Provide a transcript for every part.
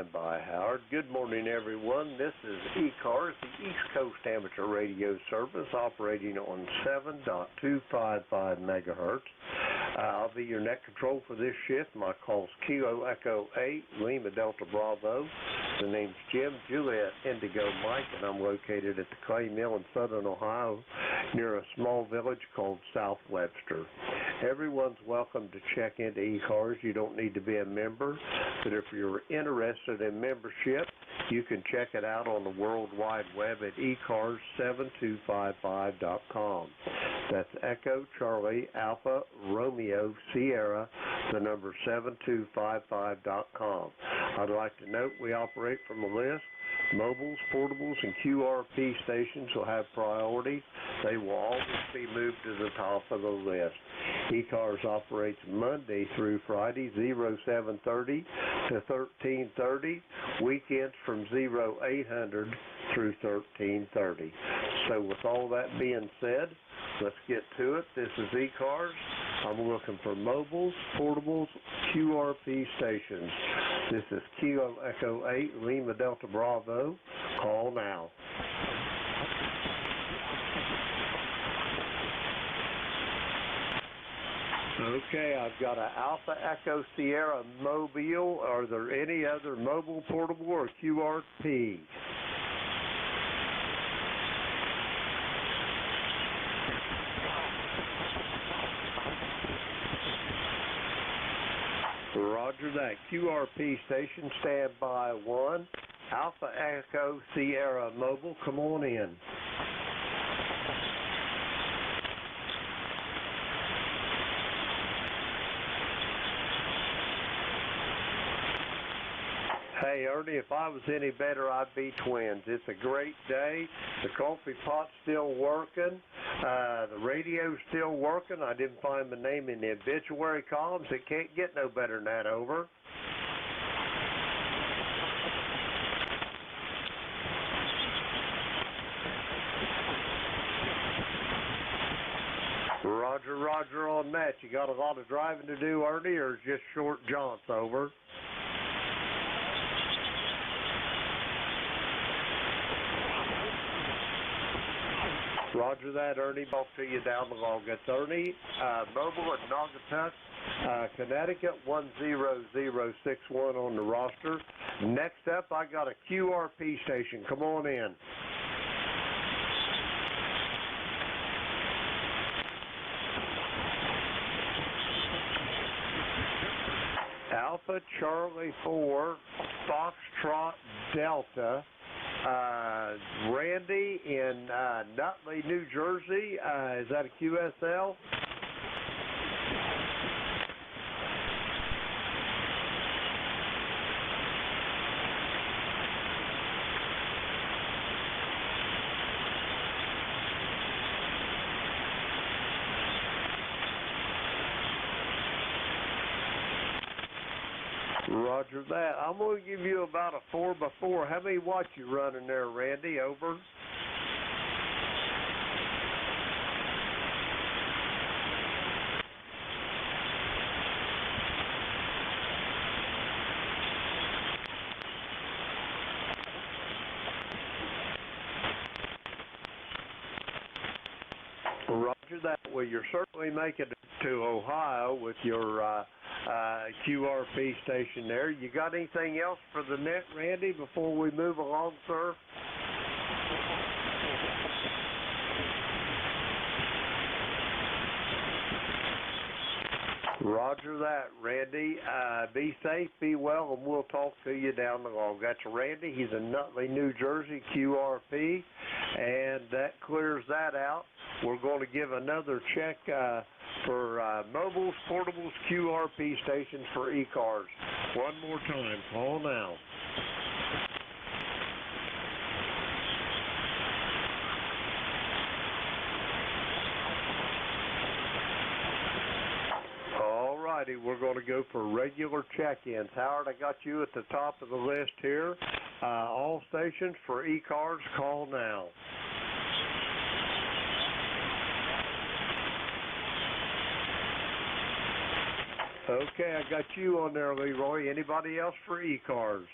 standby, Howard. Good morning, everyone. This is ECARS, the East Coast Amateur Radio Service, operating on 7.255 megahertz. I'll be your net control for this shift. My call's Kilo Echo 8, Lima Delta Bravo. The name's Jim, Juliet Indigo Mike, and I'm located at the Clay Mill in southern Ohio near a small village called South Webster. Everyone's welcome to check into ECARS. You don't need to be a member, but if you're interested in membership, you can check it out on the World Wide Web at ECARS7255.com. That's Echo Charlie Alpha Romeo Sierra, the number 7255.com. I'd like to note we operate from a list. Mobiles, portables, and QRP stations will have priority. They will always be moved to the top of the list. ECARS operates Monday through Friday, 0730 to 1330, weekends from 0800 through 1330. So with all that being said, let's get to it. This is ECARS. I'm looking for mobiles, portables, QRP stations. This is Kilo Echo 8, Lima Delta Bravo. Call now. Okay, I've got an Alpha Echo Sierra Mobile. Are there any other mobile, portable, or QRP? Roger that. QRP station, standby 1. Alpha Echo Sierra Mobile, come on in. Hey, Ernie, if I was any better, I'd be twins. It's a great day. The coffee pot's still working. The radio's still working. I didn't find my name in the obituary columns. It can't get no better than that, over. Roger, roger on that. You got a lot of driving to do, Ernie, or just short jaunts, over? Roger that, Ernie. Talk to you down the log. It's Ernie, mobile at Naugatuck, Connecticut, 10061 on the roster. Next up, I got a QRP station. Come on in. Alpha Charlie 4, Foxtrot Delta. Randy in Nutley, New Jersey. Is that a QSL? Roger that. I'm going to give you about a 4x4. How many watts you running there, Randy? Over. Roger that. Well, you're certainly making it to Ohio with your QRP station there. You got anything else for the net, Randy, before we move along, sir? Roger that, Randy. Be safe, be well, and we'll talk to you down the log. That's Randy. He's in Nutley, New Jersey, QRP, and that clears that out. We're going to give another check for mobiles, portables, QRP stations for ECARS. One more time. Call now. All righty, we're going to go for regular check-ins. Howard, I got you at the top of the list here. All stations for ECARS, call now. Okay, I got you on there, Leroy. Anybody else for ECARS?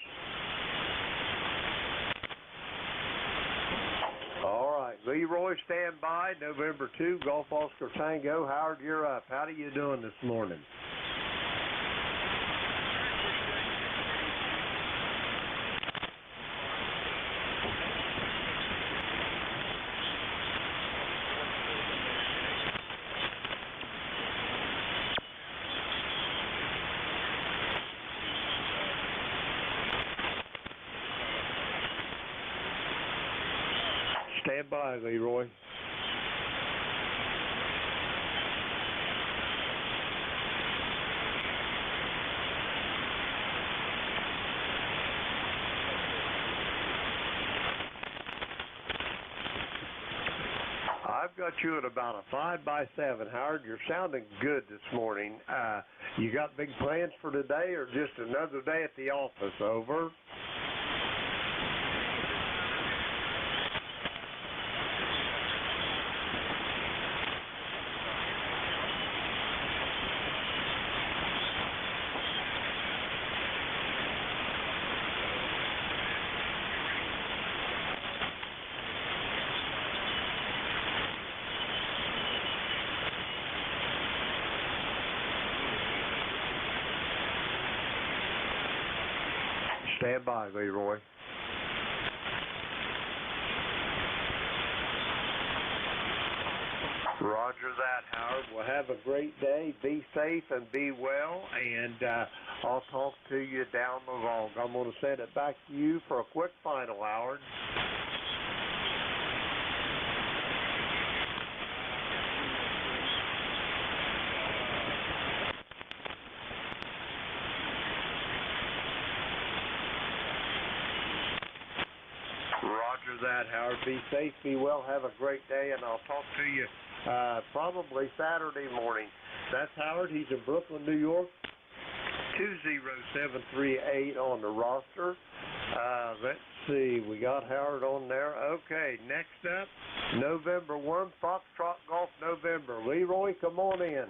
Leroy, stand by. November 2, Golf Oscar Tango. Howard, you're up. How are you doing this morning? Stand by, Leroy. I've got you at about a 5x7, Howard. You're sounding good this morning. You got big plans for today or just another day at the office? Over. Stand by, Leroy. Roger that, Howard. Well, have a great day. Be safe and be well, and I'll talk to you down the road. I'm going to send it back to you for a quick final, Howard. Roger that, Howard. Be safe, be well, have a great day, and I'll talk to you probably Saturday morning. That's Howard. He's in Brooklyn, New York. 20738 on the roster. Let's see. We got Howard on there. Okay, next up, November 1, Foxtrot Golf November. Leroy, come on in.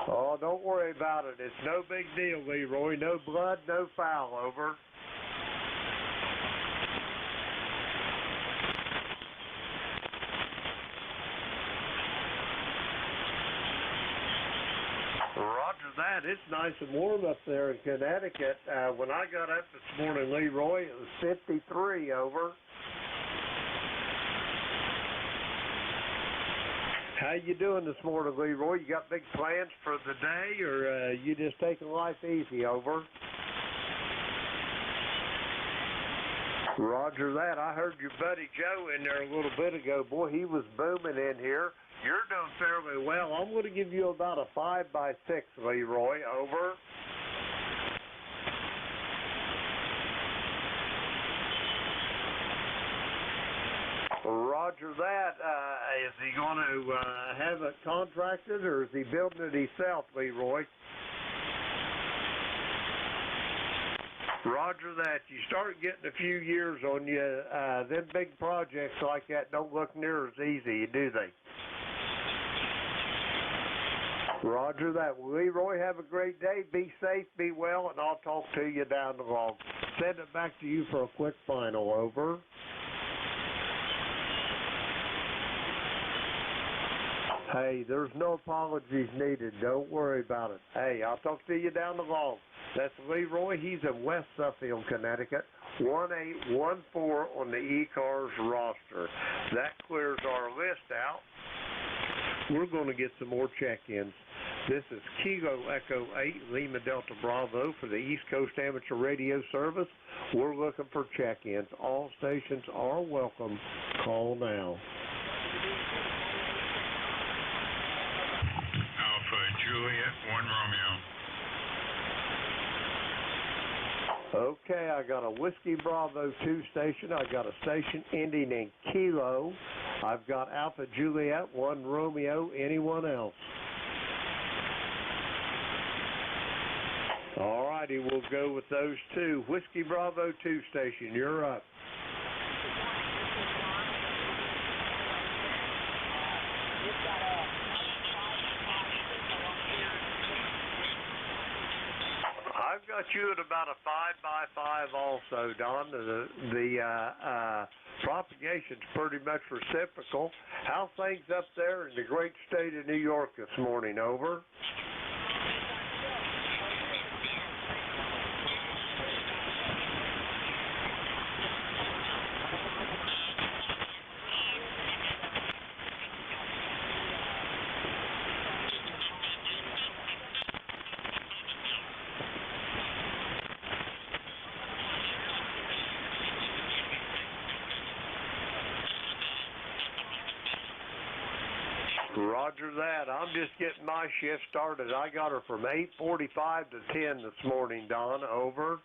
Oh, don't worry about it. It's no big deal, Leroy. No blood, no foul. Over. Roger that. It's nice and warm up there in Connecticut. When I got up this morning, Leroy, it was 53. Over. How you doing this morning, Leroy? You got big plans for the day, or you just taking life easy? Over. Roger that. I heard your buddy Joe in there a little bit ago. Boy, he was booming in here. You're doing fairly well. I'm going to give you about a 5x6, Leroy. Over. Roger that. Is he going to have it contracted, or is he building it himself, Leroy? Roger that. You start getting a few years on you, them big projects like that don't look near as easy, do they? Roger that. Well, Leroy, have a great day. Be safe, be well, and I'll talk to you down the road. Send it back to you for a quick final. Over. Hey, there's no apologies needed. Don't worry about it. Hey, I'll talk to you down the road. That's Leroy. He's in West Suffield, Connecticut. 1814 on the ECARS roster. That clears our list out. We're going to get some more check-ins. This is Kilo Echo 8, Lima Delta Bravo for the East Coast Amateur Radio Service. We're looking for check-ins. All stations are welcome. Call now. Alpha Juliet 1 Romeo. Okay, I got a Whiskey Bravo 2 station. I got a station ending in Kilo. I've got Alpha Juliet 1 Romeo. Anyone else? All righty, we'll go with those two. Whiskey Bravo 2 station, you're up. I've got you at about a 5x5 also, Don. The propagation's pretty much reciprocal. How things up there in the great state of New York this morning? Over. Roger that. I'm just getting my shift started. I got her from 8:45 to 10 this morning, Don. Over.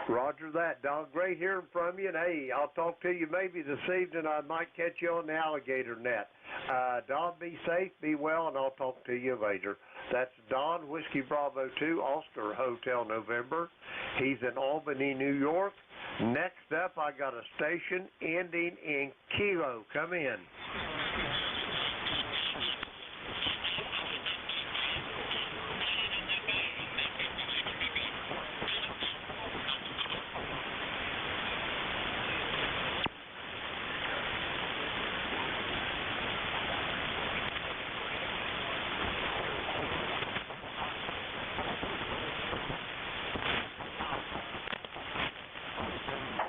Roger that, Don. Great hearing from you. And, hey, I'll talk to you maybe this evening. I might catch you on the alligator net. Don, be safe, be well, and I'll talk to you later. That's Don, Whiskey Bravo 2, Ulster Hotel, November. He's in Albany, New York. Next up, I got a station ending in Kilo. Come in.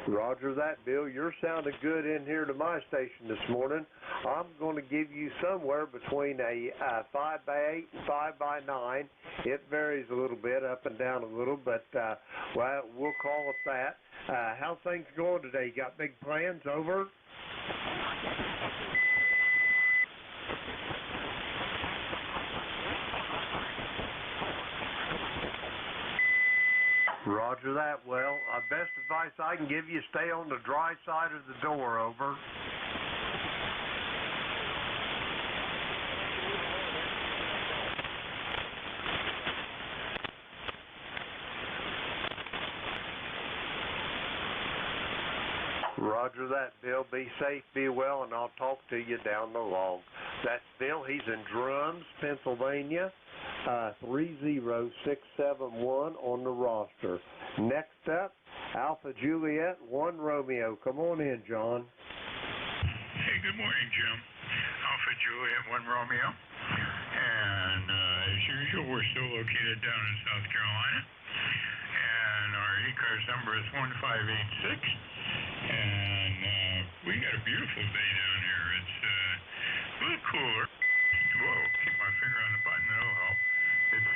Roger that, Bill. You're sounding good in here to my station this morning. I'm going to give you somewhere between a 5x8 and 5x9. It varies a little bit, up and down a little, but well, we'll call it that. How's things going today? You got big plans? Over? Roger that. Well, best advice I can give you, stay on the dry side of the door. Over. Roger that, Bill. Be safe, be well, and I'll talk to you down the log. That's Bill. He's in Drums, Pennsylvania. 30671 on the roster. Next up, Alpha Juliet 1 Romeo. Come on in, John. Hey, good morning, Jim. Alpha Juliet 1 Romeo. And as usual, we're still located down in South Carolina. And our ECARS number is 1586. And we got a beautiful day down here. It's a little cooler. Whoa, keep my finger on the button, that'll help. It's 66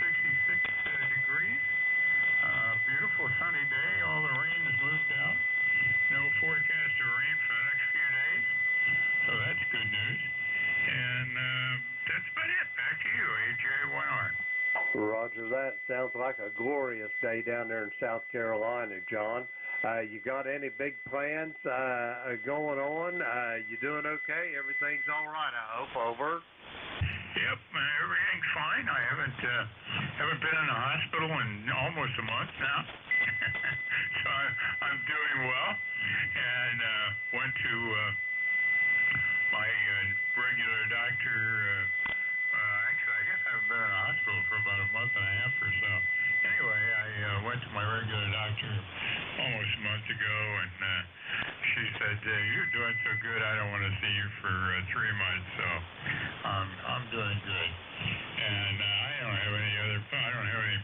degrees. Beautiful sunny day. All the rain has moved out. No forecast of rain for the next few days. So that's good news. And that's about it. Back to you, AJ1R. Roger that. Sounds like a glorious day down there in South Carolina, John. You got any big plans going on? You doing okay? Everything's all right, I hope. Over. Yep, everything's fine. I haven't been in the hospital in almost a month now, so I'm doing well. And went to my regular doctor. Actually, I guess I haven't been in the hospital for about a month and a half or so. Anyway, I went to my regular doctor almost a month ago, and she said, "You're doing so good, I don't want to see you for 3 months." So I'm doing good, and I don't have any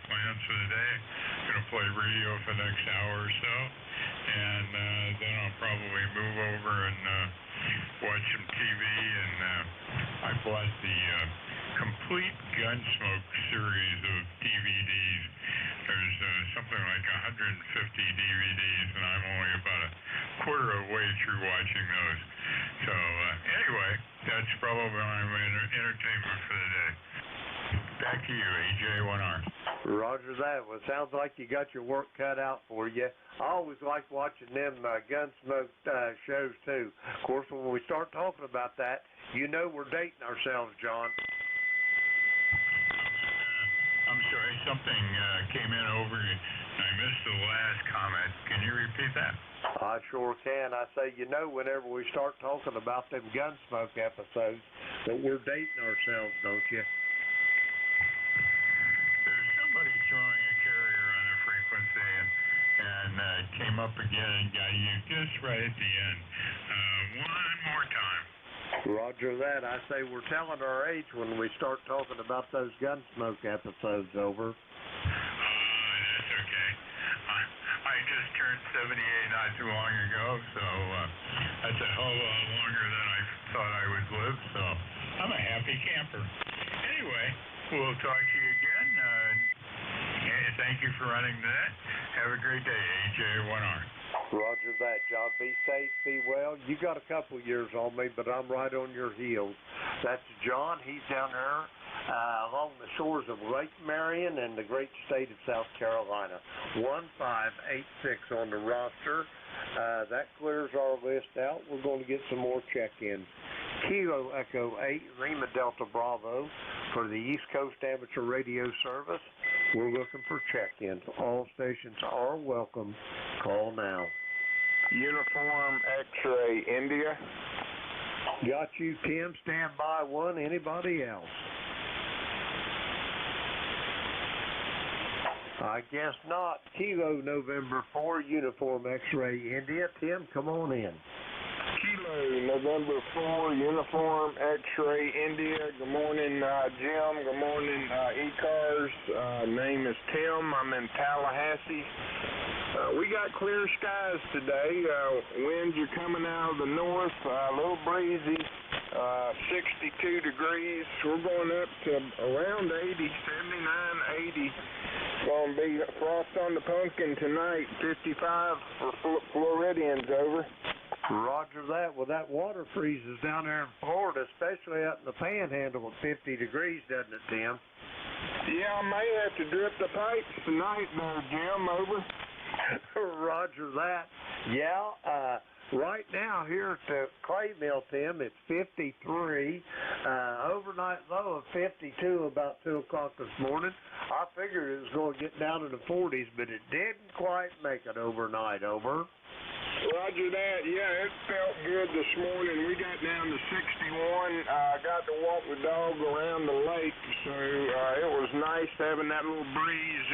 plans for the day. I'm gonna play radio for the next hour or so, and then I'll probably move over and watch some TV. And I bought the complete Gunsmoke series of DVDs. There's something like 150 DVDs, and I'm only about a quarter of the way through watching those. So anyway, that's probably my entertainment for the day. Back to you, AJ1R. Roger that. Well, it sounds like you got your work cut out for you. I always like watching them Gunsmoke shows, too. Of course, when we start talking about that, you know we're dating ourselves, John. I'm sorry, something came in over, and I missed the last comment. Can you repeat that? I sure can. I say, you know, whenever we start talking about them Gunsmoke episodes, that we're dating ourselves, don't you? came up again and got you just right at the end. One more time. Roger that. I say we're telling our age when we start talking about those Gunsmoke episodes, over. That's okay. I just turned 78 not too long ago, so that's a hell of a lot longer than I thought I would live, so I'm a happy camper. Anyway, we'll talk to you again. Thank you for running that. Have a great day, AJ1R. Roger that, John. Be safe, be well. You got a couple years on me, but I'm right on your heels. That's John. He's down there along the shores of Lake Marion in the great state of South Carolina. 1586 on the roster. That clears our list out. We're going to get some more check-ins. Kilo Echo 8, Lima Delta Bravo for the East Coast Amateur Radio Service. We're looking for check-ins. All stations are welcome. Call now. Uniform X-Ray India. Got you, Tim. Stand by one. Anybody else? I guess not. Kilo November 4, Uniform X-Ray India. Tim, come on in. Kilo November 4, Uniform X-Ray India. Good morning, Jim. Good morning, ECARS. Name is Tim. I'm in Tallahassee. We got clear skies today. Winds are coming out of the north, a little breezy, 62 degrees. We're going up to around 80, 79, 80. It's going to be frost on the pumpkin tonight, 55 for Floridians, over. Roger that. Well, that water freezes down there in Florida, especially out in the panhandle at 50 degrees, doesn't it, Tim? Yeah, I may have to drip the pipes tonight, though, Jim, over. Roger that. Yeah, right now here at the clay mill, Tim, it's 53. Overnight low of 52 about 2 o'clock this morning. I figured it was going to get down in the 40s, but it didn't quite make it overnight, over. Roger that. Yeah, it felt good this morning. We got down to 61. Got to walk the dog around the lake, so it was nice having that little breeze.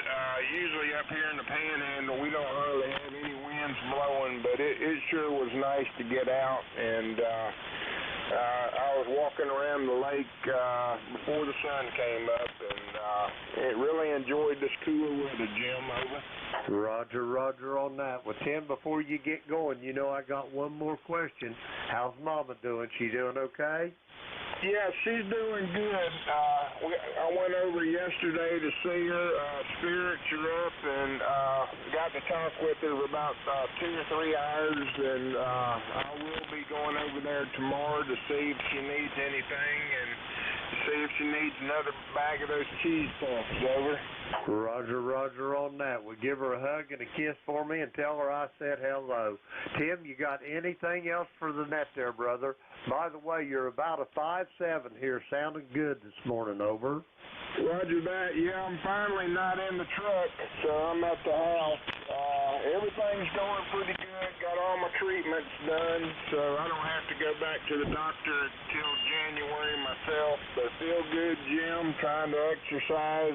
Usually up here in the panhandle, we don't really have any winds blowing, but it sure was nice to get out. And I was walking around the lake before the sun came up, and really enjoyed this cooler weather, Jim, over. Roger, roger on that. Well, Tim, before you get going, you know I got one more question. How's Mama doing? She doing okay? Yeah, she's doing good. I went over yesterday to see her. Spirits are up, and got to talk with her for about 2 or 3 hours, and I will be going over there tomorrow to see if she needs anything, and to see if she needs another bag of those cheese puffs, over. Roger, roger on that. Well, give her a hug and a kiss for me and tell her I said hello. Tim, you got anything else for the net there, brother? By the way, you're about a 5'7" here, sounding good this morning, over. Roger that. Yeah, I'm finally not in the truck, so I'm at the house. Everything's going pretty good. Got all my treatments done, so I don't have to go back to the doctor until January myself. But feel good, Jim. Trying to exercise.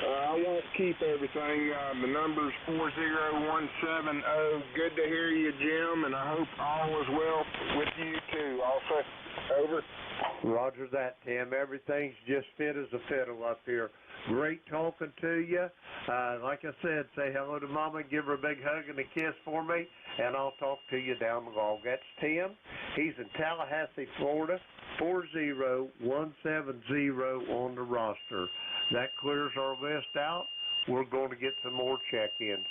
I won't keep everything. The number's 40170. Good to hear you, Jim, and I hope all is well with you too. Also, over. Roger that, Tim. Everything's just fit as a fiddle up here. Great talking to you. Like I said, say hello to Mama, give her a big hug and a kiss for me, and I'll talk to you down the log. That's Tim. He's in Tallahassee, Florida, 40170 on the roster. That clears our list out. We're going to get some more check-ins.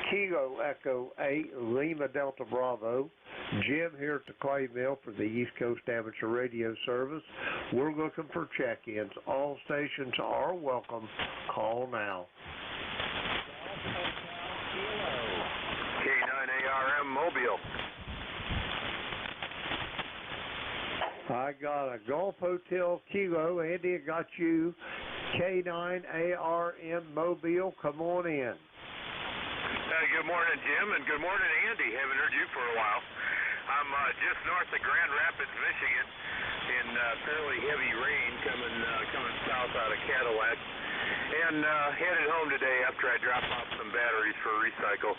Kilo Echo 8, Lima Delta Bravo. Jim here at the Clay Mill for the East Coast Amateur Radio Service. We're looking for check-ins. All stations are welcome. Call now. K9ARM Mobile. I got a Gulf Hotel Kilo. Andy, I got you. K9ARM Mobile. Come on in. Good morning, Jim, and good morning, Andy. Haven't heard you for a while. I'm just north of Grand Rapids, Michigan, in fairly heavy rain coming south out of Cadillac. and headed home today after I dropped off some batteries for recycle.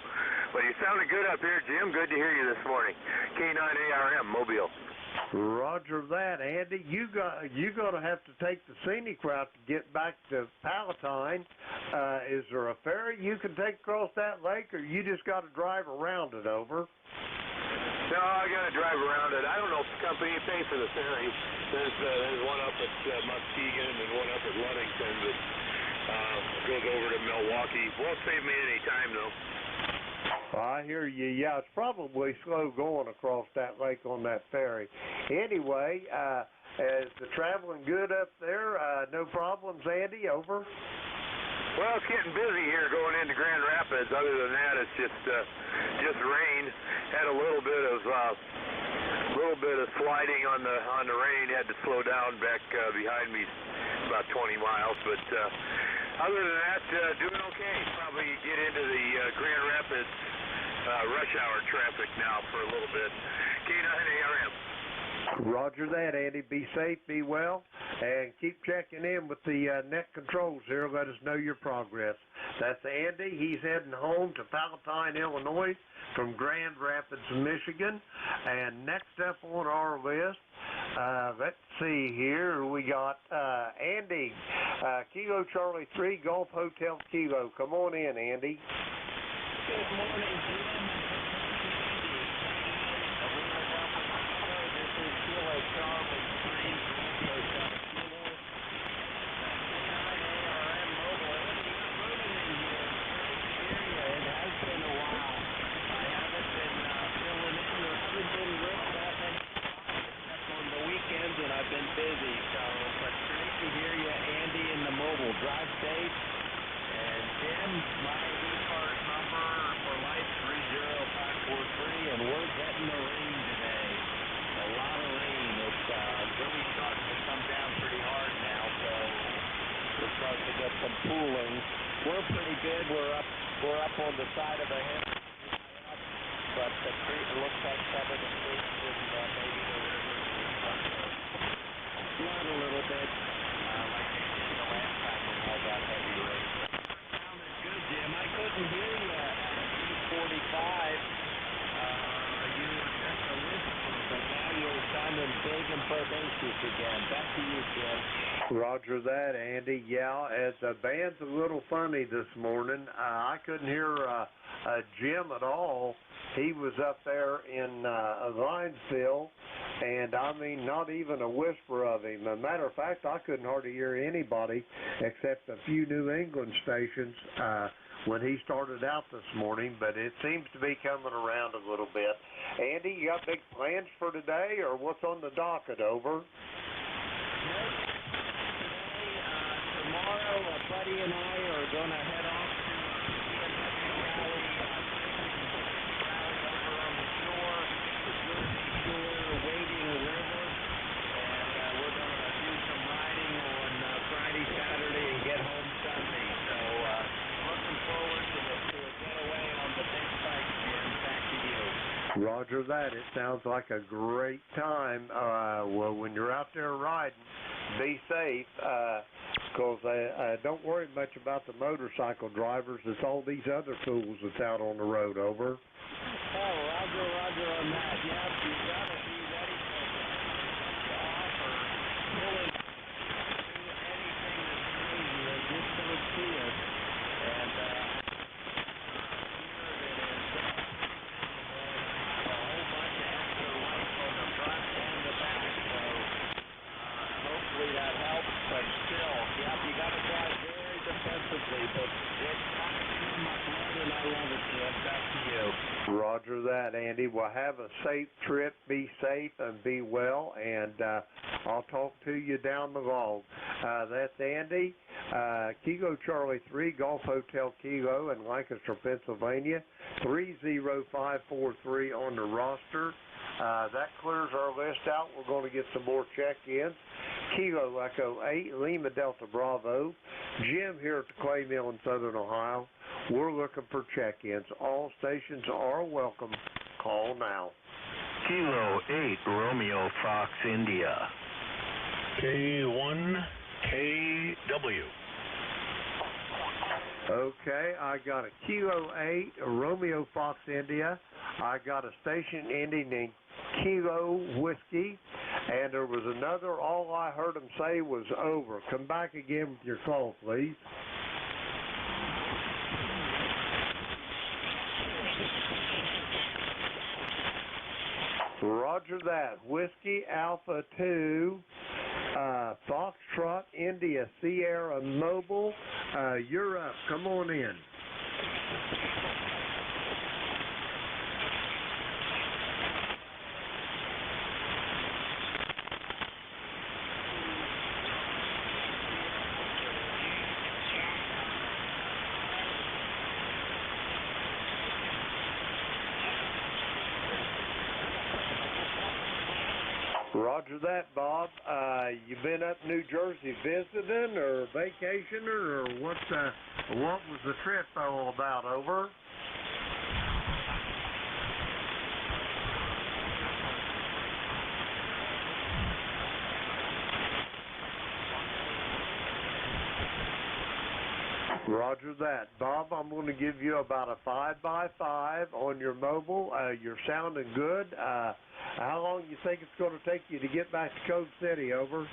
But you sounded good up here, Jim. Good to hear you this morning. K9ARM, Mobile. Roger that, Andy. You're gonna have to take the scenic route to get back to Palatine. Is there a ferry you can take across that lake, or you just got to drive around it? Over. No, I got to drive around it. I don't know if the company pays for the ferry. There's one up at Muskegon and one up at Ludington that goes over to Milwaukee. Won't save me any time, though. I hear you. Yeah, it's probably slow going across that lake on that ferry. Anyway, is the traveling good up there? No problems, Andy? Over. Well, it's getting busy here going into Grand Rapids. Other than that, it's just rain. Had a little bit of sliding on the rain. Had to slow down back behind me about 20 miles, but other than that, doing okay. Probably get into the Grand Rapids rush hour traffic now for a little bit. K9ARM. Roger that, Andy. Be safe, be well, and keep checking in with the net controls here. Let us know your progress. That's Andy. He's heading home to Palatine, Illinois from Grand Rapids, Michigan. And next up on our list, let's see here, we got Andy, Kilo Charlie 3, Golf Hotel Kilo. Come on in, Andy. Good morning, Jim. This is Kilo Charlie 3, Golf Hotel Kilo. K9ARM Mobile. Andy, you're moving in here. Great to hear you. It has been a while. I haven't been filling in or haven't been really that many except on the weekends when I've been busy. So, but great to hear you, Andy, in the mobile. Drive safe. And Jim, my ECARS number for life 30543, and we're getting the rain today. A lot of rain. It's really starting to come down pretty hard now, so we're starting to get some cooling. We're pretty good. We're up on the side of a hill, but the creek, it looks like some of the creeks and maybe the rivers are flood a little bit, like they did the last time we had that heavy rain. Sounded good, Jim. I couldn't hear you at 8:45. You were just a whisper, but now you're sounding big and bodacious again. Back to you, Jim. Roger that, Andy. Yeah, the band's a little funny this morning. I couldn't hear Jim at all. He was up there in Linesville, and I mean, not even a whisper of him. As a matter of fact, I couldn't hardly hear anybody except a few New England stations when he started out this morning, but it seems to be coming around a little bit. Andy, you got big plans for today, or what's on the docket? Over. Tomorrow, a buddy and I are going to head off to rally over on the shore, the Jersey Shore, Wading River, and we're going to do some riding on Friday, Saturday, and get home Sunday. So looking forward to a getaway on the big bike, Jim. Back to you. Roger that. It sounds like a great time. Well, when you're out there riding, be safe. Because I don't worry much about the motorcycle drivers. It's all these other fools that's out on the road. Over. Oh, Roger on that. Yep, you got to be ready for off or pulling anything that's crazy. They just don't see us. And here it is. A whole bunch of extra lights on the front and the back. So hopefully that helps. But still, yep, you got to drive very defensively. But it's not too much blood, and I love it, Jim. Back to you. Roger that, Andy. Well, have a safe trip. Be safe and be well. And I'll talk to you down the road. That's Andy. Kilo Charlie 3, Golf Hotel Kilo in Lancaster, Pennsylvania. 30543 on the roster. That clears our list out. We're going to get some more check-ins. Kilo Echo 8, Lima Delta Bravo. Jim here at the Clay Mill in Southern Ohio. We're looking for check-ins. All stations are welcome. Call now. Kilo 8, Romeo Fox, India. K1KW. Okay, I got a Kilo 8, a Romeo Fox India. I got a station ending in Kilo Whiskey. And there was another, all I heard them say was over. Come back again with your call, please. Roger that. Whiskey Alpha 2, Foxtrot India Sierra Mobile. You're up. Come on in. Roger that, Bob. You been up New Jersey visiting or vacationing, or what was the trip all about? Over? Roger that. Bob, I'm going to give you about a 5x5 on your mobile. You're sounding good. How long do you think it's going to take you to get back to Code City? Over.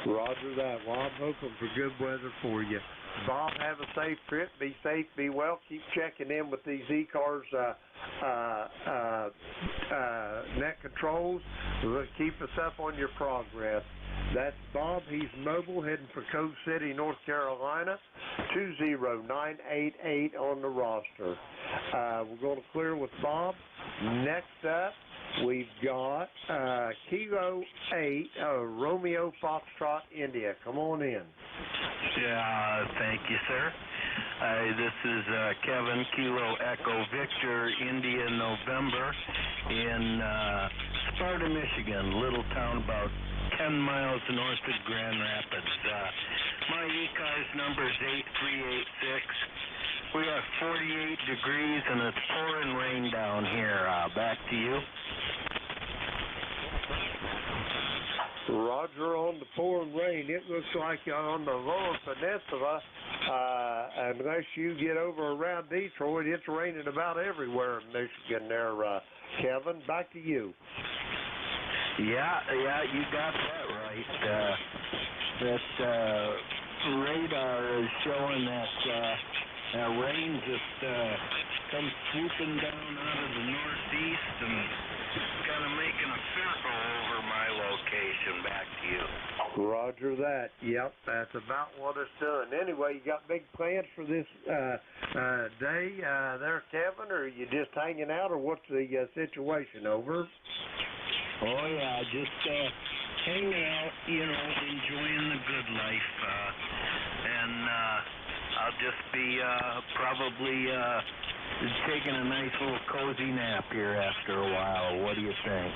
Roger that. Well, I'm hoping for good weather for you. Bob, have a safe trip. Be safe, be well. Keep checking in with these ECARS net controls. Keep us up on your progress. That's Bob. He's mobile, heading for Code City, North Carolina. 20988 on the roster. We're going to clear with Bob. Next up, we've got Kilo 8, Romeo Foxtrot India. Come on in. Yeah, thank you, sir. This is Kevin, Kilo Echo Victor, India, November, in Sparta, Michigan, little town about 10 miles north of Grand Rapids. My ECARS number is 8386. We got 48 degrees and it's pouring rain down here. Back to you. Roger on the pouring rain. It looks like on the lower peninsula, unless you get over around Detroit, it's raining about everywhere in Michigan there, Kevin. Back to you. Yeah, you got that right. That radar is showing that rain just comes swooping down out of the northeast and kind of making a circle over my location. Back to you. Roger that. Yep, that's about what it's doing. Anyway, you got big plans for this day there, Kevin, or are you just hanging out, or what's the situation? Over? Oh, yeah, just hanging out, enjoying the good life. And I'll just be probably taking a nice little cozy nap here after a while. What do you think?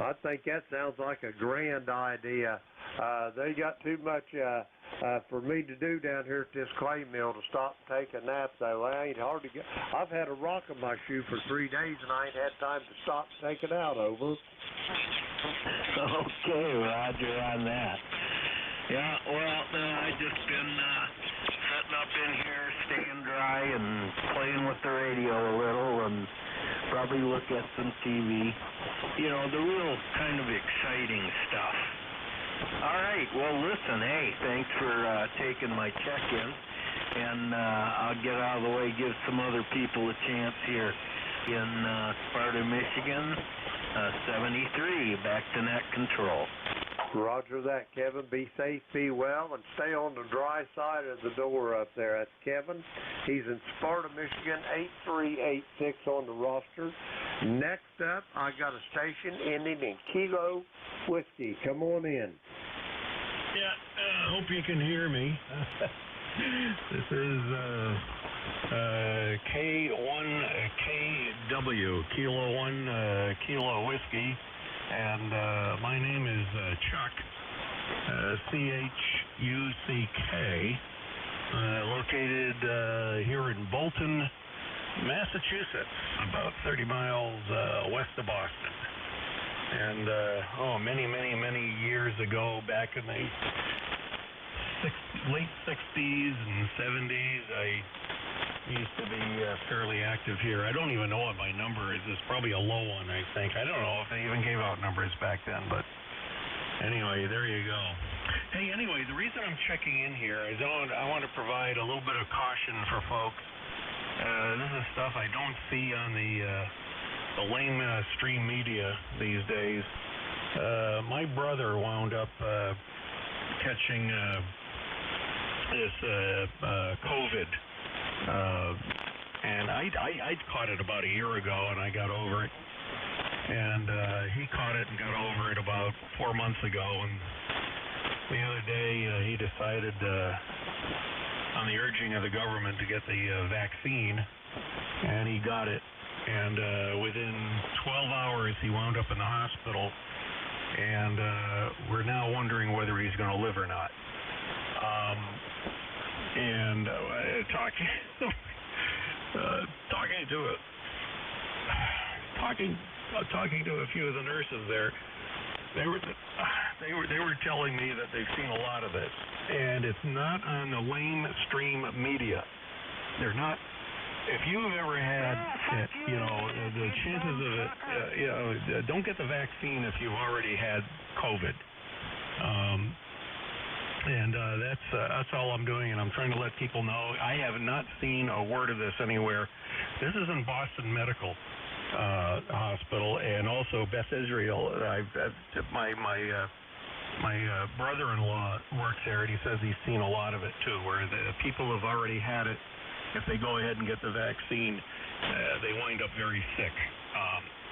I think that sounds like a grand idea. They got too much for me to do down here at this clay mill to stop and take a nap, though. I ain't hard to get. I've had a rock in my shoe for 3 days, and I ain't had time to stop and take it out. Over. Okay, Roger on that. Yeah, well, I just been sitting up in here, staying dry, and playing with the radio a little, and probably look at some TV. The real kind of exciting stuff. All right, well, listen, hey, thanks for taking my check-in, and I'll get out of the way, give some other people a chance here in Sparta, Michigan. 73, back to net control. Roger that, Kevin. Be safe, be well, and stay on the dry side of the door up there. That's Kevin. He's in Sparta, Michigan, 8386 on the roster. Next up, I got a station ending in Kilo Whiskey. Come on in. Yeah, hope you can hear me. This is K1KW, Kilo 1 Kilo Whiskey, and my name is Chuck, CHUCK, located here in Bolton, Massachusetts, about 30 miles west of Boston. And, many years ago, back in the late 60s and 70s, I used to be fairly active here. I don't even know what my number is. It's probably a low one, I think. I don't know if they even gave out numbers back then, but anyway, there you go. Hey, anyway, the reason I'm checking in here is I want to provide a little bit of caution for folks. This is stuff I don't see on the mainstream media these days. My brother wound up catching this COVID, and I'd caught it about a year ago, and I got over it. And he caught it and got over it about 4 months ago, and the other day he decided, on the urging of the government, to get the vaccine, and he got it. And within 12 hours, he wound up in the hospital, and we're now wondering whether he's going to live or not. Talking to a few of the nurses there, they were telling me that they've seen a lot of this, and it's not on the lamestream media. They're not. If you've ever had, the chances of it, don't get the vaccine if you've already had COVID. That's all I'm doing, and I'm trying to let people know. I have not seen a word of this anywhere. This is in Boston Medical Hospital, and also Beth Israel. My brother-in-law works there, and he says he's seen a lot of it too, where the people have already had it. If they go ahead and get the vaccine, they wind up very sick.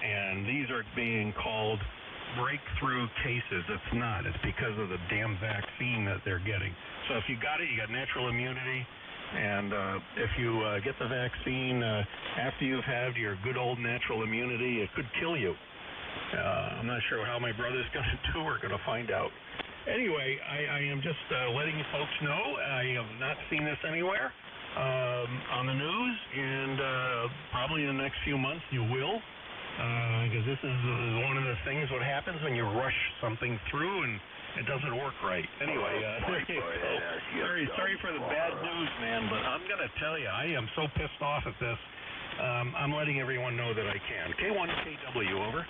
And these are being called breakthrough cases. It's not. It's because of the damn vaccine that they're getting. So if you got it, you got natural immunity. And if you get the vaccine after you've had your good old natural immunity, it could kill you. I'm not sure how my brother's going to do. We're going to find out. Anyway, I am just letting you folks know. I have not seen this anywhere on the news, and probably in the next few months you will, because this is one of the things what happens when you rush something through and it doesn't work right. Anyway, very sorry for the bad news, man, but I'm going to tell you, I am so pissed off at this. I'm letting everyone know that I can. K1KW, over.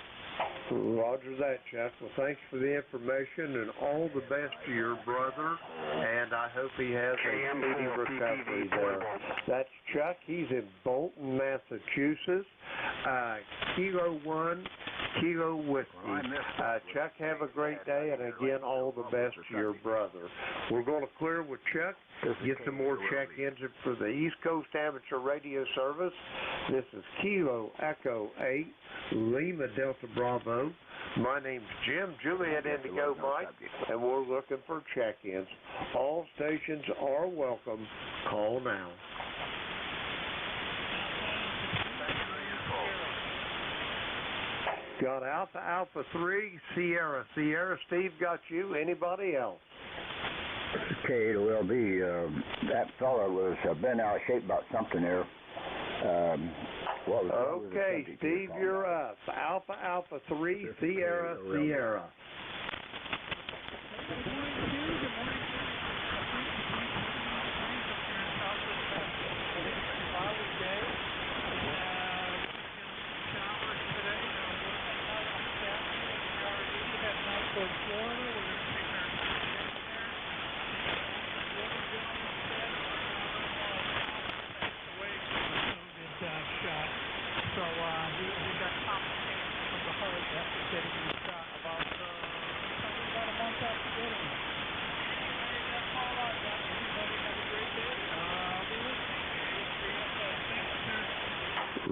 Roger that, Chuck. Well, thanks for the information, and all the best to your brother, and I hope he has a speedy recovery there. That's Chuck. He's in Bolton, Massachusetts. Kilo 1, Kilo Whiskey. Chuck, have a great day, and again, all the best to your brother. We're going to clear with Chuck, get some more check-ins for the East Coast Amateur Radio Service. This is Kilo Echo 8, Lima Delta Bravo. My name's Jim, Juliet Indigo Mike, and we're looking for check-ins. All stations are welcome. Call now. Got Alpha 3, Sierra. Steve got you. Anybody else? Okay, well, that fella was been out of shape about something there. Okay, Steve, you're up. Alpha 3, Sierra.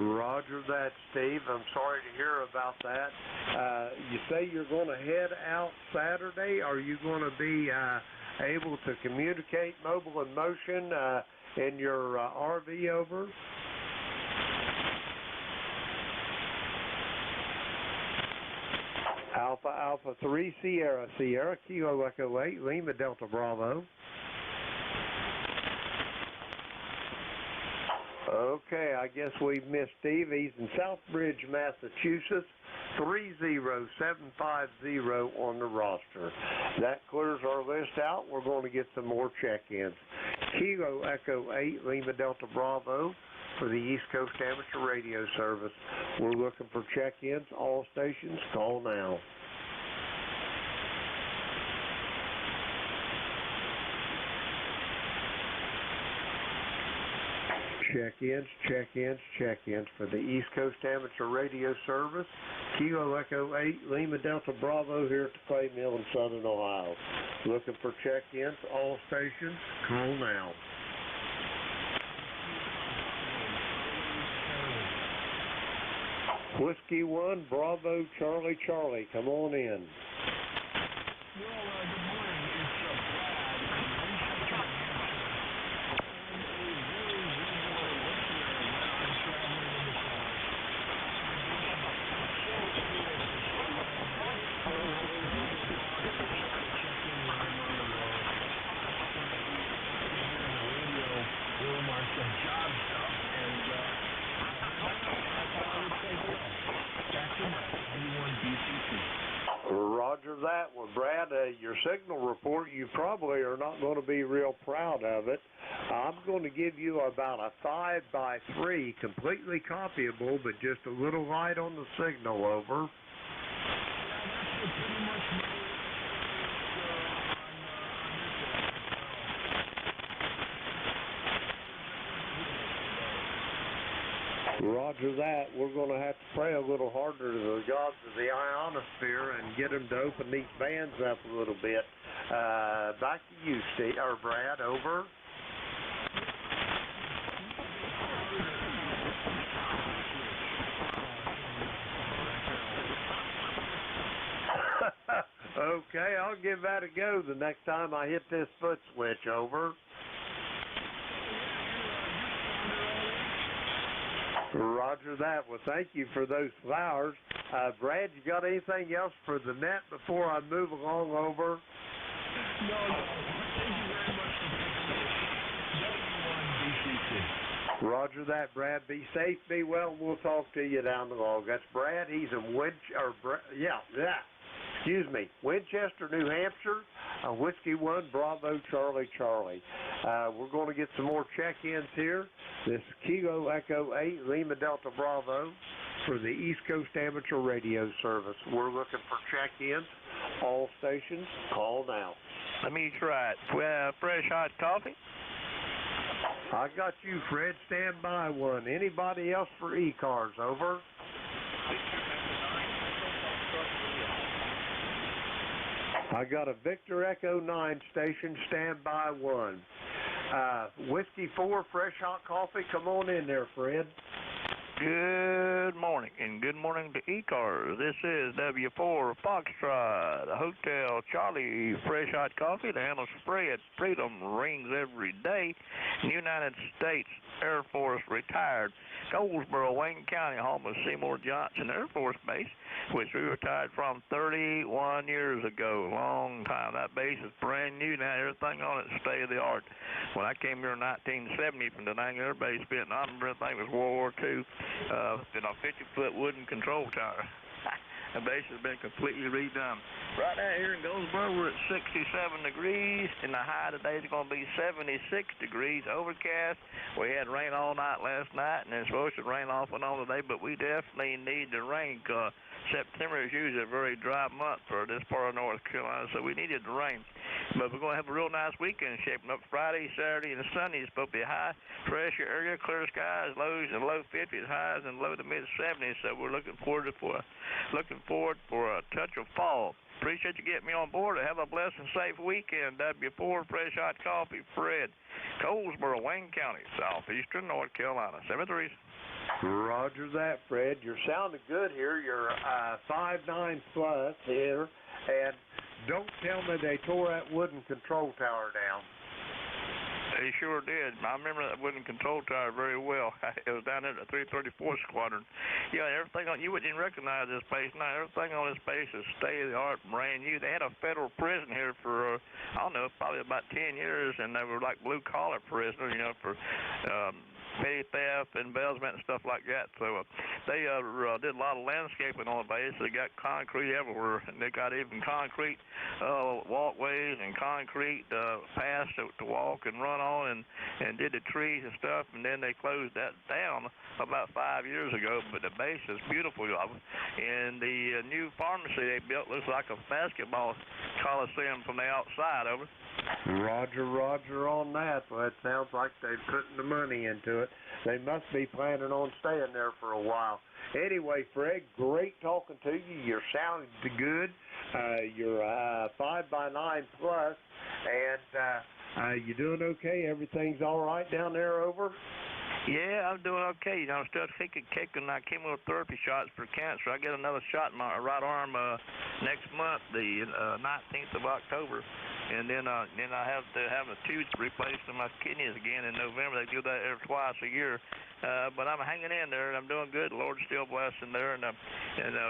Roger that, Steve. I'm sorry to hear about that. You say you're going to head out Saturday. Are you going to be able to communicate mobile in motion in your RV over? Alpha 3 Sierra Kilo Echo 8 Lima Delta Bravo. Okay, I guess we've missed Steve. He's in Southbridge, Massachusetts, 30750 on the roster. That clears our list out. We're going to get some more check-ins. Kilo Echo 8 Lima Delta Bravo for the East Coast Amateur Radio Service. We're looking for check-ins. All stations, call now. Check-ins for the East Coast Amateur Radio Service. Kilo Echo 8 Lima Delta Bravo here at the Clay Mill in Southern Ohio. Looking for check-ins. All stations, call now. Whiskey 1, Bravo, Charlie, Charlie. Come on in. Well, good morning. It's Brad from Winchester, New Hampshire. I'm a very regular listener when I'm traveling in the car. So curious to see when I'm on the check in when I'm on the road. Here in the radio room on some job stuff, and I thought I would say hello. Back to Mike, 91 BCC. Roger that. Well, Brad, your signal report, you probably are not going to be real proud of it. I'm going to give you about a 5x3, completely copyable, but just a little light on the signal, over. Yeah, that's pretty much my Roger that. We're going to have to pray a little harder to the gods of the ionosphere and get them to open these bands up a little bit. Back to you, Steve, or Brad, over. Okay, I'll give that a go the next time I hit this foot switch, over. Roger that. Well, thank you for those flowers. Brad, you got anything else for the net before I move along, over? No. Thank you very much for picking this. W1 BCC. Roger that, Brad. Be safe, be well, and we'll talk to you down the road. That's Brad. He's in Winchester, New Hampshire. Whiskey 1, Bravo, Charlie, Charlie. We're going to get some more check-ins here. This Kilo Echo 8 Lima Delta Bravo for the East Coast Amateur Radio Service. We're looking for check-ins. All stations, call now. Let me try it. Fresh hot coffee? I got you, Fred. Stand by one. Anybody else for ECARS, over? I got a Victor Echo 9 station, stand by one. Whiskey 4, fresh hot coffee. Come on in there, Fred. Good morning, and good morning to ECARS. This is W4 Foxtrot, Hotel Charlie, fresh hot coffee. The handle spread. Freedom rings every day. United States Air Force retired. Goldsboro, Wayne County, home of Seymour Johnson Air Force Base, which we retired from 31 years ago. Long time. That base is brand new now. Everything on it is state of the art. When I came here in 1970 from the Dang Air Base, Vietnam, everything was World War II. In a 50-foot wooden control tower. The base has been completely redone. Right out here in Goldsboro, we're at 67 degrees, and the high today is going to be 76 degrees, overcast. We had rain all night last night, and it's supposed to rain off and on today, but we definitely need the rain, because September is usually a very dry month for this part of North Carolina, so we needed the rain. But we're going to have a real nice weekend shaping up. Friday, Saturday, and Sunday is supposed to be high pressure area, clear skies, lows in the low 50s, highs in low to mid 70s. So we're looking forward for a touch of fall. Appreciate you getting me on board. Have a blessed and safe weekend. W4 Fresh Hot Coffee, Fred, Colesboro, Wayne County, southeastern North Carolina. 73. Roger that, Fred. You're sounding good here. You're 5'9" plus here, and don't tell me they tore that wooden control tower down. They sure did. I remember that wooden control tower very well. It was down there at the 334th Squadron. Yeah, everything on, you wouldn't even recognize this place now. Everything on this place is state-of-the-art, brand new. They had a federal prison here for, I don't know, probably about 10 years, and they were like blue-collar prisoners, you know, for petty theft, embezzlement, and stuff like that. So they did a lot of landscaping on the base. They got concrete everywhere, and they got even concrete walkways and concrete paths to walk and run on, and did the trees and stuff. And then they closed that down about 5 years ago. But the base is beautiful, and the new pharmacy they built looks like a basketball coliseum from the outside. Over. Roger on that. Well, it sounds like they're putting the money into it. They must be planning on staying there for a while. Anyway, Fred, great talking to you. You're sounding good. You're 5'9" plus, and you doing okay? Everything's all right down there, over? Yeah, I'm doing okay. You know, I'm still taking chemotherapy shots for cancer. I get another shot in my right arm next month, the 19th of October. And then I have to have a tooth replaced in my kidneys again in November. They do that every twice a year. But I'm hanging in there, and I'm doing good. The Lord's still blessing there, and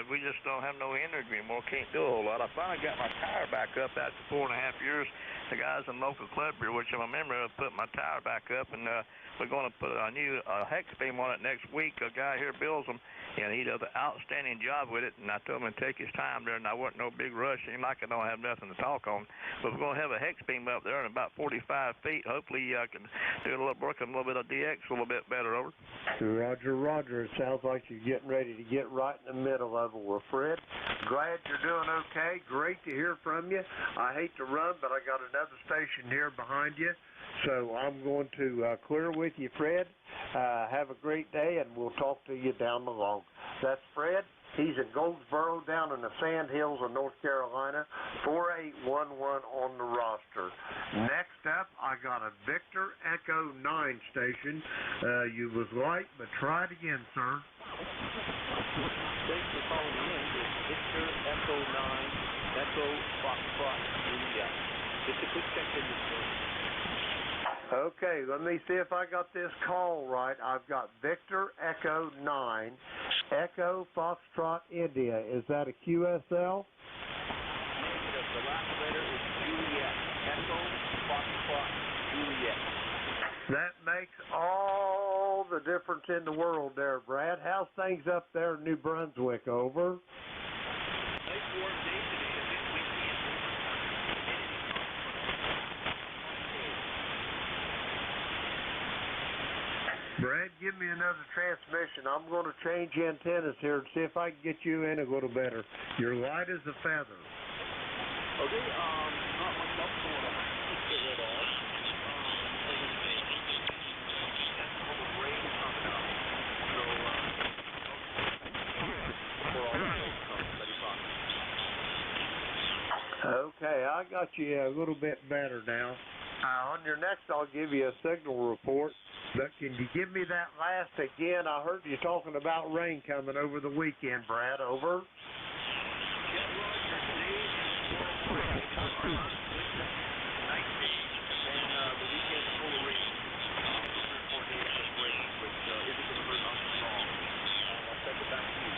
we just don't have no energy anymore. Can't do a whole lot. I finally got my tire back up after 4.5 years. The guys in the local club here, which I'm a member of, put my tire back up, and we're going to put a new hex beam on it next week. A guy here builds them, and he does an outstanding job with it. And I told him to take his time there, and I wasn't no big rush. Seemed like I don't have nothing to talk on. But we're going to have a hex beam up there in about 45 feet. Hopefully I can do a little work on a little bit of DX a little bit better. Over. Roger. It sounds like you're getting ready to get right in the middle of it. Well, Fred, glad you're doing okay. Great to hear from you. I hate to run, but I got another station here behind you. So I'm going to clear with you, Fred. Have a great day, and we'll talk to you down the line. That's Fred. He's in Goldsboro down in the Sand Hills of North Carolina, 4811 on the roster. Next up, I got a Victor Echo 9 station. You was right, but try it again, sir. Thanks for calling in. It's Victor Echo 9, Echo Foxtrot, India. Just a quick check in this morning. Okay, let me see if I got this call right. I've got Victor Echo 9, Echo Foxtrot, India. Is that a QSL? The last letter is Juliet. Echo Foxtrot, Juliet. That makes all the difference in the world there, Brad. How's things up there in New Brunswick, over? Nice warm day today. A bit windy and Brad, give me another transmission. I'm going to change antennas here and see if I can get you in a little better. You're light as a feather. Okay, not much else going on. Just a little off. That's a little rain coming out. So, for all the rain comes, but it's on. Okay, I got you a little bit better now. On your next, I'll give you a signal report. But can you give me that last again? I heard you talking about rain coming over the weekend, Brad. Over. Yeah, Roger. Today is full of rain. Nice day, and then the weekend full of rain. 3 or 4 days of rain, which isn't going to hurt us strong. I'll send it back to you.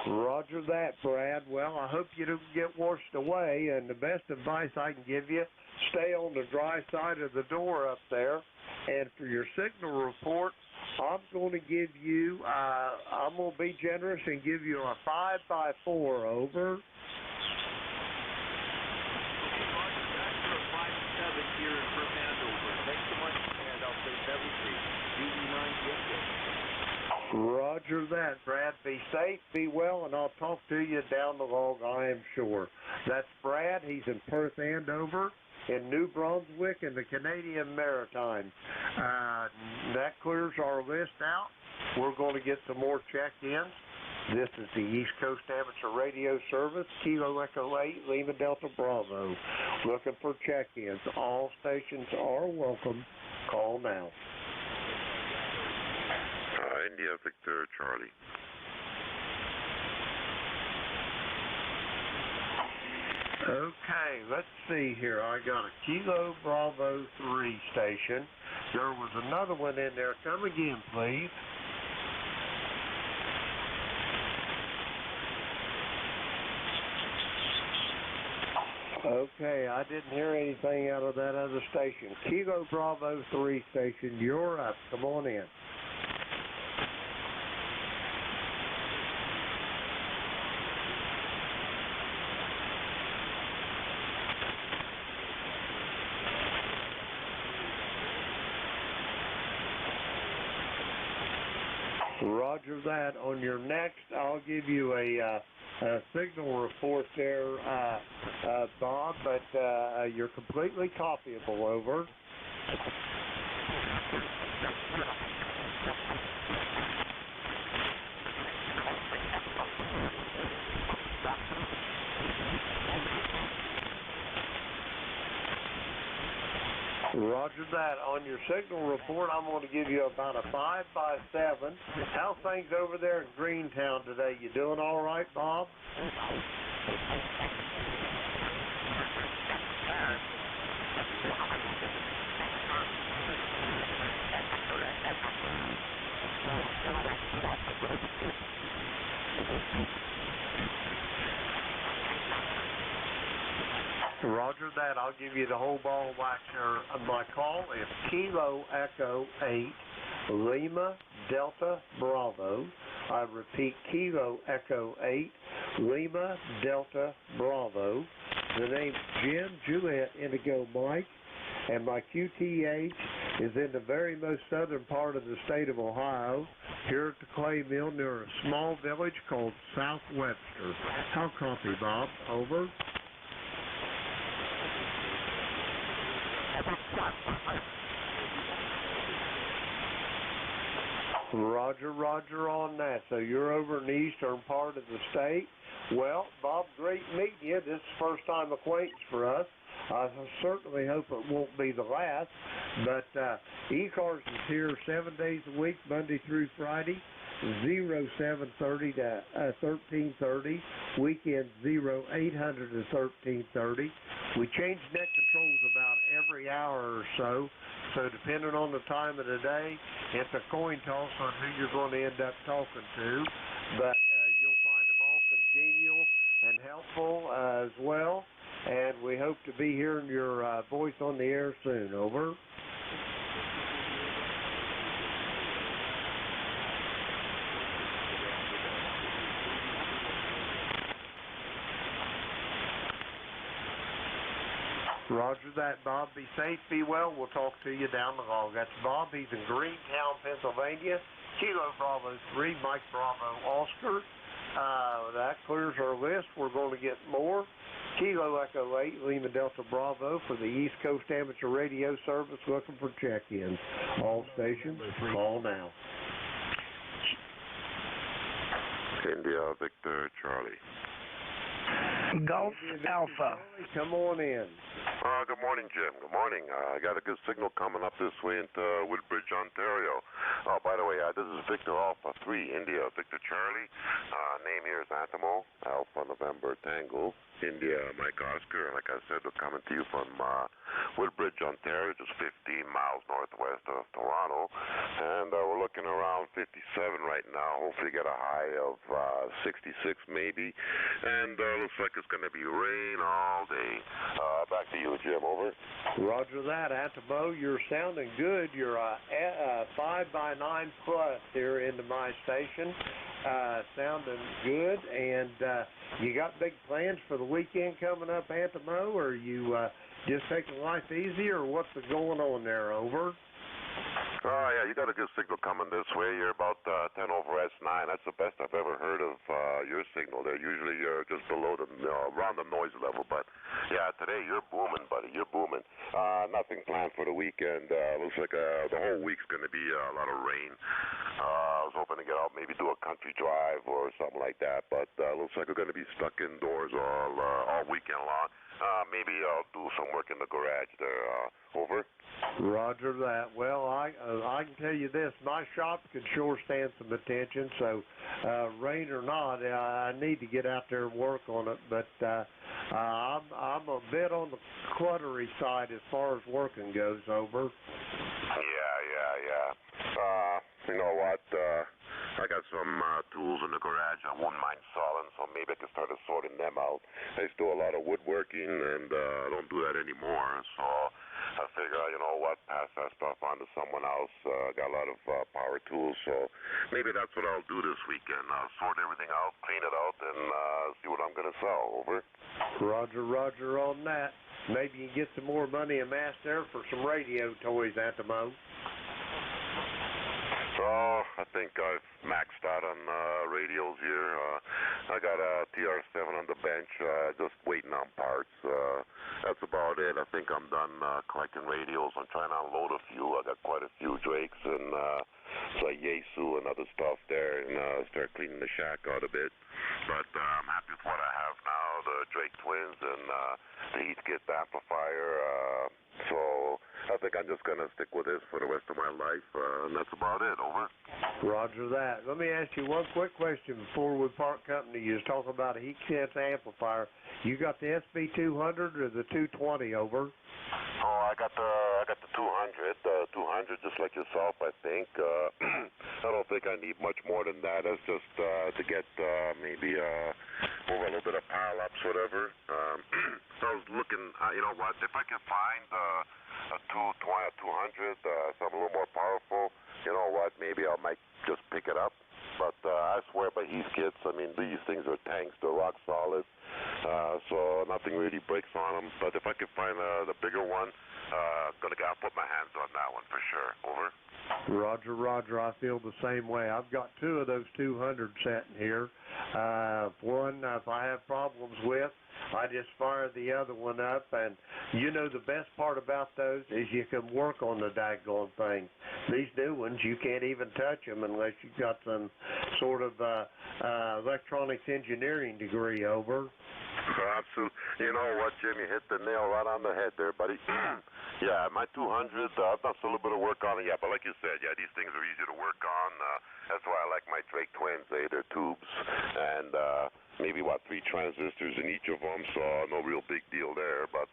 Roger that, Brad. Well, I hope you don't get washed away, and the best advice I can give you, stay on the dry side of the door up there. And for your signal report, I'm going to give you, I'm going to be generous and give you a 5x4, over. Okay, Roger, back for a 5-7 here in Perth Andover. Thanks so much, and I'll say 73. UV9 Yankee. Roger that, Brad. Be safe, be well, and I'll talk to you down the log, I am sure. That's Brad. He's in Perth Andover, in New Brunswick, in the Canadian Maritime. That clears our list out. We're going to get some more check-ins. This is the East Coast Amateur Radio Service, Kilo Echo 8, Lima Delta Bravo. Looking for check-ins. All stations are welcome. Call now. India Victor Charlie. Okay, let's see here. I got a Kilo Bravo 3 station. There was another one in there. Come again, please. Okay, I didn't hear anything out of that other station. Kilo Bravo 3 station, you're up. Come on in. Roger that. On your next, I'll give you a signal report there, Bob, but you're completely copyable, over. Roger that. On your signal report, I'm going to give you about a 5x7. How things over there in Greentown today? You doing all right, Bob? Roger that. I'll give you the whole ball of wax here. My call is Kilo Echo 8, Lima Delta Bravo. I repeat, Kilo Echo 8, Lima Delta Bravo. The name's Jim Juliet Indigo Mike, and my QTH is in the very most southern part of the state of Ohio, here at the clay mill near a small village called South Webster. How copy, Bob? Over. Roger, roger on that. So you're over in the eastern part of the state. Well, Bob, great meeting you. This is first time acquaintance for us. I certainly hope it won't be the last. But ECARS is here 7 days a week, Monday through Friday, 0730 to 1330. Weekends 0800 to 1330. We change net controls about every hour or so. So depending on the time of the day, it's a coin toss on who you're going to end up talking to. But you'll find them all congenial and helpful as well. And we hope to be hearing your voice on the air soon. Over. Roger that, Bob. Be safe, be well. We'll talk to you down the log. That's Bob. He's in Greentown, Pennsylvania. Kilo Bravo 3, Mike Bravo Oscar. That clears our list. We're going to get more. Kilo Echo 8, Lima Delta Bravo for the East Coast Amateur Radio Service, looking for check-ins. All stations, call now. India Victor Charlie. Golf Alpha. Come on in. Good morning, Jim. Good morning. I got a good signal coming up this way into Woodbridge, Ontario. Oh, by the way, this is Victor Alpha 3, India Victor Charlie. Name here is Antimo, Alpha November Tango, India Mike Oscar. And like I said, we're coming to you from Woodbridge, Ontario, just 15 miles northwest of Toronto. And we're looking around 57 right now. Hopefully get a high of 66 maybe. And looks like it's going to be rain all day. Back to you, Jim. Over. Roger that, Antimo. You're sounding good. You're 5x9 plus here into my station. Sounding good. And you got big plans for the weekend coming up, Antimo? Or are you just taking life easy, or what's going on there? Over. Oh, yeah, you got a good signal coming this way. You're about 10 over S9. That's the best I've ever heard of your signal there. Usually you're just below the, around the noise level. But, yeah, today you're booming, buddy. You're booming. Nothing planned for the weekend. Looks like the whole week's going to be a lot of rain. I was hoping to get out, maybe do a country drive or something like that. But looks like we're going to be stuck indoors all weekend long. Maybe I'll do some work in the garage there. Over. Roger that. Well, I can tell you this. My shop could sure stand some attention, so rain or not, I need to get out there and work on it. But I'm a bit on the cluttery side as far as working goes, over. Yeah. You know what? I got some tools in the garage I wouldn't mind selling, so maybe I can start sorting them out. I used to do a lot of woodworking, and I don't do that anymore, so I figure, you know what, pass that stuff on to someone else. Got a lot of power tools, so maybe that's what I'll do this weekend. Sort everything out, clean it out, and see what I'm going to sell. Over. Roger on that. Maybe you can get some more money amassed there for some radio toys, Antimo. Oh, I think I've maxed out on radios here. I got a TR7 on the bench, just waiting on parts. That's about it. I think I'm done collecting radios. I'm trying to unload a few. I got quite a few Drakes and some Yaesu and other stuff there, and start cleaning the shack out a bit. But I'm happy with what I have now, the Drake Twins and the Heathkit amplifier. So I think I'm just going to stick with this for the rest of my life, and that's about it. Over. Roger that. Let me ask you one quick question before we part company. You was talking about a Heathkit amplifier. You got the SB200 or the 220, over? Oh, I got the 200, 200 just like yourself, I think. I don't think I need much more than that. That's just to get maybe over a little bit of pile-ups, whatever. So I was looking, you know what, if I can find a 200, something a little more powerful, you know what, maybe I might just pick it up. But I swear by Heathkits, I mean, these things are tanks. They're rock solid. So nothing really breaks on them. But if I can find the bigger one, I'll put my hands on that one for sure. Over. Roger. I feel the same way. I've got two of those 200 sitting here. One, if I have problems with, I just fire the other one up, and you know the best part about those is you can work on the daggone thing. These new ones, you can't even touch them unless you've got some sort of electronics engineering degree, over. Absolutely. You know what, Jim? You hit the nail right on the head there, buddy. Yeah, my 200, I've done a little bit of work on it, yeah, but like you said, yeah, these things are easy to work on. That's why I like my Drake Twins. They're tubes, and maybe, 3 transistors in each of them, so no real big deal there. But,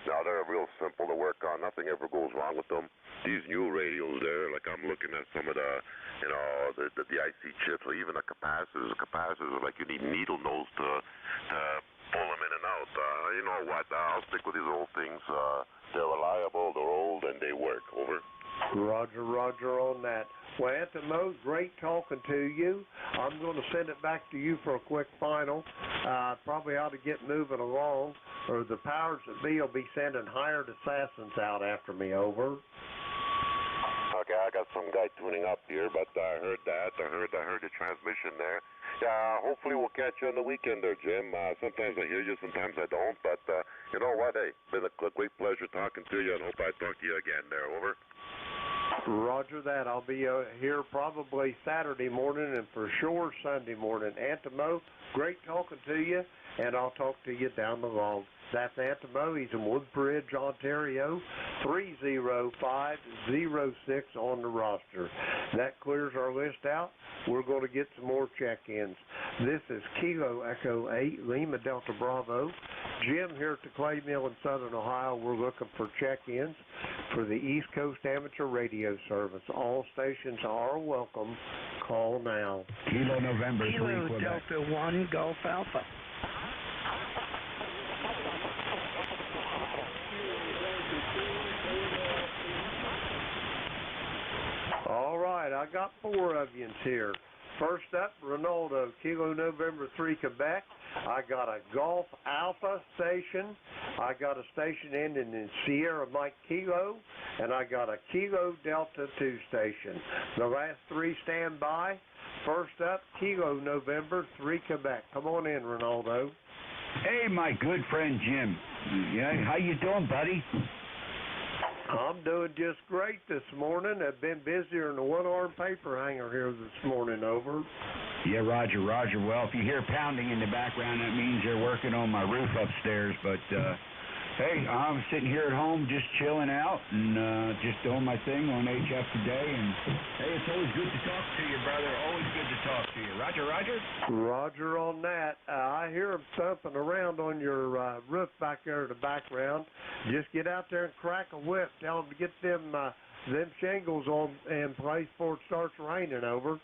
no, they're real simple to work on. Nothing ever goes wrong with them. These new radios there, like I'm looking at some of the, you know, the IC chips or even the capacitors. The capacitors are like you need needle nose to pull them in and out. You know what? I'll stick with these old things. They're reliable, they're old, and they work. Over. Roger on that. Well, Antimo, great talking to you. I'm going to send it back to you for a quick final. Probably ought to get moving along, or the powers that be will be sending hired assassins out after me. Over. Okay, I got some guy tuning up here, but I heard that. I heard the transmission there. Yeah, hopefully we'll catch you on the weekend there, Jim. Sometimes I hear you, sometimes I don't, but you know what? Hey, been a great pleasure talking to you, and hope I talk to you again there. Over. Roger that. I'll be here probably Saturday morning and for sure Sunday morning. Antimo, great talking to you, and I'll talk to you down the road. That's Antimo. He's in Woodbridge, Ontario, 30506 on the roster. That clears our list out. We're going to get some more check-ins. This is Kilo Echo 8, Lima Delta Bravo. Jim here at the Clay Mill in Southern Ohio. We're looking for check-ins for the East Coast Amateur Radio Service. All stations are welcome. Call now. Kilo November 3, Kilo Quebec. Delta 1, Golf Alpha. All right, I got 4 of you here. First up, Ronaldo, Kilo November 3, Quebec. I got a Golf Alpha station. I got a station ending in Sierra Mike Kilo, and I got a Kilo Delta 2 station. The last three stand by. First up, Kilo November 3, Quebec. Come on in, Ronaldo. Hey, my good friend Jim. Yeah, how you doing, buddy? I'm doing just great this morning. I've been busier than a one-arm paper hanger here this morning, over. Yeah, Roger. Well, if you hear pounding in the background, that means they're working on my roof upstairs. But, hey, I'm sitting here at home just chilling out and just doing my thing on HF today. And, hey, it's always good to talk to you, brother. Always good to talk to you. Roger? Roger on that. I hear them thumping around on your roof back there in the background. Just get out there and crack a whip. Tell them to get them shingles on in place before it starts raining, over.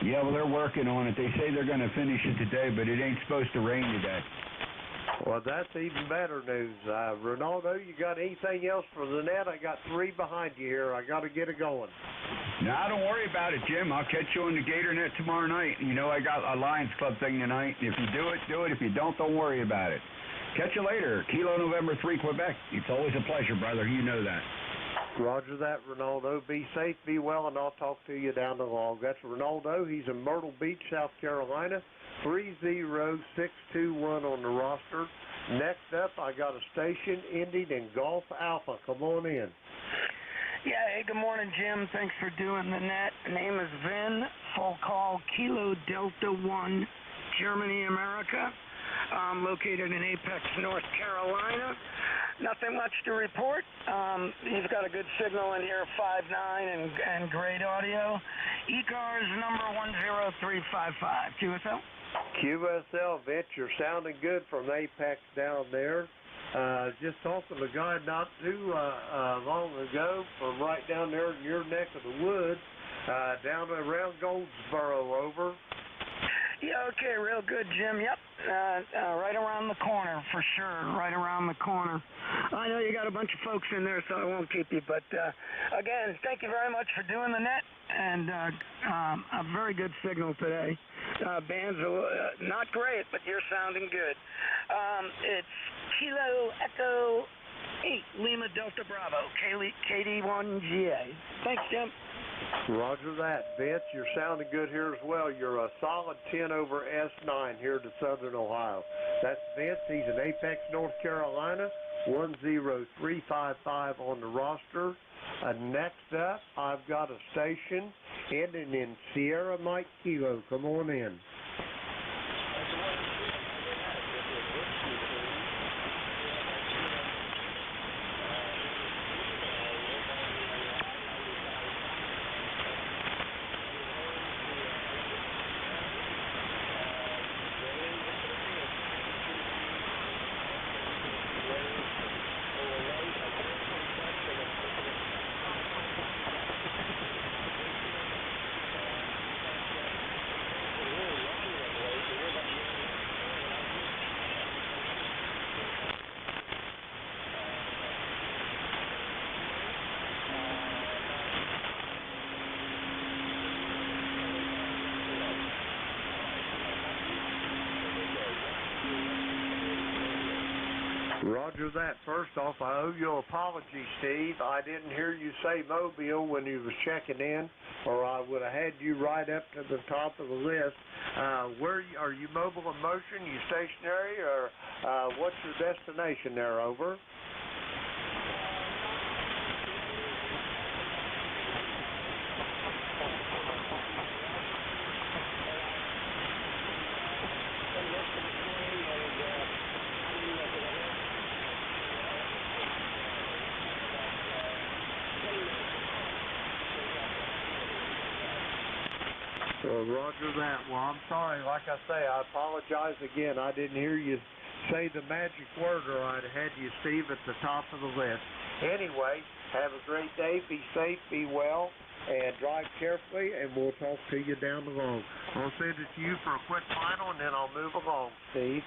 Yeah, well, they're working on it. They say they're going to finish it today, but it ain't supposed to rain today. Well, that's even better news. Ronaldo, you got anything else for the net? I got three behind you here. I got to get it going. Nah, don't worry about it, Jim. I'll catch you on the Gator Net tomorrow night. You know I got a Lions Club thing tonight. If you do it, do it. If you don't worry about it. Catch you later. Kilo November 3, Quebec. It's always a pleasure, brother. You know that. Roger that, Ronaldo. Be safe, be well, and I'll talk to you down the log. That's Ronaldo. He's in Myrtle Beach, South Carolina. 30621 on the roster. Next up, I got a station ending in Golf Alpha. Come on in. Yeah, hey, good morning, Jim. Thanks for doing the net. Name is Vin. Full call Kilo Delta 1, Germany, America. Located in Apex, North Carolina. Nothing much to report. He's got a good signal in here, 5.9 and great audio. ECARS number 10355. QSL? QSL, Vince, you're sounding good from Apex down there. Just talking to a guy not too long ago from right down there in your neck of the woods, down around Goldsboro, over. Yeah, okay, real good, Jim. Yep, right around the corner, for sure, right around the corner. I know you got a bunch of folks in there, so I won't keep you, but again, thank you very much for doing the net, and a very good signal today. Bands are not great, but you're sounding good. It's Kilo Echo 8, Lima Delta Bravo, KD1GA. Thanks, Jim. Roger that. Vince, you're sounding good here as well. You're a solid 10 over S9 here to Southern Ohio. That's Vince. He's in Apex, North Carolina. 10355 on the roster. Next up, I've got a station ending in Sierra Mike Kilo. Come on in. Roger that. First off, I owe you an apology, Steve. I didn't hear you say Mobile when you was checking in, or I would have had you right up to the top of the list. Where are you mobile in motion? You stationary, or what's your destination there, over? Roger that. Well, I'm sorry. Like I say, I apologize again. I didn't hear you say the magic word, or I'd have had you, Steve, at the top of the list. Anyway, have a great day. Be safe, be well, and drive carefully, and we'll talk to you down the road. I'll send it to you for a quick final, and then I'll move along, Steve.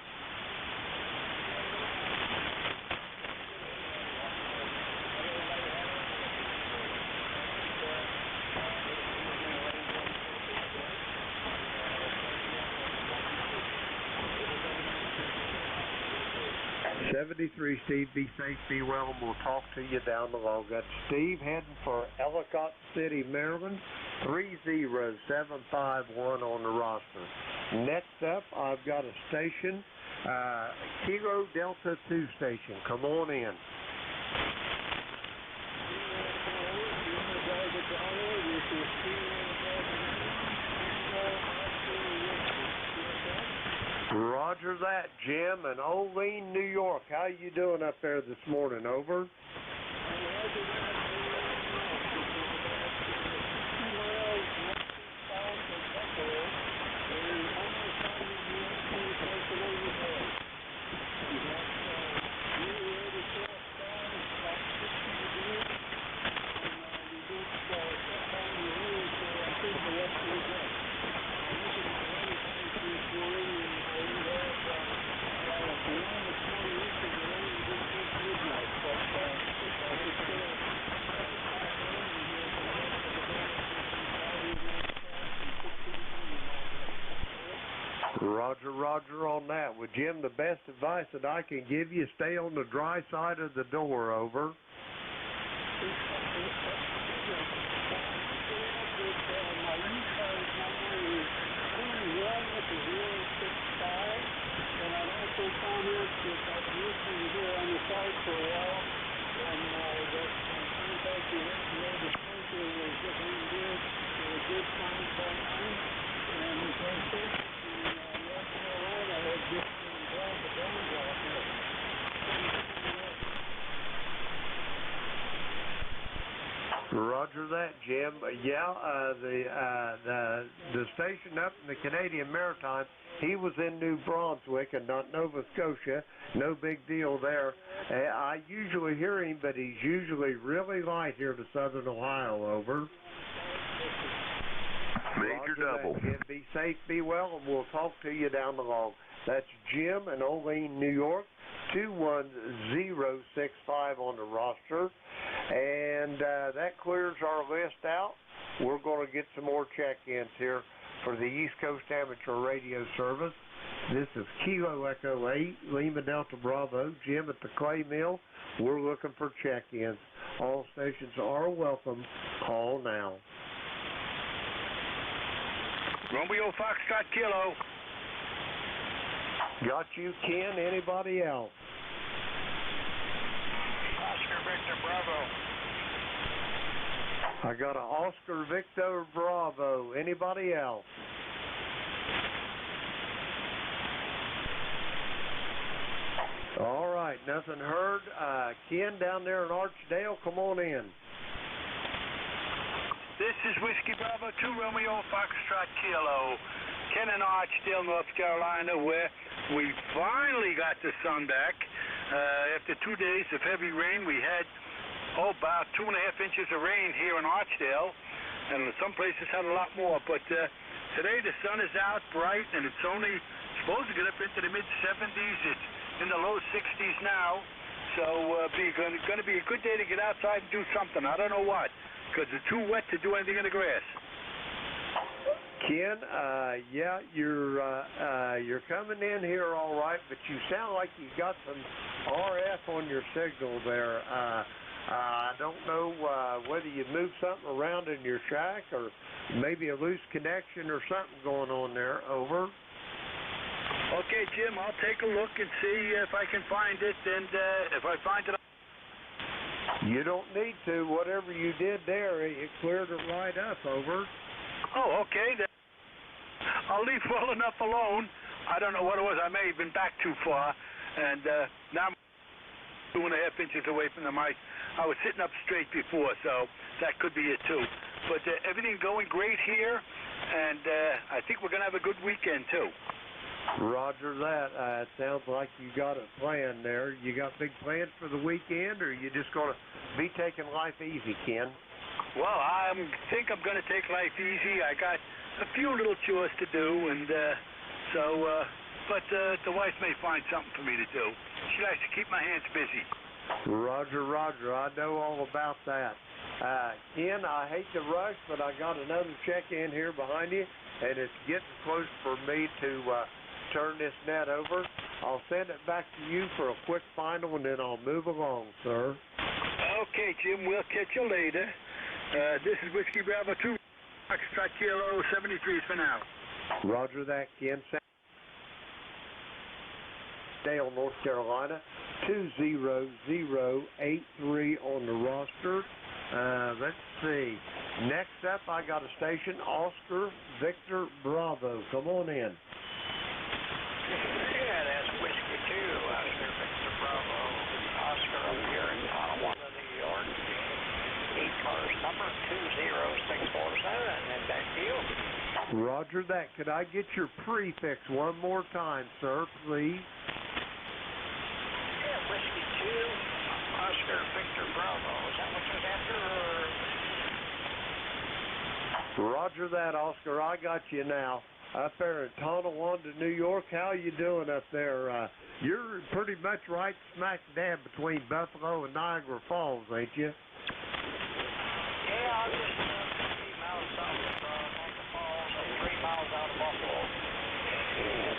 73, Steve. Be safe, be well, and we'll talk to you down the road. That's Steve heading for Ellicott City, Maryland. 30751 on the roster. Next up, I've got a station, Kilo Delta 2 station. Come on in. Roger that, Jim, and Olean, New York. How you doing up there this morning? Over. Roger on that. Well, Jim, the best advice that I can give you, stay on the dry side of the door, over. Roger that, Jim. The station up in the Canadian Maritime, he was in New Brunswick and not Nova Scotia. No big deal there. I usually hear him, but he's usually really light here to Southern Ohio, over. Major double. Jim. Be safe, be well, and we'll talk to you down the road. That's Jim in Olean, New York. 21065 on the roster, and that clears our list out. We're going to get some more check-ins here for the East Coast Amateur Radio Service. This is Kilo Echo 8, Lima Delta Bravo, Jim at the Clay Mill. We're looking for check-ins. All stations are welcome. Call now. Romeo Foxtrot Kilo. Got you, Ken. Anybody else? Oscar Victor Bravo. I got a Oscar Victor Bravo. Anybody else? All right, nothing heard. Ken down there in Archdale, come on in. This is Whiskey Bravo 2 Romeo Foxtrot Kilo. Ken in Archdale, North Carolina, where we finally got the sun back. After 2 days of heavy rain, we had about 2.5 inches of rain here in Archdale, and some places had a lot more. But today the sun is out bright, and it's only supposed to get up into the mid-70s. It's in the low 60s now, so going to be a good day to get outside and do something. I don't know what, because it's too wet to do anything in the grass. Ken, yeah, you're coming in here all right, but you sound like you got some RF on your signal there. I don't know whether you moved something around in your shack or maybe a loose connection or something going on there. Over. Okay, Jim, I'll take a look and see if I can find it, and if I find it... You don't need to. Whatever you did there, it cleared it right up. Over. Oh, okay. Then I'll leave well enough alone. I don't know what it was. I may have been back too far, and now I'm 2.5 inches away from the mic. I was sitting up straight before, so that could be it too. But everything going great here, and I think we're going to have a good weekend too. Roger that. It sounds like you got a plan there. You got big plans for the weekend, or you just going to be taking life easy, Ken? Well, I think I'm going to take life easy. I got a few little chores to do, and but the wife may find something for me to do. She likes to keep my hands busy. Roger. I know all about that. Ken, I hate to rush, but I got another check-in here behind you, and it's getting close for me to turn this net over. I'll send it back to you for a quick final, and then I'll move along, sir. Okay, Jim, we'll catch you later. This is Whiskey Bravo 2, Foxtrot Kilo 73 for now. Roger that, Ken. Dale, North Carolina, 20083 on the roster. Let's see. Next up, I got a station, Oscar Victor Bravo. Come on in. Yeah, that's Whiskey 2, Oscar Victor Bravo. Oscar up here in Tonawanda, New York. ECARS number 20647, and back to you. Roger that. Could I get your prefix one more time, sir, please? Yeah, Whiskey 2, Oscar Victor Bravo. Is that what you're after, or? Roger that, Oscar. I got you now. Up there in Tonawanda, New York. How you doing up there? You're pretty much right smack dab between Buffalo and Niagara Falls, ain't you? Yeah, I'm just 3 miles south of Niagara Falls and 3 miles out of Buffalo. And,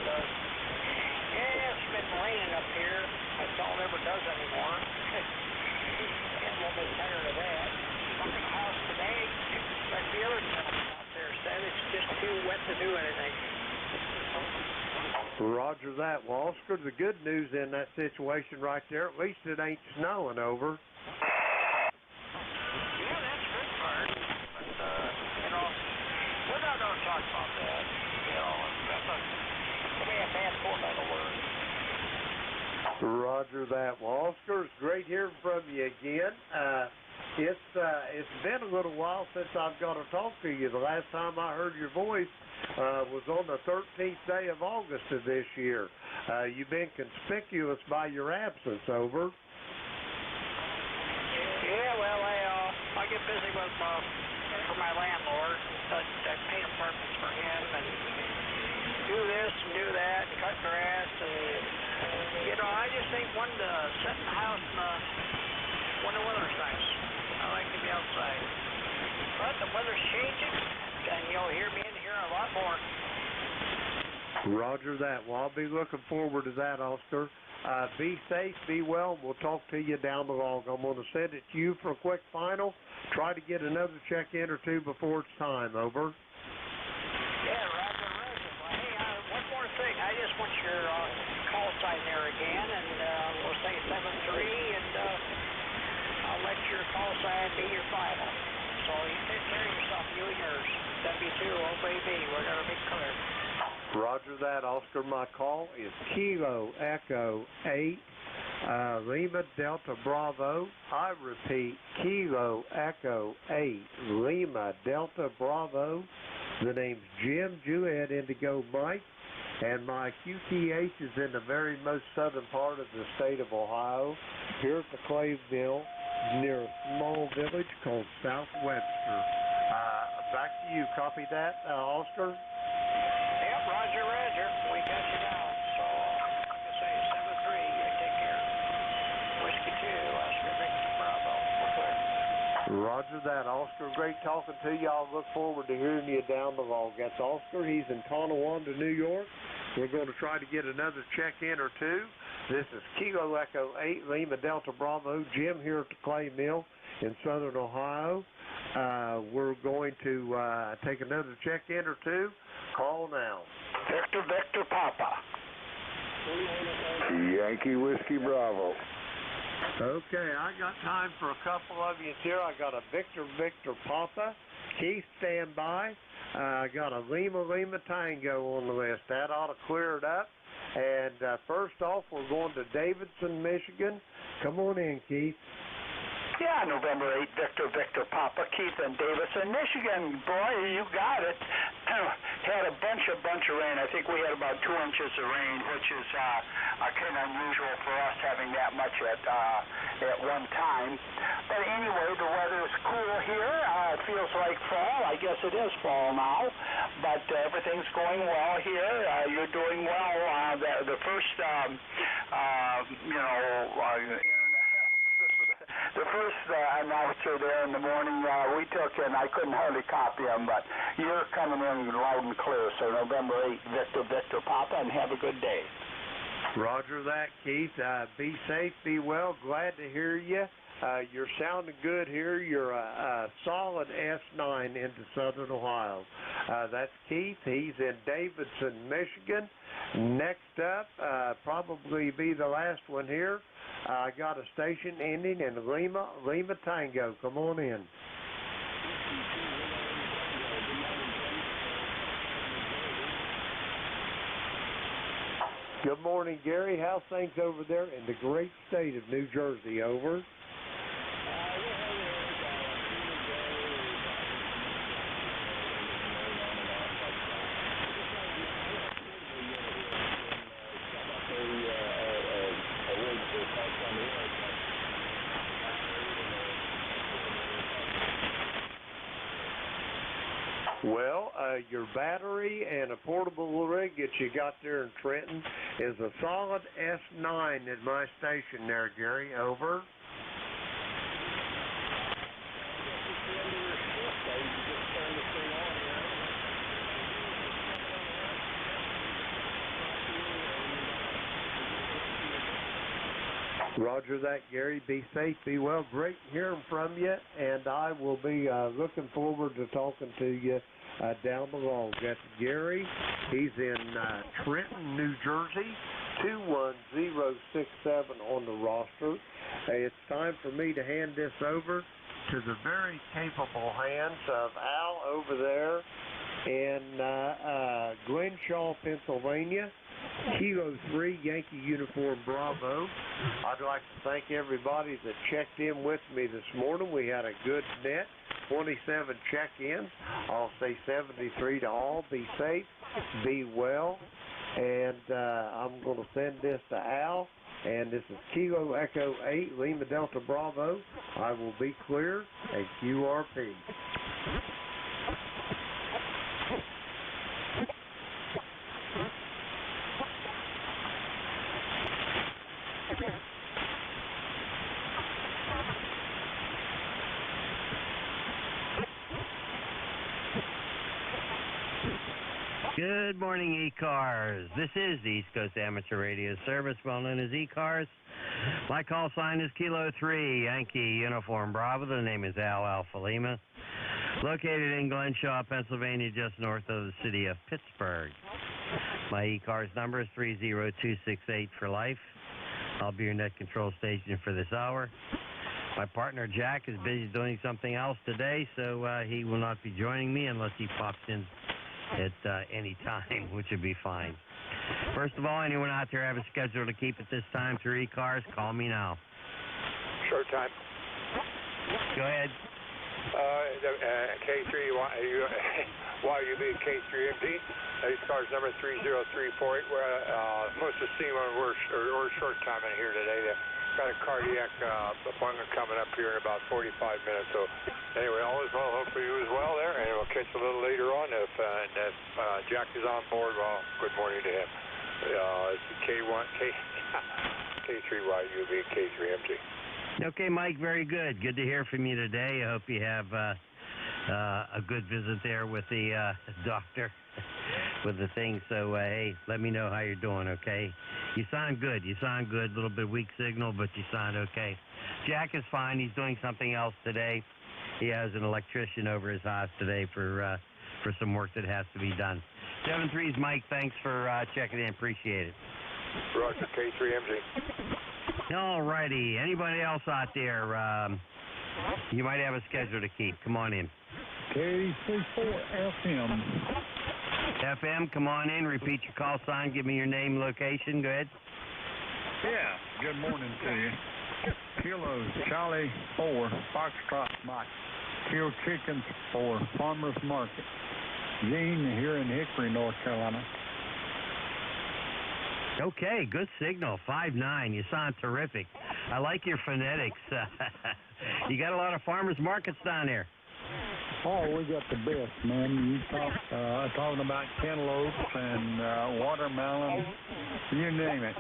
yeah, it's been raining up here. That's all it ever does anymore. Getting a little bit tired of that. Up in the house today, like the other gentleman out there said, it's just too wet to do anything. Roger that. Well, Oscar, the good news in that situation right there, at least it ain't snowing over. Yeah, that's good part. But, you know, we're not going to talk about that. You know, that's a bad four-letter word. Roger that. Well, Oscar, it's great hearing from you again. It's been a little while since I've got to talk to you. The last time I heard your voice was on the 13th day of August of this year. You've been conspicuous by your absence, over. Yeah, well, I get busy with for my landlord. I paint apartments for him and do this and do that and cut grass and, you know, I just ain't one to sit in the house when the weather's nice. I like to be outside. But the weather's changing, and you'll hear me in here a lot more. Roger that. Well, I'll be looking forward to that, Oscar. Be safe, be well, and we'll talk to you down the road. I'm going to send it to you for a quick final. Try to get another check-in or two before it's time, over. Yeah, roger. Well, hey, one more thing. I just want your call sign there again, and we'll say 7-3, and I'll let your call sign be your final. So you take care of yourself, you and yours. W2, oh baby, we're going to be clear. Roger that, Oscar. My call is Kilo Echo 8, Lima Delta Bravo. I repeat, Kilo Echo 8, Lima Delta Bravo. The name's Jim Jewett Indigo Mike, and my QTH is in the very most southern part of the state of Ohio, here at the Clay Mill, near a small village called South Webster. Back to you. Copy that, Oscar? Yep, roger, roger. We got you now. So, like I say, 7-3, you take care. Whiskey 2, Oscar Victor Bravo. We're clear. Roger that, Oscar. Great talking to you. I'll look forward to hearing you down the road. That's Oscar. He's in Tonawanda, New York. We're going to try to get another check-in or two. This is Kilo Echo 8, Lima Delta Bravo. Jim here at the Clay Mill in southern Ohio. We're going to take another check-in or two. Call now. Victor Papa. Yankee Whiskey Bravo. Okay, I got time for a couple of you here. I got a Victor Papa. Keith, stand by. I got a Lima Tango on the list. That ought to clear it up. And first off, we're going to Davidson, Michigan. Come on in, Keith. Yeah, November 8, Victor Papa, Keith in Davison, Michigan. Boy, you got it. Had a bunch of rain. I think we had about 2 inches of rain, which is kind of unusual for us having that much at one time. But anyway, the weather is cool here. It feels like fall. I guess it is fall now. But everything's going well here. You're doing well. The first, the first announcer there in the morning, we took, and I couldn't hardly copy him, but you're coming in loud and clear. So November 8th, Victor Papa, and have a good day. Roger that, Keith. Be safe, be well. Glad to hear you. You're sounding good here. You're a solid S9 into Southern Ohio. That's Keith. He's in Davidson, Michigan. Next up, probably be the last one here. I got a station ending in Lima Tango. Come on in. Good morning, Gary. How's things over there in the great state of New Jersey? Over. Well, your battery and a portable rig that you got there in Trenton is a solid S9 at my station there, Gary. Over. Roger that, Gary. Be safe, be well. Great hearing from you, and I will be looking forward to talking to you down the road. That's Gary. He's in Trenton, New Jersey, 21067 on the roster. It's time for me to hand this over to the very capable hands of Al over there in Glenshaw, Pennsylvania. Kilo 3, Yankee Uniform Bravo. I'd like to thank everybody that checked in with me this morning. We had a good net, 27 check-ins. I'll say 73 to all. Be safe, be well, and I'm going to send this to Al. And this is Kilo Echo 8, Lima Delta Bravo. I will be clear, a QRP. Good morning, ECARS. This is the East Coast Amateur Radio Service, well known as ECARS. My call sign is Kilo 3, Yankee Uniform Bravo. The name is Al Alpha Lima. Located in Glenshaw, Pennsylvania, just north of the city of Pittsburgh. My ECARS number is 30268 for life. I'll be your net control station for this hour. My partner, Jack, is busy doing something else today, so he will not be joining me unless he pops in at any time, which would be fine. First of all, anyone out there have a schedule to keep at this time through ECARS, call me now. Short time. Go ahead. K3, YUB K3MD. ECARS number 30348. Most of the steamers were short time in here today. They've got a cardiac appointment coming up here in about 45 minutes. So anyway, all is well. Hopefully you as well there, and we'll catch a little later on. If Jack is on board, well, good morning to him. It's K3YUB K3MD. Okay, Mike, very good. Good to hear from you today. I hope you have a good visit there with the doctor with the thing. So, hey, let me know how you're doing, okay? You sound good. A little bit weak signal, but you sound okay. Jack is fine. He's doing something else today. He has an electrician over his house today for some work that has to be done. 7-3's Mike. Thanks for checking in. Appreciate it. Roger, K3MG. All righty. Anybody else out there? You might have a schedule to keep. Come on in. K34 FM. FM, come on in. Repeat your call sign. Give me your name, location. Go ahead. Yeah, good morning to you. Kilo Charlie 4, Foxtrot Mike. Kill chickens for Farmers Market. Gene here in Hickory, North Carolina. Okay, good signal. 5-9. You sound terrific. I like your phonetics. You got a lot of farmers markets down there. Oh, we got the best, man. You talking about cantaloupes and watermelon, you name it.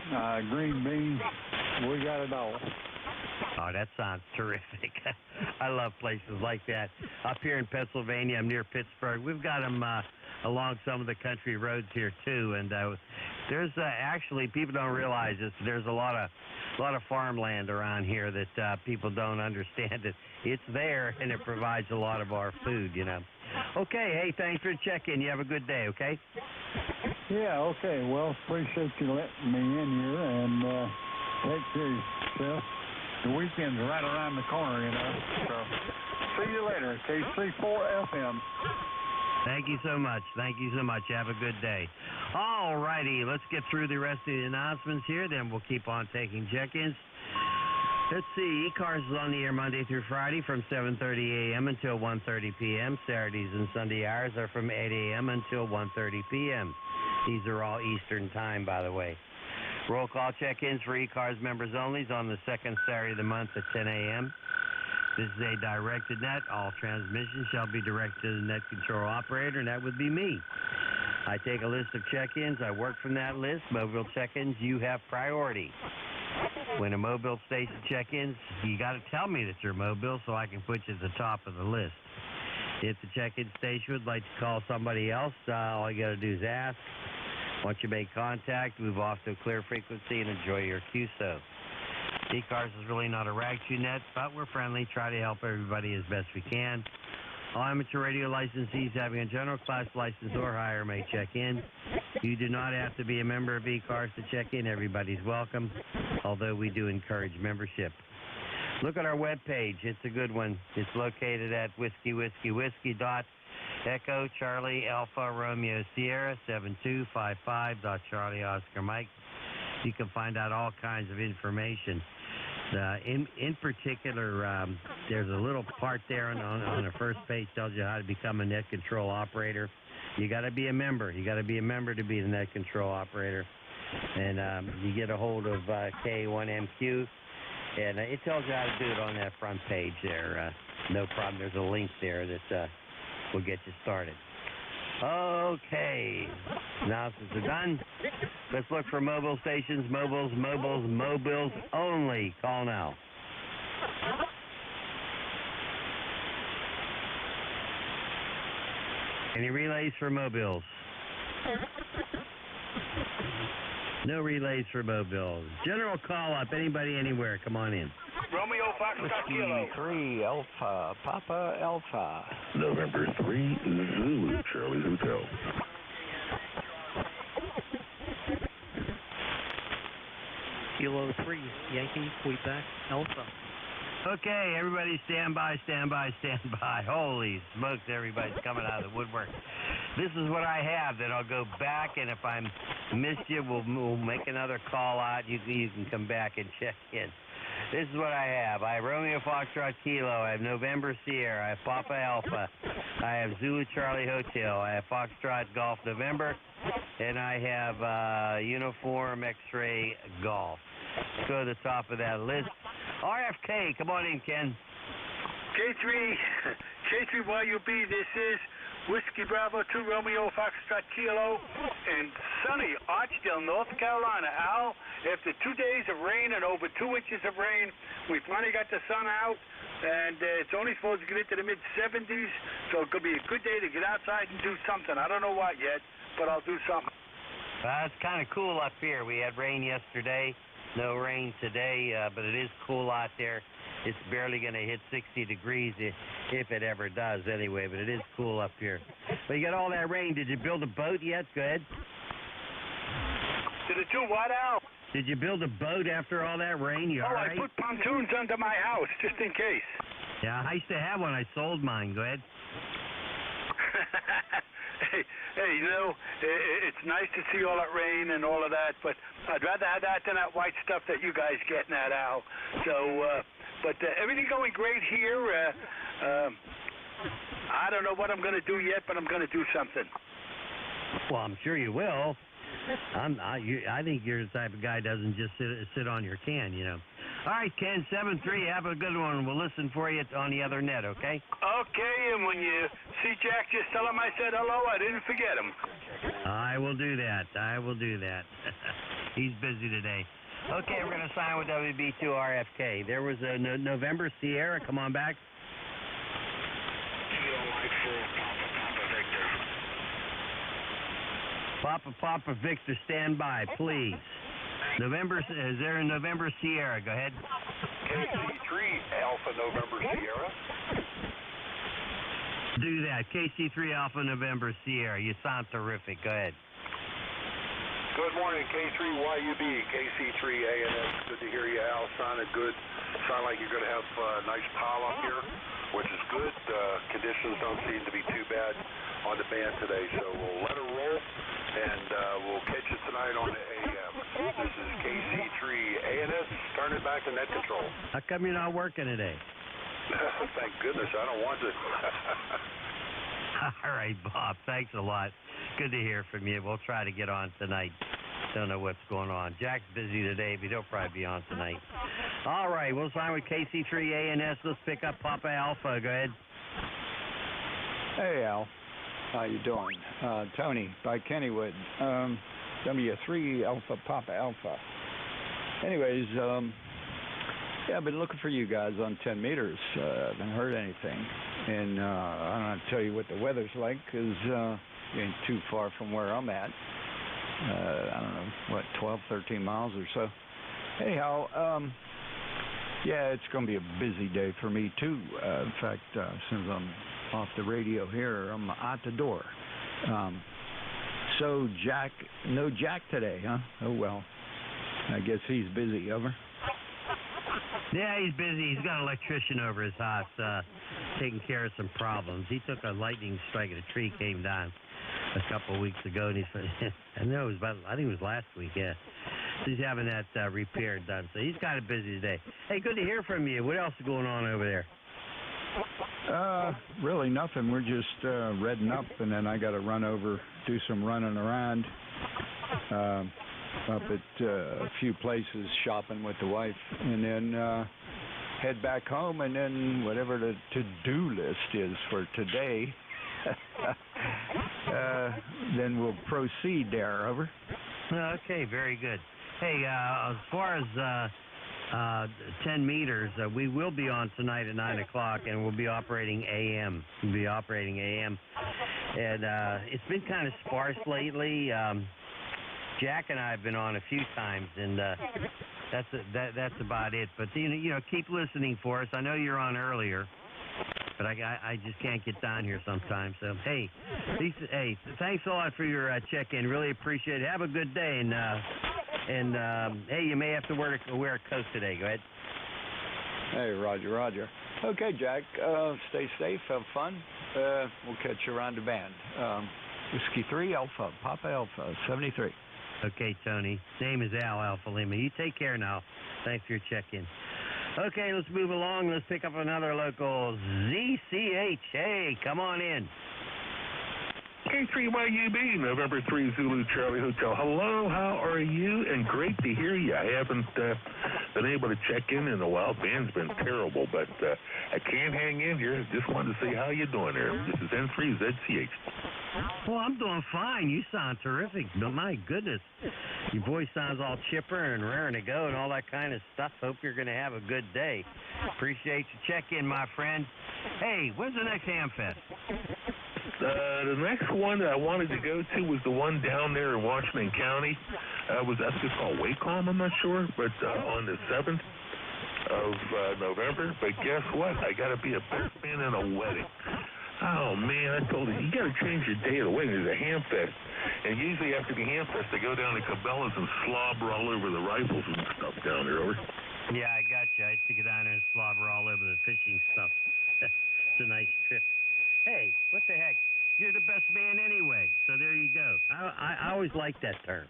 Green beans, we got it all. Oh, that sounds terrific. I love places like that. Up here in Pennsylvania, I'm near Pittsburgh. We've got them along some of the country roads here too, and there's actually, people don't realize this, there's a lot of farmland around here that people don't understand it. It's there, and it provides a lot of our food, you know. Okay, hey, thanks for checking. You have a good day, okay? Yeah, okay. Well, appreciate you letting me in here, and take care of yourself. The weekend's right around the corner, you know. So, see you later, K34 FM. Thank you so much. Thank you so much. Have a good day. All righty, let's get through the rest of the announcements here, then we'll keep on taking check-ins. Let's see, ECARS is on the air Monday through Friday from 7:30 a.m. until 1:30 p.m. Saturdays and Sunday hours are from 8 a.m. until 1:30 p.m. These are all Eastern time, by the way. Roll call check-ins for ECARS members only is on the second Saturday of the month at 10 a.m. This is a directed net. All transmissions shall be directed to the net control operator, and that would be me. I take a list of check-ins. I work from that list. Mobile check-ins, you have priority. When a mobile station check-ins, you got to tell me that you're mobile so I can put you at the top of the list. If the check-in station would like to call somebody else, all you got to do is ask. Once you make contact, move off to a clear frequency and enjoy your QSO. ECARS is really not a rag chew net, but we're friendly. Try to help everybody as best we can. All amateur radio licensees having a general class license or higher may check in. You do not have to be a member of ECARS to check in. Everybody's welcome, although we do encourage membership. Look at our webpage. It's a good one. It's located at whiskey.echo Charlie Alpha Romeo Sierra 7255. Oscar Mike. You can find out all kinds of information. In particular, there's a little part there on the first page tells you how to become a net control operator. You got to be a member. You got to be a member to be the net control operator. And you get a hold of K1MQ, and it tells you how to do it on that front page there. No problem. There's a link there that will get you started. Okay. Announcements are done. Let's look for mobile stations. Mobiles only. Call now. Any relays for mobiles? No relays for mobiles. General call up. Anybody, anywhere. Come on in. Romeo Foxtrot Kilo. 3 Alpha, Papa Alpha. November 3, Zulu, Charlie Hotel. Kilo 3, Yankee, Quebec, Alpha. Okay, everybody stand by. Holy smokes, everybody's coming out of the woodwork. This is what I have. Then I'll go back, and if I missed you, we'll make another call out. You can come back and check in. This is what I have. I have Romeo Foxtrot Kilo. I have November Sierra. I have Papa Alpha. I have Zulu Charlie Hotel. I have Foxtrot Golf November. And I have Uniform X-Ray Golf. Let's go to the top of that list. RFK, come on in, Ken. K3YUB, this is Whiskey Bravo 2 Romeo Foxtrot Kilo in sunny Archdale, North Carolina. Al, after 2 days of rain and over 2 inches of rain, we finally got the sun out, and it's only supposed to get into the mid-70s, so it could be a good day to get outside and do something. I don't know what yet, but I'll do something. It's kind of cool up here. We had rain yesterday. No rain today, but it is cool out there. It's barely going to hit 60 degrees if it ever does anyway, but it is cool up here. But you got all that rain. Did you build a boat yet? Go ahead. Did it do what, Al? Did you build a boat after all that rain? You all right? I put pontoons under my house just in case. Yeah, I used to have one. I sold mine. Go ahead. Hey, you know, it's nice to see all that rain and all of that, but I'd rather have that than that white stuff that you guys getting at, Al. So, but everything going great here. I don't know what I'm going to do yet, but I'm going to do something. Well, I'm sure you will. I think you're the type of guy that doesn't just sit on your can, you know. All right, Ken, 7-3, have a good one. We'll listen for you on the other net, okay? Okay, and when you see Jack, just tell him I said hello. I didn't forget him. I will do that. He's busy today. Okay, we're going to sign with WB2RFK. There was a November Sierra. Come on back. Papa Victor, stand by, please. Is there a November Sierra? Go ahead. KC3 Alpha November Sierra. Do that. KC3 Alpha November Sierra. You sound terrific. Go ahead. Good morning, K3YUB, KC3 ANS. Good to hear you, Al. Sounded good. Sound like you're going to have nice pile up here, which is good. Conditions don't seem to be too bad on the band today, so we'll let it roll, and we'll catch you tonight on the AM. This is KC3 ANS. Turn it back to net control. How come you're not working today? Thank goodness, I don't want to. All right, Bob. Thanks a lot. Good to hear from you. We'll try to get on tonight. Don't know what's going on. Jack's busy today, but he'll probably be on tonight. All right, we'll sign with KC3 ANS. Let's pick up Papa Alpha. Go ahead. Hey, Al. How you doing? Tony by Kennywood. W3 Alpha Papa Alpha. Anyways, yeah, I've been looking for you guys on 10 meters. Haven't heard anything. And I don't have to tell you what the weather's like, because you ain't too far from where I'm at. I don't know, what, 12, 13 miles or so. Anyhow, yeah, it's going to be a busy day for me, too. In fact, since I'm off the radio here, I'm out the door. So, Jack, no Jack today, huh? Oh, well. I guess he's busy, over. Yeah, he's busy. He's got an electrician over his house taking care of some problems. He took a lightning strike at a tree, came down a couple of weeks ago, and I think it was last week, yeah. So he's having that repair done. So he's kind of busy today. Hey, good to hear from you. What else is going on over there? Really nothing. We're just redding up, and then I got to run over, do some running around. Up at a few places shopping with the wife, and then head back home, and then whatever the to-do list is for today, then we'll proceed there, over. Okay, very good. Hey, as far as 10 meters, we will be on tonight at 9 o'clock, and we'll be operating AM. We'll be operating AM. And it's been kind of sparse lately. Jack and I have been on a few times, and that's about it. But you know, keep listening for us. I know you're on earlier, but I just can't get down here sometimes. So hey, thanks a lot for your check-in. Really appreciate it. Have a good day, and hey, you may have to wear a coat today. Go ahead. Hey, Roger. Okay, Jack. Stay safe. Have fun. We'll catch you around the band. Whiskey 3 Alpha Papa Alpha 73. Okay, Tony. Name is Al Alpha Lima. You take care now. Thanks for your check-in. Okay, let's move along. Let's pick up another local ZCH. Hey, come on in. K3YUB, November 3 Zulu Charlie Hotel. Hello, how are you? And great to hear you. I haven't been able to check in a while. Band's been terrible, but I can't hang in here. Just wanted to say how you doing there. This is N3ZCH. Well, I'm doing fine. You sound terrific. But my goodness, your voice sounds all chipper and raring to go and all that kind of stuff. Hope you're going to have a good day. Appreciate your check-in, my friend. Hey, when's the next Ham Fest? The next one that I wanted to go to was the one down there in Washington County. That's just called Wacom, I'm not sure, but on the 7th of November. But guess what? I got to be a best man in a wedding. Oh, man, I told you got to change your day of the wedding. There's a Ham Fest. And usually after the Ham Fest, they go down to Cabela's and slobber all over the rifles and stuff down there. Over. Yeah, I got you. I used to go down there and slobber all over the fishing stuff. It's a nice trip. Hey, what the heck? You're the best man anyway. So there you go. I always like that term.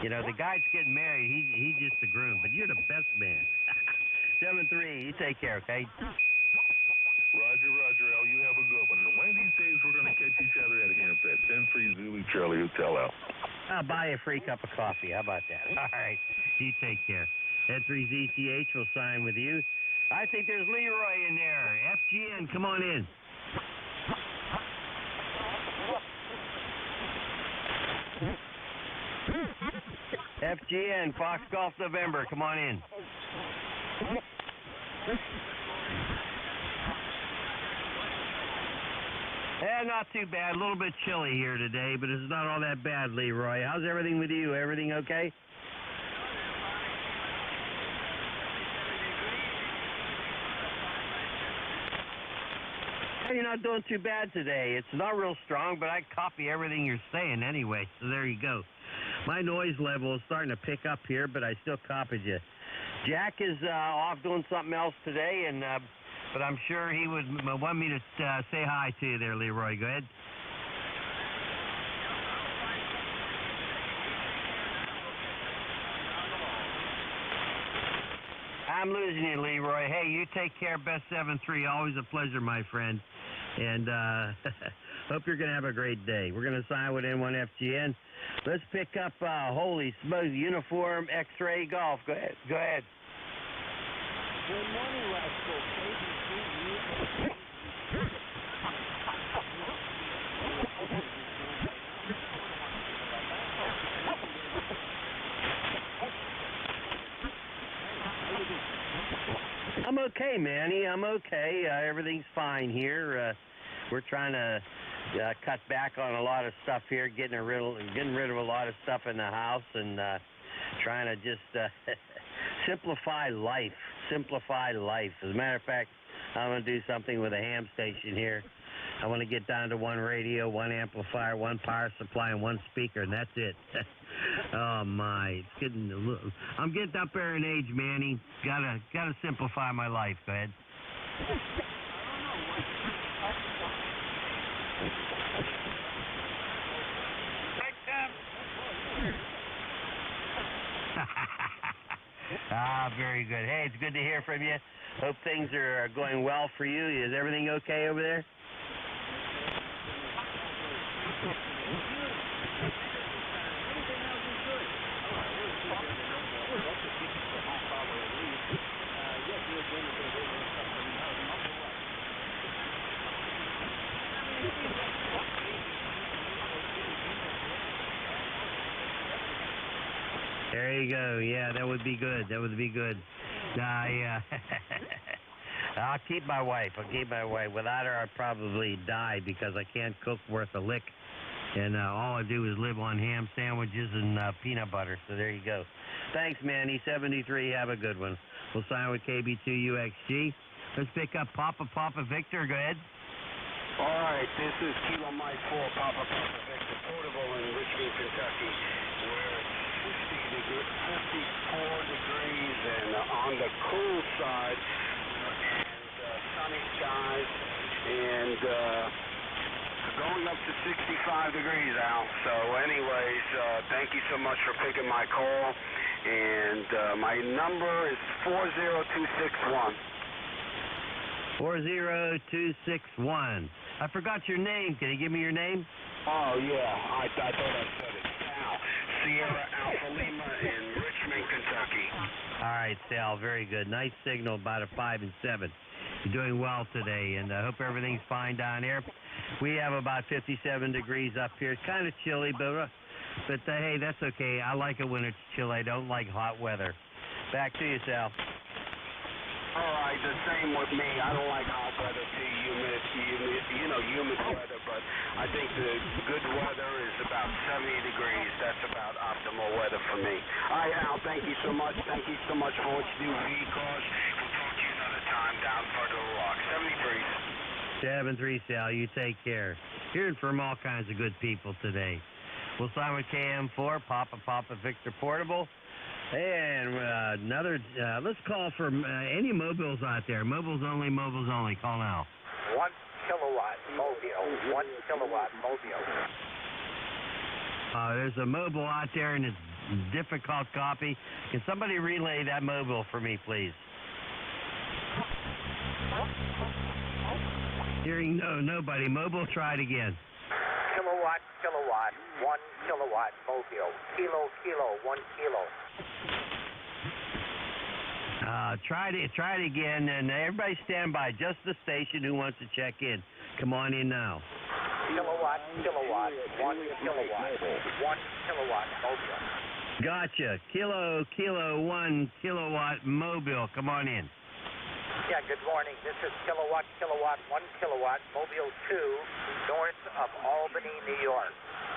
You know, the guy's getting married. He's just the groom, but you're the best man. 7-3. You take care, okay? Roger, Al. You have a good one. And one of these days, we're going to catch each other at a Ham Fest. 10-3 Zulu Charlie Hotel out. I'll buy you a free cup of coffee. How about that? All right. You take care. N3ZCH will sign with you. I think there's Leroy in there. FGN, come on in. FGN, Fox Golf November, come on in. Not too bad. A little bit chilly here today, but it's not all that bad, Leroy. How's everything with you? Everything okay? You're not doing too bad today. It's not real strong, but I copy everything you're saying anyway, so there you go. My noise level is starting to pick up here, but I still copied you. Jack is off doing something else today, and but I'm sure he would want me to say hi to you there, Leroy. Go ahead. I'm losing you, Leroy. Hey, you take care. Best 7-3. Always a pleasure, my friend. And hope you're going to have a great day. We're going to sign with N1FGN. Let's pick up holy smokes, uniform X-ray golf. Go ahead. Go ahead. Good morning, Rascal. I'm okay, Manny. I'm okay. Everything's fine here. We're trying to cut back on a lot of stuff here, getting rid of a lot of stuff in the house, and trying to just simplify life. Simplify life. As a matter of fact, I'm going to do something with a ham station here. I want to get down to one radio, one amplifier, one power supply, and one speaker, and that's it. Oh my! It's getting I'm getting up there in age, Manny. Gotta simplify my life. Go ahead. Very good. Hey, it's good to hear from you. Hope things are going well for you. Is everything okay over there? There you go. Yeah, that would be good. That would be good. I'll keep my wife. Without her, I'd probably die because I can't cook worth a lick. And all I do is live on ham sandwiches and peanut butter. So there you go. Thanks, Manny. 73. Have a good one. We'll sign with KB2UXG. Let's pick up Papa Victor. Go ahead. All right. This is Kilo Mike 4 Papa Victor Portable in Richmond, Kentucky. We're 54 degrees and on the cool side, and sunny skies, and going up to 65 degrees, Al. So anyways, thank you so much for picking my call, and my number is 40261. 40261. I forgot your name. Can you give me your name? Oh, yeah. I thought I said it. Sal. Sierra Alpha Lima in Richmond, Kentucky. All right, Sal. Very good. Nice signal, about a 5 and 7. You're doing well today, and I hope everything's fine down here. We have about 57 degrees up here. It's kind of chilly, but hey, that's okay. I like it when it's chilly. I don't like hot weather. Back to you, Sal. All right, the same with me. I don't like hot weather too, humid weather, but I think the good weather is about 70 degrees. That's about optimal weather for me. All right, Al, thank you so much. Thank you so much for what you do with ECARS. We'll talk to you another time down further along. 73. 7-3, Sal. You take care. Hearing from all kinds of good people today. We'll sign with KM4, Papa Victor Portable. And let's call for any mobiles out there. Mobiles only. Call now. 1 kilowatt mobile. 1 kilowatt mobile. There's a mobile out there, and it's difficult copy. Can somebody relay that mobile for me, please? Hearing nobody. Mobile, try it again. Kilowatt. 1 kilowatt mobile. Kilo. 1 kilo. Try it again, and everybody stand by. Just the station who wants to check in. Come on in now. kilowatt, 1 kilowatt, 1 kilowatt Mobile. Gotcha. Kilo 1 kilowatt Mobile. Come on in. Yeah, good morning. This is kilowatt, 1 kilowatt, Mobile 2, north of Albany, New York.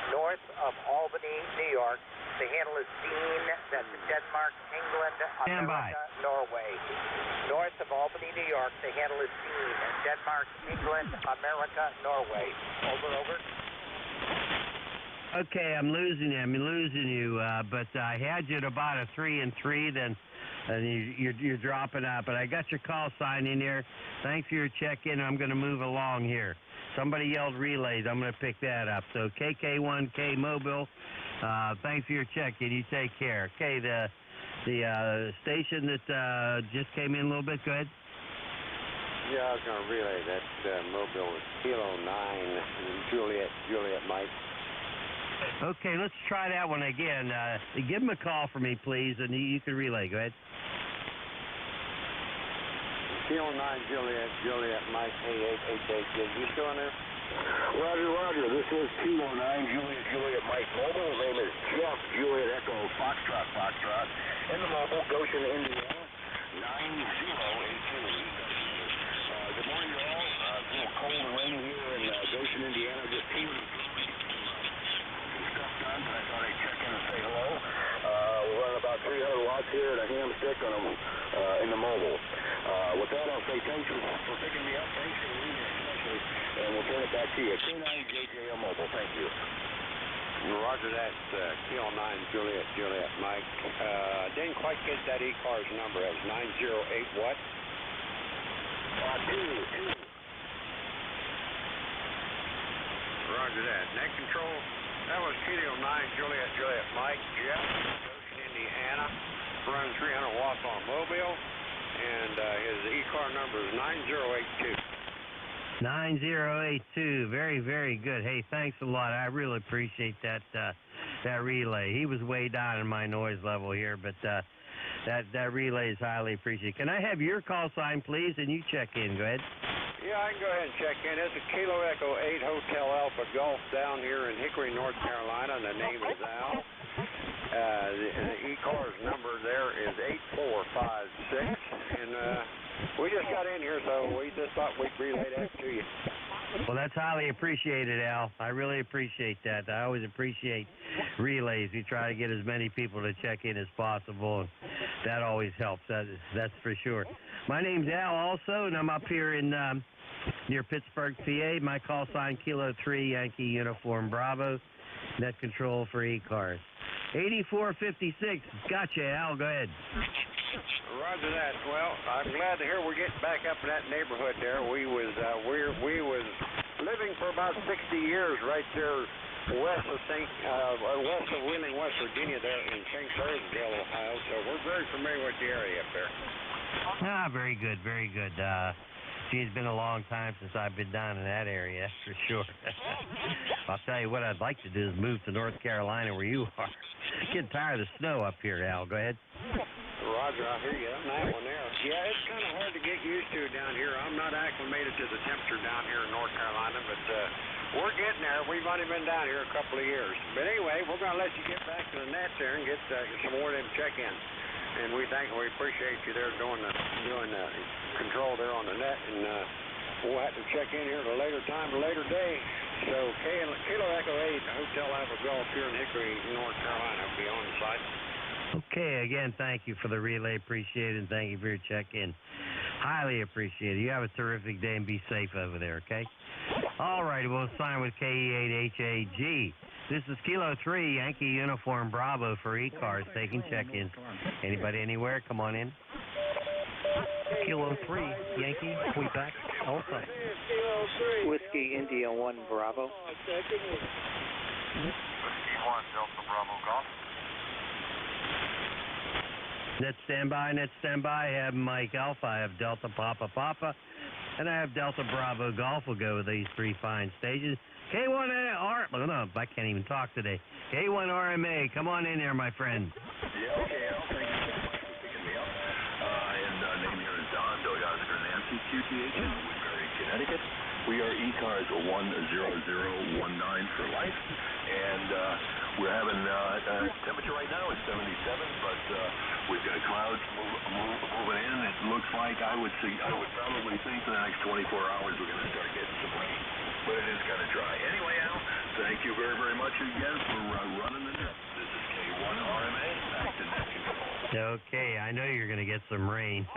North of Albany, New York. The handle is Dean. That's Denmark, England, America, Norway. North of Albany, New York. The handle is Dean. Denmark, England, America, Norway. Over. Okay, I'm losing you. But I had you at about a 3 and 3. Then you're dropping out. But I got your call sign in here. Thanks for your check-in. I'm going to move along here. Somebody yelled relays. I'm going to pick that up. So KK1K Mobile. Thanks for your check-in. You take care. Okay, the station that just came in a little bit. Go ahead. Yeah, I was going to relay that Mobile is Kilo 9 Juliet Mike. Okay, let's try that one again. Give him a call for me, please, and you can relay. Go ahead. Kilo 9 Juliet Mike A888. You still on there? Roger. This is Kilo 9 Juliet Mike Mobile. His name is Jeff Juliet Echo Foxtrot. In the mobile, Goshen, Indiana, 9082. Good morning, y'all. It's a little cold and rainy here in Goshen, Indiana. Just teaming stuff done, but I thought I'd check in and say hello. We're running about 300 watts here and a ham stick on them in the mobile. With that, I'll say thanks for picking me up. Thanks for the email, especially, and we'll turn it back to you. K9JJM Mobile, thank you. Roger that, Kilo 9 Juliet Mike. Didn't quite get that ECARS number. It was 908 what? 2. Roger that. Net control. That was Kilo 9 Juliet Mike, Jeff, Goshen, Indiana, running 300 watts on Mobile, and his ECAR number is 9082. 9082. Very, very good. Hey, thanks a lot. I really appreciate that relay. He was way down in my noise level here, but that relay is highly appreciated. Can I have your call sign, please, and you check in? Go ahead. Yeah, I can go ahead and check in. It's a Kilo Echo 8 Hotel Alpha Golf down here in Hickory, North Carolina, and the name is Al. The ECARS number there is 8456, and we just got in here, so we just thought we'd relay that to you. Well, that's highly appreciated, Al. I really appreciate that. I always appreciate relays. We try to get as many people to check in as possible, and that always helps. That's for sure. My name's Al also, and I'm up here in near Pittsburgh, PA. My call sign, Kilo 3 Yankee Uniform Bravo. Net control for ECARS. 8456. Gotcha, Al. Go ahead. Roger that. Well, I'm glad to hear we're getting back up in that neighborhood there. We was living for about 60 years right there west of Wheeling, West Virginia, there in St. Clairsville, Ohio. So we're very familiar with the area up there. Very good, very good. It's been a long time since I've been down in that area, for sure. I'll tell you what I'd like to do is move to North Carolina where you are. Getting tired of the snow up here, Al. Go ahead. Roger, I hear you on that one there. Yeah, it's kind of hard to get used to down here. I'm not acclimated to the temperature down here in North Carolina, but we're getting there. We've only been down here a couple of years. But anyway, we're going to let you get back to the net there and get some more of them check-ins. And we appreciate you there doing the control there on the net, and we'll have to check in here at a later time, a later day. So Kilo Echo 8 Hotel Alpha Golf here in Hickory, North Carolina, will be on the site. Okay, again, thank you for the relay. Appreciate it, and thank you for your check-in. Highly appreciate it. You have a terrific day and be safe over there, okay? All right, we'll sign with KE8HAG. This is Kilo 3 Yankee Uniform Bravo for ECARS taking check-in. Anybody anywhere? Come on in. Kilo 3 Yankee Quebec Alpha. Whiskey India 1 Bravo. Whiskey 1 Delta Bravo Golf. Net standby. I have Mike Alpha. I have Delta Papa, and I have Delta Bravo Golf. We'll go with these three fine stages. K1R, no, I can't even talk today. K1RMA, come on in there, my friend. Yeah, okay, Al, thank you so much for picking me up. And name here is Don Doyoscar Nancy, QTH in Woodbury, Connecticut. We are ECARS 10019 for life, and we're having temperature right now is 77, but we've got clouds moving in. It looks like I would probably think in the next 24 hours we're going to start getting some rain, but it is kind of dry. Anyway, Al, thank you very, very much again for running the net. This is K1RMA, back to net control. Okay, I know you're going to get some rain.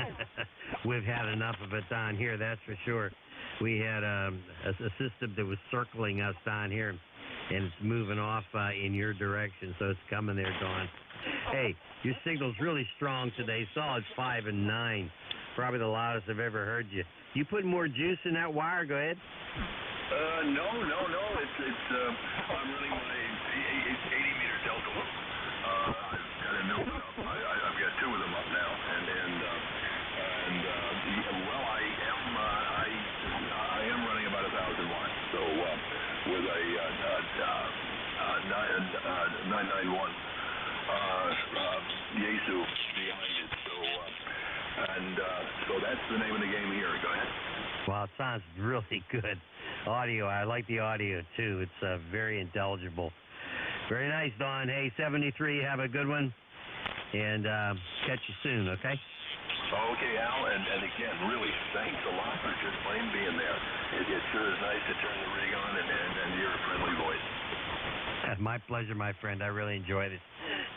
We've had enough of it down here, that's for sure. We had a system that was circling us down here, and it's moving off in your direction, so it's coming there, Dawn. Hey, your signal's really strong today, solid 5 and 9. Probably the loudest I've ever heard you. You put more juice in that wire? Go ahead. No. It's I'm running my 80-meter Delta loop. I've got a new one up. I've got two of them up now, well, I am running about 1,000 watts. So with a 991 Yaesu behind it. So that's the name of the game here. Go ahead. Well, it sounds really good. Audio, I like the audio too. It's very intelligible. Very nice, Don. Hey, 73, have a good one, and catch you soon, okay? Okay, Al, and again, really, thanks a lot for just plain being there. It sure is nice to turn the rig on and hear a friendly voice. My pleasure, my friend. I really enjoyed it.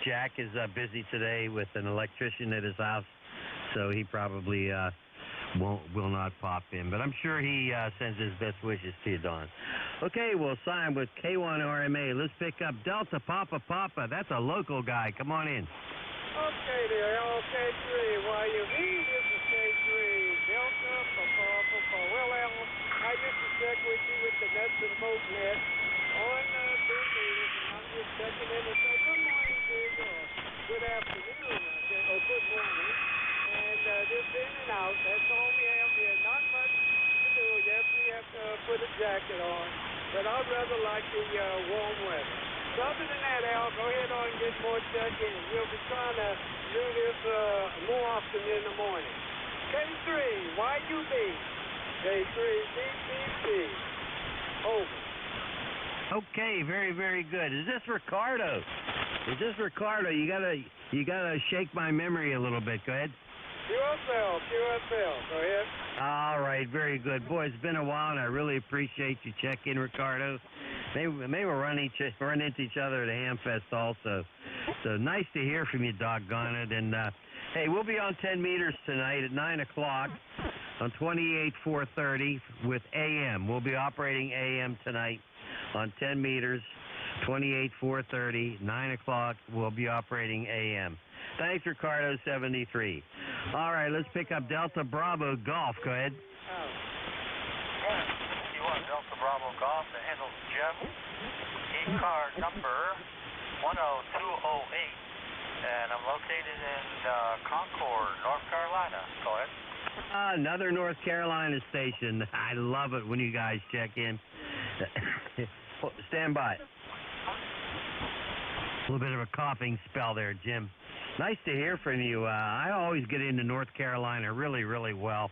Jack is busy today with an electrician at his house, so he probably will not pop in. But I'm sure he sends his best wishes to you, Don. Okay, we'll sign with K1RMA. Let's pick up Delta Papa. That's a local guy. Come on in. Okay there, K3. YUB, this is K3. Delta Papa. Well, Al, I used to check with you with the nuts and bolt net on 3 meters, and I'm just checking in and say good morning to you, or good afternoon, or good morning. And just in and out, that's all we have here. Not much to do. Yes, we have to put a jacket on, but I'd rather like the warm weather. So other than that, Al, go ahead on and get more check-in. We'll be trying to do this more often in the morning. K3, YUB. K3, DPP. Over. Okay, very, very good. Is this Ricardo? You gotta shake my memory a little bit. Go ahead. QSL. Go ahead. All right, very good. Boy, it's been a while, and I really appreciate you checking, Ricardo. Maybe we'll run into each other at a Hamfest also. So nice to hear from you, doggone it. And, hey, we'll be on 10 meters tonight at 9 o'clock on 28-430 with AM. We'll be operating AM tonight on 10 meters, 28-430, 9 o'clock. We'll be operating AM. Thanks, Ricardo, 73. All right, let's pick up Delta Bravo Golf. Go ahead. Delta Bravo Golf, the handle's Jim. ECARS number 10208, and I'm located in Concord, North Carolina. Go ahead. Another North Carolina station. I love it when you guys check in. Stand by. A little bit of a coughing spell there, Jim. Nice to hear from you. I always get into North Carolina really, really well.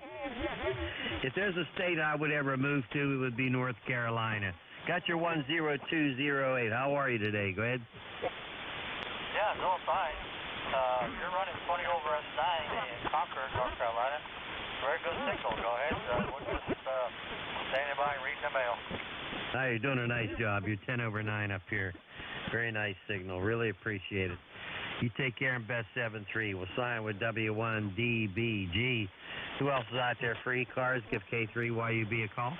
If there's a state I would ever move to, it would be North Carolina. Got your 10208. How are you today? Go ahead. Yeah, doing fine. You're running 20 over S9 in Concord, North Carolina. Very good signal. Go ahead. We're just standing by and reading the mail. You're doing a nice job. You're 10 over 9 up here. Very nice signal. Really appreciate it. You take care and best 7-3. We'll sign with W1DBG. Who else is out there for ECARS? Give K3YUB a call.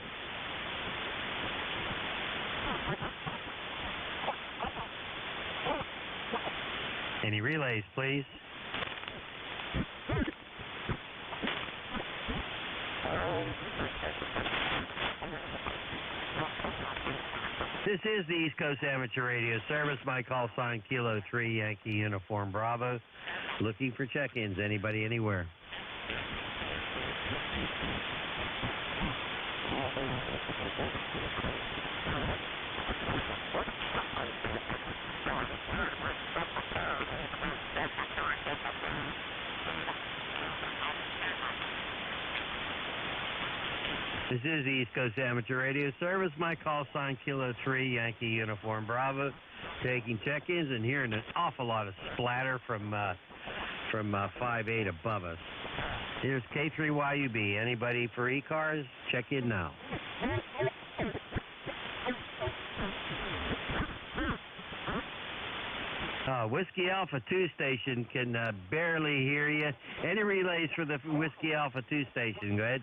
Any relays, please? This is the East Coast Amateur Radio Service. My call sign Kilo 3 Yankee Uniform Bravo. Looking for check-ins. Anybody, anywhere. This is the East Coast Amateur Radio Service. My call sign Kilo 3 Yankee Uniform Bravo. Taking check-ins and hearing an awful lot of splatter from 5-8 above us. Here's K3YUB. Anybody for ECARS? Check in now. Whiskey Alpha 2 station can barely hear you. Any relays for the Whiskey Alpha 2 station? Go ahead.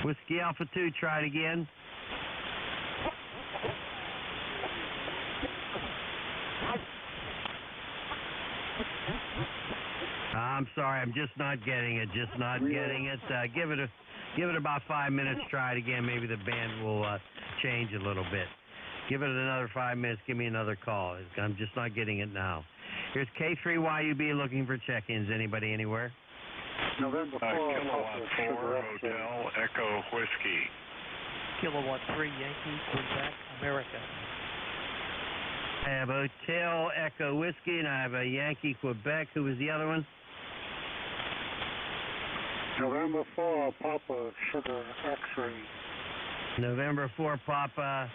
Whiskey Alpha 2, try it again. I'm sorry, I'm just not getting it. Just not getting it. Give it about 5 minutes. Try it again. Maybe the band will change a little bit. Give it another 5 minutes. Give me another call. I'm just not getting it now. Here's K3YUB looking for check-ins. Anybody anywhere? November 4, Kilowatt 4, Hotel Echo Whiskey. Kilowatt 3, Yankee, Quebec, America. I have Hotel Echo Whiskey, and I have a Yankee, Quebec. Who was the other one? November 4, Papa, Sugar, X-Ray. November 4, Papa,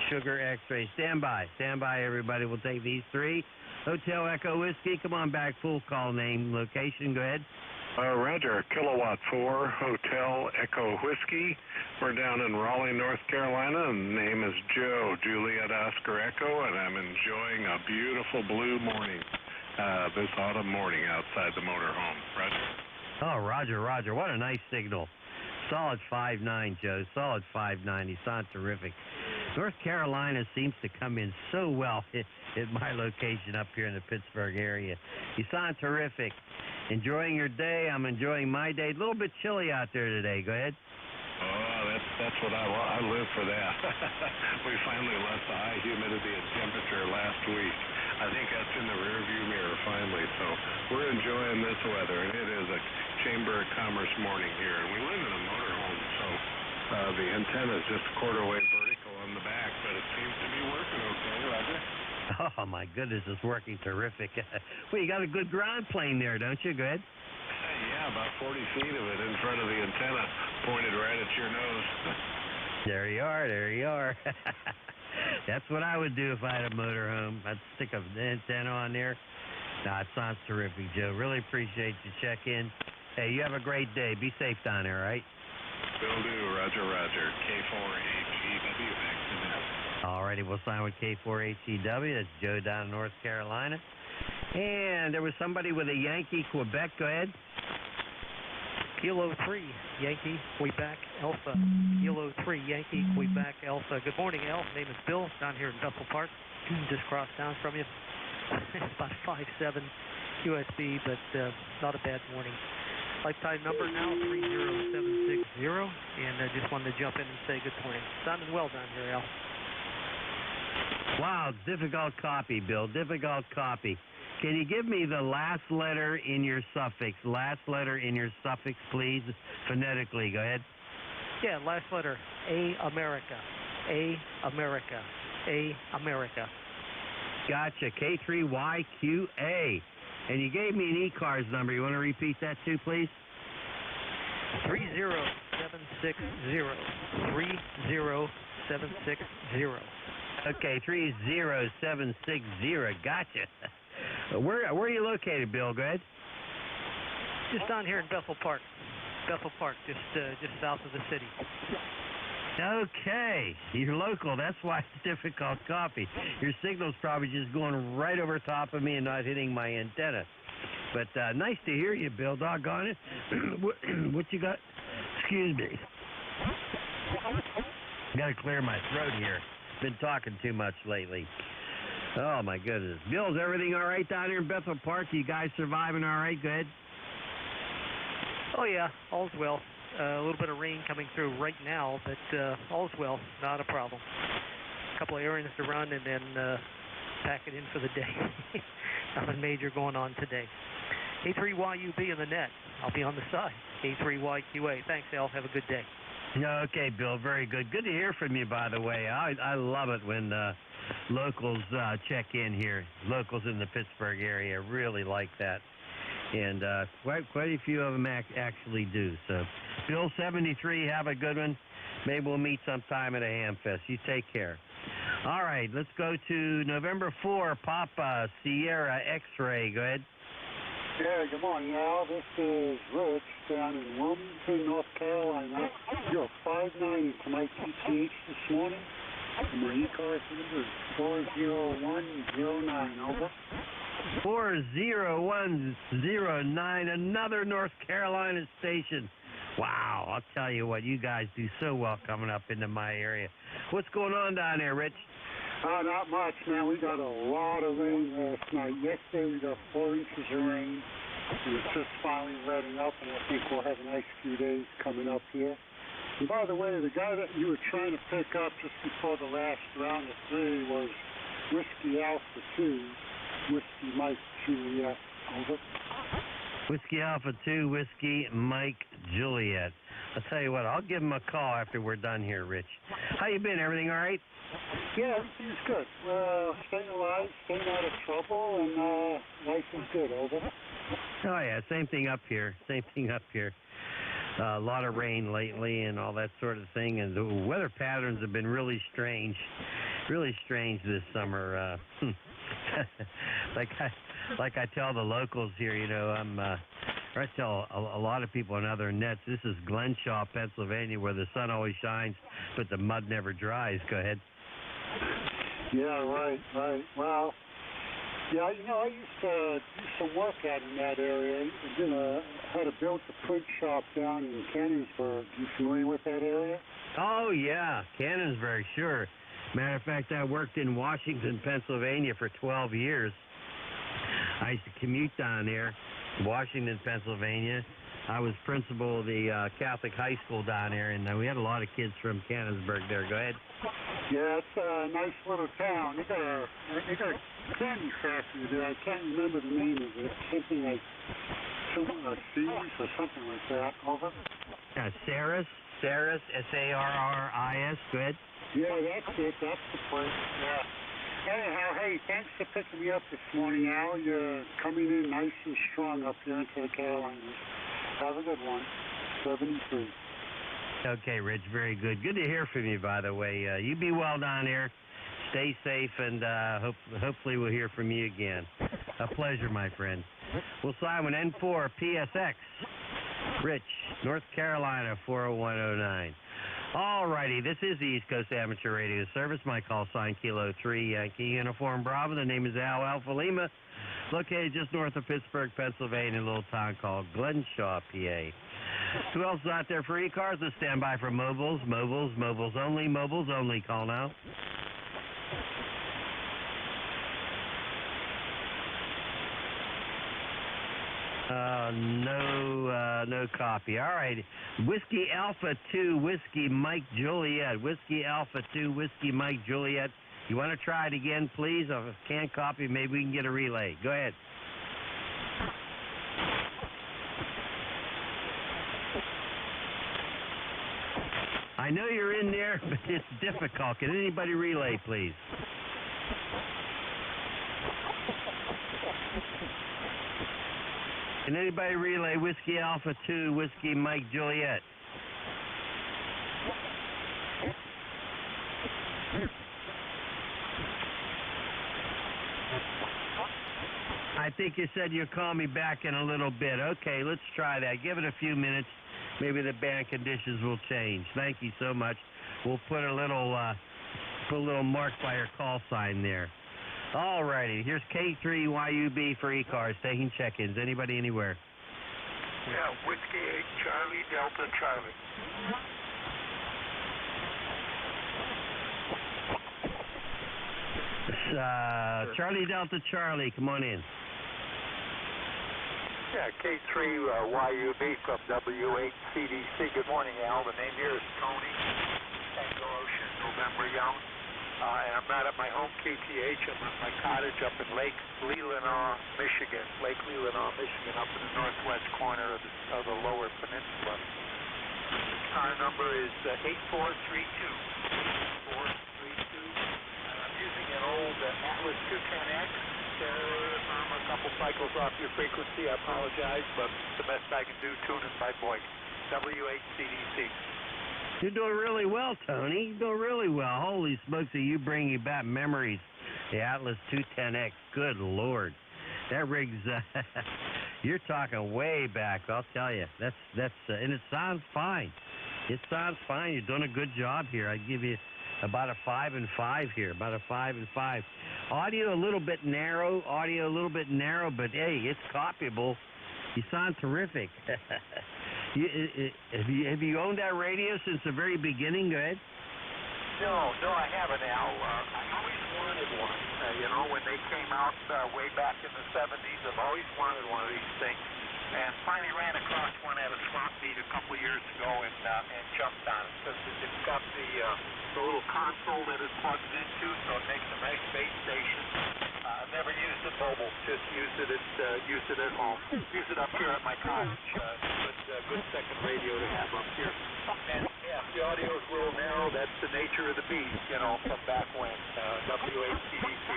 Sugar, X-Ray. Stand by. Stand by, everybody. We'll take these three. Hotel Echo Whiskey, come on back. Full call name, location. Go ahead. Roger, Kilowatt 4, Hotel Echo Whiskey. We're down in Raleigh, North Carolina, and the name is Joe, Juliet Oscar Echo, and I'm enjoying a beautiful blue morning, this autumn morning outside the motorhome. Roger. Oh, Roger, Roger. What a nice signal. Solid 5.9, Joe. Solid 5.9. You sound terrific. North Carolina seems to come in so well at my location up here in the Pittsburgh area. You sound terrific. Enjoying your day. I'm enjoying my day. A little bit chilly out there today. Go ahead. Oh, that's what I want. I live for that. We finally left the high humidity and temperature last week. I think that's in the rearview mirror finally. So we're enjoying this weather, and it is a Chamber of Commerce morning here. And we live in a motorhome, so the antenna is just a quarter wave vertical on the back, but it seems to be working okay, Roger. Oh, my goodness, it's working terrific. Well, you got a good ground plane there, don't you? Go ahead. Yeah, about 40 feet of it in front of the antenna, pointed right at your nose. There you are, there you are. That's what I would do if I had a motorhome. I'd stick an antenna on there. Nah, it sounds terrific, Joe. Really appreciate you check-in. Hey, you have a great day. Be safe down there, all right? Will do, Roger, Roger. K4HEW, back to net. All righty, we'll sign with K4HEW. That's Joe down in North Carolina. And there was somebody with a Yankee, Quebec. Go ahead. Kilo 3, Yankee, Quebec, Alpha. Kilo 3, Yankee, Quebec, Alpha. Good morning, Al. My name is Bill, down here in Bethel Park. Just crossed town from you. About 5'7", USB, but not a bad morning. Lifetime number now, 30760, and I just wanted to jump in and say good morning. Sounding well down here, Al. Wow, difficult copy, Bill. Difficult copy. Can you give me the last letter in your suffix? Last letter in your suffix, please, phonetically. Go ahead. Yeah, last letter, A, America. A, America. A, America. Gotcha, K3YQA. And you gave me an ECARS number. You want to repeat that too, please? 30760. 30760. Okay, 30760. Gotcha. Where are you located, Bill? Go ahead. Just down here in Bethel Park. Bethel Park, just south of the city. Okay, you're local. That's why it's difficult copy. Your signal's probably just going right over top of me and not hitting my antenna. But nice to hear you, Bill. Doggone it. What you got? Excuse me. Got to clear my throat here. Been talking too much lately. Oh, my goodness. Bill, is everything all right down here in Bethel Park? You guys surviving all right? Go ahead. Oh, yeah. All's well. A little bit of rain coming through right now, but all's well. Not a problem. A couple of errands to run and then pack it in for the day. Nothing major going on today. K3YUB in the net. I'll be on the side. K3YQA. Thanks, Al. Have a good day. Okay, Bill. Very good. Good to hear from you, by the way. I love it when locals check in here. Locals in the Pittsburgh area. Really like that. And quite a few of them actually do. So, Bill 73, have a good one. Maybe we'll meet sometime at a ham fest. You take care. All right, let's go to November 4, Papa Sierra X-Ray. Go ahead. Yeah, good morning, Al. This is Rich down in Wilmington, North Carolina. You're 590 to my TTH this morning. My ECARS number is 40109. Over. 40109, another North Carolina station. Wow, I'll tell you what, you guys do so well coming up into my area. What's going on down there, Rich? Not much, man. We got a lot of rain last night. Yesterday we got 4 inches of rain, and it's just finally letting up, and I think we'll have a nice few days coming up here. And by the way, the guy that you were trying to pick up just before the last round of 3 was Whiskey Alpha 2, Whiskey Mike Juliet. Over. Whiskey Alpha 2, Whiskey Mike Juliet. I'll tell you what, I'll give him a call after we're done here, Rich. How you been? Everything all right? Yeah, everything's good. Staying alive, staying out of trouble, and life is good. Over. Oh, yeah, same thing up here. A lot of rain lately and all that sort of thing, and the weather patterns have been really strange this summer. Like I tell the locals here, you know, I tell a lot of people on other nets, this is Glenshaw, Pennsylvania, where the sun always shines, but the mud never dries. Go ahead. Yeah, right. Well, yeah, you know, I used to do some work out in that area. Had to build the print shop down in Cannonsburg. You familiar with that area? Oh, yeah, Cannonsburg, sure. Matter of fact, I worked in Washington, Pennsylvania for 12 years. I used to commute down there, Washington, Pennsylvania. I was principal of the Catholic high school down there, and we had a lot of kids from Cannonsburg there. Go ahead. Yeah, it's a nice little town. They got a candy factory there. I can't remember the name of it. Something like Sears or something like that. Over. Saris, S-A-R-R-I-S. Go ahead. Yeah, that's it. That's the place. Yeah. Anyhow, hey, thanks for picking me up this morning, Al. You're coming in nice and strong up here into the Carolinas. Have a good one. 73. Okay, Rich, very good. Good to hear from you, by the way. You be well down there. Stay safe, and hopefully we'll hear from you again. A pleasure, my friend. We'll sign with N4 PSX. Rich, North Carolina, 40109. All righty, this is the East Coast Amateur Radio Service. My call sign, Kilo 3 Yankee Uniform Bravo. The name is Al Alpha Lima, located just north of Pittsburgh, Pennsylvania, a little town called Glenshaw, PA. Who else is out there for ECARS? Let's stand by for mobiles only. Call now. No copy. All right. Whiskey Alpha 2, Whiskey Mike Juliet. Whiskey Alpha 2, Whiskey Mike Juliet. You want to try it again, please? If I can't copy, maybe we can get a relay. Go ahead. I know you're in there, but it's difficult. Can anybody relay, please? Can anybody relay Whiskey Alpha 2, Whiskey Mike Juliet? I think you said you'll call me back in a little bit. Okay, let's try that. Give it a few minutes. Maybe the band conditions will change. Thank you so much. We'll put a little mark by your call sign there. All righty. Here's K3YUB for ECARS taking check-ins. Anybody anywhere? Yeah, Whiskey 8 Charlie Delta Charlie. Charlie Delta Charlie, come on in. Yeah, K3YUB from W8CDC. Good morning, Al. The name here is Tony. Tango Ocean, November Young. And I'm not at my home KTH. I'm at my cottage up in Lake Leelanau, Michigan, up in the northwest corner of the lower peninsula. Car number is 8432. I'm using an old Atlas 210X from a couple cycles off your frequency. I apologize, but the best I can do, tune in my voice. W8CDC. You're doing really well, Tony. You're doing really well. Holy smokes, are you bringing back memories? The Atlas 210X. Good Lord. That rig's, you're talking way back, I'll tell you. That's and it sounds fine. It sounds fine. You're doing a good job here. I'd give you about a 5 and 5 here, about a 5 and 5. Audio a little bit narrow, but hey, it's copyable. You sound terrific. Have you owned that radio since the very beginning? Go ahead. No, I haven't, Al. I always wanted one. When they came out way back in the 70s, I've always wanted one of these things. And finally ran across one at a swap meet a couple of years ago and jumped on it. Because it's got the little console that it plugs into, so it makes a nice base station. I've never used it mobile, just used it at home. Use it up here at my cottage. Good second radio to have up here. And yeah, the audio is a little narrow. That's the nature of the beast, from back when. W8CDC.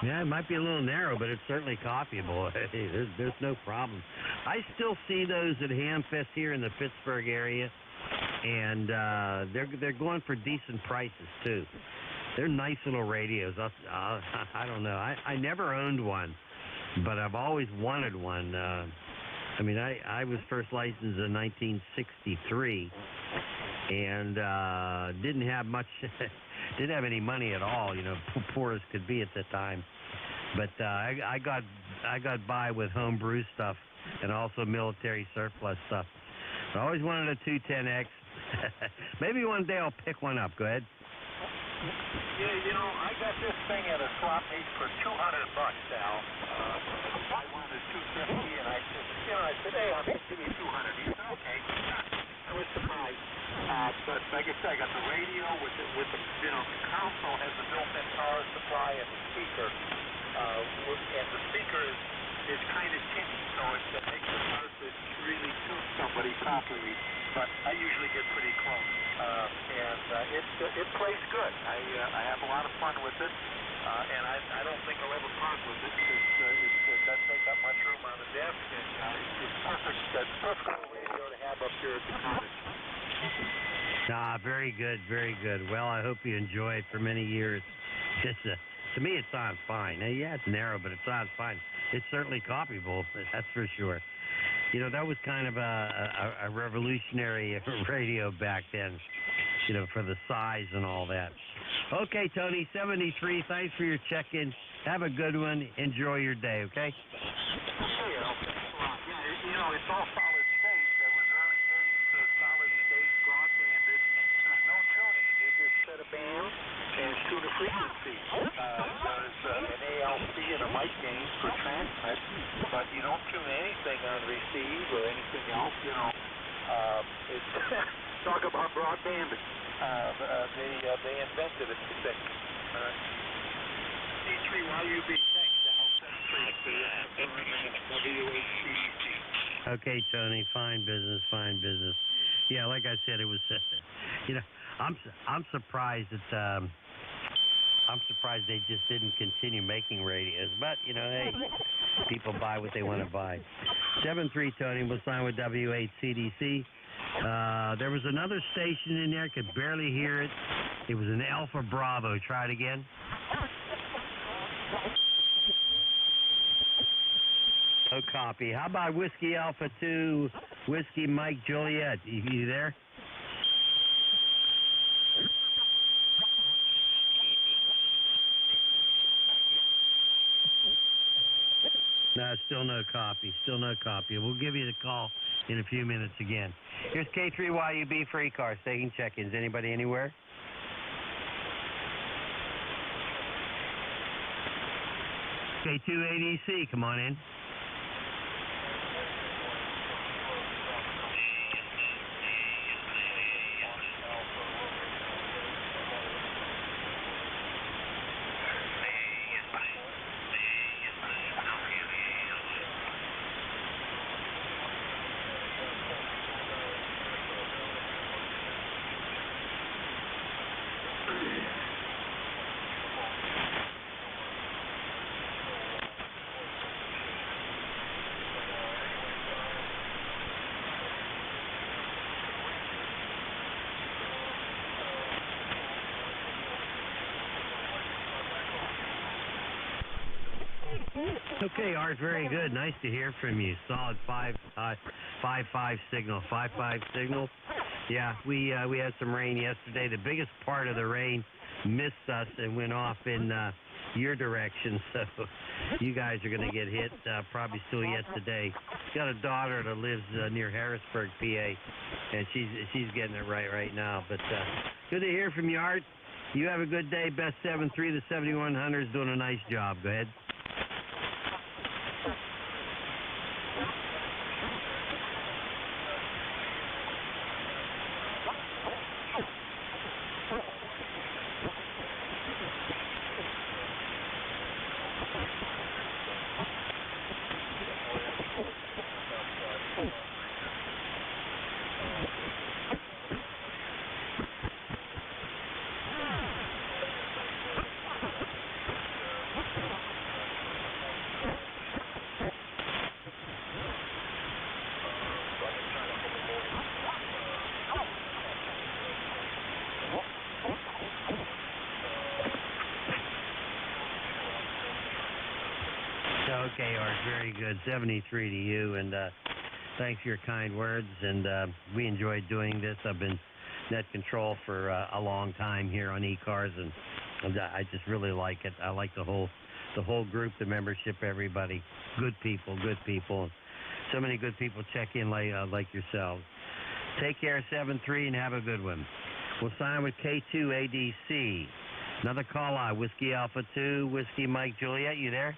Yeah, it might be a little narrow, but it's certainly copyable. Hey, there's no problem. I still see those at Hamfest here in the Pittsburgh area, and they're going for decent prices too. They're nice little radios. I don't know. I never owned one, but I've always wanted one. I was first licensed in 1963, and didn't have much. Didn't have any money at all, poor as could be at the time. But I got by with homebrew stuff and also military surplus stuff. I always wanted a 210X. Maybe one day I'll pick one up. Go ahead. Yeah, I got this thing at a swap meet for $200, Al. I wanted $250, and I said, hey, I'll give you $200. He said, okay. I was surprised. But like I said, I got the radio with the the console has a built-in power supply and the speaker. And the speaker is kind of tinny, so it makes it hard to really tune somebody properly. But I usually get pretty close. It plays good. I have a lot of fun with it. And I don't think I'll ever part with it because it doesn't take up much room on the desk. And it's perfect. It's perfect radio to have up here at the cottage. Very good, very good. Well, I hope you enjoy it for many years. To me, it sounds fine. Yeah, it's narrow, but it sounds fine. It's certainly copyable, that's for sure. That was kind of a revolutionary radio back then, for the size and all that. Okay, Tony, 73, thanks for your check-in. Have a good one. Enjoy your day, okay? It's all solid state. There was early days solid state, broadbanded. There's no tuning. You just set a band and tune a frequency. There's an ALC and a mic gain for transmit, but you don't tune anything on receive or anything else. Talk about broadband. They invented it, you think. C3YUB. Thanks, Al. W8CDC. Okay, Tony. Fine business. Yeah, like I said, it was. I'm surprised that I'm surprised they just didn't continue making radios. But hey, people buy what they want to buy. 73 Tony was signed with W8CDC. There was another station in there. Could barely hear it. It was an Alpha Bravo. Try it again. No copy. How about Whiskey Alpha 2, Whiskey Mike Juliet? You there? No, still no copy. We'll give you the call in a few minutes again. Here's K3YUB for ECARS taking check-ins. Anybody anywhere? K2ADC, come on in. Okay, Art, very good. Nice to hear from you. Solid 5.5 signal. 5.5 signal. Yeah, we had some rain yesterday. The biggest part of the rain missed us and went off in your direction. So you guys are going to get hit probably still yet today. Got a daughter that lives near Harrisburg, PA, and she's getting it right now. But good to hear from you, Art. You have a good day. Best 7-3. The 7100 is doing a nice job. Go ahead. Okay, Art, very good. 73 to you, and thanks for your kind words, and we enjoyed doing this. I've been net control for a long time here on ECARS, and I just really like it. I like the whole group, the membership, everybody. Good people. So many good people check in like yourselves. Take care, 7-3, and have a good one. We'll sign with K2ADC. Another call out, Whiskey Alpha 2, Whiskey Mike Juliet, you there?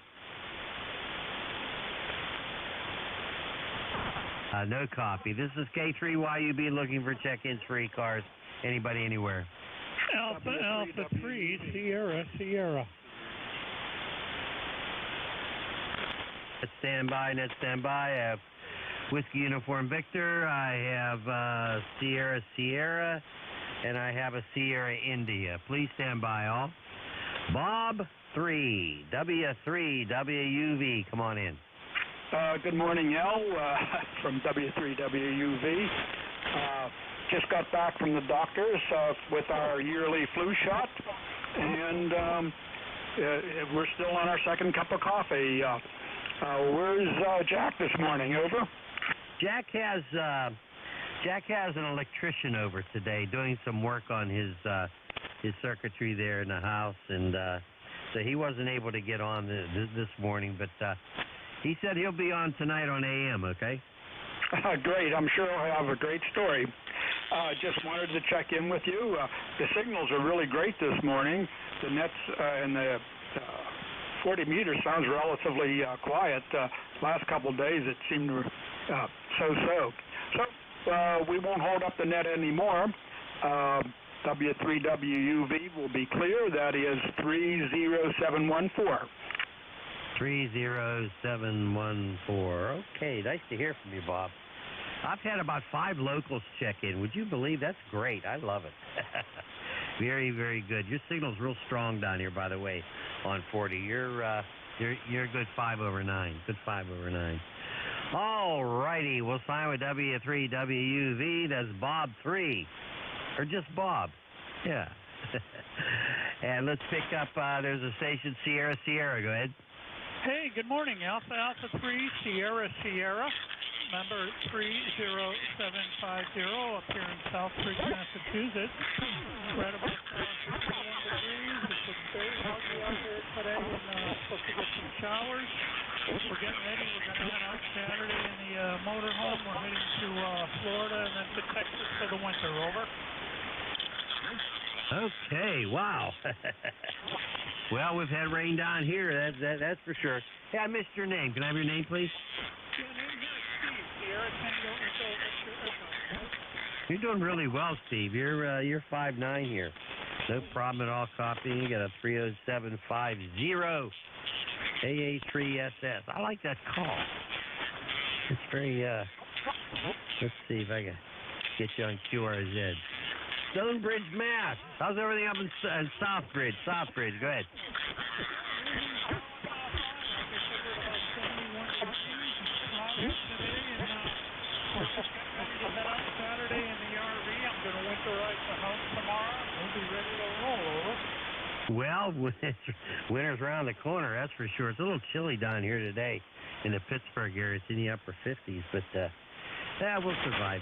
No copy. This is K3YUB looking for check-ins for ECARS. Anybody, anywhere? Alpha 3, Sierra. Net standby. I have Whiskey Uniform Victor. I have Sierra, and I have a Sierra India. Please stand by, all. Bob 3, W3WUV. Come on in. Good morning, Al, from W3WUV. Just got back from the doctors with our yearly flu shot, and we're still on our second cup of coffee. Where's Jack this morning? Over? Jack has an electrician over today doing some work on his circuitry there in the house, and so he wasn't able to get on this morning, but he said he'll be on tonight on AM, okay? Great. I'm sure he'll have a great story. Just wanted to check in with you. The signals are really great this morning. The nets and the 40 meters sounds relatively quiet. Last couple of days it seemed so-so. So we won't hold up the net anymore. W3WUV will be clear. That is 30714. 30714. Okay, nice to hear from you, Bob. I've had about 5 locals check in. Would you believe? That's great. I love it. Very, very good. Your signal's real strong down here, by the way, on 40. You're a good 5/9. Good 5/9. All righty, we'll sign with W3WUV. That's Bob 3, or just Bob. Yeah. And let's pick up. There's a station, Sierra. Go ahead. Hey, good morning, Alpha 3, Sierra. Number 30750 up here in Southbridge, Massachusetts. Right about 51 degrees. It's been very muggy out here today, and supposed to get some showers. We're getting ready. We're going to head out Saturday in the motorhome. We're heading to Florida and then to Texas for the winter. Over. Okay, wow. Well, we've had rain down here, that's for sure. Hey, I missed your name. Can I have your name, please? Your name here is Steve. Sierra Tango Echo. You're doing really well, Steve. You're 5'9" here. No problem at all copying. You got a 30750 AA3SS. I like that call. It's very, let's see if I can get you on QRZ. Stonebridge, Mass. How's everything up in Southbridge? Go ahead. Well, winter's around the corner, that's for sure. It's a little chilly down here today in the Pittsburgh area. It's in the upper 50s, but yeah, we'll survive.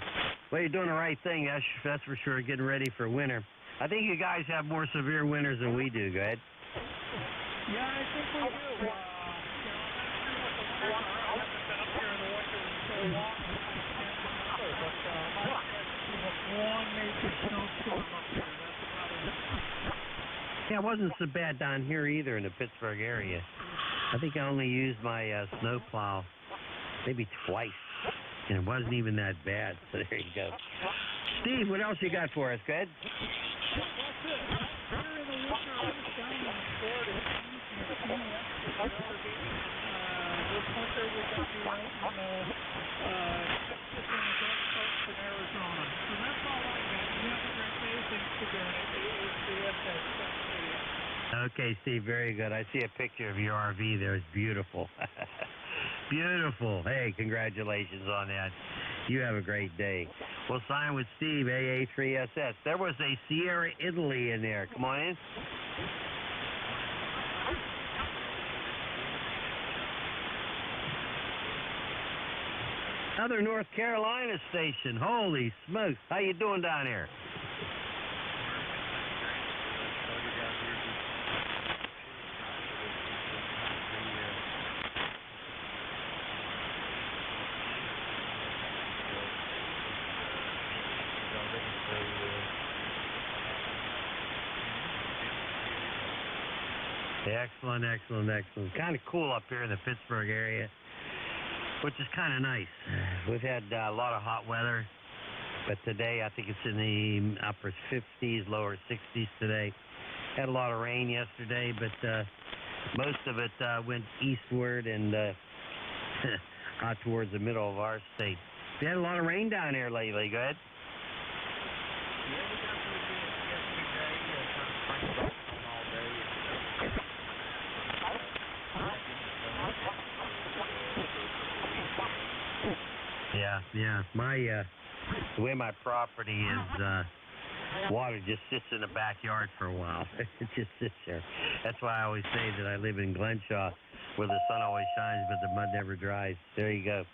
Well, you're doing the right thing, that's for sure, getting ready for winter. I think you guys have more severe winters than we do. Go ahead. Yeah, I think we do. I haven't been up here in the winter in so long, I can't remember, but I've had one major snowstorm up here. That's about it. Yeah, it wasn't so bad down here either in the Pittsburgh area. I think I only used my snowplow maybe twice, and it wasn't even that bad. So there you go. Steve, what else you got for us? Go ahead. That's it. Here in the winter, I was down in Florida using a few weeks for the RV. This winter, we're going to be out in Texas and the Gulf Coast in Arizona. So that's all I got. You have a great day. Thanks for doing it. Okay, Steve, very good. I see a picture of your RV there. It's beautiful. Beautiful. Hey, congratulations on that. You have a great day. We'll sign with Steve, AA3SS. There was a Sierra Italy in there. Come on in. Another North Carolina station. Holy smokes. How you doing down here? Excellent, excellent, excellent. Kind of cool up here in the Pittsburgh area, which is kind of nice. We've had a lot of hot weather, but today I think it's in the upper 50s, lower 60s today. Had a lot of rain yesterday, but most of it went eastward and out towards the middle of our state. We had a lot of rain down here lately. Go ahead. Yeah, we got pretty good yesterday. Kind of sprinkled off all day. Yeah. The way my property is, water just sits in the backyard for a while. It just sits there. That's why I always say that I live in Glenshaw, where the sun always shines, but the mud never dries. There you go.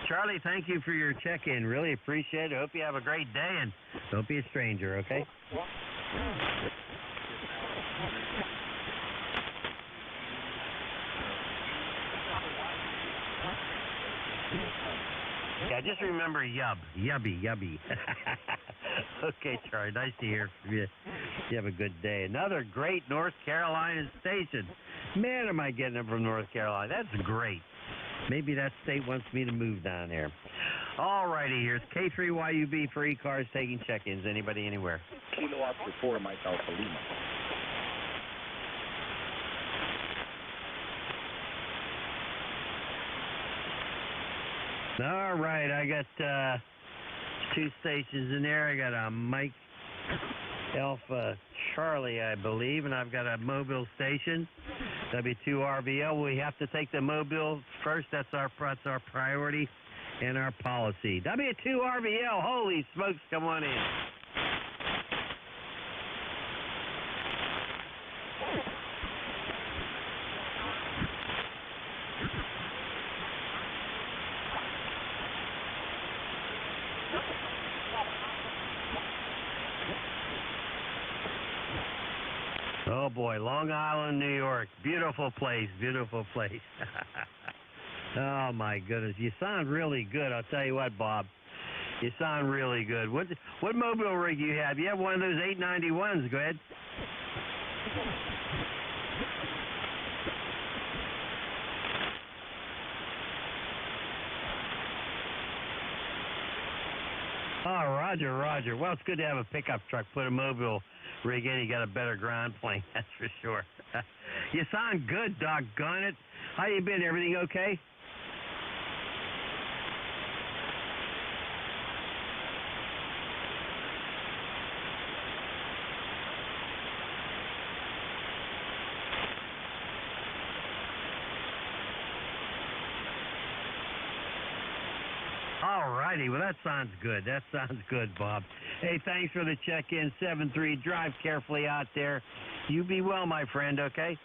Charlie, thank you for your check-in. Really appreciate it. Hope you have a great day, and don't be a stranger, okay? Yeah, just remember Yubby. Okay, Charlie, nice to hear from you. You have a good day. Another great North Carolina station. Man, am I getting them from North Carolina. That's great. Maybe that state wants me to move down there. All righty, here's K3YUB for ECARS taking check-ins. Anybody, anywhere? Kilo Oscar 4, Mike Alpha Lima. All right, I got two stations in there. I got a Mike Alpha Charlie, I believe, and I've got a Mobile station, W2RVL. We have to take the Mobile first. That's our priority and our policy. W2RVL, holy smokes, come on in. Oh boy, Long Island, New York. Beautiful place, beautiful place. Oh my goodness, you sound really good. I'll tell you what, Bob, you sound really good. What mobile rig you have? You have one of those 891s. Go ahead. Oh, Roger. Well, it's good to have a pickup truck. Put a mobile rig in, you got a better ground plane, that's for sure. You sound good, doggone it. How you been? Everything okay? All righty, well, that sounds good. That sounds good, Bob. Hey, thanks for the check-in. 7-3, drive carefully out there. You be well, my friend, okay?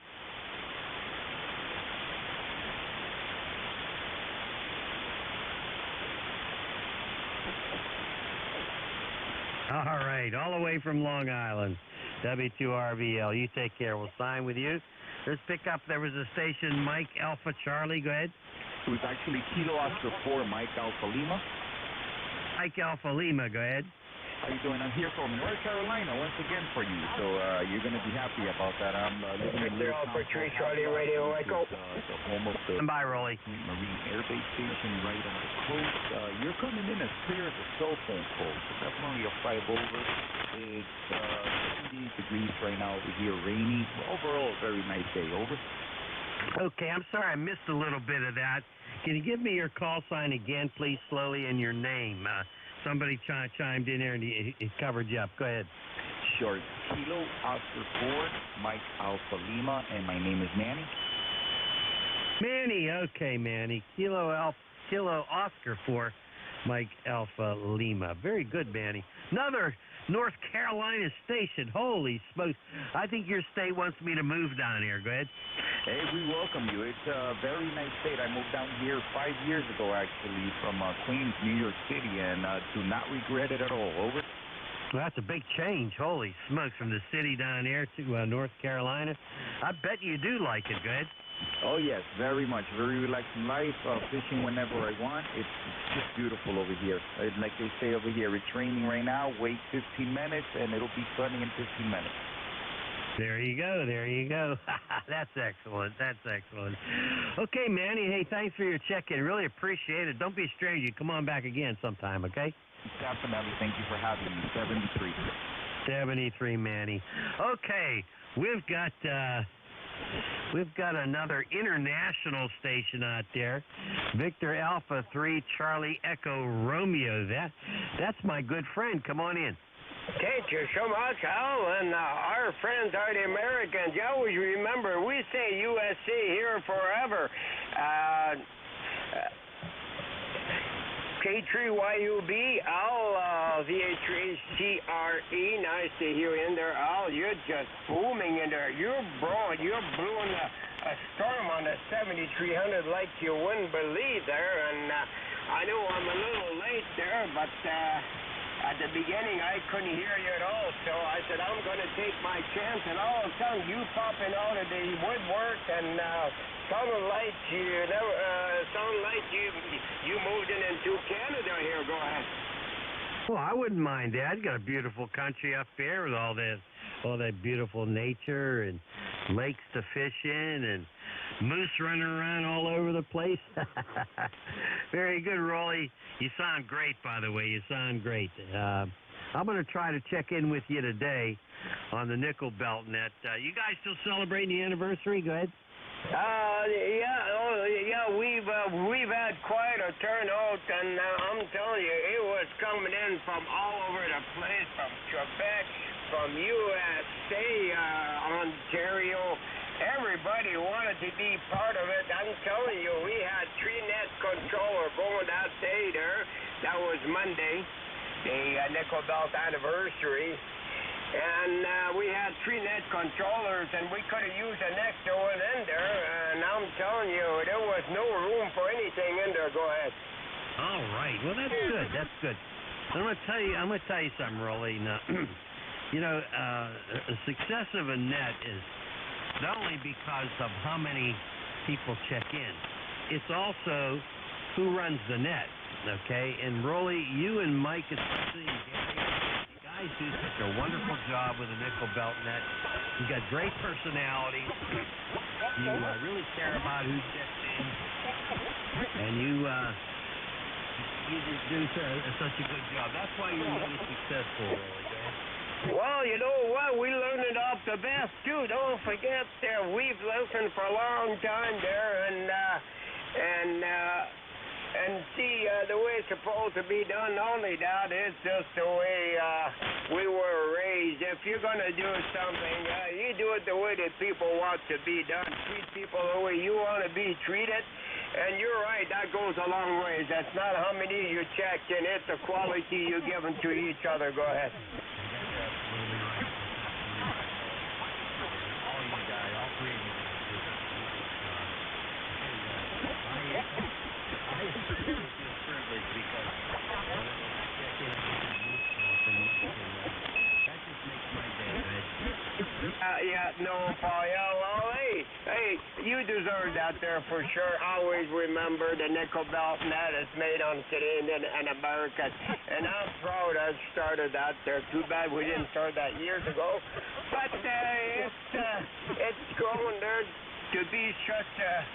All right, all the way from Long Island, W2RVL. You take care. We'll sign with you. Let's pick up. There was a station, Mike Alpha Charlie. Go ahead. It was actually Kilo Oscar 4, Mike Alpha Lima. Mike Alpha Lima, go ahead. How you doing? I'm here from North Carolina once again for you, so you're going to be happy about that. I'm living in Little Alpha 3 Charlie Radio Echo. The home of the Bye, Rolly. Marine Air Base Station right on the coast. You're coming in as clear as a cell phone call, so definitely a 5 over. It's 78 degrees right now over here, rainy. Overall, a very nice day. Over. Okay, I'm sorry I missed a little bit of that. Can you give me your call sign again, please, slowly, and your name? Somebody chimed in there and he covered you up. Go ahead. Sure. Kilo Oscar 4, Mike Alpha Lima, and my name is Manny. Manny, okay, Manny. Kilo Oscar 4, Mike Alpha Lima. Very good, Manny. Another North Carolina station. Holy smokes. I think your state wants me to move down here. Go ahead. Hey, we welcome you. It's a very nice state. I moved down here 5 years ago, actually, from Queens, New York City, and do not regret it at all. Over. Well, that's a big change. Holy smokes, from the city down there to North Carolina. I bet you do like it. Go ahead. Oh, yes, very much. Very relaxing life. Fishing whenever I want. It's just beautiful over here. Like they say over here, it's raining right now. Wait 15 minutes, and it'll be sunny in 15 minutes. There you go. There you go. That's excellent. That's excellent. Okay, Manny. Hey, thanks for your check-in. Really appreciate it. Don't be a stranger. Come on back again sometime, okay? Definitely. Thank you for having me. 73. 73, Manny. Okay, we've got another international station out there. Victor Alpha 3 Charlie Echo Romeo. That's my good friend. Come on in. Thank you so much, Al, and our friends are the Americans. You always remember, we say USC here forever. K3YUB, Al, VH3CRE, nice to hear you in there. Al, you're just booming in there. You're blowing a storm on the 7300 like you wouldn't believe there, and I know I'm a little late there, but at the beginning, I couldn't hear you at all, so I said, I'm going to take my chance, and all of a sudden, you popping out of the woodwork, and sounded like you moved into Canada here. Go ahead. Well, I wouldn't mind that. Got a beautiful country up there with all that beautiful nature and lakes to fish in and moose running around all over the place. Very good, Rolly. You sound great, by the way. You sound great. I'm going to try to check in with you today on the Nickel Belt Net. You guys still celebrating the anniversary? Go ahead. We've had quite a turnout, and I'm telling you, it was coming in from all over the place, from Quebec, from USA, Ontario. Everybody wanted to be part of it. I'm telling you, we had 3-net controller going that day there. That was Monday, the Nickel Belt anniversary. And we had 3-net controllers, and we could have used an extra one in there. And I'm telling you, there was no room for anything in there. Go ahead. All right. Well, that's good. That's good. I'm going to tell you something, Rolly. Now, the success of a net is not only because of how many people check in, it's also who runs the net. Okay, and Rolly, you and Mike especially, and Gary, you guys do such a wonderful job with the Nickel Belt Net. You got great personality. You really care about who checks in, and you just do such a good job. That's why you're really successful, Rolly. Well, you know what? We learned it off the best, too. Don't forget, we've listened for a long time there, and see, the way it's supposed to be done, not only that, it's just the way we were raised. If you're going to do something, you do it the way that people want to be done. Treat people the way you want to be treated. And you're right, that goes a long ways. That's not how many you check in, it's the quality you give them to each other. Go ahead. Paul. Yeah, well, hey, you deserved that there for sure. Always remember the nickel belt and that is made on Canadian and American. And I'm proud I started that there. Too bad we didn't start that years ago. But it's growing there to be such a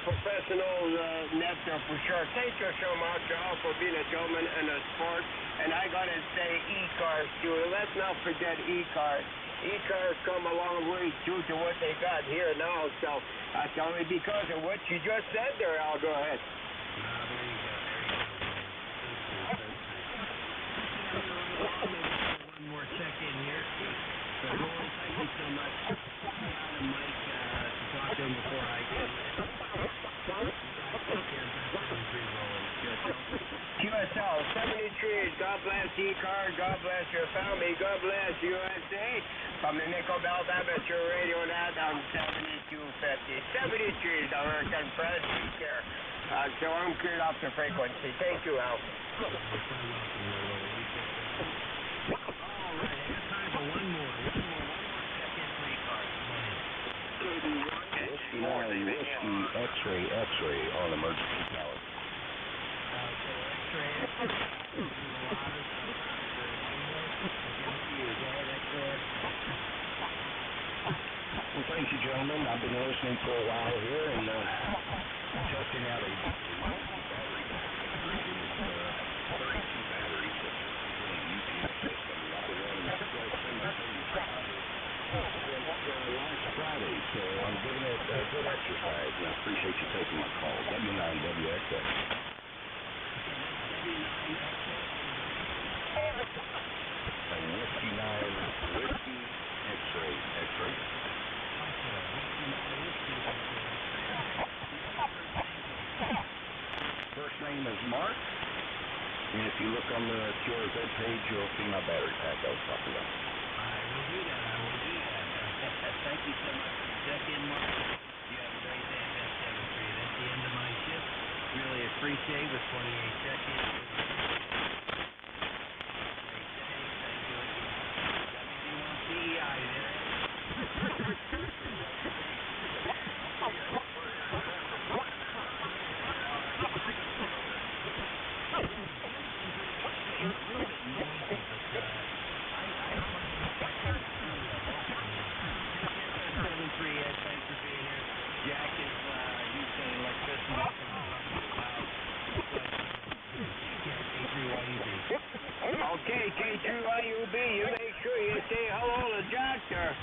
professional net there for sure. Thank you so much, Al, for being a gentleman and a sport. And I got to say ECARS, too. Let's not forget ECARS. ECARS come a long way due to what they got here now. So that's only because of what you just said there, Al. Go ahead. There you go. One more check in here. So, Roland, thank you so much. Yeah, Mike, to talk to him before I can. QSL 73, God bless ECARS, God bless your family, God bless USA. From the Nickel Belt Amateur Radio Net on 7250. 73 is the American Press here. So I'm cleared off the frequency. Thank you, Al. All right, I got time for one more check-in for ECARS. Whiskey X-ray on emergency power. Well, thank you, gentlemen. I've been listening for a while here and testing out a battery. 32 batteries in a UPS system. I've been running that last Friday, so I'm giving it a good exercise, and I appreciate you taking my call. W9WXX. Whiskey 9, Whiskey X-ray. First name is Mark, and if you look on the QRZ page, you'll see my battery pack I was talking about. I will do that. Thank you so much for the check-in, Mark. You have a great day. Best ever for you. That's the end of my shift. Really appreciate with 28 check-ins. WD1CEI there. Thanks for being here. Jack is using electricity K3YUB. Okay, K3YUB, you make sure you say hello to Jack there.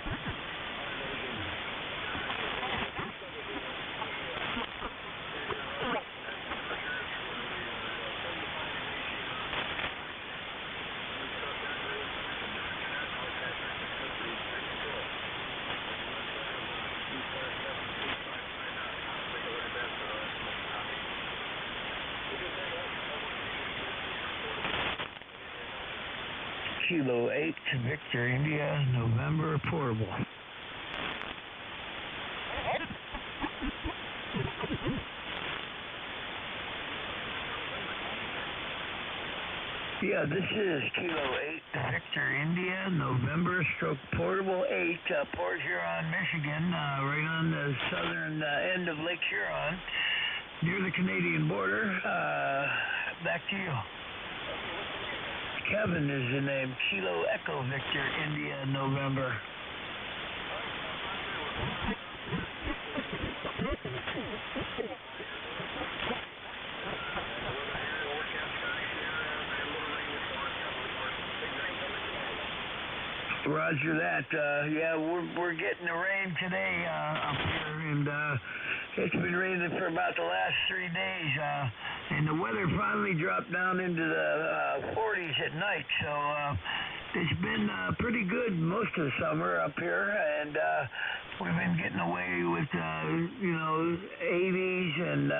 Kilo 8 Victor India, November, portable. Yeah, this is Kilo 8 Victor India, November, portable 8, Port Huron, Michigan, right on the southern end of Lake Huron, near the Canadian border. Back to you. Kevin is the name. Kilo Echo Victor India, November. Roger that. Yeah, we're getting the rain today up here, and it's been raining for about the last 3 days, and the weather finally dropped down into the 40s at night, so it's been pretty good most of the summer up here, and we've been getting away with, 80s and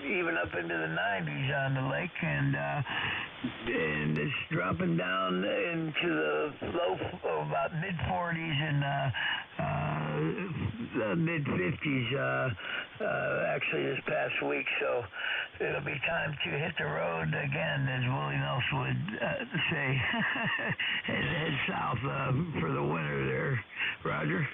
even up into the 90s on the lake, and it's dropping down into the low, about mid-40s and mid-50s actually this past week, so it'll be time to hit the road again, as Willie Nelson would say, and head south for the winter there. Roger?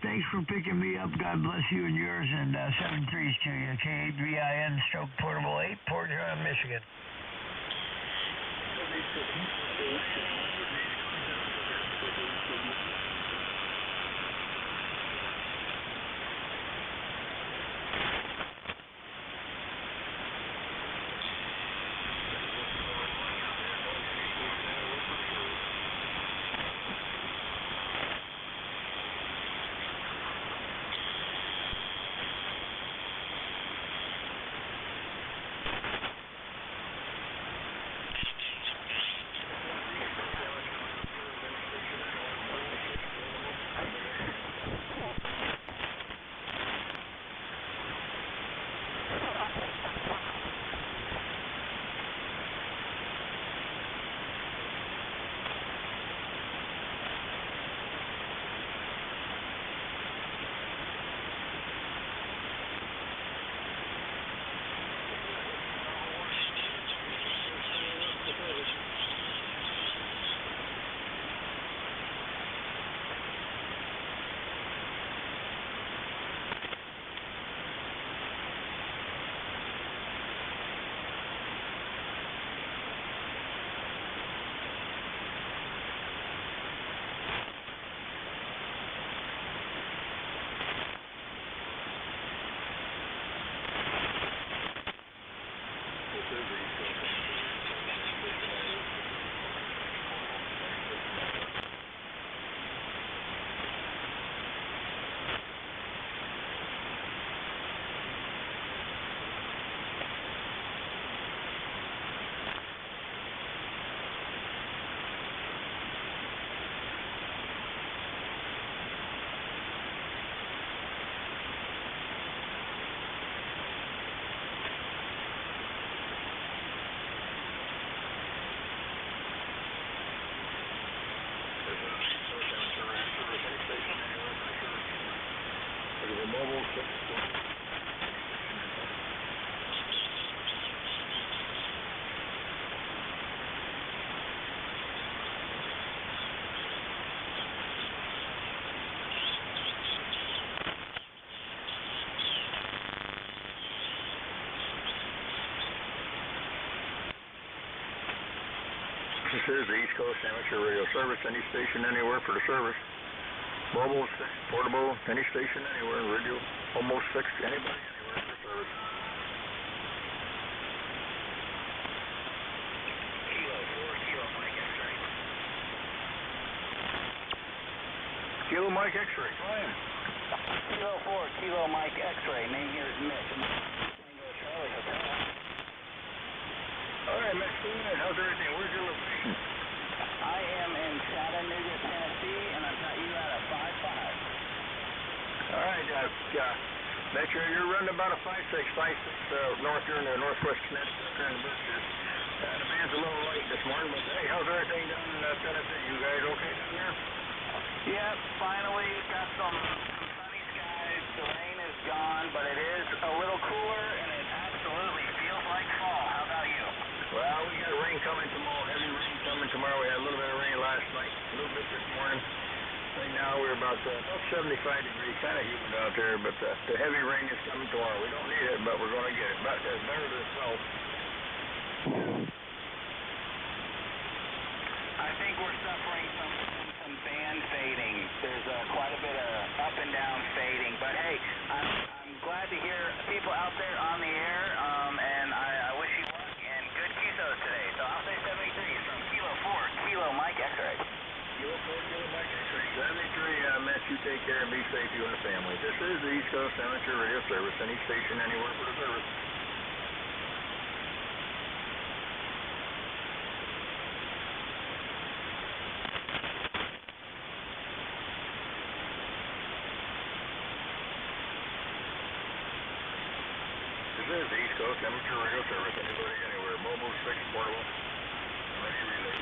thanks for picking me up. God bless you and yours. And 7-3s to you. K8VIN stroke portable 8, Port Huron, Michigan. This is the East Coast Amateur Radio Service. Any station anywhere for the service. Mobile, portable, any station anywhere. Radio, almost fixed. Anybody anywhere for service. Kilo Mike X-ray. Ryan. Kilo 4, Kilo Mike X-ray. Name here is Mitch. Charlie Hotel. All right, Mitch, go ahead. How's everything? Where's your location? I am in Chattanooga, Tennessee, and I've got you at a 5.5. All right, Mitch, you're running about a 5.6 north here in the northwest Connecticut kind of business. The man's a little late this morning, but hey, how's everything down in Tennessee? You guys okay down there? Yep, finally got some sunny skies. The rain is gone, but it is a little cooler, and it absolutely feels like fall. How about you? Well, we got rain coming tomorrow, heavy rain coming tomorrow. We had a little bit of rain last night, a little bit this morning. Right now we're about 75 degrees, kind of humid out there, but the heavy rain is coming tomorrow. We don't need it, but we're going to get it. But it's better than snow. I think we're suffering from some band fading. There's quite a bit of up and down fading. But hey, I'm glad to hear people out there on the air, and I wish you luck and good QSOs today. So I'll say 73 from Kilo 4, Kilo Mike X-ray. Kilo 4, Kilo Mike X-ray. 73, Mitch, you take care and be safe, you and the family. This is the East Coast Amateur Radio Service. Any station, anywhere for the service. This is the East Coast Amateur Radio Service. Anybody, anywhere. Mobile, fixed, portable, ready relay.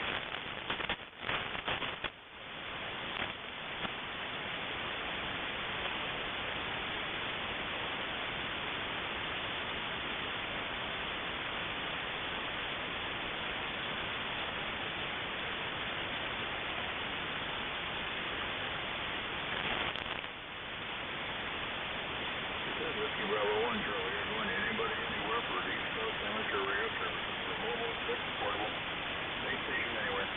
Whiskey Bravo 1, Charlie. You're going to anybody, anywhere for the East Coast Amateur Radio Services. For mobile, fixed, portable, base station, anywhere.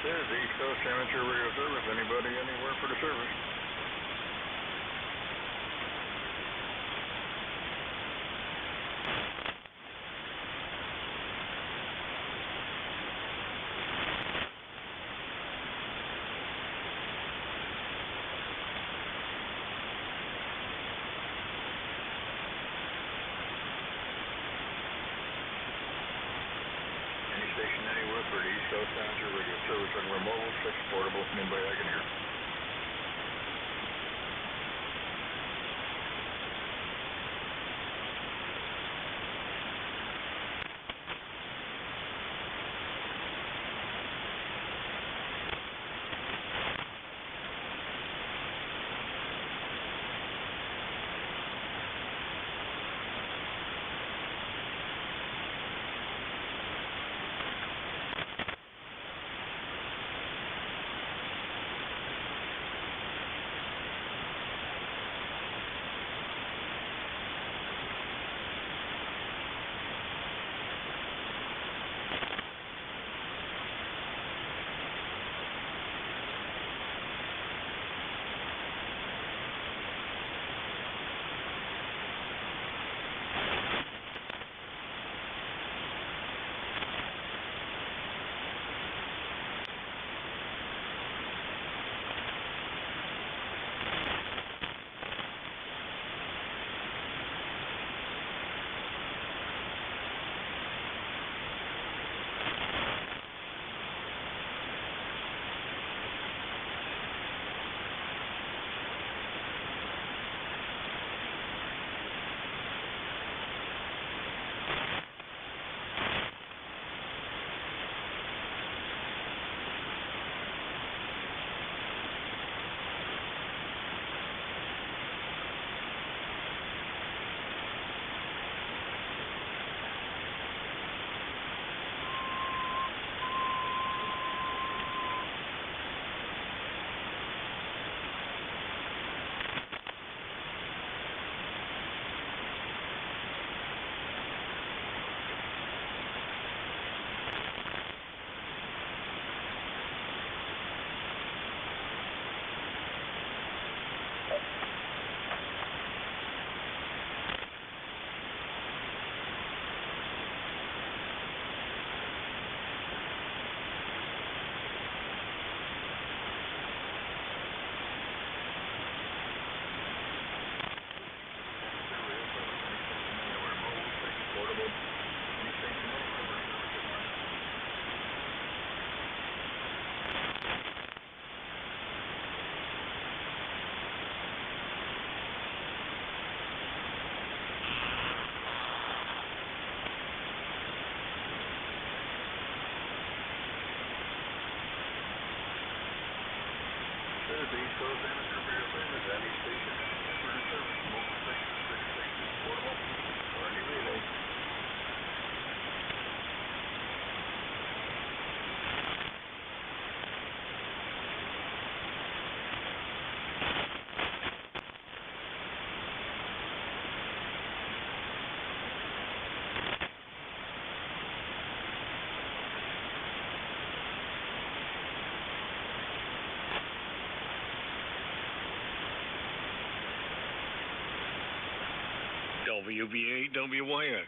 This is the East Coast Amateur Radio Service. Anybody, anywhere for the service. Any station anywhere for the East Coast Amateur Radio Service on mobile, fixed, portable, anybody I can hear. This is the East Coast Amateur Radio Service. Any station, any for the service, mobile station, fixed station, portable, or any relay. WB8 WYX.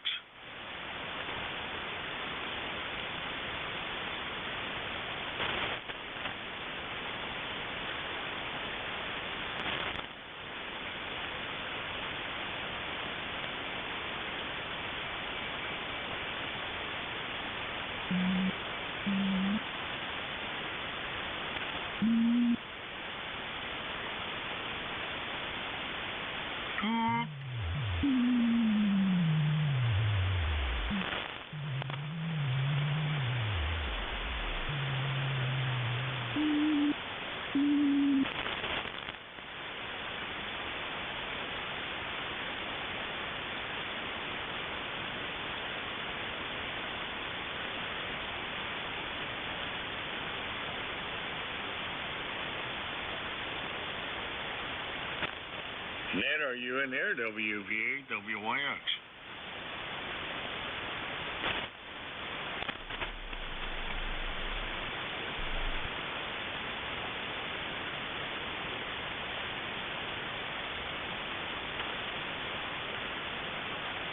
Ned, are you in there? WV8, WYX.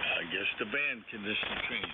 I guess the band condition changed.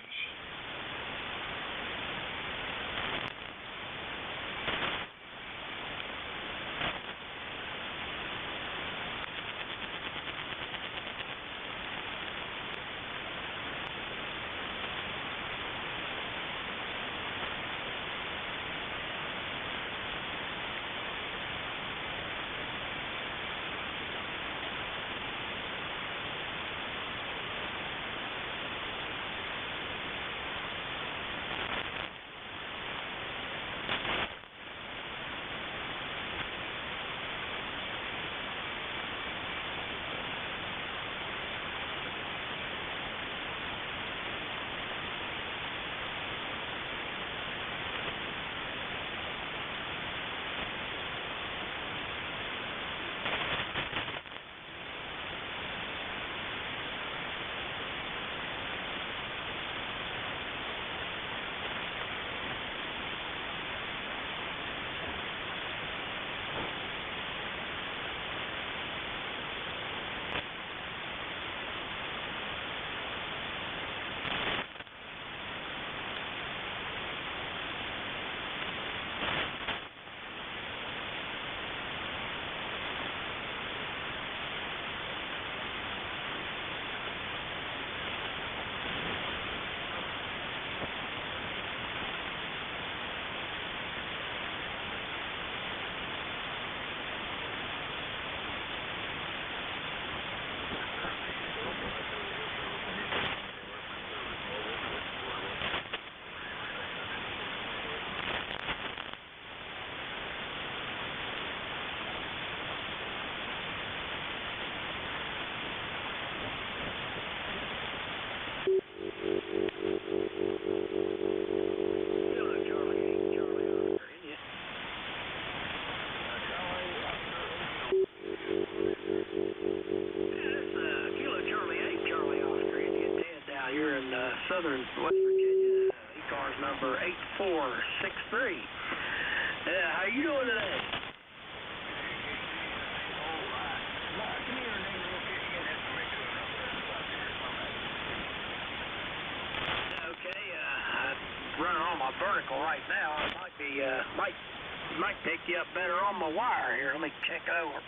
Southern West Virginia, ECARS number 8463. Yeah, how you doing today? Okay, I'm running on my vertical right now. I might be, might pick you up better on my wire here. Let me check it over.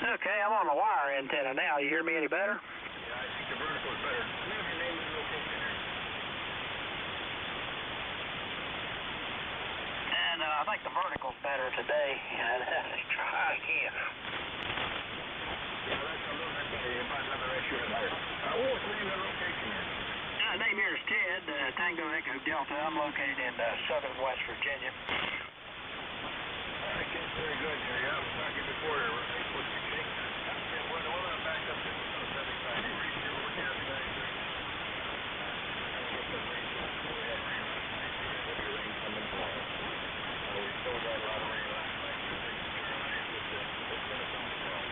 Okay, I'm on the wire antenna now. You hear me any better? Yeah, I think the vertical is better. Let me have your name and location here. And I think the vertical's better today. Let's try again. Yeah, that's a little bit better. You might have a ratio higher. What was the name and location here? Name here is Ted, Tango Echo Delta. I'm located in southern West Virginia. I can't very good here. Yeah, I was talking before there. We're supposed to be shaking. We're not back up to 75 degrees here. We're looking outside. Get the rain. We had rain last night. Heavy rain coming tomorrow. We still got a lot of rain last night. It's going to come tomorrow.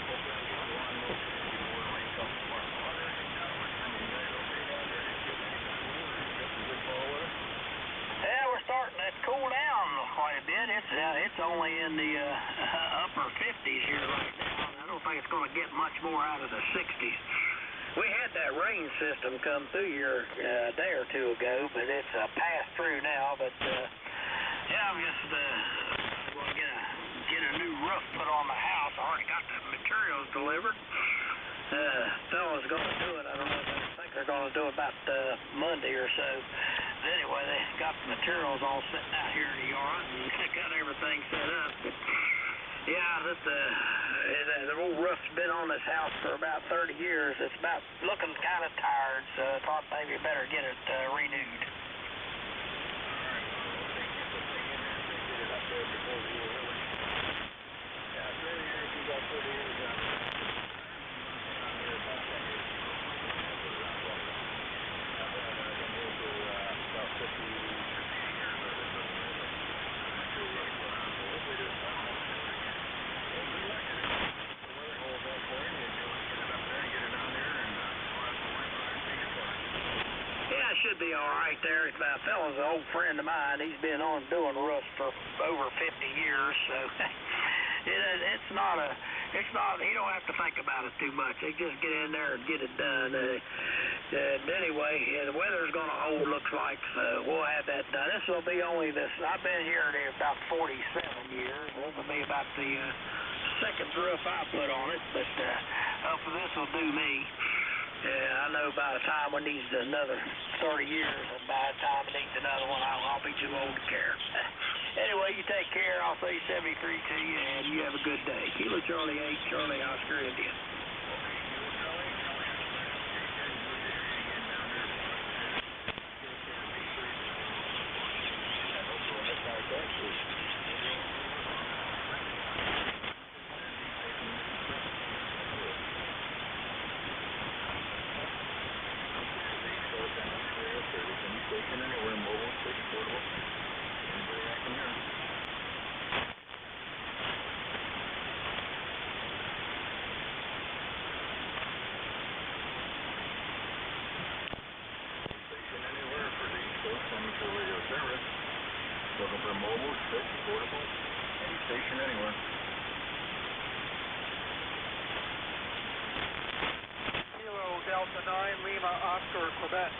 Hopefully I'll get the lawn mowed before rain comes tomorrow. How's everything down in Virginia? You guys okay down there? Did you get any good cool or you got some good fall weather? Yeah, we're starting to cool down quite a bit. It's only in the upper 50s here right now. I don't think it's going to get much more out of the 60s. We had that rain system come through here a day or two ago, but it's passed through now. But yeah, I'm just going to get a new roof put on the house. I already got the materials delivered. Fella's going to do it. I don't know. I think they're going to do it about Monday or so. But anyway, they got the materials all set out here in the yard and got everything set up. But it. The old roof's been on this house for about 30 years. It's about looking kind of tired, so I thought maybe better get it renewed. Should be all right there. The fellow's an old friend of mine. He's been on doing roofs for over 50 years, so it's not. He don't have to think about it too much. They just get in there and get it done. Anyway, the weather's going to hold, looks like, so we'll have that done. This will be only this. I've been here about 47 years. This will be about the second roof I put on it, but hopefully this will do me. I know by the time we need another 30 years, and by the time it needs another one, I'll be too old to care. Anyway, you take care. I'll say 73 to you, and you have a good day. Kilo Charlie 8, Charlie Oscar India. Looking for mobile, fixed, portable, any station anywhere. Kilo Delta 9, Lima, Oscar, Quebec.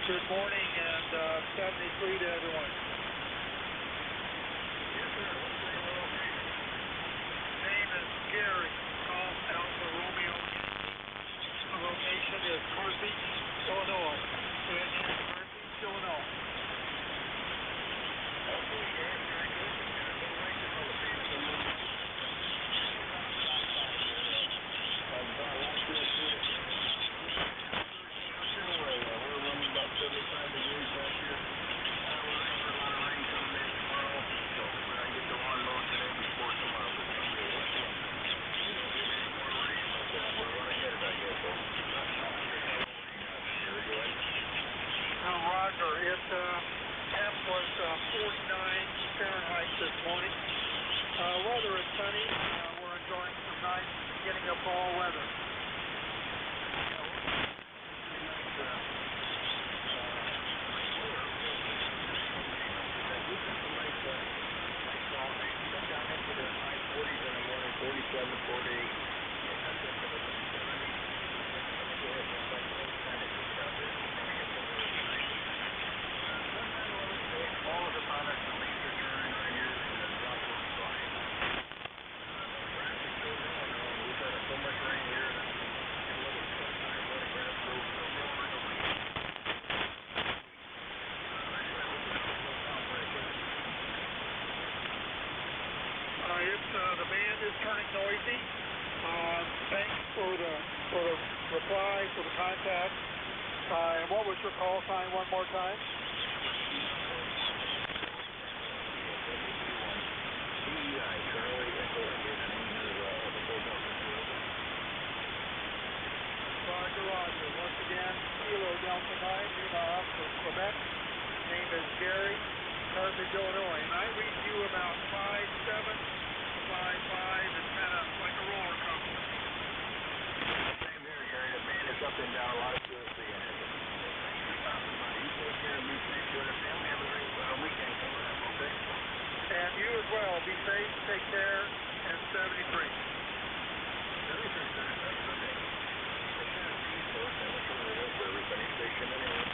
Good morning and 73 to everyone. Gary, Golf Alpha Romeo. The location is Carthage, Illinois. Carthage, Illinois. We're running about 75 degrees back here. We're looking for a lot of rain coming in tomorrow, so we're going to get the lawn mowed today before tomorrow. Roger, temp was 49 Fahrenheit this morning. Weather is sunny. We're enjoying some nice beginning of fall weather. Down into the high 40s in the morning, 47, 48. Falls upon us and leaves us turning right here and then drops on the side. Traffic goes on and on. We've got so much rain here that sometimes let the grass grow real late. The band is turning noisy. Thanks for the reply, for the contact. And what was your call sign one more time? Roger. Once again, Kilo Delta 9, Lima, Oscar, Quebec. Name is Gary, Carthage, Illinois. And I read you about 5'7", 5'5". It's kind of like a roller coaster. Same here, Gary. The band is up and down. A lot of fluency in it. Thanks for stopping by. You take care and be safe. You and the family have a great weekend coming up, okay? And you as well. Be safe, take care, and 73. Everybody station anyway.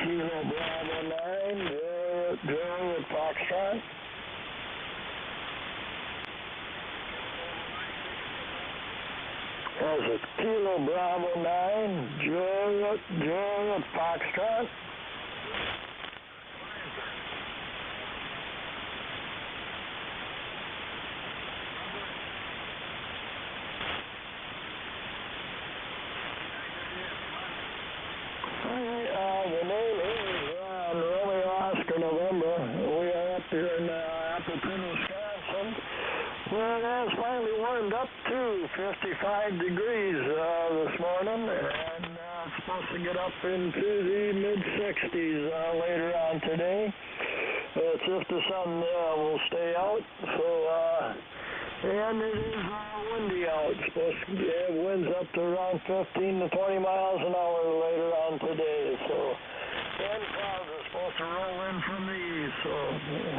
Kilo Bravo 9, Juliet Foxtrot. That's a Kilo Bravo 9, Juliet Foxtrot. The name is Romeo Oscar November. We are up here in Appleton, Wisconsin, where it has finally warmed up to 55 degrees this morning, and it's supposed to get up into the mid-60s later on today. It's if the sun will stay out, and it is windy out. It's supposed to have winds up to around 15 to 20 miles an hour later on today. And clouds are supposed to roll in from the east. So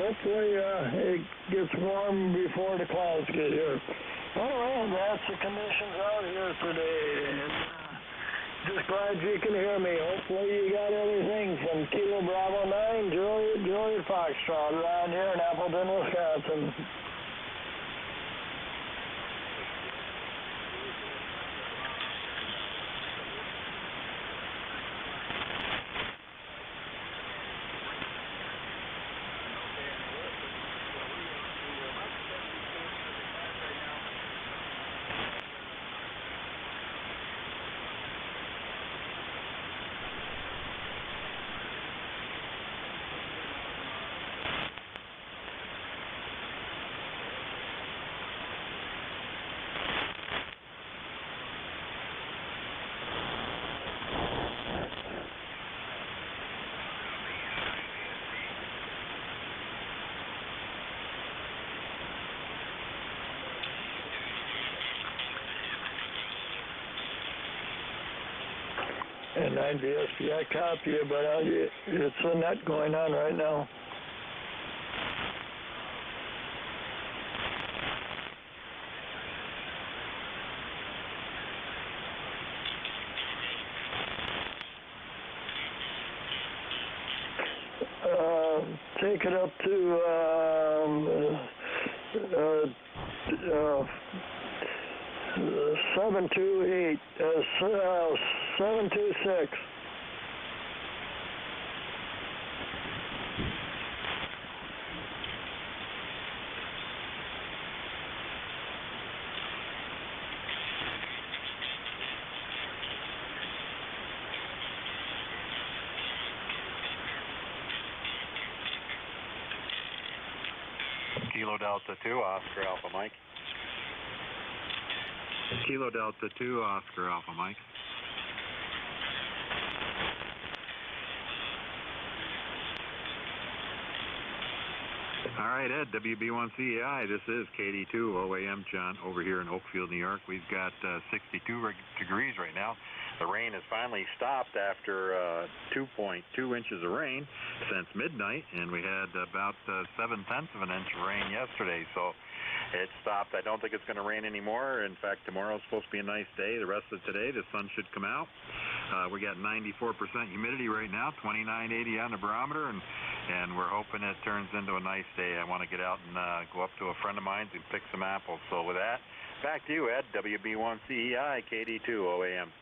hopefully it gets warm before the clouds get here. Anyway, that's the conditions out here today. And just glad you can hear me. Hopefully you got everything from Kilo Bravo 9, Juliet Foxtrot around here in Appleton, Wisconsin. And 9VSP, I copy you, but it's a net going on right now. Take it up to 728, 726. Kilo Delta 2, Oscar Alpha Mike. Kilo Delta 2, Oscar Alpha Mike. All right, Ed, WB1CEI, this is KD2 OAM John over here in Oakfield, New York. We've got 62 degrees right now. The rain has finally stopped after 2.2 inches of rain since midnight, and we had about 7/10 of an inch of rain yesterday, so it stopped. I don't think it's going to rain anymore. In fact, tomorrow's supposed to be a nice day. The rest of today, the sun should come out. We got 94% humidity right now, 2980 on the barometer, and we're hoping it turns into a nice day. I want to get out and go up to a friend of mine's and pick some apples. So with that, back to you, Ed, WB1CEI, KD2 OAM.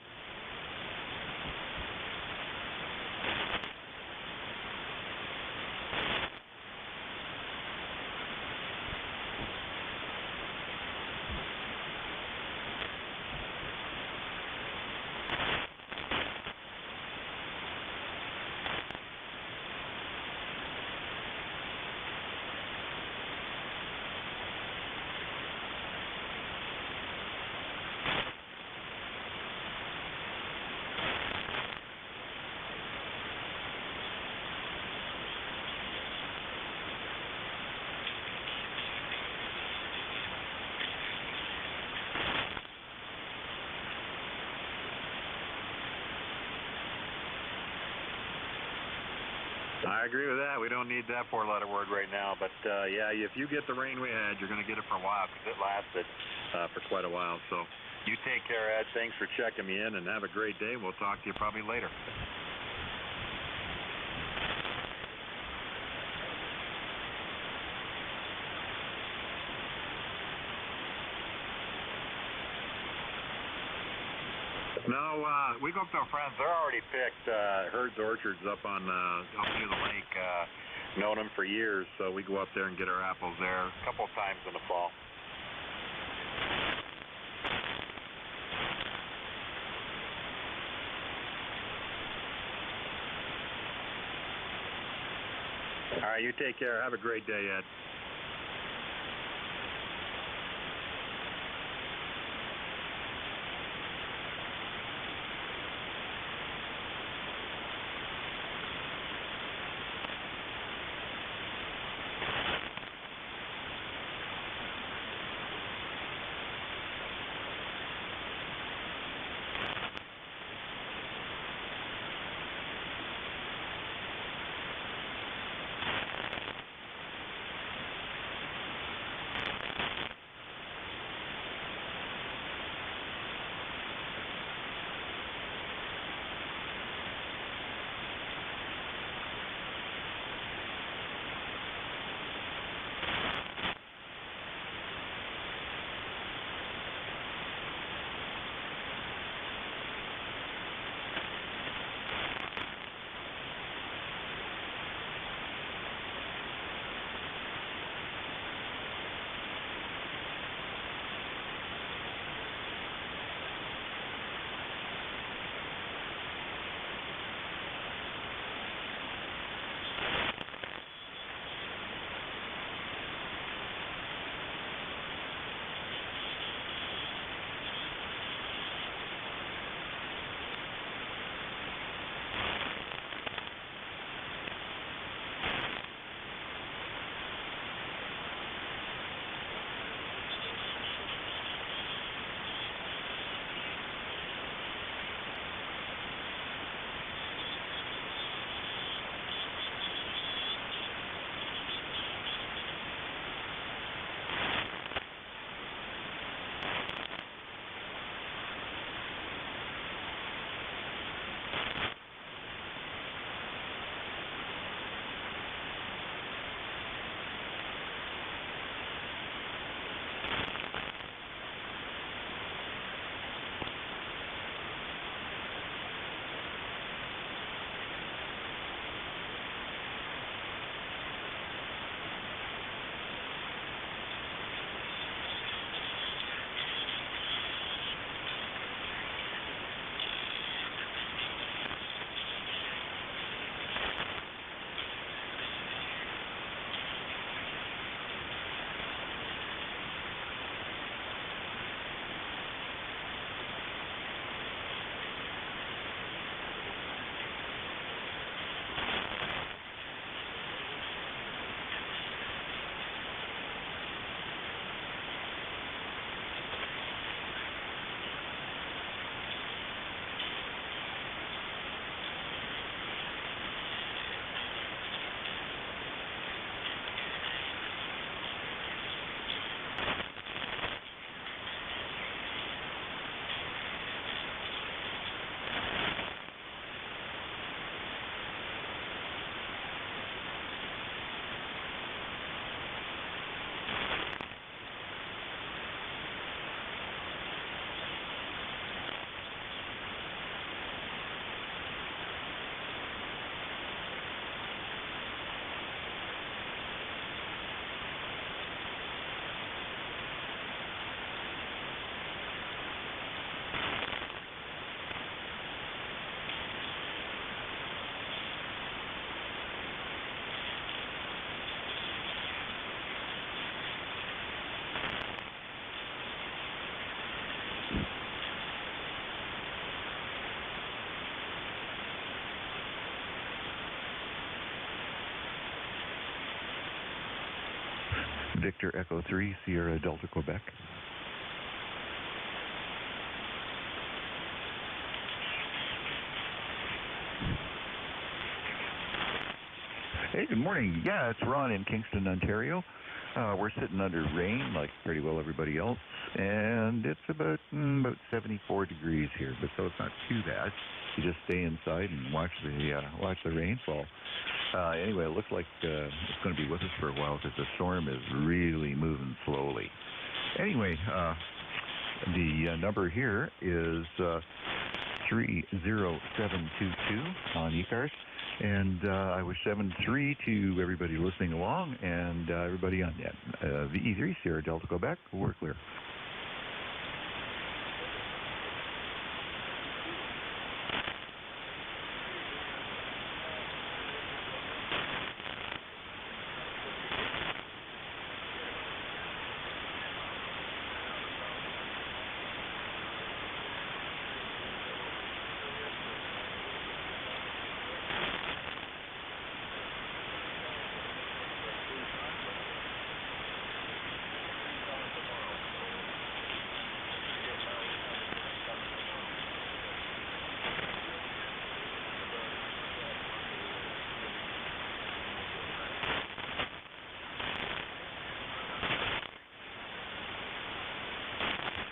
I agree with that. We don't need that four-letter word right now. But, yeah, if you get the rain we had, you're going to get it for a while because it lasted for quite a while. So you take care, Ed. Thanks for checking me in, and have a great day. We'll talk to you probably later. No, we go up to our friends. They're already picked Herd's Orchards up on up near the lake. Known them for years, so we go up there and get our apples there a couple of times in the fall. All right, you take care. Have a great day, Ed. Victor Echo 3, Sierra Delta, Quebec. Hey, good morning. Yeah, it's Ron in Kingston, Ontario. We're sitting under rain like pretty well everybody else, and it's about 74 degrees here, but so it's not too bad. You just stay inside and watch the rainfall. Anyway, it looks like it's going to be with us for a while because the storm is really moving slowly. Anyway, the number here is 30722 on ECARS. And I wish 7-3 to everybody listening along and everybody on VE3 Sierra Delta Quebec. We're clear.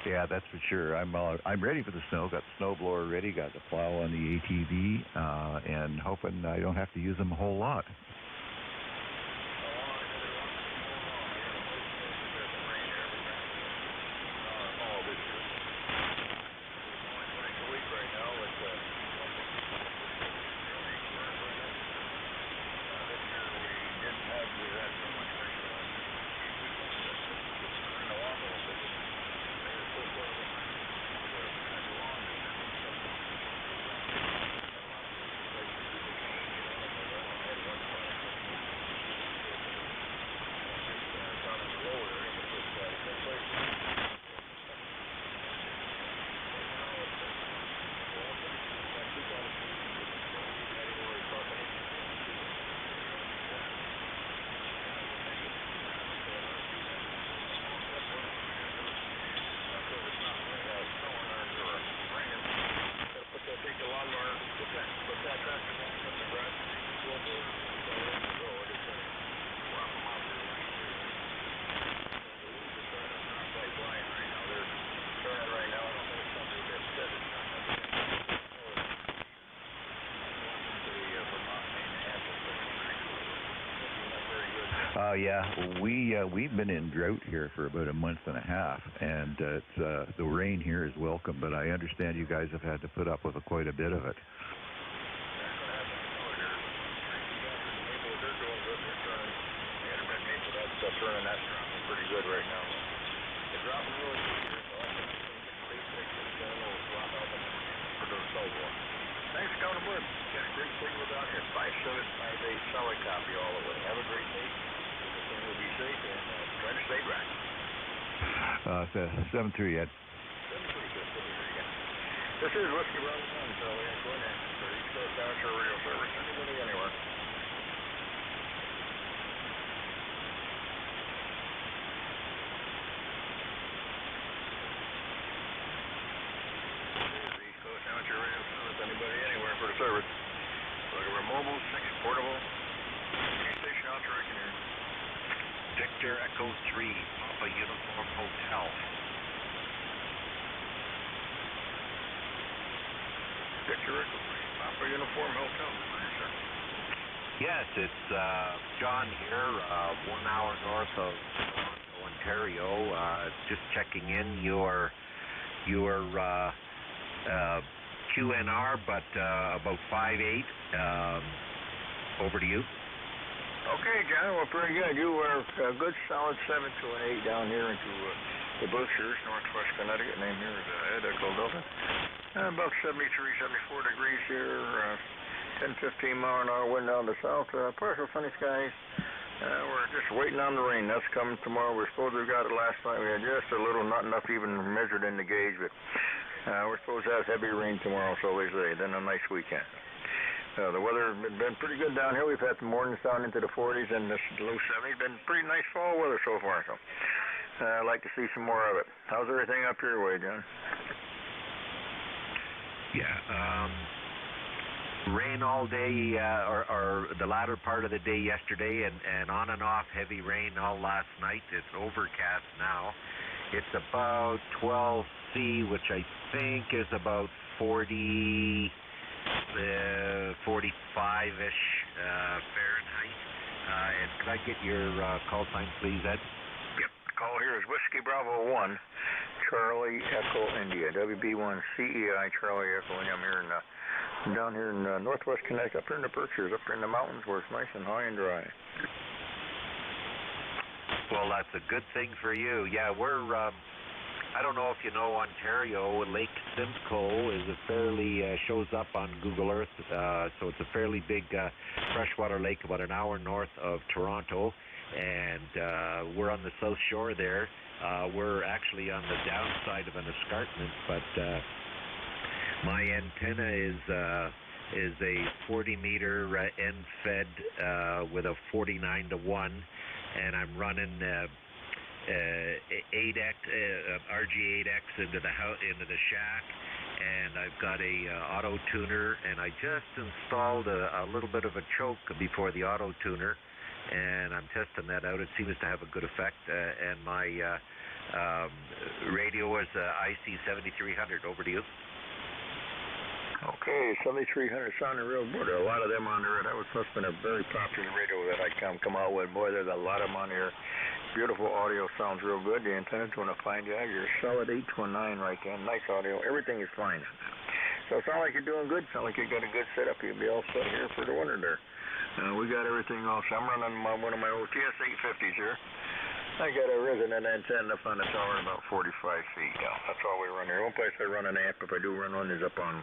Yeah, that's for sure. I'm ready for the snow. Got the snow blower ready. Got the plow on the ATV, and hoping I don't have to use them a whole lot. Yeah, we've been in drought here for about a month and a half, and the rain here is welcome, but I understand you guys have had to put up with quite a bit of it. Turning, that's dropping pretty good right now. It's dropping really good here, so I think it's going to drop out for the solar. Thanks for coming aboard. Got a great signal down here. 5758 solid copy all the way. Have a great day. We'll be safe and try to stay dry. 7-3, Ed. 7-3, this is Whiskey Bravo 1, Charlie Echo and for East Coast Amateur Radio Service. Anybody anywhere. Amateur radio service, anybody anywhere for the service. Looking for mobile, 6 portable, any station out there I can hear. Victor Echo 3, Papa Uniform Hotel. Victor Echo 3, Papa Uniform Hotel. Sir. Yes, it's John here, 1 hour north of Ontario. Just checking in your QNR, but about 5'8". Over to you. Okay, John. Well, pretty good. You were a good solid 7 to an 8 down here into the Berkshires, northwest Connecticut. Name here is Ed Echo Delta. About 73, 74 degrees here. 10-15 mile an hour wind down the south. Partial sunny skies. We're just waiting on the rain. That's coming tomorrow. We're supposed to have got it last night. We had just a little, not enough even measured in the gauge, but we're supposed to have heavy rain tomorrow, so they say. Then a nice weekend. The weather has been pretty good down here. We've had some mornings down into the 40s and the low 70s. Been pretty nice fall weather so far, so I'd like to see some more of it. How's everything up your way, John? Yeah, rain all day, or the latter part of the day yesterday, and on and off heavy rain all last night. It's overcast now. It's about 12 C, which I think is about 45-ish Fahrenheit. And could I get your call sign, please, Ed? Yep. Call here is Whiskey Bravo 1, Charlie Echo India, WB1 CEI Charlie Echo India. I'm here in, down here in northwest Connecticut, up here in the Berkshires, up here in the mountains where it's nice and high and dry. Well, that's a good thing for you. Yeah, we're, I don't know if you know Ontario, Lake Simcoe is a fairly, shows up on Google Earth, so it's a fairly big freshwater lake about an hour north of Toronto, and we're on the south shore there. We're actually on the downside of an escarpment, but my antenna is a 40-meter end-fed with a 49-to-1, and I'm running 8X, RG8X into the shack, and I've got a auto tuner, and I just installed a little bit of a choke before the auto tuner, and I'm testing that out. It seems to have a good effect, and my radio is IC 7300. Over to you. Okay, 7300 sounding real good. A lot of them on there. That must have been a very popular radio that I come out with. Boy, there's a lot of them on here. Beautiful audio, sounds real good. The antenna's doing a fine job. You're solid 8 to a 9 right there. Nice audio. Everything is fine. So it sounds like you're doing good. Sounds like you got a good setup. You'll be all set here for the winter there. We got everything else. I'm running one of my old TS850s here. I got a resonant antenna up on the tower about 45 feet. Yeah, that's all we run here. One place I run an amp, if I do run one, is up on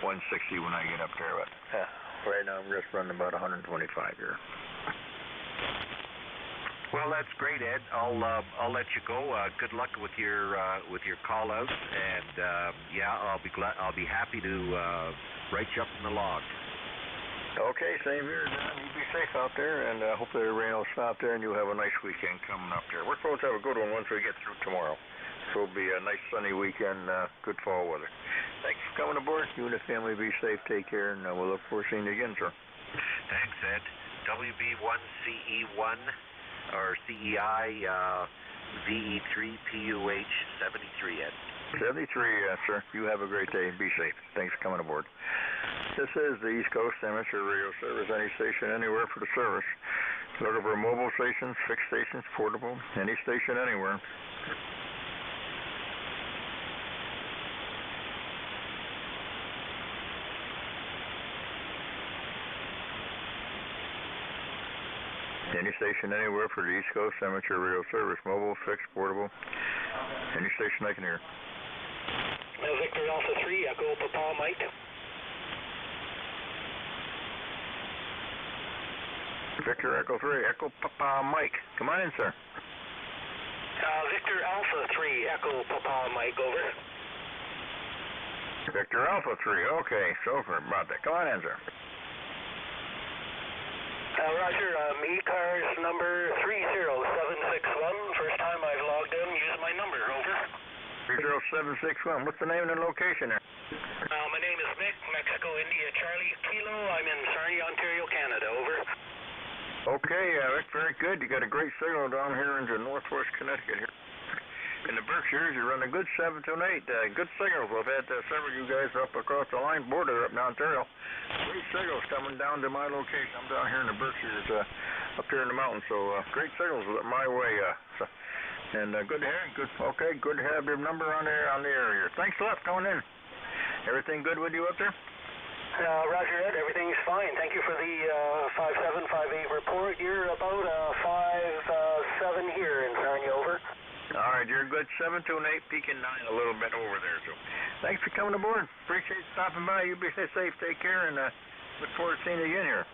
160 when I get up there. But right now I'm just running about 125 here. Well, that's great, Ed. I'll let you go. Good luck with your call outs, and yeah, I'll be happy to write you up in the log. Okay, same here, Don. You be safe out there, and hopefully the rain will stop there, and you'll have a nice weekend coming up there. We're supposed to have a good one once we get through tomorrow. So it'll be a nice sunny weekend, good fall weather. Thanks for coming aboard. You and the family be safe, take care, and we'll look forward to seeing you again, sir. Thanks, Ed. WB1CE1 or CEI VE3PUH 73, Ed. 73, sir. You have a great day. Be safe. Thanks for coming aboard. This is the East Coast Amateur Radio Service. Any station, anywhere for the service. Looking for mobile stations, fixed stations, portable, any station, anywhere. Any station, anywhere for the East Coast Amateur Radio Service. Mobile, fixed, portable, any station I can hear. Victor Alpha 3, Echo Papa Mike. Victor Echo 3, Echo Papa Mike. Come on in, sir. Victor Alpha 3, Echo Papa Mike, over. Victor Alpha 3, okay, so for about that. Come on in, sir. Roger, ECARS number 30761. First time I've logged in, use my number, over. 30761. What's the name and the location there? My name is Mick, Mexico, India, Charlie, Kilo. I'm in Sarnia, Ontario, Canada, over. Okay, Rick, very good. You got a great signal down here into northwest Connecticut here. In the Berkshires, you run a good 7 to an 8. Good signals. We've had several of you guys up across the line border up in Ontario. Great signals coming down to my location. I'm down here in the Berkshires, up here in the mountains. So great signals my way. And good to hear. Good. Okay, good to have your number on the air here. Thanks a lot for coming in. Everything good with you up there? Roger, Ed. Everything's fine. Thank you for the 5758 report. You're about 57 here in Sarnia, over. All right, you're a good 7 to an 8, peaking 9 a little bit over there. So thanks for coming aboard. Appreciate stopping by. You be safe, take care, and look forward to seeing you again here.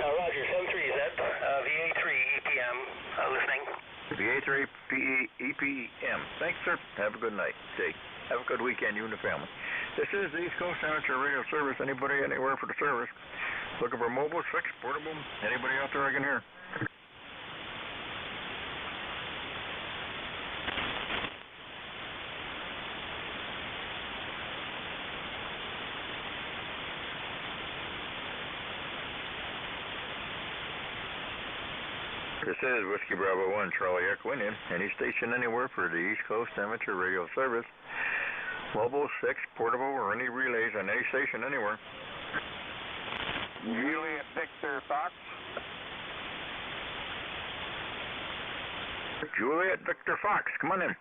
Roger, 73 Zed, VA3 EPM, listening. VA3 EPM. Thanks, sir. Have a good night. Have a good weekend, you and the family. This is the East Coast Amateur Radio Service. Anybody, anywhere for the service. Looking for mobile, fixed, portable. Anybody out there I can hear. This is Whiskey Bravo 1, Charlie Echo Indian. Any station anywhere for the East Coast Amateur Radio Service. Mobile, fixed, portable, or any relays on any station anywhere. Juliet Victor Fox. Juliet Victor Fox, come on in.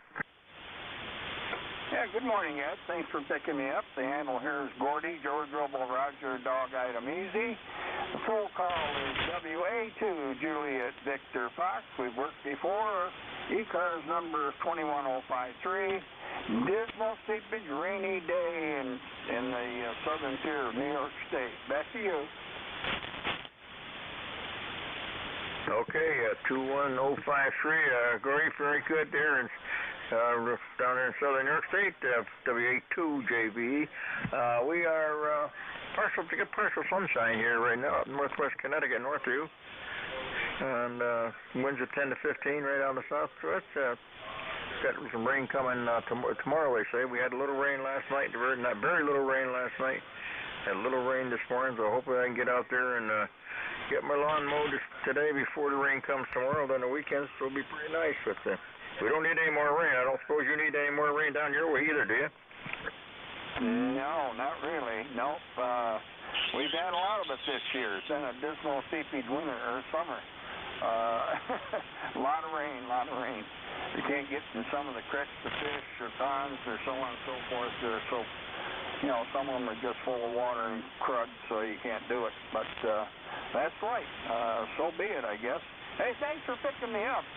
Yeah, good morning, Ed. Thanks for picking me up. The handle here is Gordy, George Robo Roger, Dog Item Easy. The full call is WA2 Juliet Victor Fox. We've worked before. ECARS number is 21053. Dismal, sleepy, rainy day in the southern tier of New York State. Back to you. Okay, 21053. Gordy, very good there. And down there in southern New York State, WA2JB. We are partial sunshine here right now up in northwest Connecticut, north of you. And winds of 10 to 15 right out in the south. So it's got some rain coming tomorrow, they say. We had a little rain last night, not very little rain last night. Had a little rain this morning, so hopefully I can get out there and get my lawn mowed today before the rain comes tomorrow. Then the weekends will be pretty nice. But we don't need any more rain. I don't suppose you need any more rain down your way either, do you? No, not really. Nope. We've had a lot of it this year. It's been a dismal, steepy winter or summer. A lot of rain. You can't get in some of the creeks to fish or ponds or so on and so forth. So, some of them are just full of water and crud, so you can't do it. But that's right. So be it, I guess. Hey, thanks for picking me up.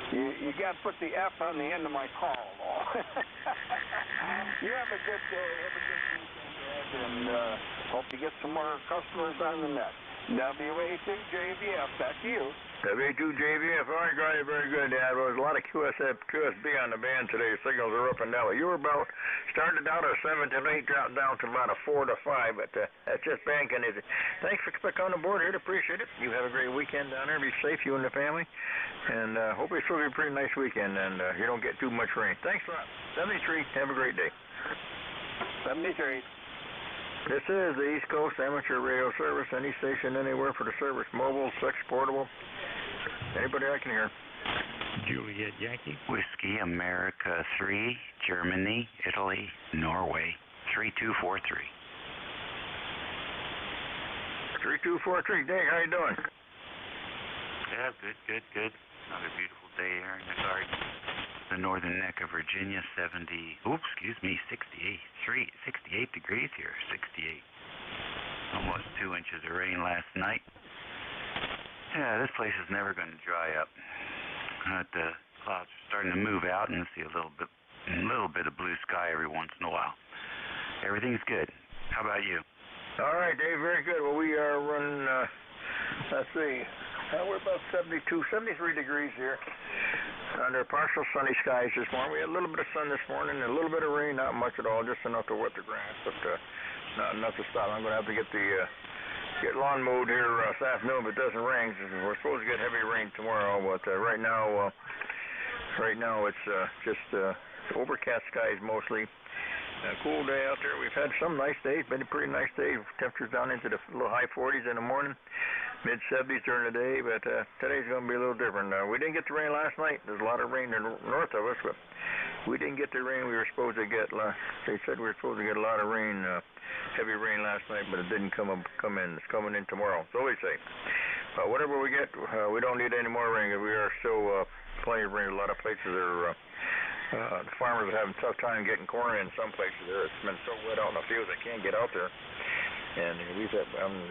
You got to put the F on the end of my call, though. You have a good day. Have a good weekend, Ed, and hope you get some more customers on the net. WA2JVF, back to you. WA2JVF, all right, Gordy, very good, Dad. Well, there's a lot of QSB on the band today. Signals are up and down. You were started out at 7 to 8, dropped down to about a 4 to 5, but that's just band condition. Thanks for coming on board here. Appreciate it. You have a great weekend down there. Be safe, you and the family. And hopefully it's will be a pretty nice weekend, and you don't get too much rain. Thanks a lot. 73, have a great day. 73. This is the East Coast Amateur Radio Service. Any station, anywhere for the service. Mobile, sex, portable. Anybody I can hear. Juliet Yankee. Whiskey America 3, Germany, Italy, Norway, 3243. 3243. Dave, how you doing? Yeah, good. Another beautiful day here in the garden. The northern neck of Virginia, 68 degrees here, 68. Almost 2 inches of rain last night. Yeah, this place is never going to dry up. The clouds are starting to move out, and I see a little bit of blue sky every once in a while. Everything's good. How about you? All right, Dave, very good. Well, we are running, let's see, we're about 73 degrees here. Under partial sunny skies this morning. We had a little bit of sun this morning and a little bit of rain, not much at all, just enough to wet the grass, but not enough to stop. I'm going to have to get lawn mowed here this afternoon if it doesn't rain. We're supposed to get heavy rain tomorrow, but right now it's just overcast skies mostly. Cool day out there. We've had some nice days, been a pretty nice day. Temperatures down into the little high 40s in the morning, mid 70s during the day, but today's going to be a little different. We didn't get the rain last night. There's a lot of rain north of us, but we didn't get the rain we were supposed to get. They said we were supposed to get a lot of rain, heavy rain last night, but it didn't come in. It's coming in tomorrow. So we say, whatever we get, we don't need any more rain. We are still plenty of rain. A lot of places are. The farmers are having a tough time getting corn in some places there. It's been so wet out in the fields they can't get out there. And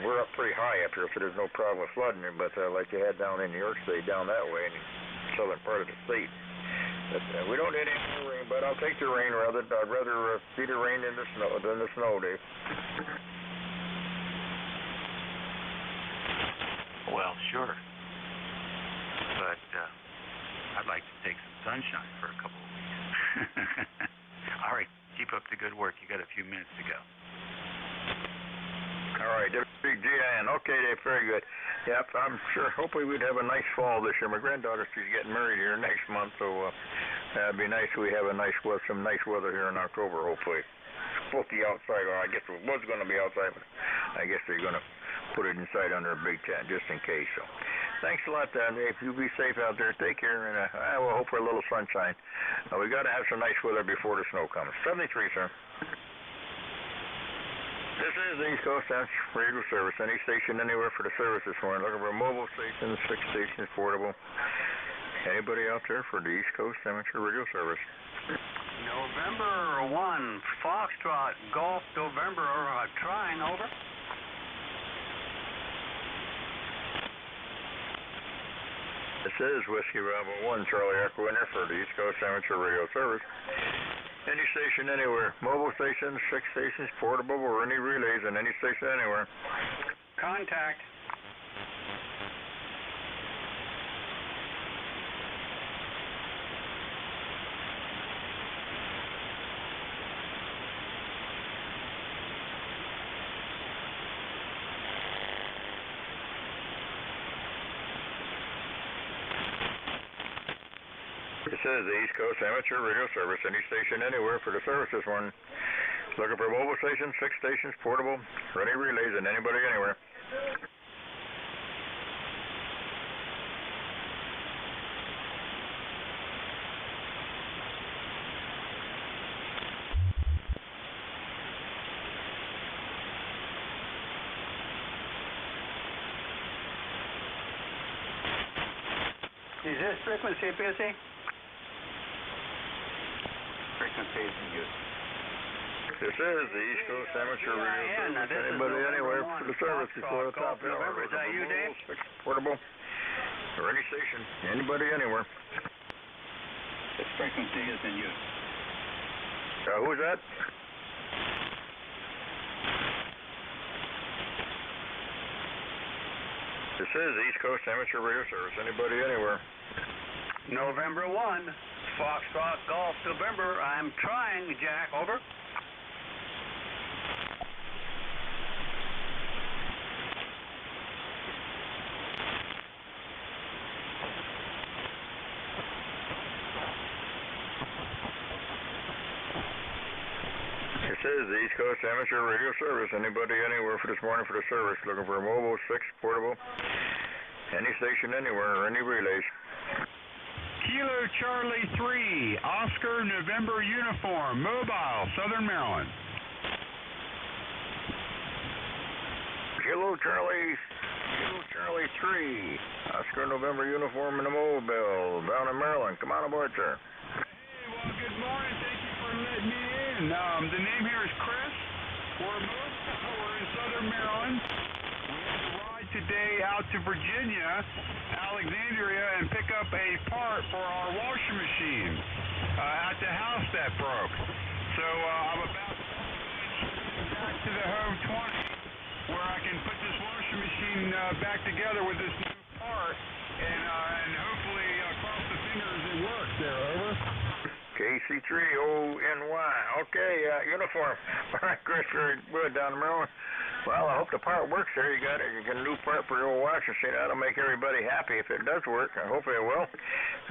we're up pretty high up here, so there's no problem with flooding there. But like you had down in New York State, down that way in the southern part of the state. But we don't need any more rain, but I'll take the rain rather. I'd rather see the rain than the snow, Dave. Well, sure. But I'd like to take some sunshine for a couple of weeks. All right, keep up the good work. You got a few minutes to go. All right, big GIN. Okay, Dave, very good. Yep, I'm sure. Hopefully we'd have a nice fall this year. My granddaughter, she's getting married here next month, so that'd be nice. We have some nice weather here in October, hopefully. It's supposed to be outside, or I guess it was going to be outside, but I guess they're going to put it inside under a big tent just in case. So, thanks a lot, Dave. You be safe out there. Take care, and we'll hope for a little sunshine. We got to have some nice weather before the snow comes. 73, sir. This is the East Coast Radio Service. Any station, anywhere for the service this morning. Looking for a mobile station, 6 stations, portable. Anybody out there for the East Coast Amateur Radio Service? November 1, Foxtrot, Golf, November, trying, over. This is Whiskey Bravo 1, Charlie Echo Winner for the East Coast Amateur Radio Service. Any station anywhere, mobile stations, 6 stations, portable, or any relays in any station anywhere. Contact. This is the East Coast Amateur Radio Service. Any station anywhere for the service this morning. Looking for mobile stations, 6 stations, portable, or any relays, and anybody anywhere. Is this frequency busy? Frequency is in use. This is the East Coast Amateur Radio Service. Anybody anywhere for the service before the top of the hour. Is that you, Dave? Portable, or any station. Anybody anywhere. This frequency is in use. Who's that? This is the East Coast Amateur Radio Service. Anybody anywhere. November 1, Foxtrot, Golf, November. I'm trying, Jack, over. This is the East Coast Amateur Radio Service. Anybody anywhere for this morning for the service. Looking for a mobile, 6, portable, any station anywhere, or any relays. Kilo Charlie 3, Oscar November uniform, mobile, Southern Maryland. Kilo Charlie 3, Oscar November uniform in the mobile, down in Maryland. Come on aboard, sir. Hey, well, good morning. Thank you for letting me in. The name here is Chris. We're in Southern Maryland. We had to ride today out to Virginia, Alexandria, and pick up a part for our washing machine at the house that broke. So I'm about to back to the home 20 where I can put this washing machine back together with this new part and hopefully cross the fingers it works there, over. KC3ONY. Okay, uniform. All right, Chris, very good down in Maryland. Well, I hope the part works there. You got a new part for your washing machine. That'll make everybody happy if it does work. I hope it will.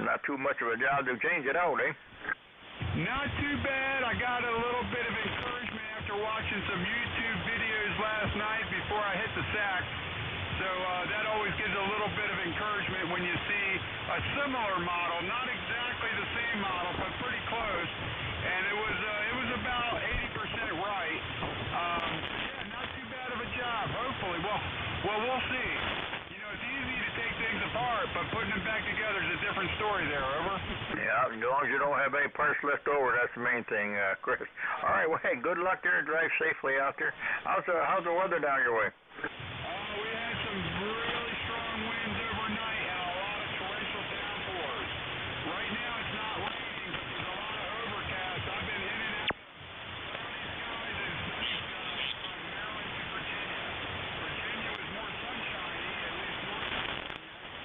Not too much of a job to change it out, eh? Not too bad. I got a little bit of encouragement after watching some YouTube videos last night before I hit the sack. So that always gives a little bit of encouragement when you see a similar model, not exactly the same model, but pretty close. And it was about 80% right. Yeah, not too bad of a job. Hopefully, well, we'll see. You know, it's easy to take things apart, but putting them back together is a different story there, over. Yeah, as long as you don't have any parts left over, that's the main thing, Chris. All right, well, hey, good luck there. Drive safely out there. How's the weather down your way? We had some really strong winds overnight and a lot of torrential downpours. Right now it's not raining, but there's a lot of overcast. I've been in and out of cloudy skies and sunny skies from Maryland to Virginia. Virginia was more sunshiny, at least north of Virginia.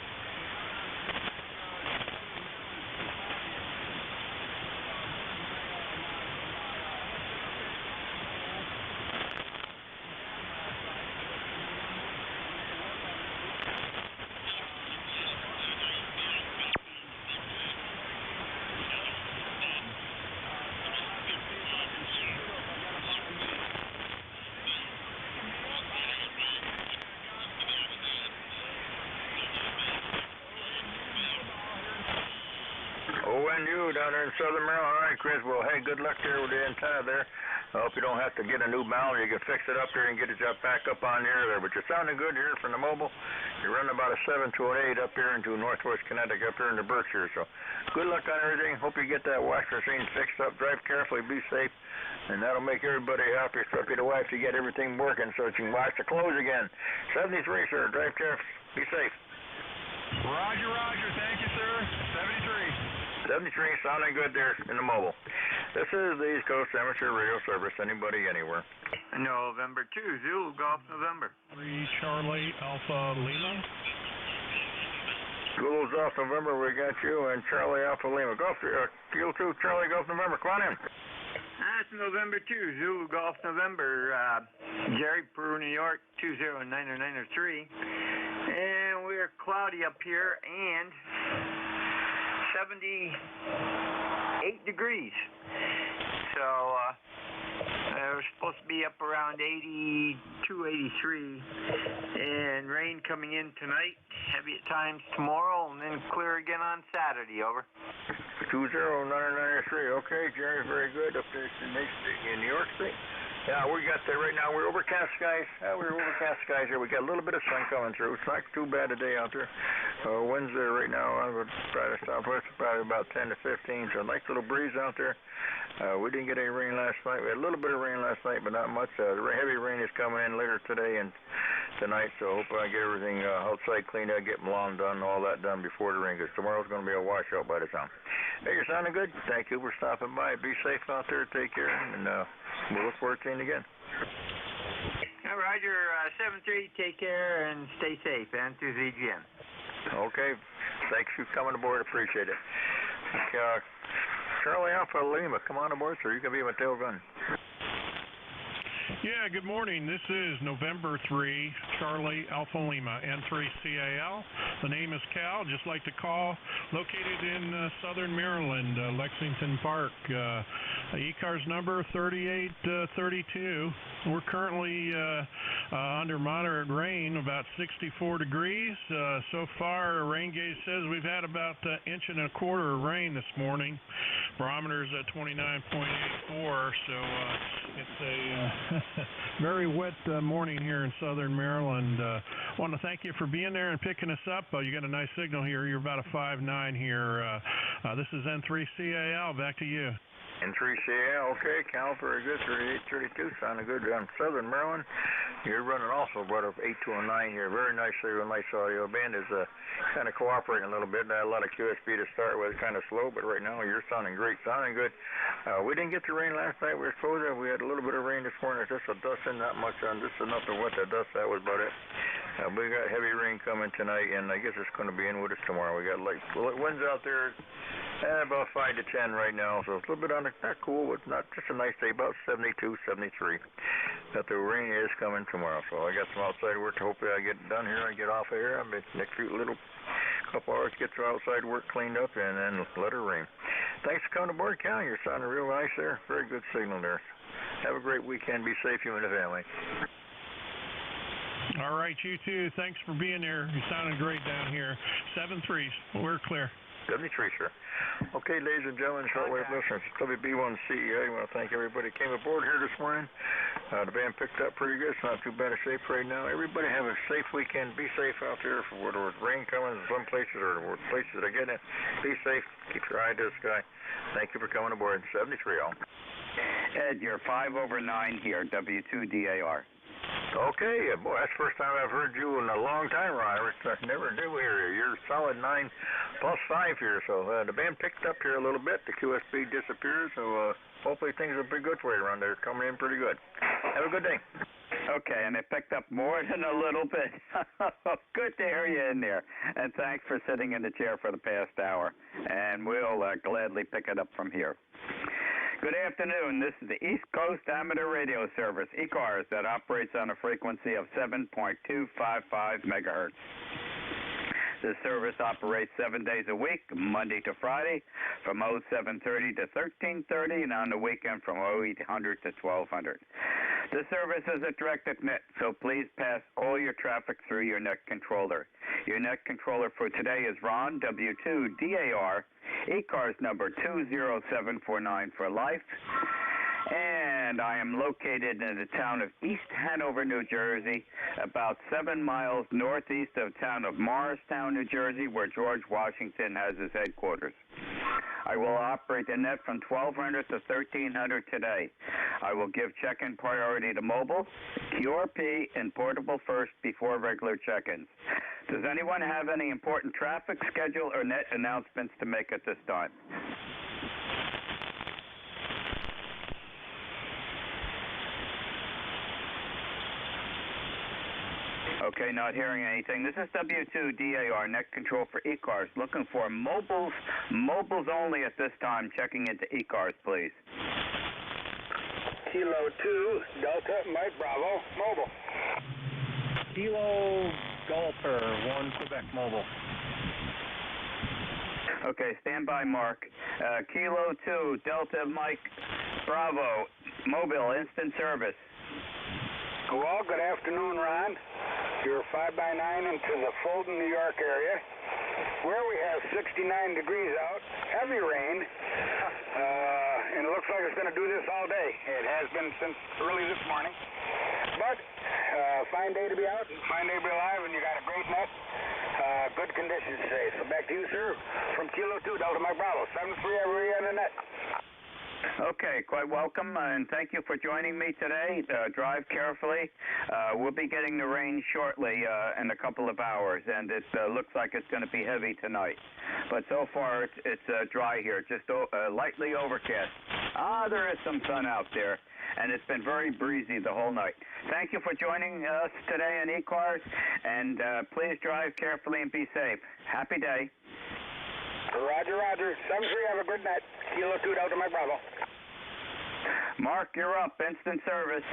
ONU down there in Southern Maryland. All right, Chris. Well, hey, good luck there with the antenna there. I hope you don't have to get a new mount. You can fix it up there and get it back up on the air there. But you're sounding good here from the mobile. You're running about a 7 to an 8 up here into northwest Connecticut, up here in the Berkshires. So good luck on everything. Hope you get that wash machine fixed up. Drive carefully. Be safe. And that'll make everybody happy, especially the wife, to get everything working so she can wash the clothes again. 73, sir. Drive carefully. Be safe. Roger, roger. Thank you, sir. 73. 73, sounding good there in the mobile. This is the East Coast Amateur Radio Service. Anybody, anywhere. November 2, Zulu Golf November. 3 Charlie Alpha Lima. Zulu's off November. We got you and Charlie Alpha Lima. Golf, Kilo 2, Charlie Golf November. Come on in. That's November 2, Zulu Golf November. Jerry, Peru, New York, 20993. And we're cloudy up here and 78 degrees. So we're supposed to be up around 82, 83, and rain coming in tonight, heavy at times tomorrow, and then clear again on Saturday. Over. 20993. Okay, Jerry, very good. Up there in New York State. Yeah, we got there right now. We're overcast skies. We're overcast skies here. We got a little bit of sun coming through. It's not too bad a day out there. Winds there right now. I would try to southwest, probably about 10 to 15. So a nice little breeze out there. We didn't get any rain last night. We had a little bit of rain last night, but not much. The heavy rain is coming in later today and tonight. So hope I get everything outside cleaned up, get my lawn done, all that done before the rain, because tomorrow's going to be a washout by the time. Hey, you're sounding good. Thank you for stopping by. Be safe out there. Take care, and we'll look forward to seeing you again. Roger, 7-3, take care and stay safe, and to ZGM. Okay, thanks for coming aboard. Appreciate it. Charlie Alpha Lima, come on aboard, sir. You can be my tail gun. Yeah, good morning. This is November 3, Charlie Alpha Lima, N3CAL. The name is Cal, just like to call. Located in southern Maryland, Lexington Park. ECARS number 3832. We're currently under moderate rain, about 64 degrees. So far, rain gauge says we've had about an inch and a quarter of rain this morning. Barometer's at 29.84, so it's a very wet morning here in southern Maryland. Want to thank you for being there and picking us up. You got a nice signal here. You're about a 5.9 here. This is N3CAL. Back to you. N3CAL, okay, Cal, very good, 3832, sounding good down southern Maryland. You're running also about an 8 to a 9 here, very nice signal, nice audio. Band is kind of cooperating a little bit. I had a lot of QSB to start with, kind of slow, but right now you're sounding great, sounding good. We didn't get the rain last night. We were supposed to. We had a little bit of rain this morning, just a dusting, not much on, just enough to wet the dust. That was about it. We got heavy rain coming tonight, and I guess it's going to be in with us tomorrow. We got light winds out there, about 5 to 10 right now, so it's a little bit on the, not cool, but not just a nice day, about 72, 73. But the rain is coming tomorrow, so I got some outside work. Hopefully I get done here and get off of here. I'll be next few little couple hours, get some outside work cleaned up, and then let it rain. Thanks for coming aboard, Cal. You're sounding real nice there. Very good signal there. Have a great weekend. Be safe, you and the family. All right, you too. Thanks for being there. You're sounding great down here. 7-3. We're clear. 73, sir. Okay, ladies and gentlemen, shortwave listeners, WB1CEA. I want to thank everybody who came aboard here this morning. The band picked up pretty good. It's not too bad a shape right now. Everybody have a safe weekend. Be safe out there for whether it's rain coming in some places or places that are getting it. Be safe. Keep your eye to the sky. Thank you for coming aboard. 73 all. Ed, you're 5 over 9 here, W2DAR. Okay, boy, that's the first time I've heard you in a long time, Ron. I never knew here. You're solid 9 plus 5 here, so the band picked up here a little bit. The QSB disappears, so hopefully things will be good for you around there. Coming in pretty good. Have a good day. Okay, and it picked up more than a little bit. Good to hear you in there. And thanks for sitting in the chair for the past hour. And we'll gladly pick it up from here. Good afternoon. This is the East Coast Amateur Radio Service, ECARS, that operates on a frequency of 7.255 megahertz. This service operates 7 days a week, Monday to Friday, from 0730 to 1330, and on the weekend from 0800 to 1200. The service is a directed net, so please pass all your traffic through your net controller. Your net controller for today is Ron, W2DAR, ECARS number 20749 for life. And I am located in the town of East Hanover, New Jersey, about 7 miles northeast of town of Morristown, New Jersey, where George Washington has his headquarters. I will operate the net from 1200 to 1300 today. I will give check-in priority to mobile, QRP, and portable first before regular check-ins. Does anyone have any important traffic, schedule, or net announcements to make at this time? Okay, not hearing anything. This is W2DAR, net control for ECARS. Looking for mobiles only at this time. Checking into ECARS, please. Kilo 2, Delta, Mike Bravo, mobile. Kilo Golfer, 1 Quebec mobile. Okay, stand by, Mark. Kilo 2, Delta, Mike Bravo, mobile, instant service. Well, good afternoon, Ron. You're 5x9 into the Fulton, New York area, where we have 69 degrees out, heavy rain, and it looks like it's going to do this all day. It has been since early this morning, but fine day to be out, fine day to be alive, and you got a great net. Good conditions today. So back to you, sir, from Kilo 2, Delta Mike Bravo, 73 every in the net. Okay, quite welcome, and thank you for joining me today. Drive carefully. We'll be getting the rain shortly in a couple of hours, and it looks like it's going to be heavy tonight. But so far, it's dry here, just lightly overcast. There is some sun out there, and it's been very breezy the whole night. Thank you for joining us today on ECARS, and please drive carefully and be safe. Happy day. Roger, Roger. 73, have a good night. Kilo 2, Delta Mike Bravo. Mark, you're up. Instant service.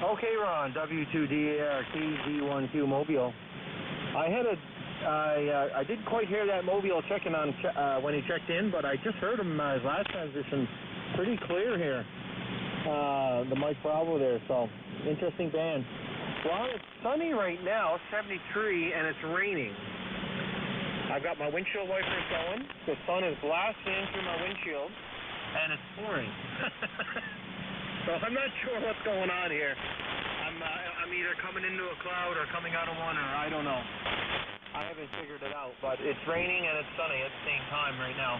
Okay, Ron. W2DAR KZ1Q Mobile. I didn't quite hear that Mobile checking on when he checked in, but I just heard him his last transition pretty clear here. The Mike Bravo there, so interesting band. Well, it's sunny right now, 73, and it's raining. I've got my windshield wipers going. The sun is blasting in through my windshield, and it's pouring. So I'm not sure what's going on here. I'm either coming into a cloud or coming out of one, or I don't know. I haven't figured it out, but it's raining and it's sunny at the same time right now.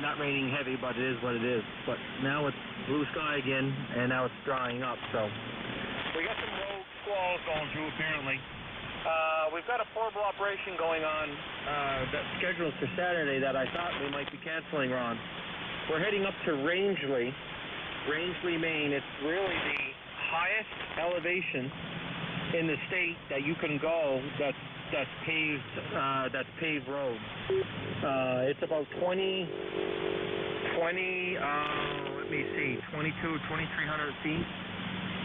Not raining heavy, but it is what it is. But now it's blue sky again, and now it's drying up. So we got some road squalls going through apparently. We've got a portable operation going on that's scheduled for Saturday that I thought we might be canceling, Ron. We're heading up to Rangeley, Maine. It's really the highest elevation in the state that you can go that's paved road. It's about 2300 feet.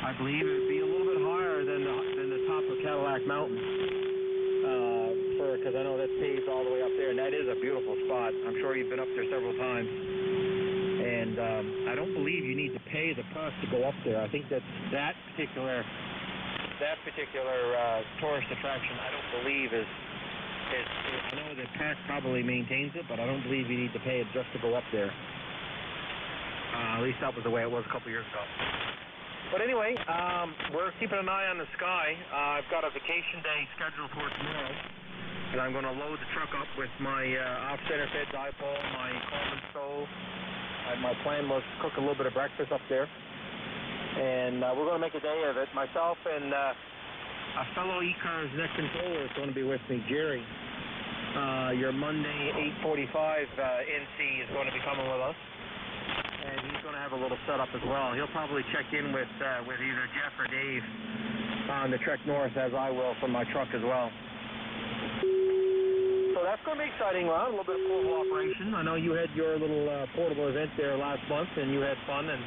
I believe it would be a little bit higher than the top of Cadillac Mountain, because I know that's paved all the way up there, and that is a beautiful spot. I'm sure you've been up there several times, and I don't believe you need to pay the price to go up there. I think that particular tourist attraction, I don't believe is I know the park probably maintains it, but I don't believe you need to pay it just to go up there. At least that was the way it was a couple years ago. But anyway, we're keeping an eye on the sky. I've got a vacation day scheduled for tomorrow, and I'm going to load the truck up with my off-center fed dipole, my Coleman stove. My plan was to cook a little bit of breakfast up there, and we're going to make a day of it. Myself and a fellow ECARS net controller is going to be with me, Jerry. Your Monday 8:45 NC is going to be coming with us. And he's going to have a little setup as well. He'll probably check in with either Jeff or Dave on the Trek North, as I will from my truck as well. So that's going to be exciting, Ron. A little bit of portable operation. I know you had your little portable event there last month, and you had fun. And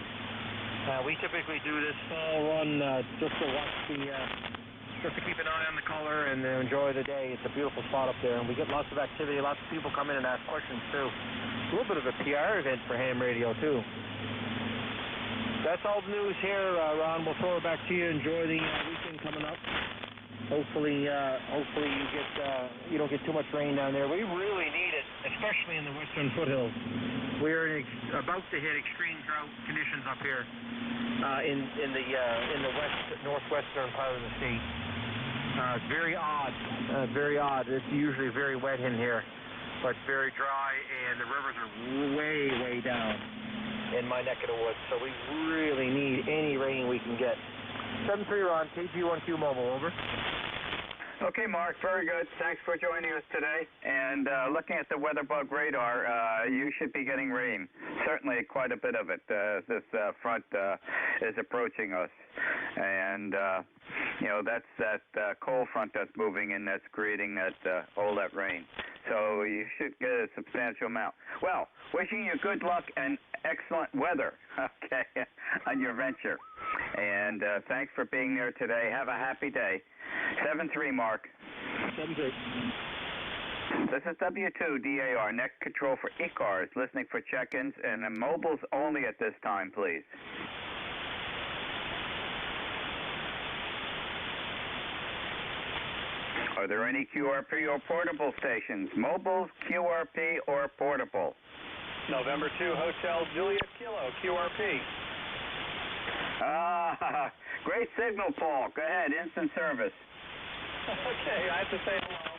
we typically do this fall run just to watch just to keep an eye on the color and enjoy the day. It's a beautiful spot up there, and we get lots of activity. Lots of people come in and ask questions too. A little bit of a PR event for ham radio, too. That's all the news here, Ron. We'll throw it back to you. Enjoy the weekend coming up. Hopefully you don't get too much rain down there. We really need it. especially in the western foothills. We're about to hit extreme drought conditions up here in the northwestern part of the state. It's very odd. Very odd. It's usually very wet in here, but very dry, and the rivers are way down in my neck of the woods. So we really need any rain we can get. 7-3 Ron, KG1Q Mobile, over. Okay, Mark, very good. Thanks for joining us today. And looking at the weather bug radar, you should be getting rain. Certainly quite a bit of it. This front is approaching us. And, that's that cold front that's moving in that's creating all that rain. So you should get a substantial amount. Well, wishing you good luck and excellent weather, okay, on your venture. And thanks for being there today. Have a happy day. 7-3, Mark. 7-3. This is W2DAR, net control for ECARS, listening for check-ins, and mobiles only at this time, please. Are there any QRP or portable stations? Mobiles, QRP, or portable? November 2, Hotel Juliet Kilo, QRP. Great signal, Paul. Go ahead, instant service. Okay, I have to say hello.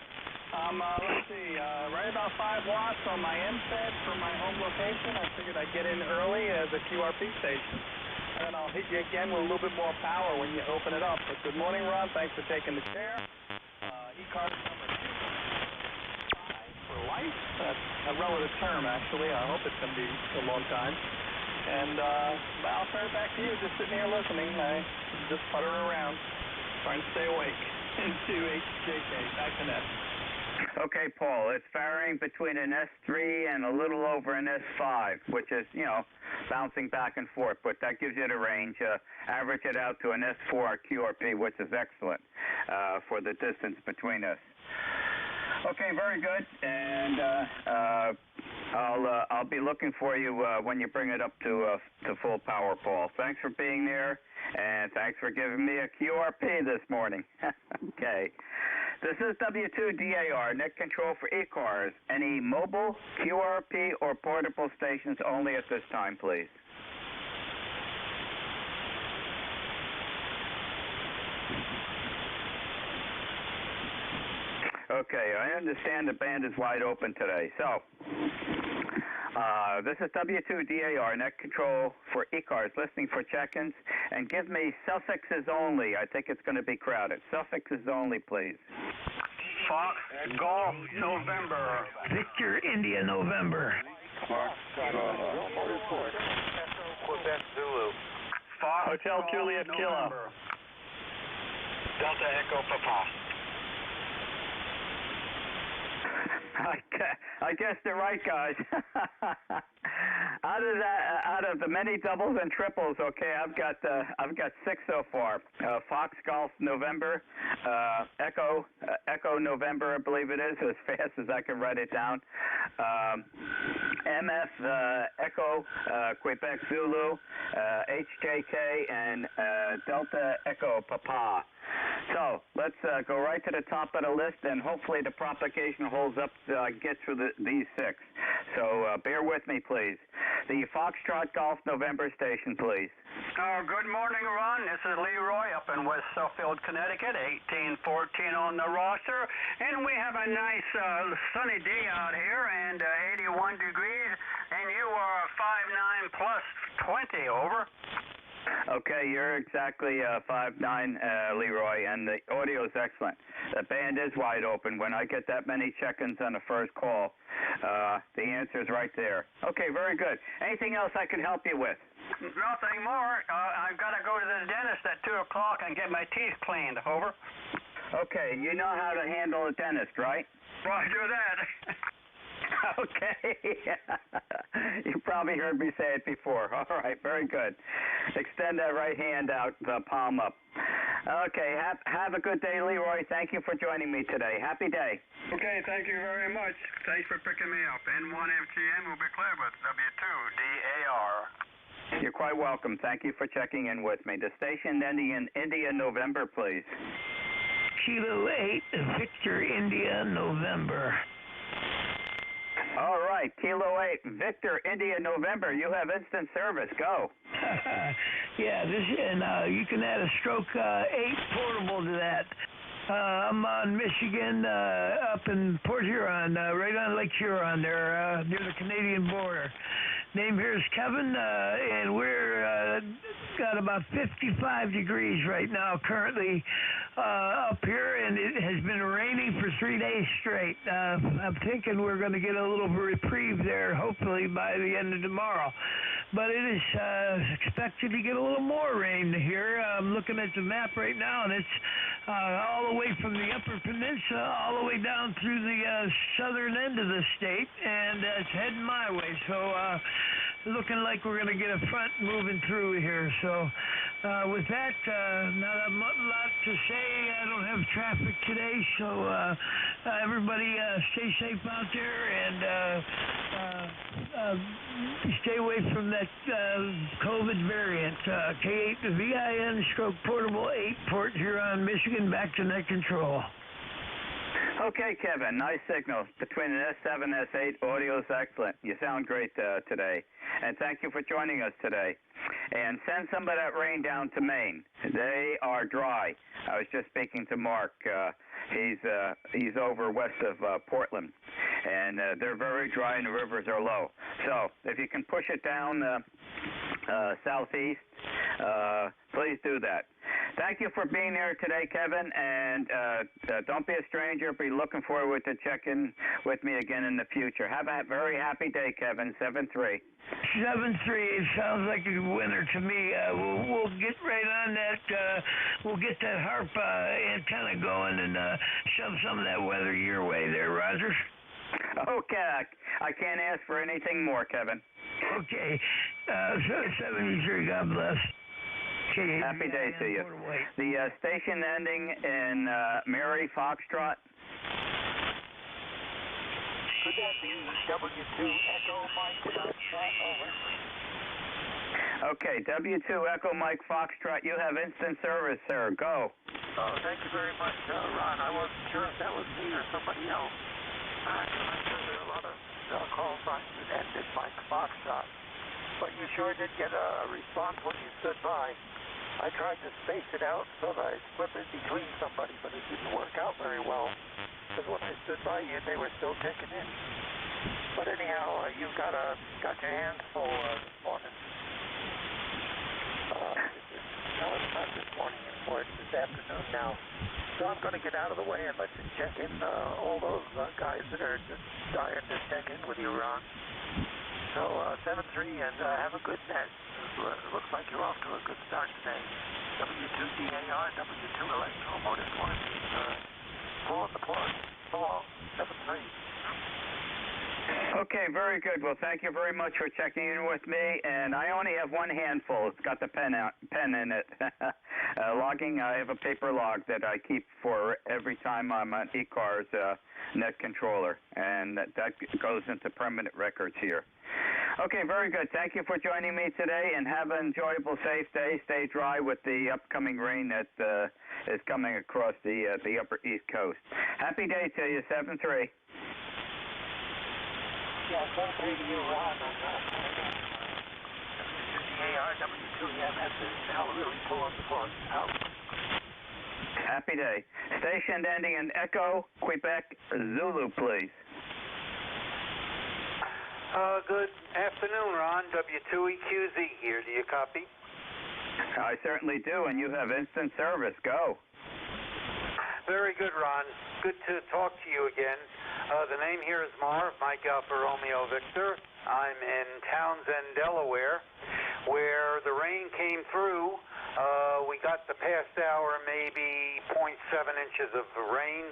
Let's see, right about 5 watts on my MSET for my home location. I figured I'd get in early as a QRP station. And then I'll hit you again with a little bit more power when you open it up. But good morning, Ron. Thanks for taking the chair. ECARS number 2 for life. That's a relative term, actually. I hope it's going to be a long time. And I'll turn it back to you. Just sitting here listening. I just putter around, trying to stay awake. Into HJK. Back to net. Okay, Paul. It's varying between an S3 and a little over an S5, which is, bouncing back and forth. But that gives you the range. Average it out to an S4 QRP, which is excellent for the distance between us. Okay, very good. And I'll be looking for you when you bring it up to full power, Paul. Thanks for being there, and thanks for giving me a QRP this morning. Okay. This is W2DAR, net control for ECARS. Any mobile, QRP, or portable stations only at this time, please. Okay, I understand the band is wide open today. So, this is W2DAR, net control for ECARS, listening for check-ins, and give me suffixes only. I think it's going to be crowded. Suffixes only, please. Fox, Golf, November. Victor, India, November. Quebec, Zulu. Fox, Hotel Juliet Kilo. Delta Echo Papa. I guess they're right, guys. Out of the many doubles and triples, okay, I've got 6 so far. Fox Golf November, Echo November, I believe it is, as fast as I can write it down. MF Echo Quebec Zulu, HJK, and Delta Echo Papa. So let's go right to the top of the list, and hopefully the propagation holds up to get through these 6. So bear with me, please. The Foxtrot Golf November station, please. Good morning, Ron. This is Leroy up in West Suffield, Connecticut, 1814 on the roster. And we have a nice sunny day out here and 81 degrees. And you are 5'9 plus 20, over. Okay, you're exactly 5'9", Leroy, and the audio is excellent. The band is wide open. When I get that many check-ins on the first call, the answer is right there. Okay, very good. Anything else I can help you with? Nothing more. I've got to go to the dentist at 2 o'clock and get my teeth cleaned, over. Okay, you know how to handle a dentist, right? Roger that. Okay. You probably heard me say it before. All right, very good. Extend that right hand out, the palm up. Okay, have a good day, Leroy. Thank you for joining me today. Happy day. Okay, thank you very much. Thanks for picking me up. N1FGN will be clear with W2DAR. You're quite welcome. Thank you for checking in with me. The station ending in India, November, please. Kilo 8, Victor, India, November. All right, Kilo 8, Victor, India, November. You have instant service. Go. Yeah, you can add a stroke 8 portable to that. I'm on Michigan, up in Port Huron, right on Lake Huron there, near the Canadian border. Name here is Kevin, and we're got about 55 degrees right now currently up here, and it has been raining for 3 days straight. I'm thinking we're going to get a little reprieve there, hopefully by the end of tomorrow. But it is expected to get a little more rain here. I'm looking at the map right now, and it's all the way from the Upper Peninsula all the way down through the southern end of the state, and it's heading my way. So looking like we're going to get a front moving through here. So with that, not a lot to say. I don't have traffic today, so everybody stay safe out there and stay away from that COVID variant. K8 to VIN stroke portable 8 Port Huron, Michigan, back to net control. Okay, Kevin, nice signal. Between an S7 and S8, audio is excellent. You sound great today. And thank you for joining us today. And send some of that rain down to Maine. They are dry. I was just speaking to Mark. He's over west of Portland. And they're very dry and the rivers are low. So if you can push it down southeast, please do that. Thank you for being here today, Kevin, and don't be a stranger. Be looking forward to checking with me again in the future. Have a very happy day, Kevin. 7-3. 7-3. It sounds like a winner to me. We'll get right on that. We'll get that HARP antenna going and shove some of that weather your way there, Roger. Okay. I can't ask for anything more, Kevin. Okay. 73. God bless. Okay, happy day to you. The station ending in Mary Foxtrot. Okay, W2 Echo Mike Foxtrot, you have instant service, sir. Go. Oh, thank you very much, Ron. I wasn't sure if that was me or somebody else. I'm sure there are a lot of calls on you ended Mike Foxtrot. But you sure did get a response when you stood by. I tried to space it out so that I'd slip in between somebody, but it didn't work out very well. Because when I stood by you, they were still kicking in. But anyhow, you got your hands full this morning. It's not this morning anymore, it's this afternoon now. So I'm going to get out of the way and let you check in all those guys that are just dying to check in with you, Ron. So 7-3 and have a good net. It looks like you're off to a good start today. W2DAR, W2 Electromotive 1 is pulling the plug. So long, 7-3. Okay, very good. Well, thank you very much for checking in with me. And I only have one handful. It's got the pen in it. Logging, I have a paper log that I keep for every time I'm on ECARS net controller. And that goes into permanent records here. Okay, very good. Thank you for joining me today, and have an enjoyable, safe day. Stay dry with the upcoming rain that is coming across the upper East Coast. Happy day to you, 7-3. Yeah, 7-3 to you, Ron. ARW2EMS is now really pulling the plug out. Happy day. Station ending in Echo, Quebec, Zulu, please. Good afternoon, Ron. W2EQZ here. Do you copy? I certainly do, and you have instant service. Go. Very good, Ron. Good to talk to you again. The name here is Marv, Mike Alpha Romeo Victor. I'm in Townsend, Delaware, where the rain came through. We got the past hour maybe 0.7 inches of rain,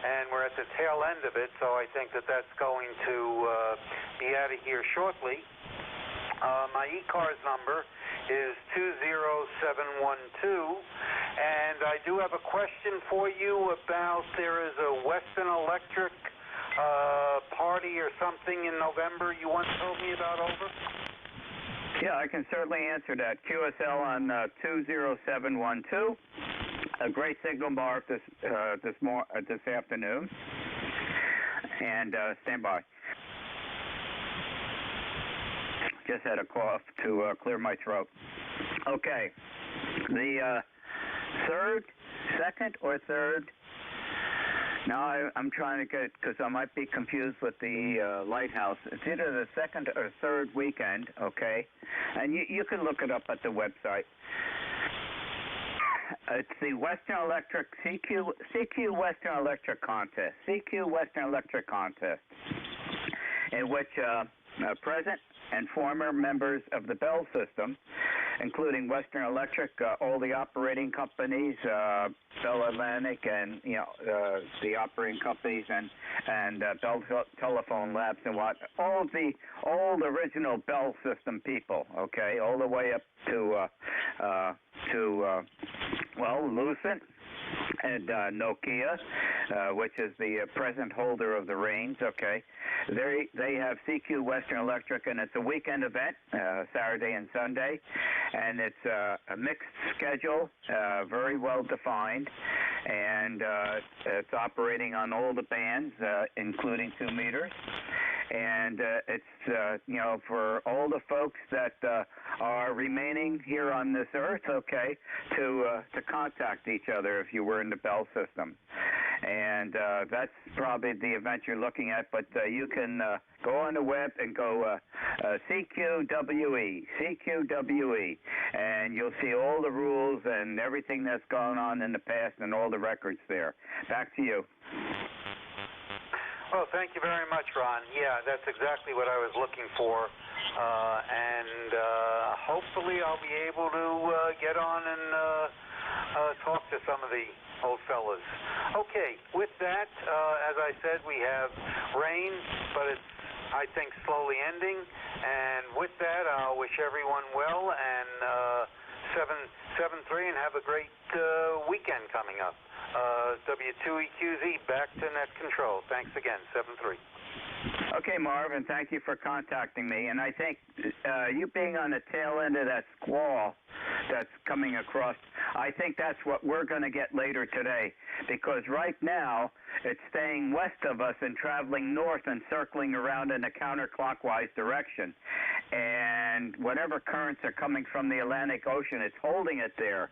and we're at the tail end of it, so I think that that's going to be out of here shortly. My ECARS number is 20712, and I do have a question for you about there is a Western Electric party or something in November you once told me about, over? Yeah, I can certainly answer that. QSL on 20712. A great signal bar this afternoon. And stand by. just had a cough to clear my throat. Okay. The second or third? Now I'm trying to get, because I might be confused with the lighthouse. It's either the second or third weekend, okay? And you can look it up at the website. It's the Western Electric CQ Western Electric Contest. CQ Western Electric Contest, in which present and former members of the Bell system, including Western Electric, all the operating companies, Bell Atlantic, and the operating companies, and Bell Telephone Labs, and all the original Bell system people, okay, all the way up to Lucent and Nokia, which is the present holder of the reins, okay. They have CQ Western Electric, and it's a weekend event, Saturday and Sunday, and it's a mixed schedule, very well defined, and it's operating on all the bands, including 2 meters. And it's, for all the folks that are remaining here on this earth, okay, to contact each other if you were in the Bell system. And that's probably the event you're looking at, but you can go on the web and go CQWE, and you'll see all the rules and everything that's gone on in the past and all the records there. Back to you. Well, thank you very much, Ron. Yeah, that's exactly what I was looking for. And hopefully I'll be able to get on and talk to some of the old fellas. Okay, with that, as I said, we have rain, but it's, I think, slowly ending. And with that, I'll wish everyone well, and 7-3, and have a great weekend coming up. W2EQZ, back to net control. Thanks again, 7-3. Okay, Marvin, thank you for contacting me. And I think you being on the tail end of that squall that's coming across, I think that's what we're going to get later today. Because right now, it's staying west of us and traveling north and circling around in a counterclockwise direction. And whatever currents are coming from the Atlantic Ocean, it's holding it there.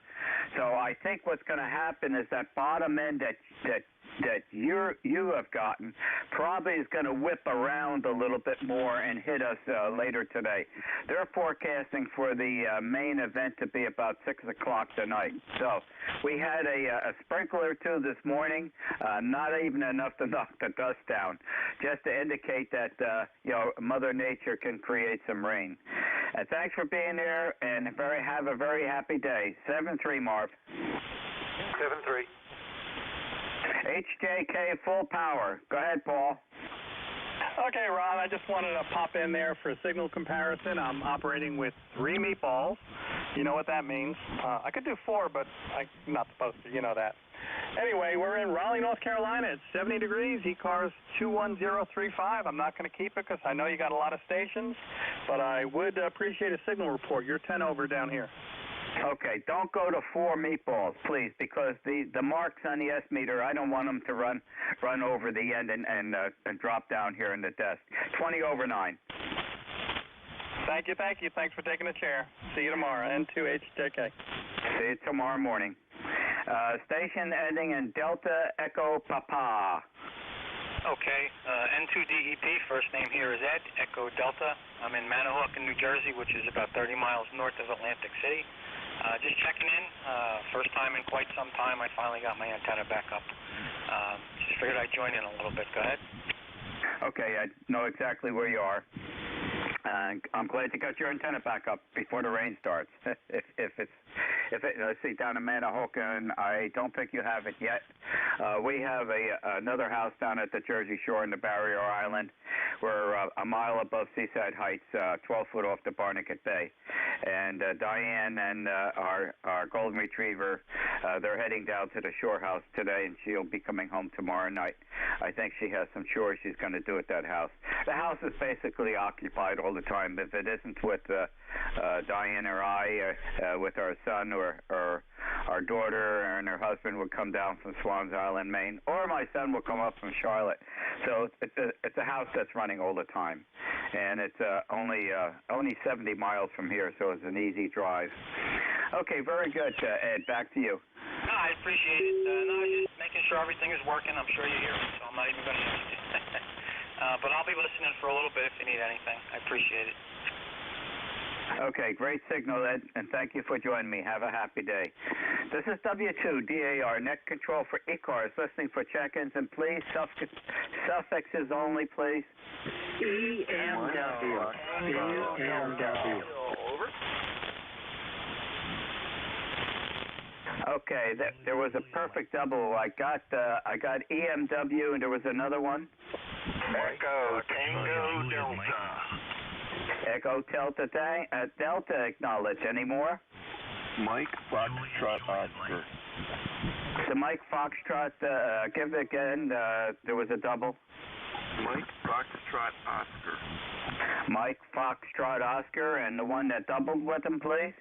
So I think what's going to happen is that bottom end that you have gotten probably is going to whip around a little bit more and hit us later today. They're forecasting for the main event to be about 6 o'clock tonight. So we had a sprinkle or two this morning, not even enough to knock the dust down, just to indicate that Mother Nature can create some rain. Thanks for being there, and have a very happy day. 7-3, Marv. 7-3. HJK full power. Go ahead, Paul. Okay, Ron, I just wanted to pop in there for a signal comparison. I'm operating with 3 meatballs. You know what that means. I could do 4, but I'm not supposed to. You know that. Anyway, we're in Raleigh, North Carolina. It's 70 degrees, ECARS 21035. I'm not going to keep it because I know you got a lot of stations, but I would appreciate a signal report. You're 10 over down here. Okay, don't go to 4 meatballs, please, because the marks on the S meter, I don't want them to run over the end and drop down here in the desk. 20 over 9. Thank you. Thanks for taking the chair. See you tomorrow, N2HJK. See you tomorrow morning. Station ending in Delta Echo Papa. Okay, N2DEP, first name here is Ed, Echo Delta. I'm in Manahawkin, New Jersey, which is about 30 miles north of Atlantic City. Just checking in. First time in quite some time. I finally got my antenna back up. Just figured I'd join in a little bit. Go ahead. Okay, I know exactly where you are. I'm glad you got your antenna back up before the rain starts. Let's see, down in Manahawkin, I don't think you have it yet. We have another house down at the Jersey Shore in the Barrier Island. We're a mile above Seaside Heights, 12 foot off the Barnegat Bay. And Diane and our golden retriever, they're heading down to the shore house today, and she'll be coming home tomorrow night. I think she has some chores she's going to do at that house. The house is basically occupied all the time. If it isn't with Diane or I, with our son or our daughter and her husband would come down from Swans Island, Maine, or my son will come up from Charlotte. So it's a house that's running all the time, and it's only 70 miles from here, so it's an easy drive. Okay, very good, Ed. Back to you. No, I appreciate it. No, I was just making sure everything is working. I'm sure you hear me, so I'm not even going to ask you. But I'll be listening for a little bit if you need anything. I appreciate it. Okay, great signal, Ed, and thank you for joining me. Have a happy day. This is W2DAR, net control for ECARS, listening for check-ins, and please, suffixes only, please. EMW. EMW. Over. Okay, there was a perfect double. I got EMW, and there was another one. Echo Tango Delta. Echo Delta, acknowledge. Any more? Mike Foxtrot Oscar. So Mike Foxtrot, give it again. There was a double. Mike Foxtrot Oscar. Mike Foxtrot Oscar, and the one that doubled with him, please.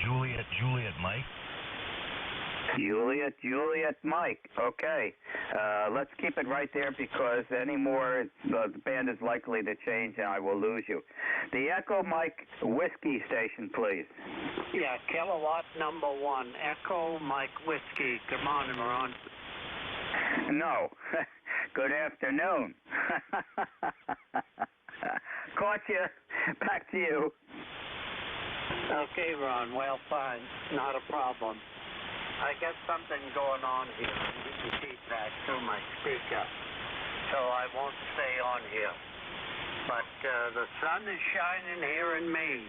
Juliet Mike. Juliet Mike. Okay. Let's keep it right there because any more, the band is likely to change and I will lose you. The Echo Mike Whiskey station, please. Yeah, kilowatt number 1. Echo Mike Whiskey. Good morning, Ron. No. Good afternoon. Caught you. Back to you. Okay, Ron. Well, fine. Not a problem. I got something going on here. I'm getting feedback through my speaker, so I won't stay on here. But the sun is shining here in Maine,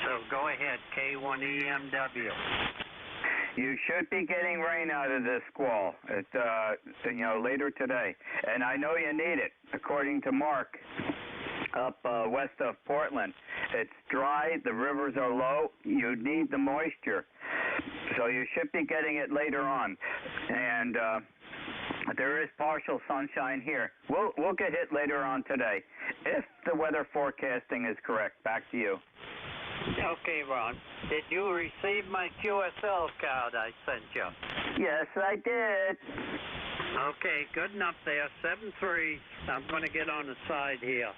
so go ahead, K1EMW. You should be getting rain out of this squall, later today. And I know you need it, according to Mark, up west of Portland. It's dry, the rivers are low, you need the moisture. So you should be getting it later on. And there is partial sunshine here. We'll get hit later on today, if the weather forecasting is correct. Back to you. Okay, Ron. Did you receive my QSL card I sent you? Yes, I did. Okay, good enough there. 7-3. I'm going to get on the side here.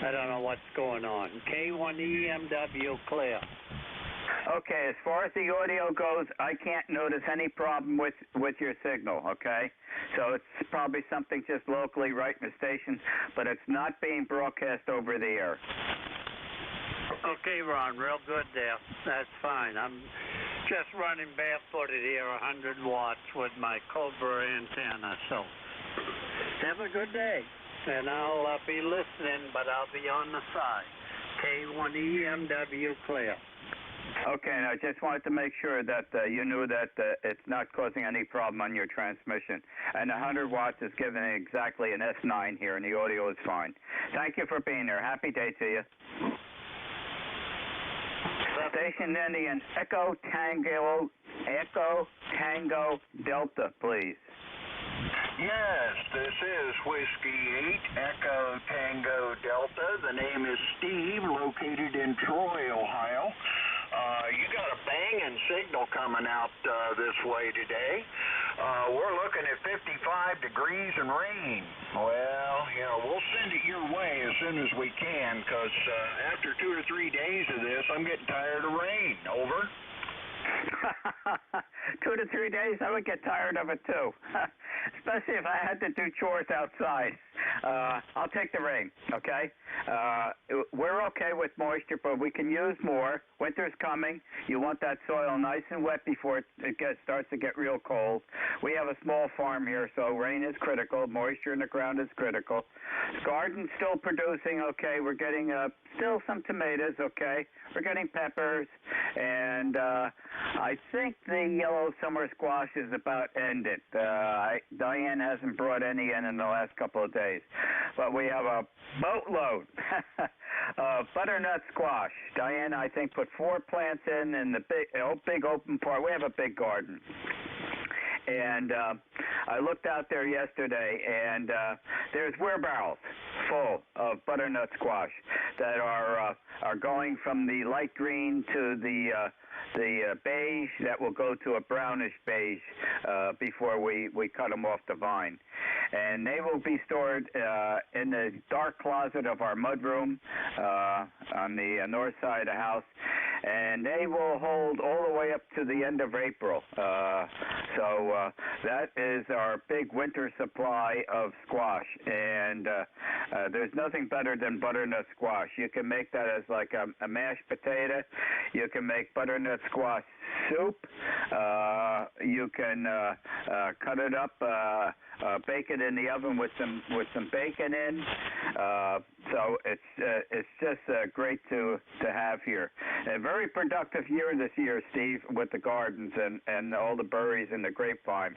I don't know what's going on. K1EMW clear. Okay, as far as the audio goes, I can't notice any problem with your signal, okay? So it's probably something just locally right in the station, but it's not being broadcast over the air. Okay, Ron, real good there. That's fine. I'm just running barefooted here, 100 watts with my Cobra antenna, so have a good day. And I'll be listening, but I'll be on the side. K1EMW clear. Okay, and I just wanted to make sure that you knew that it's not causing any problem on your transmission. And 100 watts is giving exactly an S9 here, and the audio is fine. Thank you for being there. Happy day to you. Station Indian, Echo Tango Delta, please. Yes, this is Whiskey 8, Echo Tango Delta. The name is Steve, located in Troy, Ohio. You got a banging signal coming out this way today. We're looking at 55 degrees and rain. Well, we'll send it your way as soon as we can, because after 2 or 3 days of this, I'm getting tired of rain. Over. 2 to 3 days, I would get tired of it too. Especially if I had to do chores outside. I'll take the rain, okay? We're okay with moisture, but we can use more. Winter's coming. You want that soil nice and wet before it starts to get real cold. We have a small farm here, so rain is critical. Moisture in the ground is critical. Garden's still producing, okay? We're getting still some tomatoes, okay? We're getting peppers, and I think the yellow summer squash is about ended. Diane hasn't brought any in the last couple of days. But we have a boatload of butternut squash. Diane, I think, put 4 plants in the big open part. We have a big garden. And I looked out there yesterday, and there's wheelbarrows full of butternut squash that are going from the light green to the the beige that will go to a brownish beige before we cut them off the vine. And they will be stored in the dark closet of our mudroom on the north side of the house, and they will hold all the way up to the end of April. So that is our big winter supply of squash, and there's nothing better than butternut squash. You can make that as like a mashed potato. You can make butternut squash soup. You can cut it up, bake it in the oven with some bacon in. So it's just great to have here. A very productive year this year, Steve, with the gardens and all the berries and the grapevine.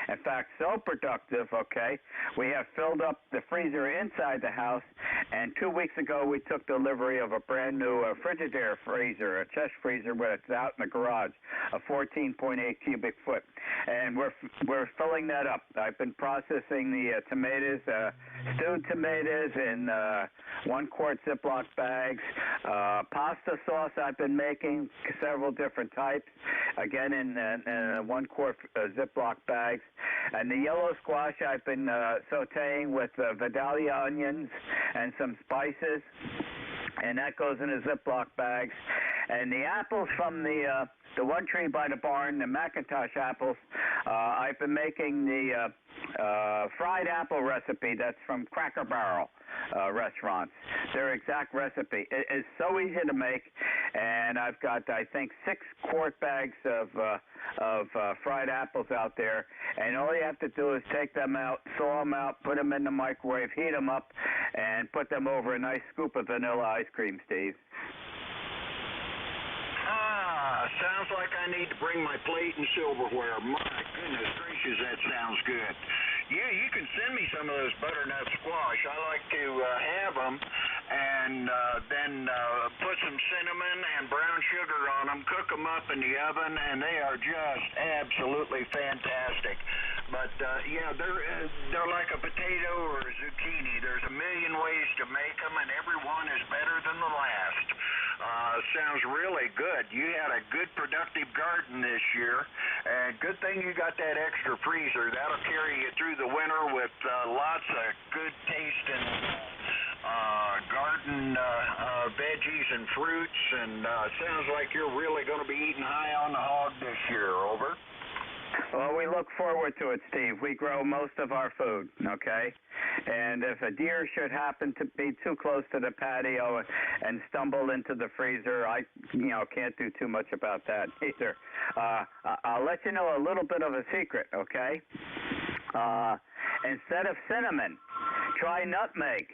In fact, so productive, okay, we have filled up the freezer inside the house, and 2 weeks ago we took delivery of a brand new Frigidaire freezer, a chest freezer, where it's out in the garage, a 14.8 cubic foot, and we're filling that up. I've been processing the tomatoes, stewed tomatoes in 1 quart Ziploc bags. Pasta sauce I've been making, several different types, again in 1 quart Ziploc bags. And the yellow squash I've been sauteing with Vidalia onions and some spices, and that goes in the Ziploc bags. And the apples from the one tree by the barn, the McIntosh apples, I've been making the fried apple recipe that's from Cracker Barrel restaurants. Their exact recipe. It is so easy to make, and I've got, I think, 6 quart bags of fried apples out there, and all you have to do is take them out, thaw them out, put them in the microwave, heat them up, and put them over a nice scoop of vanilla ice cream, Steve. Sounds like I need to bring my plate and silverware. My goodness gracious, that sounds good. Yeah, you can send me some of those butternut squash. I like to have them and then put some cinnamon and brown sugar on them, cook them up in the oven, and they are just absolutely fantastic. But yeah, they're like a potato or a zucchini. There's a million ways to make them, and every one is better than the last. Sounds really good. You had a good productive garden this year, and good thing you got that extra freezer. That'll carry you through the winter with lots of good tasting garden veggies and fruits, and sounds like you're really going to be eating high on the hog this year. Over. Well, we look forward to it, Steve. We grow most of our food, okay? And if a deer should happen to be too close to the patio and stumble into the freezer, I can't do too much about that either. I'll let you know a little bit of a secret, okay? Instead of cinnamon, try nutmeg.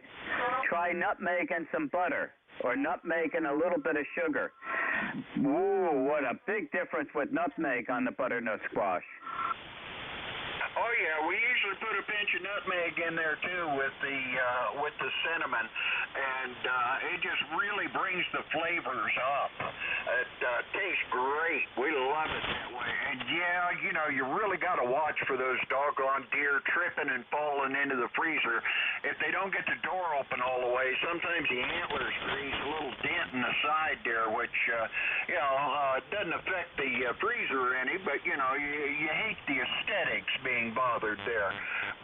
Try nutmeg and some butter, or nutmeg and a little bit of sugar. Ooh, what a big difference with nutmeg on the butternut squash. Oh yeah, we usually put a pinch of nutmeg in there too with the cinnamon, and it just really brings the flavors up. It tastes great. We love it that way. And yeah, you really got to watch for those doggone deer tripping and falling into the freezer. If they don't get the door open all the way, sometimes the antlers create a little dent in the side there, which doesn't affect the freezer any, but you hate the aesthetics being bothered there.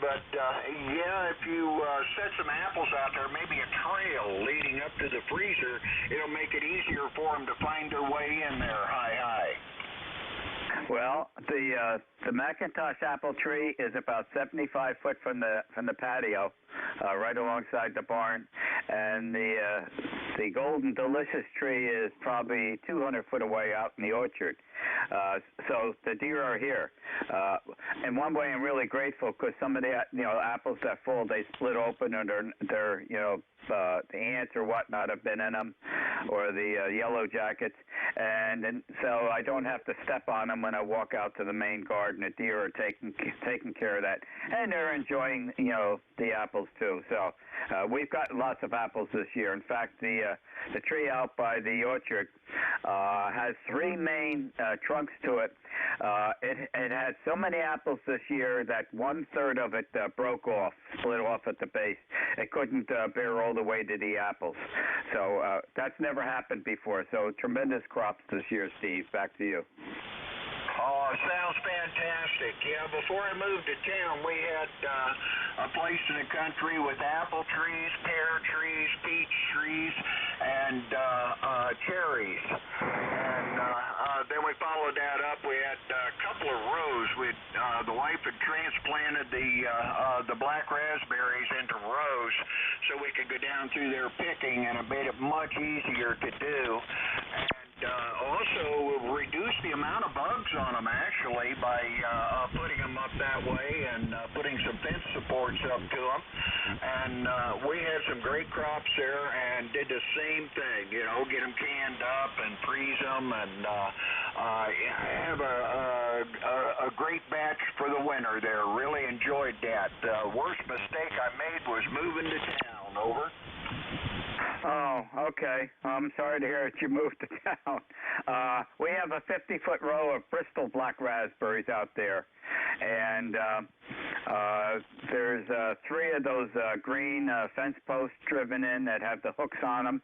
But yeah, if you set some apples out there, maybe a trail leading up to the freezer, it'll make it easier for them to find their way in there high. Well, the McIntosh apple tree is about 75 foot from the patio, right alongside the barn, and the Golden Delicious tree is probably 200 foot away out in the orchard. So the deer are here. In one way, I'm really grateful because some of the apples that fall, they split open, and they're the ants or whatnot have been in them, or the yellow jackets, and so I don't have to step on them when I walk out to the main garden. The deer are taking care of that, and they're enjoying the apples too. So we've got lots of apples this year. In fact, the tree out by the orchard has 3 main trunks to it. It had so many apples this year that 1/3 of it broke off, split off at the base. It couldn't bear all the way to the apples. So that's never happened before. So tremendous crops this year, Steve. Back to you. Oh, sounds fantastic. Yeah, before I moved to town, we had a place in the country with apple trees, pear trees, peach trees, and cherries. And then we followed that up. We had a couple of rows. The wife had transplanted the black raspberries into rows so we could go down through there picking, and it made it much easier to do. Also reduce the amount of bugs on them, actually, by putting them up that way and putting some fence supports up to them. And we had some great crops there and did the same thing, you know, get them canned up and freeze them and have a great batch for the winter there. Really enjoyed that. The worst mistake I made was moving to town. Over. Oh, okay. I'm sorry to hear that you moved to town. We have a 50-foot row of Bristol black raspberries out there, and there's 3 of those green fence posts driven in that have the hooks on them.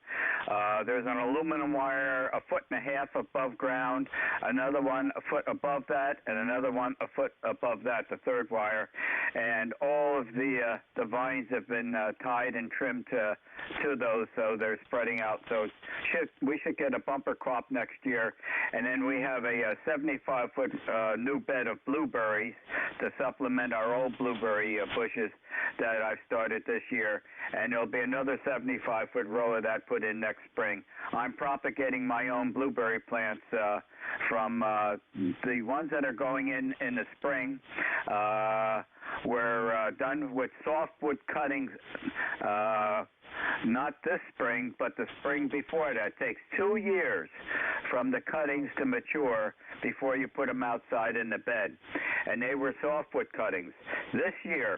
There's an aluminum wire 1.5 foot above ground, another one a foot above that, and another one a foot above that, the third wire. And all of the vines have been tied and trimmed to those, so they're spreading out. So we should get a bumper crop next year. And then we have a 75-foot new bed of blueberries to supplement our old blueberry bushes that I've started this year. And there'll be another 75-foot row of that put in next spring. I'm propagating my own blueberry plants from the ones that are going in the spring. We're done with softwood cuttings, not this spring, but the spring before that. It takes 2 years from the cuttings to mature before you put them outside in the bed. And they were softwood cuttings. This year,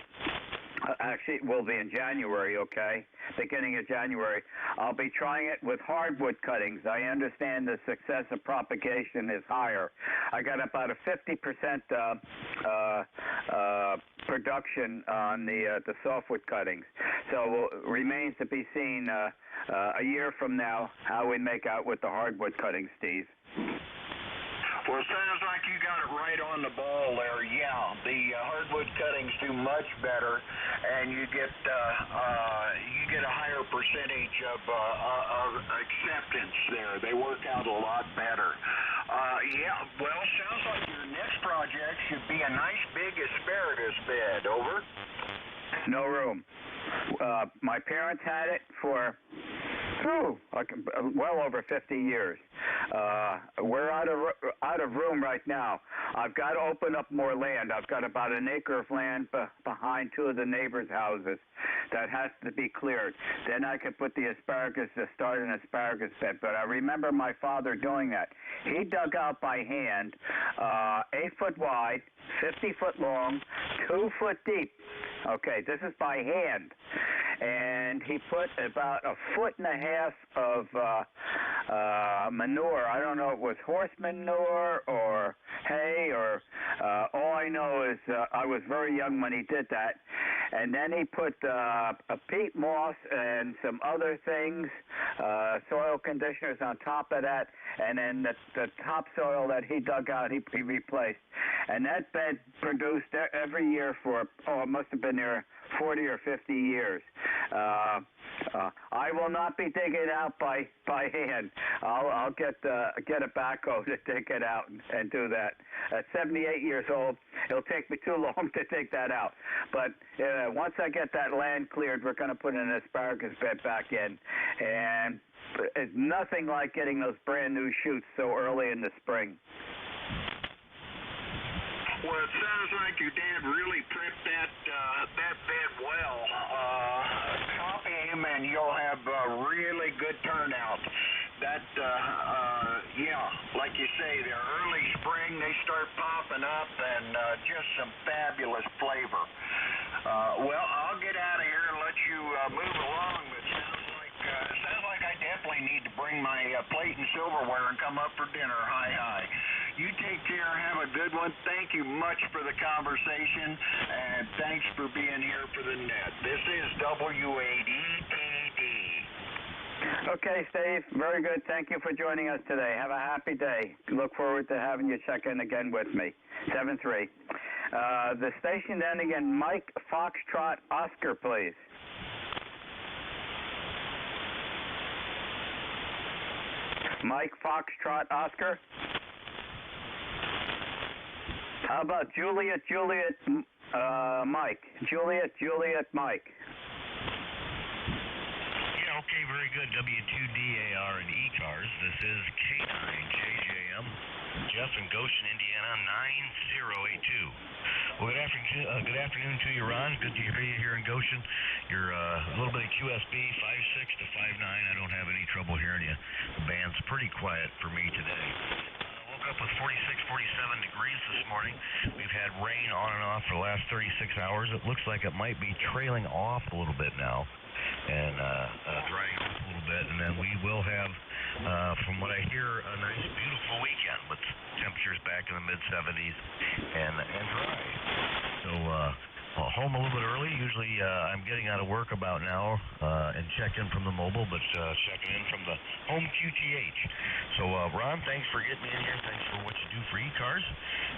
actually, it will be in January, okay? Beginning of January. I'll be trying it with hardwood cuttings. I understand the success of propagation is higher. I got about a 50% production on the softwood cuttings. So it remains to be seen a year from now how we make out with the hardwood cuttings, Steve. Well, it sounds like you got it right on the ball there. Yeah, the hardwood cuttings do much better, and you get a higher percentage of acceptance there. They work out a lot better. Yeah, well, sounds like your next project should be a nice big asparagus bed. Over. No room. My parents had it for well over 50 years. We're out of room right now. I've got to open up more land. I've got about an acre of land behind 2 of the neighbors' houses that has to be cleared. Then I could put the asparagus to start an asparagus bed. But I remember my father doing that. He dug out by hand, 8 foot wide, 50 foot long, 2 foot deep. Okay, this is by hand. And he put about 1.5 feet of manure. I don't know if it was horse manure or hay or all I know is I was very young when he did that. And then he put a peat moss and some other things, soil conditioners on top of that, and then the topsoil that he dug out, he replaced. And that bed produced every year for, it must have been there 40 or 50 years. I will not be digging it out by hand. I'll get a backhoe to dig it out and do that. At 78 years old, it'll take me too long to take that out. But once I get that land cleared, we're going to put an asparagus bed back in. And it's nothing like getting those brand new shoots so early in the spring. Well, it sounds like your dad really prepped that bed well. Copy him and you'll have a really good turnout. That, yeah, like you say, the early spring, they start popping up and just some fabulous flavor. Well, I'll get out of here and let you move along, but it sounds like I definitely need to bring my plate and silverware and come up for dinner. Hi. You take care. Have a good one. Thank you much for the conversation, and thanks for being here for the net. This is W8ETD. Okay, Steve. Very good. Thank you for joining us today. Have a happy day. Look forward to having you check in again with me. 7-3. The station then again, Mike Foxtrot Oscar, please. Mike Foxtrot Oscar. How about Juliet Mike? Juliet Mike. Yeah, okay, very good. W2DAR and ECARS. This is K9JJM. Jeff in Goshen, Indiana, 9082. Well, good afternoon to you, Ron. Good to hear you here in Goshen. You're a little bit of QSB, 5'6" to 5'9". I don't have any trouble hearing you. The band's pretty quiet for me today. Woke up with 46, 47 degrees this morning. We've had rain on and off for the last 36 hours. It looks like it might be trailing off a little bit now and drying off a little bit. And then we will have, from what I hear, a nice, beautiful weekend with temperatures back in the mid-70s and dry. So home a little bit early. Usually I'm getting out of work about now and check in from the mobile, but checking in from the home QTH. So Ron, thanks for getting me in here. Thanks for what you do for ECARS,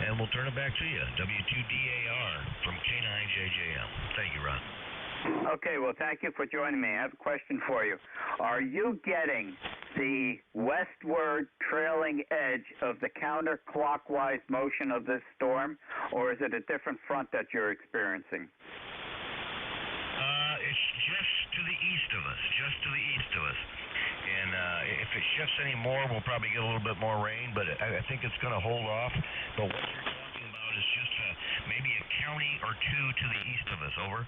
and we'll turn it back to you. W2DAR from K9JJM. Thank you, Ron. Okay, well, thank you for joining me. I have a question for you. Are you getting the westward trailing edge of the counterclockwise motion of this storm, or is it a different front that you're experiencing? It's just to the east of us, And if it shifts any more, we'll probably get a little bit more rain, but I think it's going to hold off. But what you're talking about is just maybe a county or two to the east of us, over.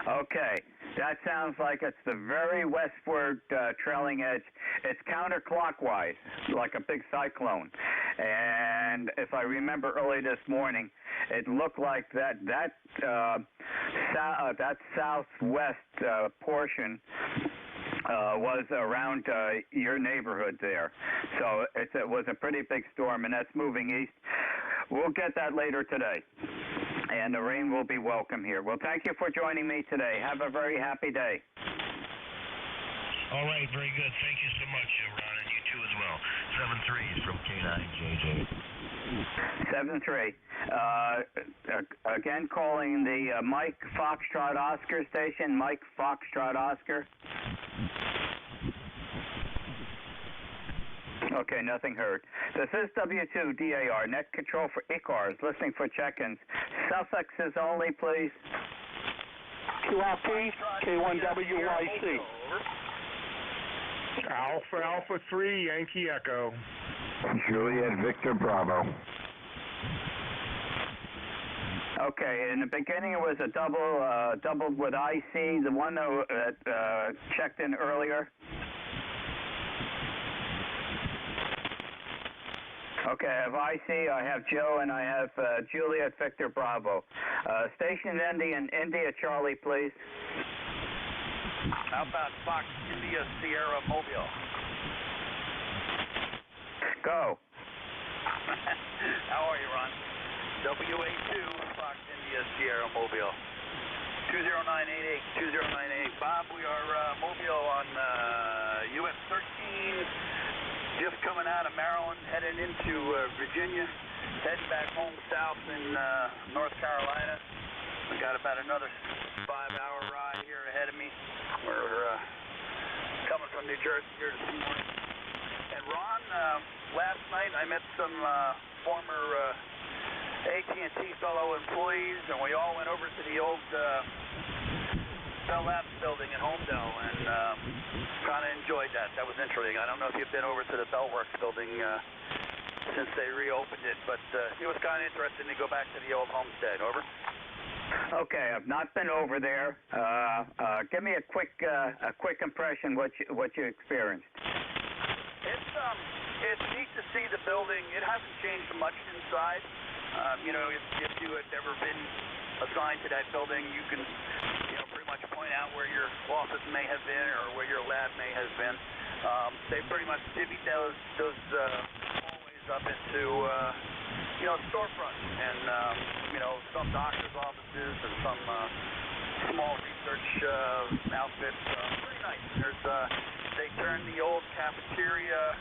Okay, that sounds like it's the very westward trailing edge. It's counterclockwise, like a big cyclone. And if I remember early this morning, it looked like that southwest portion was around your neighborhood there. So it was a pretty big storm, and that's moving east. We'll get that later today. And the rain will be welcome here. Well, thank you for joining me today. Have a very happy day. All right, very good. Thank you so much, Ron, and you too as well. 7-3 from K9JJ. 7-3. Again, calling the Mike Foxtrot Oscar station. Mike Foxtrot Oscar. Okay, nothing heard. This is W2DAR, net control for ECARS, listening for check-ins. Suffixes only, please. QRP, K1WYC. Alpha 3, Yankee Echo. Juliet Victor Bravo. Okay, in the beginning it was a doubled with IC, the one that checked in earlier. Okay, I have IC, I have Joe, and I have Juliet Victor Bravo. Station ending in India Charlie, please. Outbound Fox India Sierra Mobile. Go. How are you, Ron? WA2 Fox India Sierra Mobile. 20988, 2098. Bob, we are Mobile on US 13. Just coming out of Maryland, heading into Virginia, heading back home south in North Carolina. We got about another 5-hour ride here ahead of me. We're coming from New Jersey here this morning. And Ron, last night I met some former AT&T fellow employees, and we all went over to the old Bell Labs building in Homedale, and kind of enjoyed that. That was interesting. I don't know if you've been over to the Bell Works building since they reopened it, but it was kind of interesting to go back to the old homestead. Over. Okay, I've not been over there. Give me a quick impression what you experienced. It's neat to see the building. It hasn't changed much inside. You know, if you had never been assigned to that building, you can pretty much point out where your office may have been or where your lab may have been. They pretty much divvied those hallways up into storefronts and some doctors' offices and some small research outfits. Pretty nice. They turned the old cafeteria,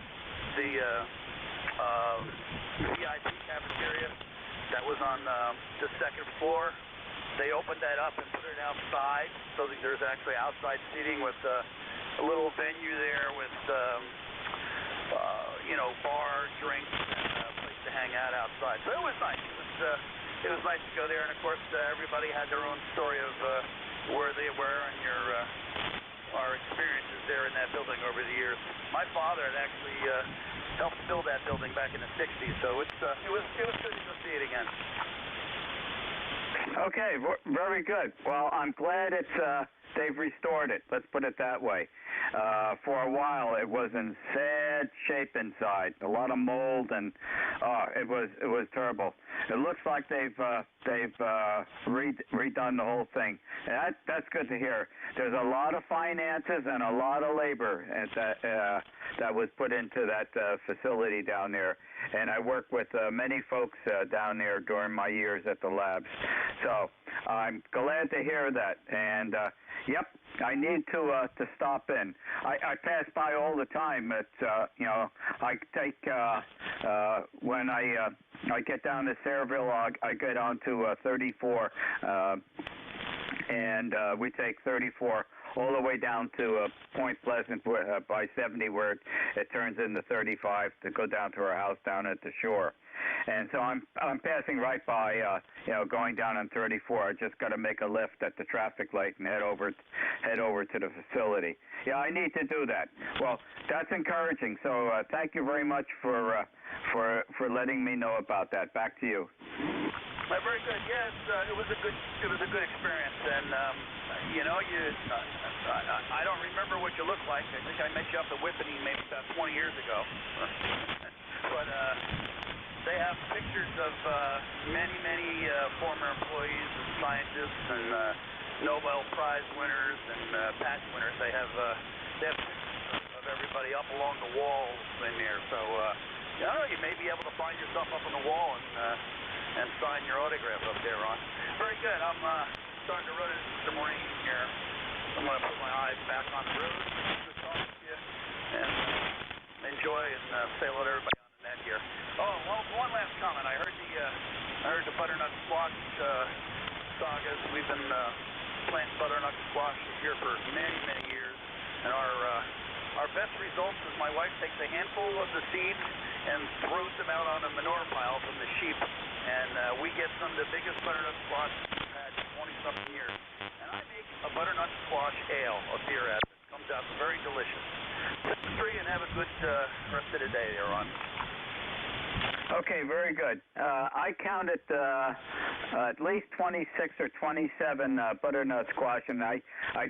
the VIP cafeteria that was on the second floor. They opened that up and put it outside, so that there's actually outside seating with a little venue there with, bar, drinks, and a place to hang out outside. So it was nice. It was nice to go there, and of course, everybody had their own story of where they were and our experiences there in that building over the years. My father had actually helped build that building back in the '60s, so it was good to go see it again. Okay, very good. Well, I'm glad they've restored it. Let's put it that way. For a while, it was in sad shape inside. A lot of mold, and it was terrible. It looks like they've redone the whole thing. And that's good to hear. There's a lot of finances and a lot of labor that was put into that facility down there. And I worked with many folks down there during my years at the labs. So I'm glad to hear that. And yep, I need to stop in. I pass by all the time. I take when I get down to Sayreville, I get on to 34, and we take 34 all the way down to Point Pleasant by 70, where it turns into 35 to go down to our house down at the shore. And so I'm passing right by, going down on 34. I just got to make a left at the traffic light and head over to the facility. Yeah, I need to do that. Well, that's encouraging. So thank you very much for letting me know about that. Back to you. Very good. Yes, it was a good experience, and I don't remember what you look like. I think I met you up at Whippany maybe about 20 years ago, but they have pictures of many former employees and scientists and Nobel Prize winners and patch winners. They have pictures of everybody up along the walls in there. So I don't know, you may be able to find yourself up on the wall and sign your autograph up there, Ron. Very good. I'm starting to run into some rain here. I'm going to put my eyes back on the road. Good talking to you, and enjoy and say hello to everybody on the net here. Oh, well, one last comment. I heard the butternut squash sagas. We've been planting butternut squash here for many years, and our best results is my wife takes a handful of the seeds and throws them out on a manure pile from the sheep, and we get some of the biggest butternut squash we've had in 20-something years. And I make a butternut squash ale, a beer out of it. It comes out very delicious. Set free and have a good rest of the day there, Ron. Okay, very good. I counted at least 26 or 27 butternut squash, and I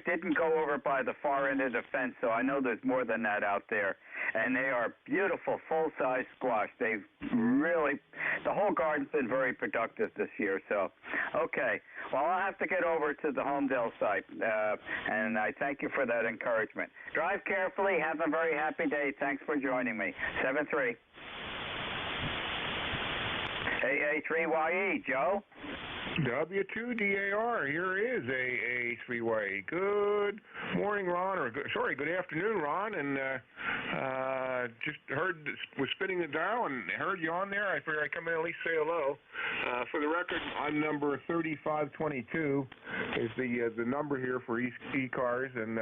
didn't go over by the far end of the fence, so I know there's more than that out there. And they are beautiful, full-size squash. They've really, the whole garden's been very productive this year. So, okay. Well, I'll have to get over to the Homedale site, and I thank you for that encouragement. Drive carefully. Have a very happy day. Thanks for joining me. 7-3. AA3YE, Joe? W2DAR, here is AA3YE. Good morning, Ron, or good afternoon, Ron, and just was spinning the dial and heard you on there. I figured I'd come in and at least say hello. For the record, I'm number 3522 is the number here for ECARS, and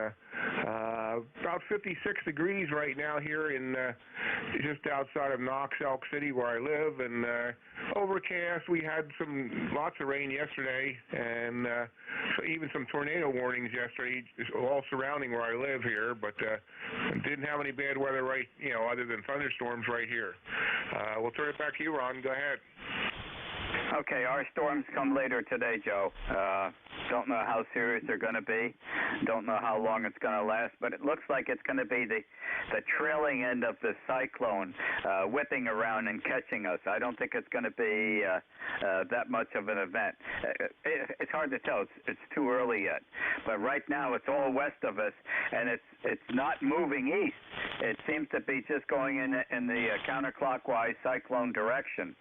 about 56 degrees right now here in just outside of Knox, Elk City, where I live, and overcast. We had lots of rain yesterday, and even some tornado warnings yesterday, all surrounding where I live here, but didn't have any bad weather other than thunderstorms right here. We'll turn it back to you, Ron. Go ahead. Okay, our storms come later today, Joe. Don't know how serious they're going to be. Don't know how long it's going to last, but it looks like it's going to be the trailing end of the cyclone whipping around and catching us. I don't think it's going to be that much of an event. It's hard to tell. It's too early yet. But right now it's all west of us, and it's not moving east. It seems to be just going in the counterclockwise cyclone direction.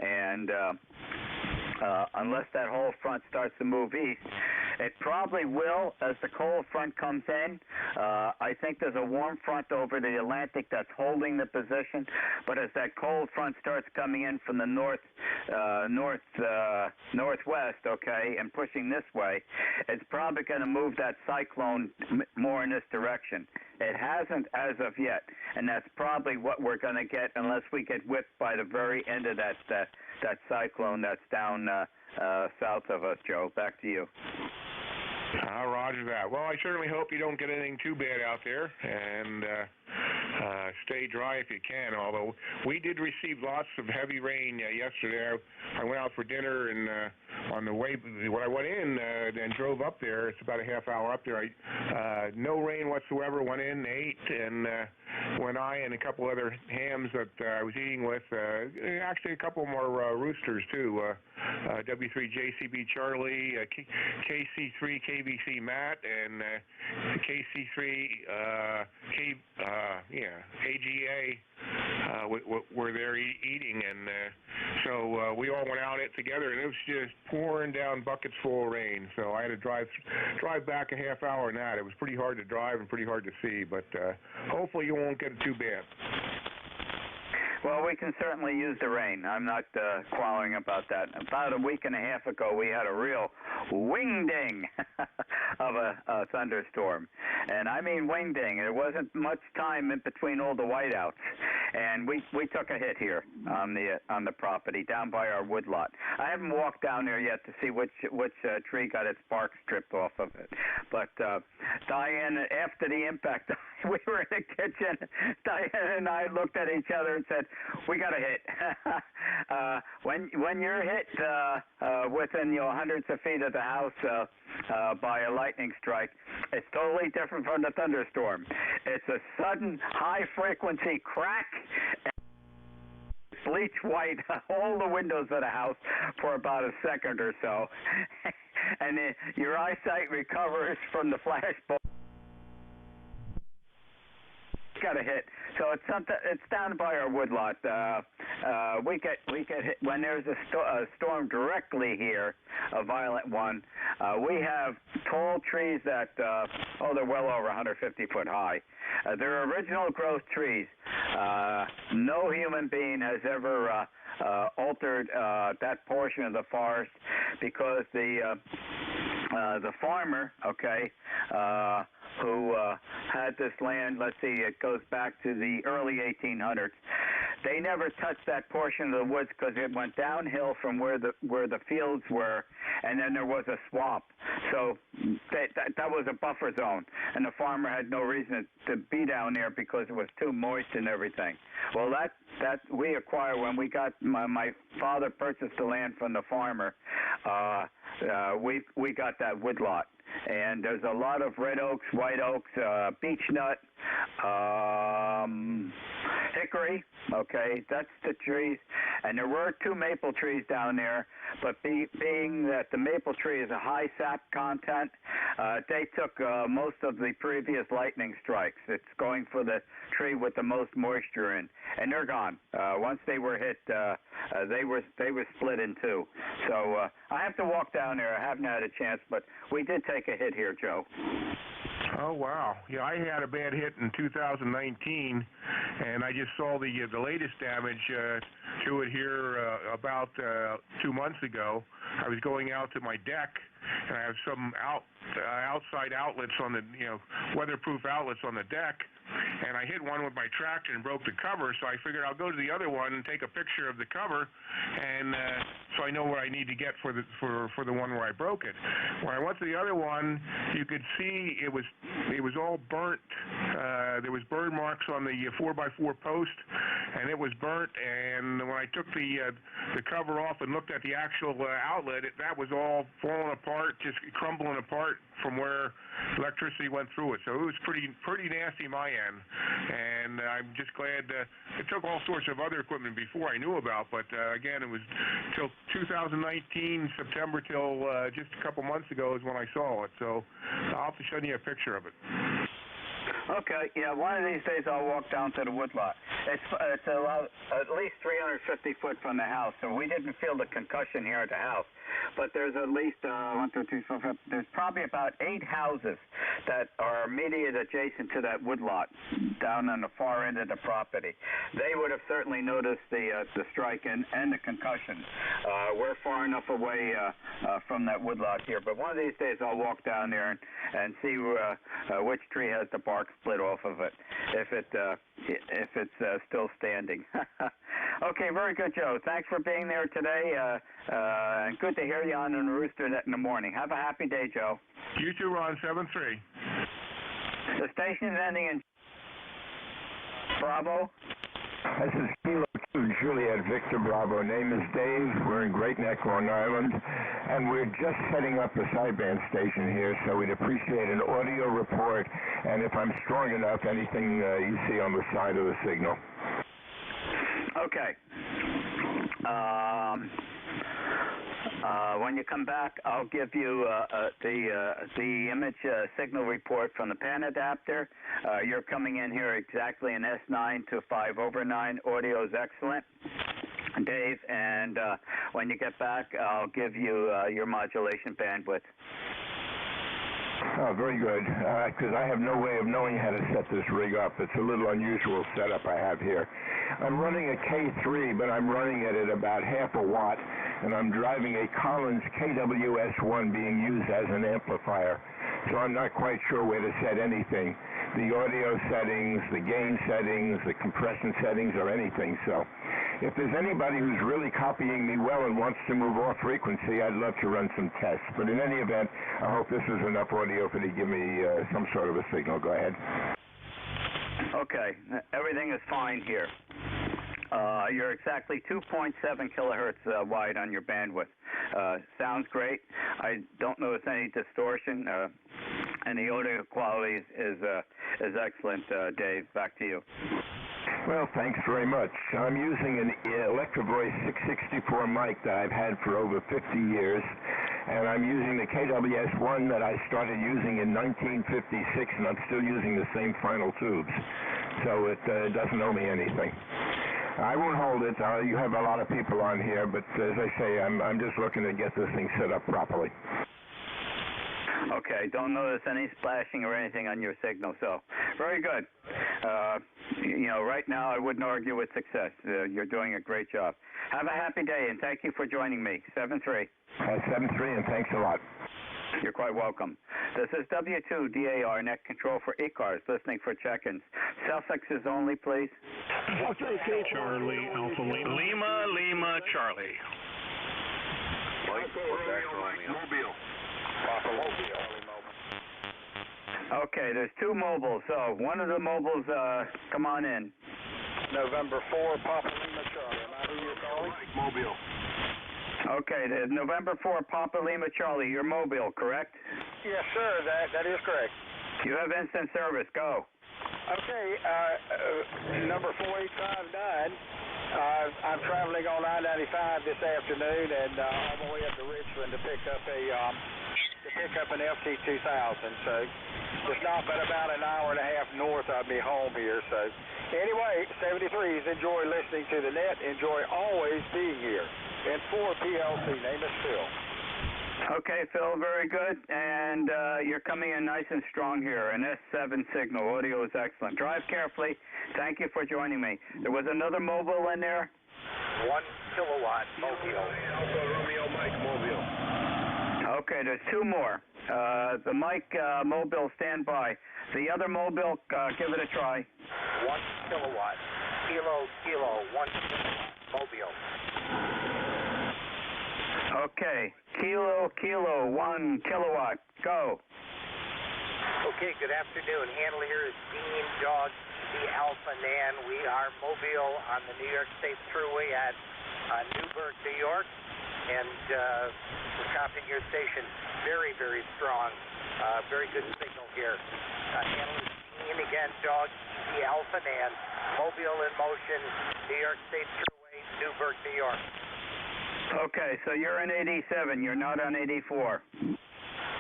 And unless that whole front starts to move east, It probably will as the cold front comes in. I think there's a warm front over the Atlantic that's holding the position, but as that cold front starts coming in from the northwest, okay, and pushing this way, it's probably going to move that cyclone more in this direction. It hasn't as of yet, and that's probably what we're going to get unless we get whipped by the very end of that cyclone that's down south of us, Joe. Back to you. Roger that. Well, I certainly hope you don't get anything too bad out there, and stay dry if you can, although we did receive lots of heavy rain yesterday. I went out for dinner, and on the way, when I went in and drove up there, it's about a half hour up there, no rain whatsoever, went in, ate, and when I and a couple other hams that I was eating with, actually a couple more roosters too, W3JCB Charlie, KC3 KVC Matt, and KC3 AGA were there eating, and so we all went out together, and it was just pouring down buckets full of rain. So I had to drive back a half hour on that. It was pretty hard to drive and pretty hard to see, but hopefully you won't get it too bad. Well, we can certainly use the rain. I'm not quarreling about that. About a week and a half ago, we had a real wing-ding of a thunderstorm. And I mean wing-ding. There wasn't much time in between all the whiteouts. And we took a hit here on the property down by our woodlot. I haven't walked down there yet to see which tree got its bark stripped off of it. But Diane, after the impact, we were in the kitchen. Diane and I looked at each other and said, "We got a hit." When you're hit within hundreds of feet of the house by a lightning strike, it's totally different from the thunderstorm. It's a sudden high-frequency crack. Bleach white all the windows of the house for about a second or so, and then your eyesight recovers from the flash bulb. Got a hit. So it's down by our woodlot. We get hit when there's a storm directly here, a violent one. We have tall trees that they're well over 150 foot high. They're original growth trees. No human being has ever altered that portion of the forest because the farmer, okay, who had this land, let's see, it goes back to the early 1800s. They never touched that portion of the woods because it went downhill from where the fields were, and then there was a swamp. So that was a buffer zone, and the farmer had no reason to be down there because it was too moist and everything. Well, that we acquired when we got my father purchased the land from the farmer. We got that woodlot. And there's a lot of red oaks, white oaks, beech nut, hickory, okay, that's the trees. And there were 2 maple trees down there, but being that the maple tree is a high sap content, they took most of the previous lightning strikes. It's going for the tree with the most moisture in, and they're gone. Once they were hit, they were split in 2. So I have to walk down there. I haven't had a chance, but we did take a hit here, Joe. Oh, wow. Yeah, I had a bad hit in 2019, and I just saw the latest damage to it here about 2 months ago. I was going out to my deck, and I have some outside outlets on the, weatherproof outlets on the deck, and I hit one with my tractor and broke the cover, so I figured I'll go to the other one and take a picture of the cover, and so I know where I need to get for the one where I broke it. When I went to the other one, you could see it was all burnt. There was burn marks on the 4x4 post, and it was burnt, and when I took the cover off and looked at the actual outlet, that was all falling apart, just crumbling apart from where electricity went through it. So it was pretty nasty my end, and I'm just glad it took all sorts of other equipment before I knew about, but again, it was till 2019 September till just a couple months ago is when I saw it. So I'll have to send you a picture of it. Okay, yeah, one of these days I'll walk down to the woodlot. It's at least 350 foot from the house, so we didn't feel the concussion here at the house. But there's at least 1, 2, 3, 4, 5. There's probably about 8 houses that are immediate adjacent to that woodlot down on the far end of the property. They would have certainly noticed the strike and the concussion. We're far enough away from that woodlot here, but one of these days I'll walk down there and see which tree has the bark split off of it, if it's still standing. Okay, very good, Joe. Thanks for being there today. Good to hear you on the Rooster Net in the morning. Have a happy day, Joe. You too, Ron. 7-3. The station is ending in Bravo. This is Kilo 2 Juliet Victor Bravo. Name is Dave. We're in Great Neck, Long Island, and we're just setting up a sideband station here, so we'd appreciate an audio report, and if I'm strong enough, anything you see on the side of the signal. Okay. When you come back, I'll give you the image signal report from the pan adapter. You're coming in here exactly in S9 to 5/9. Audio is excellent, Dave. And when you get back, I'll give you your modulation bandwidth. Oh, very good, because I have no way of knowing how to set this rig up. It's a little unusual setup I have here. I'm running a K3, but I'm running it at about half a watt, and I'm driving a Collins KWS1 being used as an amplifier, so I'm not quite sure where to set anything. The audio settings, the gain settings, the compression settings, or anything. So if there's anybody who's really copying me well and wants to move off frequency, I'd love to run some tests. But in any event, I hope this is enough audio for you to give me some sort of a signal. Go ahead. Okay, everything is fine here. You're exactly 2.7 kilohertz wide on your bandwidth. Sounds great. I don't notice any distortion, and the audio quality is excellent. Dave, back to you. Well, thanks very much. I'm using an Electrovoice 664 mic that I've had for over 50 years, and I'm using the KWS1 that I started using in 1956, and I'm still using the same final tubes, so it doesn't owe me anything. I won't hold it. You have a lot of people on here, but as I say, I'm just looking to get this thing set up properly. Okay, don't notice any splashing or anything on your signal, so very good. Right now I wouldn't argue with success. You're doing a great job. Have a happy day, and thank you for joining me. 7-3. 7-3, and thanks a lot. You're quite welcome. This is W2DAR Net Control for ECARS, listening for check-ins. Suffixes only, please. Charlie, Alpha Lima. Lima, Charlie. Mobile. Papa Mobile. Okay, there's 2 mobiles. So one of the mobiles, come on in. November 4, Papa Lima, Charlie. Am I who you're calling? Mobile. Okay, there's November 4, Papa Lima, Charlie. You're mobile, correct? Yes, sir. That is correct. You have instant service. Go. Okay, number 4859. I'm traveling on I-95 this afternoon, and on my way up to Richmond to pick up an FT2000. So just not but about an hour and a half north. I'll be home here. So anyway, 73s. Enjoy listening to the net. Enjoy always being here. And 4 PLC. Name is Phil. Okay, Phil, very good. And you're coming in nice and strong here. An S7 signal. Audio is excellent. Drive carefully. Thank you for joining me. There was another mobile in there? 1 kilowatt mobile. Alpha Romeo Mike mobile. Okay, there's 2 more. The Mike mobile, stand by. The other mobile, give it a try. 1 kilowatt. Kilo, 1 kilowatt mobile. Okay, kilo, 1 kilowatt. Go. Okay, good afternoon. Handle here is Dean Dog, the Alpha Nan. We are mobile on the New York State Thruway at Newburgh, New York, and we're copying your station very, very strong. Very good signal here. Handle is Dean again, Dog, the Alpha Nan. Mobile in motion, New York State Thruway, Newburgh, New York. Okay, so you're on 87. You're not on 84.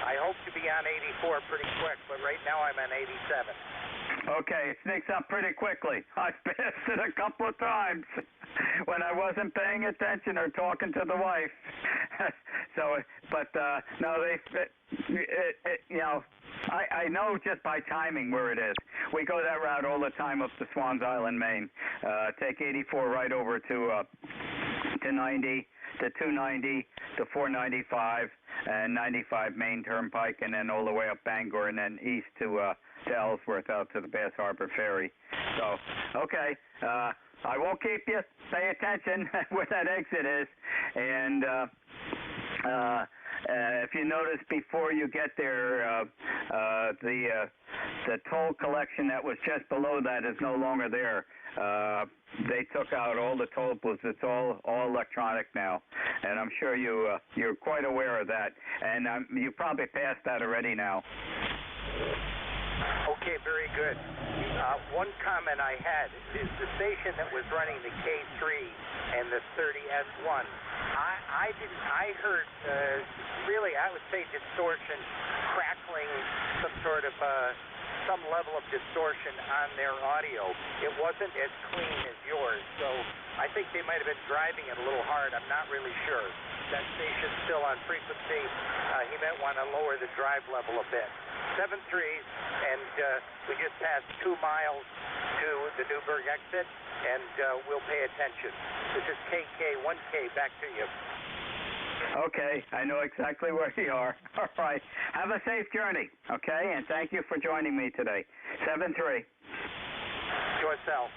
I hope to be on 84 pretty quick, but right now I'm on 87. Okay, it sneaks up pretty quickly. I passed it a couple of times when I wasn't paying attention or talking to the wife. So, but no, you know, I know just by timing where it is. We go that route all the time up to Swans Island, Maine. Take 84 right over to 90, to 290, to 495, and 95 Maine Turnpike, and then all the way up Bangor, and then east to Ellsworth out to the Bass Harbor Ferry. So, okay, I won't keep you. Pay attention where that exit is, and if you notice before you get there, the toll collection that was just below that is no longer there. They took out all the toll booths. It's all electronic now, and I'm sure you're quite aware of that. And you probably passed that already now. Okay, very good. One comment I had is the station that was running the K3 and the 30S1. I heard really, I would say distortion, crackling, some level of distortion on their audio. It wasn't as clean as yours, so I think they might have been driving it a little hard. I'm not really sure. That station's still on frequency. He might want to lower the drive level a bit. 7-3s, and we just passed 2 miles to the Newburgh exit, and we'll pay attention. This is KK, 1K, back to you. Okay, I know exactly where you are. All right. Have a safe journey, okay? And thank you for joining me today. 7-3. Yourself.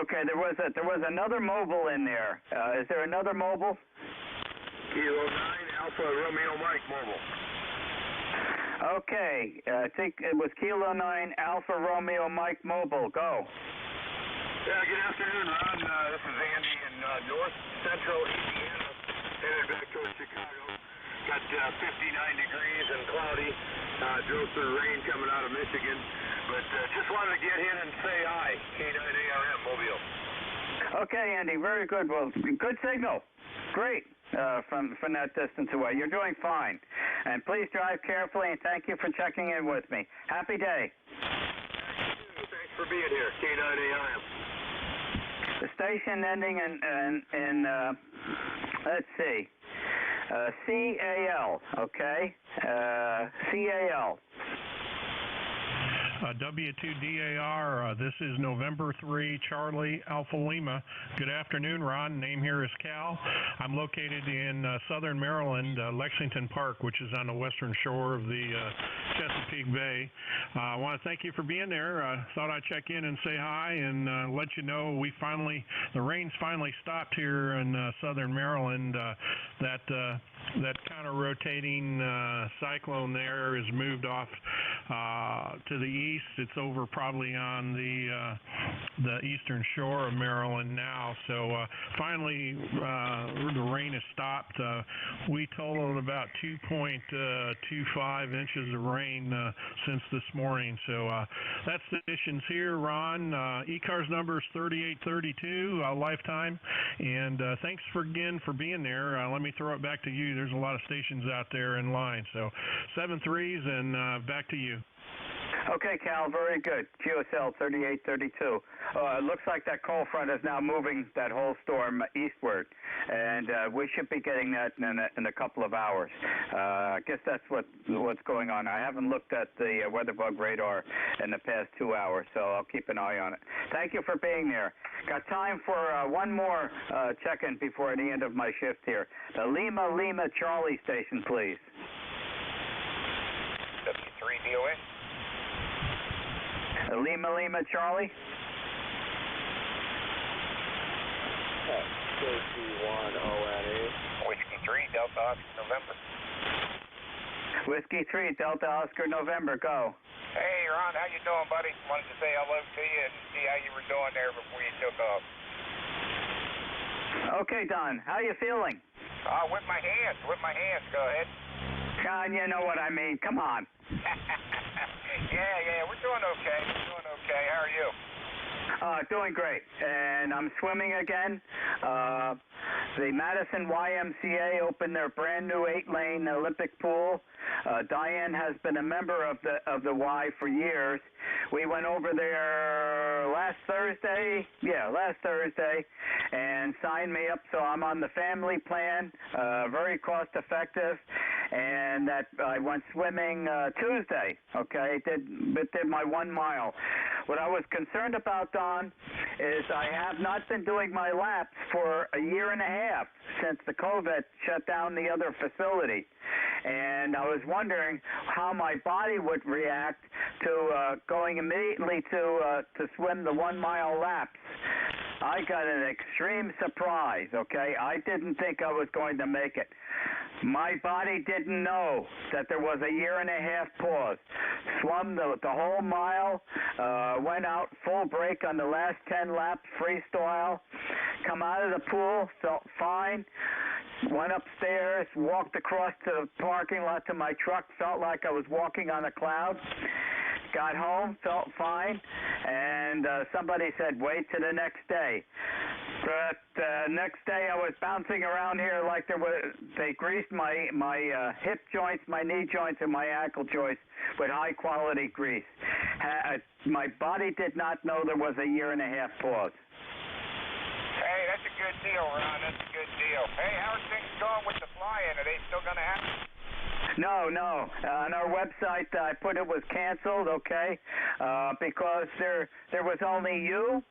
Okay, there was another mobile in there. Is there another mobile? Kilo 9 Alpha Romeo Mike mobile. Okay, I think it was Kilo 9 Alpha Romeo Mike mobile. Go. Yeah, good afternoon, Ron. This is Andy in north central Indiana, headed back towards Chicago. Got 59 degrees and cloudy. Drove through rain coming out of Michigan, but just wanted to get in and say hi. K9ARM Mobile. Okay, Andy, very good. Well, good signal. Great. From that distance away. You're doing fine. And please drive carefully, and thank you for checking in with me. Happy day. Thanks for being here, K9ARM. The station ending in let's see, CAL, okay? CAL. W2DAR, this is November 3, Charlie Alpha Lima. Good afternoon, Ron. Name here is Cal. I'm located in southern Maryland, Lexington Park, which is on the western shore of the Chesapeake Bay. I want to thank you for being there. Thought I'd check in and say hi and let you know the rain's finally stopped here in southern Maryland. That counter-rotating cyclone there is moved off to the east. It's over probably on the eastern shore of Maryland now. So finally, the rain has stopped. We totaled about 2.25 inches of rain since this morning. So that's the conditions here, Ron. ECARS number is 3832, lifetime. And thanks again for being there. Let me throw it back to you. There's a lot of stations out there in line. So 7-3s and back to you. Okay, Cal, very good. QSL 3832. It looks like that cold front is now moving that whole storm eastward, and we should be getting that in a couple of hours. I guess that's what's going on. I haven't looked at the weather bug radar in the past 2 hours, so I'll keep an eye on it. Thank you for being there. Got time for one more check-in before the end of my shift here. The Lima Charlie station, please. W3DOA. Lima Charlie. KC1ONE. Whiskey 3 Delta Oscar November. Whiskey 3 Delta Oscar November. Go. Hey, Ron, how you doing, buddy? Wanted to say hello to you and see how you were doing there before you took off. Okay, Don. How you feeling? With my hands. Go ahead. John, you know what I mean. Come on. Yeah, we're doing okay. How are you? Doing great, and I'm swimming again. The Madison YMCA opened their brand new 8-lane Olympic pool. Diane has been a member of the Y for years. We went over there last Thursday, and signed me up, so I'm on the family plan, very cost effective, and that I went swimming Tuesday, okay, did my 1 mile. What I was concerned about, Don, is I have not been doing my laps for a year and a half since the COVID shut down the other facility. And I was wondering how my body would react to going immediately to swim the 1 mile laps. I got an extreme surprise, okay? I didn't think I was going to make it. My body didn't know that there was a year and a half pause. Swum the whole mile, went out full break on the last 10 laps, freestyle. Come out of the pool, felt fine. Went upstairs, walked across to the parking lot to my truck, felt like I was walking on a cloud. Got home, felt fine, and somebody said, wait till the next day. But next day I was bouncing around here like they greased my hip joints, my knee joints, and my ankle joints with high-quality grease. My body did not know there was a year and a half pause. Hey, that's a good deal, Ron. That's a good deal. Hey, how's things going with the fly-in? Are they still going to happen? No. On our website, I put it was canceled, okay, because there was only you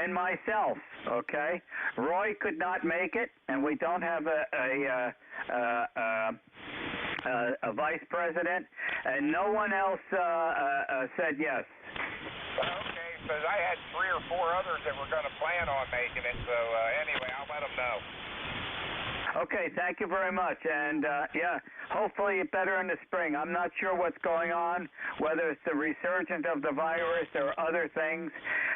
and myself, okay? Roy could not make it, and we don't have a vice president, and no one else said yes. Okay, because I had 3 or 4 others that were going to plan on making it, so anyway, I'll let them know. Okay, thank you very much, and hopefully better in the spring. I'm not sure what's going on, whether it's the resurgence of the virus or other things.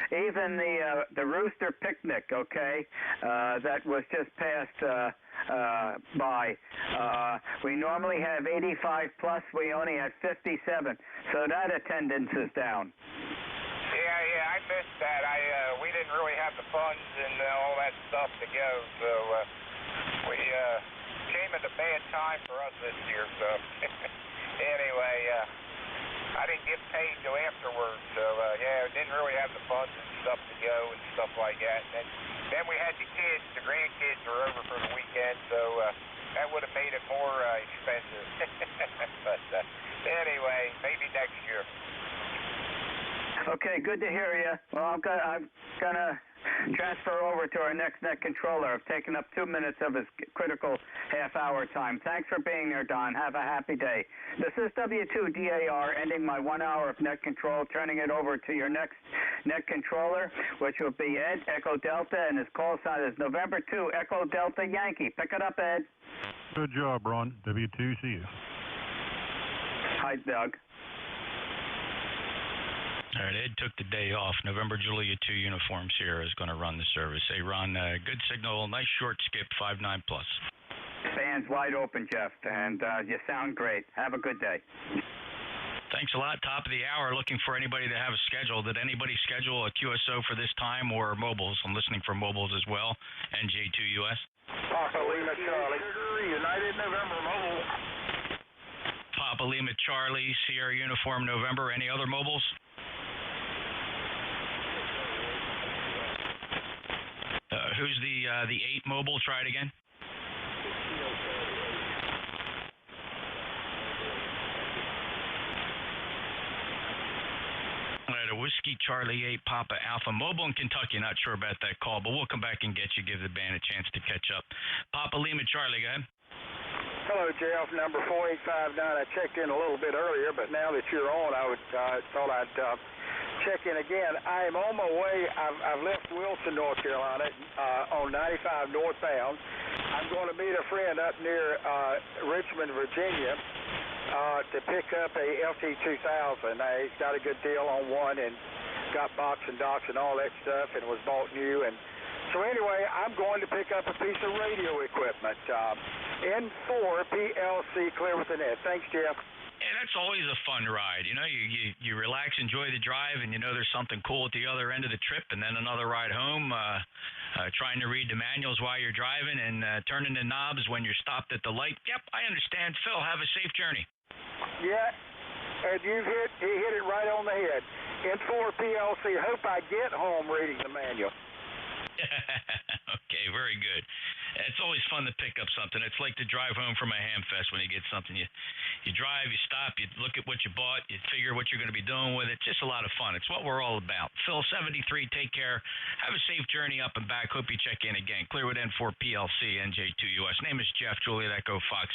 Even the Rooster Picnic, okay, that was just passed by. We normally have 85 plus. We only had 57, so that attendance is down. Yeah, I missed that. We didn't really have the funds and all that stuff to go, so we came at a bad time for us this year. So anyway, I didn't get paid till afterwards, so we didn't really have the funds and stuff to go and stuff like that. And then we had the kids, the grandkids were over for the weekend, so that would have made it more expensive. But anyway, maybe next year. Okay, good to hear you. Well, I'm gonna transfer over to our next net controller. I've taken up 2 minutes of his critical half-hour time. Thanks for being there, Don. Have a happy day. This is W2DAR, ending my 1 hour of net control, turning it over to your next net controller, which will be Ed, Echo Delta, and his call sign is November 2, Echo Delta Yankee. Pick it up, Ed. Good job, Ron. W2CU. Hi, Doug. All right, Ed took the day off. November Julia 2 Uniform Sierra is going to run the service. Hey, Ron, good signal, nice short skip, 5.9 plus. Band's wide open, Jeff, and you sound great. Have a good day. Thanks a lot. Top of the hour, looking for anybody to have a schedule. Did anybody schedule a QSO for this time or mobiles? I'm listening for mobiles as well. NJ2US. Papa Lima Charlie. United November mobile. Papa Lima Charlie, Sierra Uniform November. Any other mobiles? Who's the 8 mobile? Try it again. All right, a Whiskey Charlie 8 Papa Alpha mobile in Kentucky. Not sure about that call, but we'll come back and get you. Give the band a chance to catch up. Papa Lima Charlie, go ahead. Hello, Jeff. Number 4859. I checked in a little bit earlier, but now that you're on, I thought I'd check in again. I am on my way. I've left Wilson, North Carolina, on 95 northbound. I'm going to meet a friend up near Richmond, Virginia, to pick up a LT2000. He's got a good deal on one and got box and docks and all that stuff, and was bought new. And so anyway, I'm going to pick up a piece of radio equipment. N4 PLC, clear with the net. Thanks, Jeff. Yeah, that's always a fun ride. You know, you relax, enjoy the drive, and you know there's something cool at the other end of the trip, and then another ride home, trying to read the manuals while you're driving and turning the knobs when you're stopped at the light. Yep, I understand. Phil, have a safe journey. Yeah, and you hit it right on the head. N4 PLC, hope I get home reading the manual. Okay, very good. It's always fun to pick up something. It's like the drive home from a ham fest when you get something. You drive, you stop, you look at what you bought, you figure what you're going to be doing with it. Just a lot of fun. It's what we're all about. Phil, 73, take care. Have a safe journey up and back. Hope you check in again. Clearwood N4 PLC, NJ2US. Name is Jeff, Juliet Echo, Fox,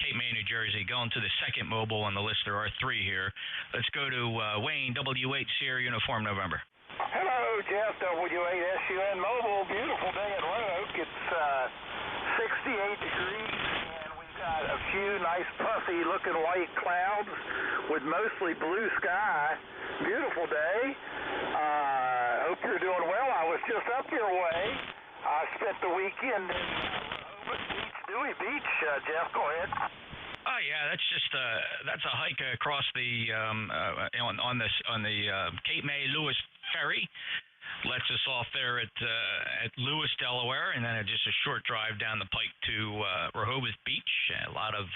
Cape May, New Jersey. Going to the second mobile on the list. There are 3 here. Let's go to Wayne, W8 Sierra Uniform November. Hello, Jeff, W8SUN Mobile. Beautiful day in Roanoke. It's 68 degrees, and we've got a few nice puffy-looking white clouds with mostly blue sky. Beautiful day. Hope you're doing well. I was just up your way. I spent the weekend in Dewey Beach. Jeff, go ahead. Oh yeah, that's just that's a hike across the on the Cape May Lewis ferry. Lets us off there at Lewis, Delaware, and then just a short drive down the pike to Rehoboth Beach. A lot of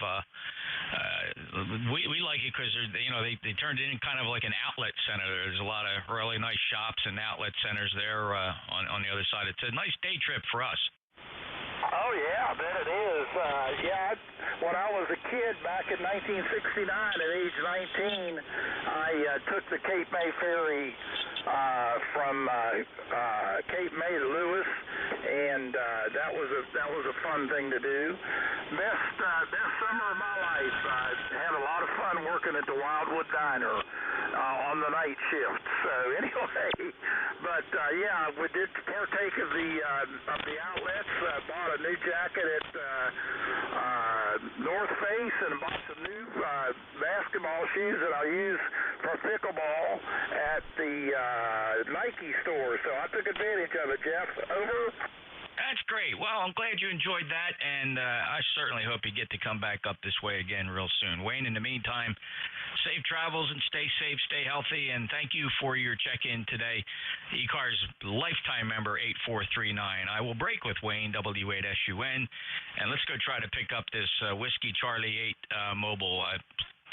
we like it because they turned it in kind of like an outlet center. There's a lot of really nice shops and outlet centers there on the other side. It's a nice day trip for us. Oh, yeah, I bet it is. When I was a kid back in 1969 at age 19, I took the Cape May ferry from Cape May to Lewis, and that was a fun thing to do. Best summer of my life. I had a lot of fun working at the Wildwood Diner on the night shift. So anyway, but we did partake of the outlets. Bought a new jacket at North Face and bought some new basketball shoes that I'll use for pickleball at the Nike store. So I took advantage of it, Jeff. Over. That's great. Well, I'm glad you enjoyed that, and I certainly hope you get to come back up this way again real soon. Wayne, in the meantime, safe travels and stay safe, stay healthy, and thank you for your check-in today. ECARS lifetime member 8439. I will break with Wayne, W8SUN, and let's go try to pick up this Whiskey Charlie 8 mobile.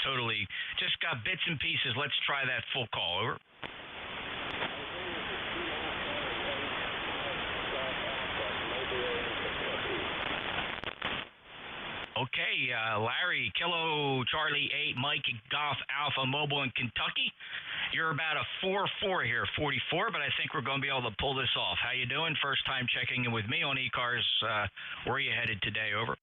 Totally just got bits and pieces. Let's try that full call. Over. Okay, Larry, Kilo Charlie 8, Mike Golf Alpha Mobile in Kentucky. You're about a 4-4 here, 44, but I think we're going to be able to pull this off. How you doing? First time checking in with me on ECARS. Where are you headed today? Over.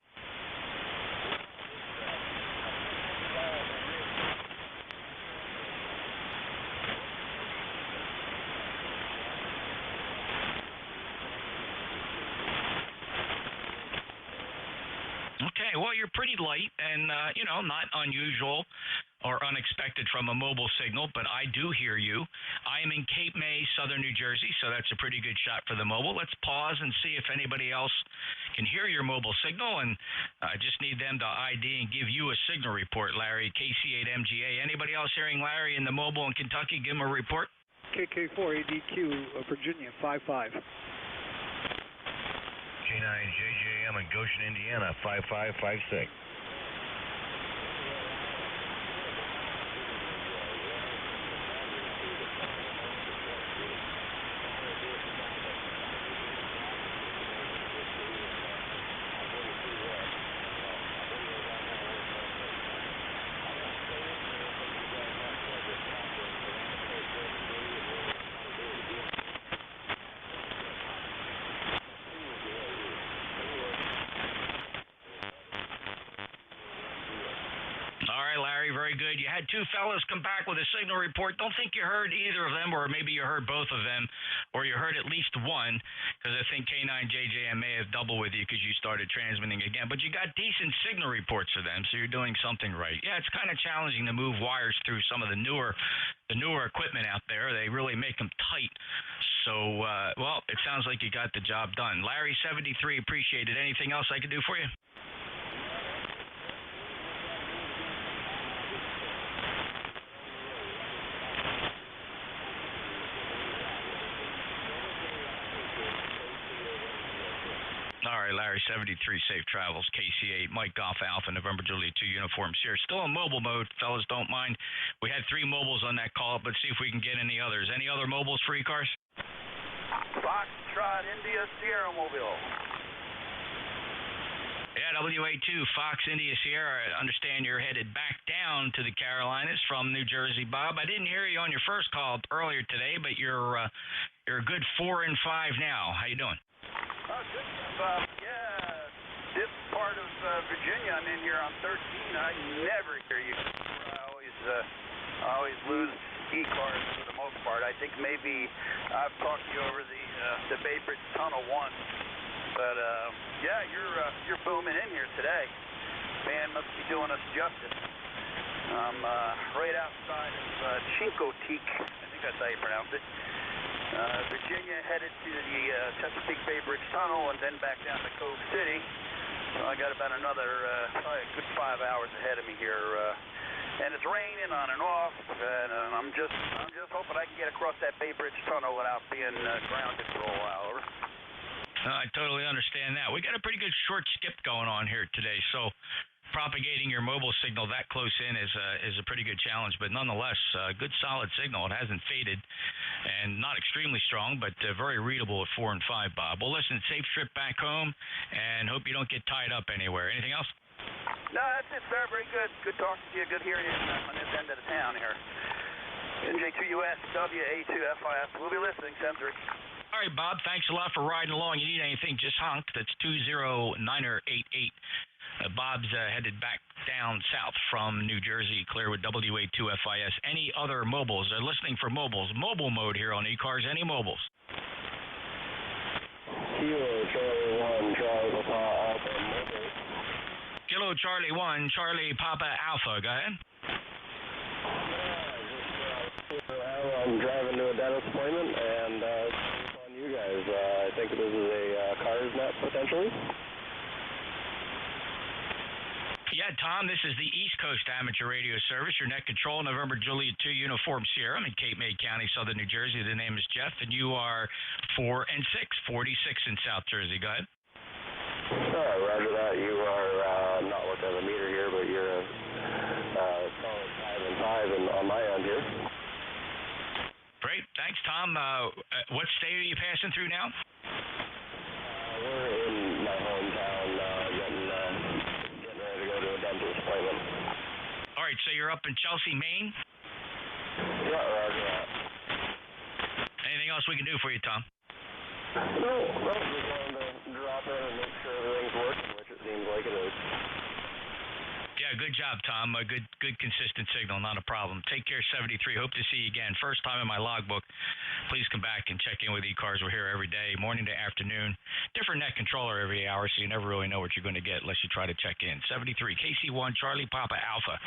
Okay, well, you're pretty light and, not unusual or unexpected from a mobile signal, but I do hear you. I am in Cape May, southern New Jersey, so that's a pretty good shot for the mobile. Let's pause and see if anybody else can hear your mobile signal, and I just need them to ID and give you a signal report, Larry, KC8MGA. Anybody else hearing Larry in the mobile in Kentucky? Give him a report. KK4ADQ, Virginia, 55. K9JJM in Goshen, Indiana, 5556. Very good. You had two fellows come back with a signal report. Don't think you heard either of them, or maybe you heard both of them, or you heard at least one, because I think K9JJM may have doubled with you because you started transmitting again. But you got decent signal reports for them, so you're doing something right. Yeah, it's kind of challenging to move wires through some of the newer equipment out there. They really make them tight. So, it sounds like you got the job done. Larry, 73, appreciate it. Anything else I can do for you? 73, safe travels. KC8, Mike Golf Alpha, November Juliet 2, Uniform Sierra. Still in mobile mode, fellas, don't mind. We had 3 mobiles on that call, but see if we can get any others. Any other mobiles for ECARS? Foxtrot, India, Sierra Mobile. Yeah, WA2, Fox, India, Sierra. I understand you're headed back down to the Carolinas from New Jersey, Bob. I didn't hear you on your first call earlier today, but you're a good 4 and 5 now. How you doing? Good. This part of Virginia, I'm in here on 13. I never hear you. I always lose ECARS for the most part. I think maybe I've talked to you over the Bay Bridge Tunnel once. But, you're booming in here today. Man must be doing us justice. I'm right outside of Chincoteague, I think that's how you pronounce it. Virginia, headed to the Chesapeake Bay Bridge Tunnel and then back down to Cove City. So I got about another probably a good 5 hours ahead of me here. And it's raining on and off, and I'm just hoping I can get across that Bay Bridge Tunnel without being grounded for a while. I totally understand that. We got a pretty good short skip going on here today, so propagating your mobile signal that close in is a pretty good challenge, but nonetheless, good solid signal. It hasn't faded, and not extremely strong, but very readable at 4 and 5, Bob. Well, listen, safe trip back home, and hope you don't get tied up anywhere. Anything else? No, that's it, sir. Very good. Good talking to you. Good hearing you on this end of the town here. NJ2US WA2FIS. We'll be listening, Sensor. All right, Bob, thanks a lot for riding along. You need anything, just honk. That's 20-988. Bob's headed back down south from New Jersey, clear with WA2FIS. Any other mobiles? They're listening for mobiles. Mobile mode here on ECARS. Any mobiles? Kilo Charlie 1, Charlie Papa Alpha. Kilo Charlie 1, Charlie Papa Alpha. Go ahead. I'm driving to a dentist appointment, and on you guys. I think this is a CARS net, potentially. Yeah, Tom, this is the East Coast Amateur Radio Service, your net control, November Juliet 2, Uniform Sierra. I'm in Cape May County, Southern New Jersey. The name is Jeff, and you are 4 and 6, 46 in South Jersey. Go ahead. Roger that. You are not looking at the meter here, but you're calling 5 and 5 on my end here. Great. Thanks, Tom. What state are you passing through now? We're in my hometown, getting ready to go to a dentist appointment. All right, so you're up in Chelsea, Maine? Yeah, roger that. Anything else we can do for you, Tom? No, just wanted to drop in and make sure everything's working, which it seems like it is. Yeah, good job, Tom. A good consistent signal, not a problem. Take care, 73. Hope to see you again. First time in my logbook. Please come back and check in with ECARS. We're here every day, morning to afternoon. Different net controller every hour, so you never really know what you're going to get unless you try to check in. 73, KC1, Charlie Papa Alpha,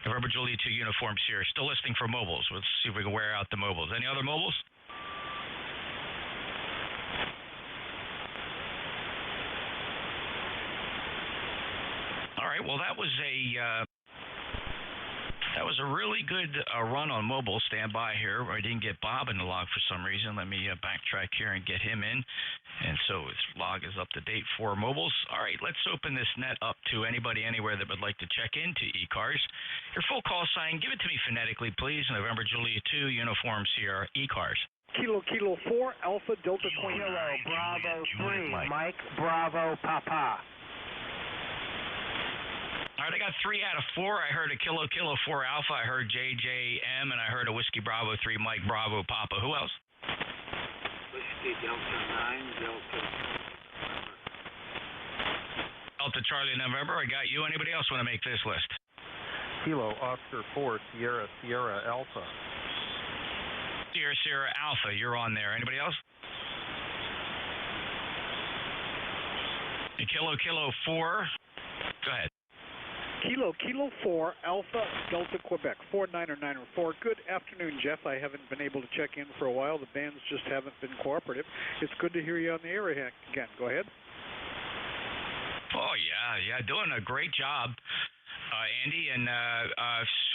November Juliet 2, Uniform Sierra. Still listening for mobiles. Let's see if we can wear out the mobiles. Any other mobiles? All right, well, that was a really good run on mobile. Stand by here. I didn't get Bob in the log for some reason. Let me backtrack here and get him in. And so his log is up to date for mobiles. All right, let's open this net up to anybody anywhere that would like to check into ECARS. Your full call sign, give it to me phonetically, please. November Juliet 2, Uniform Sierra, ECARS. Kilo 4, Alpha Delta Queen. Kilo Bravo 3, Mike Bravo Papa. All right, I got 3 out of 4. I heard a Kilo 4 Alpha. I heard JJM, and I heard a Whiskey Bravo 3 Mike Bravo Papa. Who else? Whiskey Delta 9, Delta. Delta Charlie November. I got you. Anybody else want to make this list? Kilo Oscar 4 Sierra Sierra Alpha. Sierra Alpha. You're on there. Anybody else? And Kilo 4. Go ahead. Kilo 4, Alpha Delta Quebec, 49904. Good afternoon, Jeff. I haven't been able to check in for a while. The bands just haven't been cooperative. It's good to hear you on the air again. Go ahead. Oh, yeah, doing a great job, Andy, and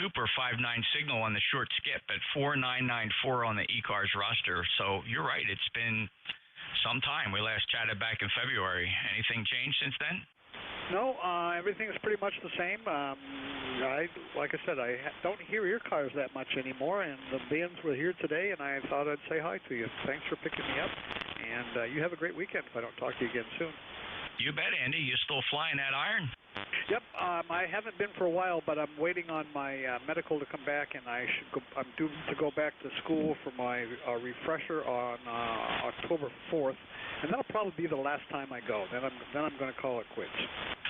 super 5.9 signal on the short skip at 4994 on the ECARS roster. So you're right, it's been some time. We last chatted back in February. Anything changed since then? No, everything's pretty much the same. Like I said, I don't hear ECARS that much anymore, and the bands were here today, and I thought I'd say hi to you. Thanks for picking me up, and you have a great weekend if I don't talk to you again soon. You bet, Andy. You still flying that iron? Yep, I haven't been for a while, but I'm waiting on my medical to come back, and I'm due to go back to school for my refresher on October 4th, and that'll probably be the last time I go. Then I'm going to call it quits.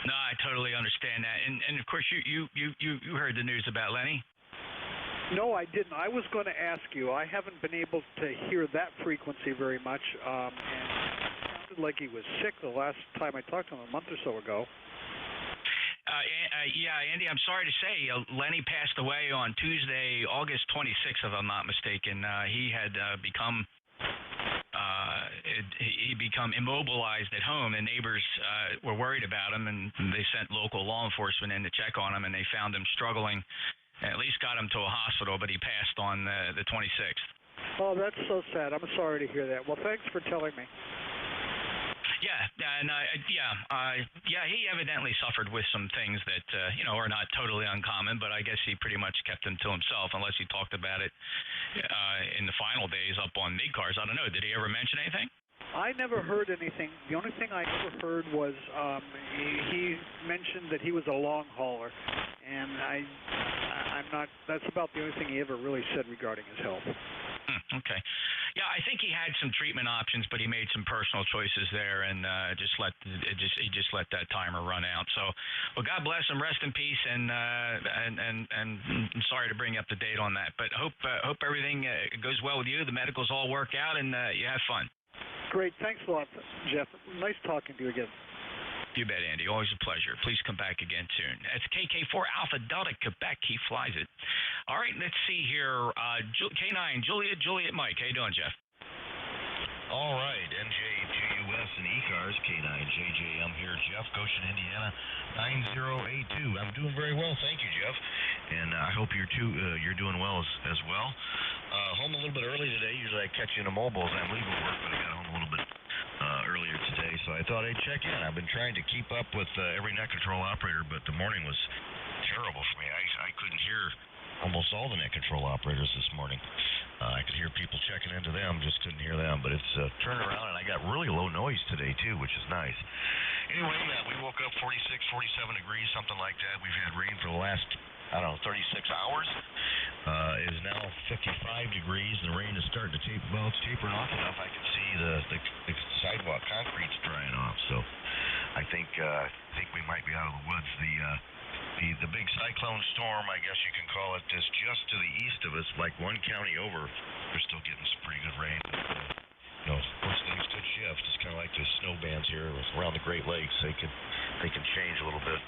No, I totally understand that, and of course you heard the news about Lenny. No, I didn't. I was going to ask you. I haven't been able to hear that frequency very much, and it sounded like he was sick the last time I talked to him a month or so ago. Yeah, Andy, I'm sorry to say, Lenny passed away on Tuesday, August 26th, if I'm not mistaken. He had become immobilized at home. The neighbors were worried about him, and they sent local law enforcement in to check on him, and they found him struggling. At least got him to a hospital, but he passed on the 26th. Oh, that's so sad. I'm sorry to hear that. Well, thanks for telling me. Yeah, and he evidently suffered with some things that are not totally uncommon, but I guess he pretty much kept them to himself, unless he talked about it in the final days up on ECARS. I don't know. Did he ever mention anything? I never heard anything. The only thing I ever heard was he mentioned that he was a long hauler, and I'm not. That's about the only thing he ever really said regarding his health. Okay. Yeah, I think he had some treatment options, but he made some personal choices there, and he just let that timer run out. So, well, God bless him. Rest in peace, and sorry to bring you up to date on that, but hope everything goes well with you. The medicals all work out, and you have fun. Great. Thanks a lot, Jeff. Nice talking to you again. You bet, Andy. Always a pleasure. Please come back again soon. It's KK4 Alpha Delta Quebec. He flies it. All right, let's see here. K9, Juliet Mike. How you doing, Jeff? All right, NJ2US and ECARS, K9JJ. I'm here, Jeff, Goshen, Indiana, 9082. I'm doing very well, thank you, Jeff. And I hope you're doing well as well. Home a little bit early today. Usually I catch you in a mobile as I'm leaving work, but I got home a little bit earlier today, so I thought I'd check in. I've been trying to keep up with every net control operator, but the morning was terrible for me. I couldn't hear almost all the net control operators this morning. I could hear people checking into them, just couldn't hear them. But it's turned around, and I got really low noise today, too, which is nice. Anyway, we woke up 46, 47 degrees, something like that. We've had rain for the last, 36 hours. It is now 55 degrees, and the rain is starting to taper. Well, it's tapering off enough. I can see the sidewalk concrete's drying off. So I think we might be out of the woods. The big cyclone storm, I guess you can call it, is just to the east of us, like one county over. We're still getting some pretty good rain. Once things could shift, it's kind of like the snow bands here around the Great Lakes. They can change a little bit.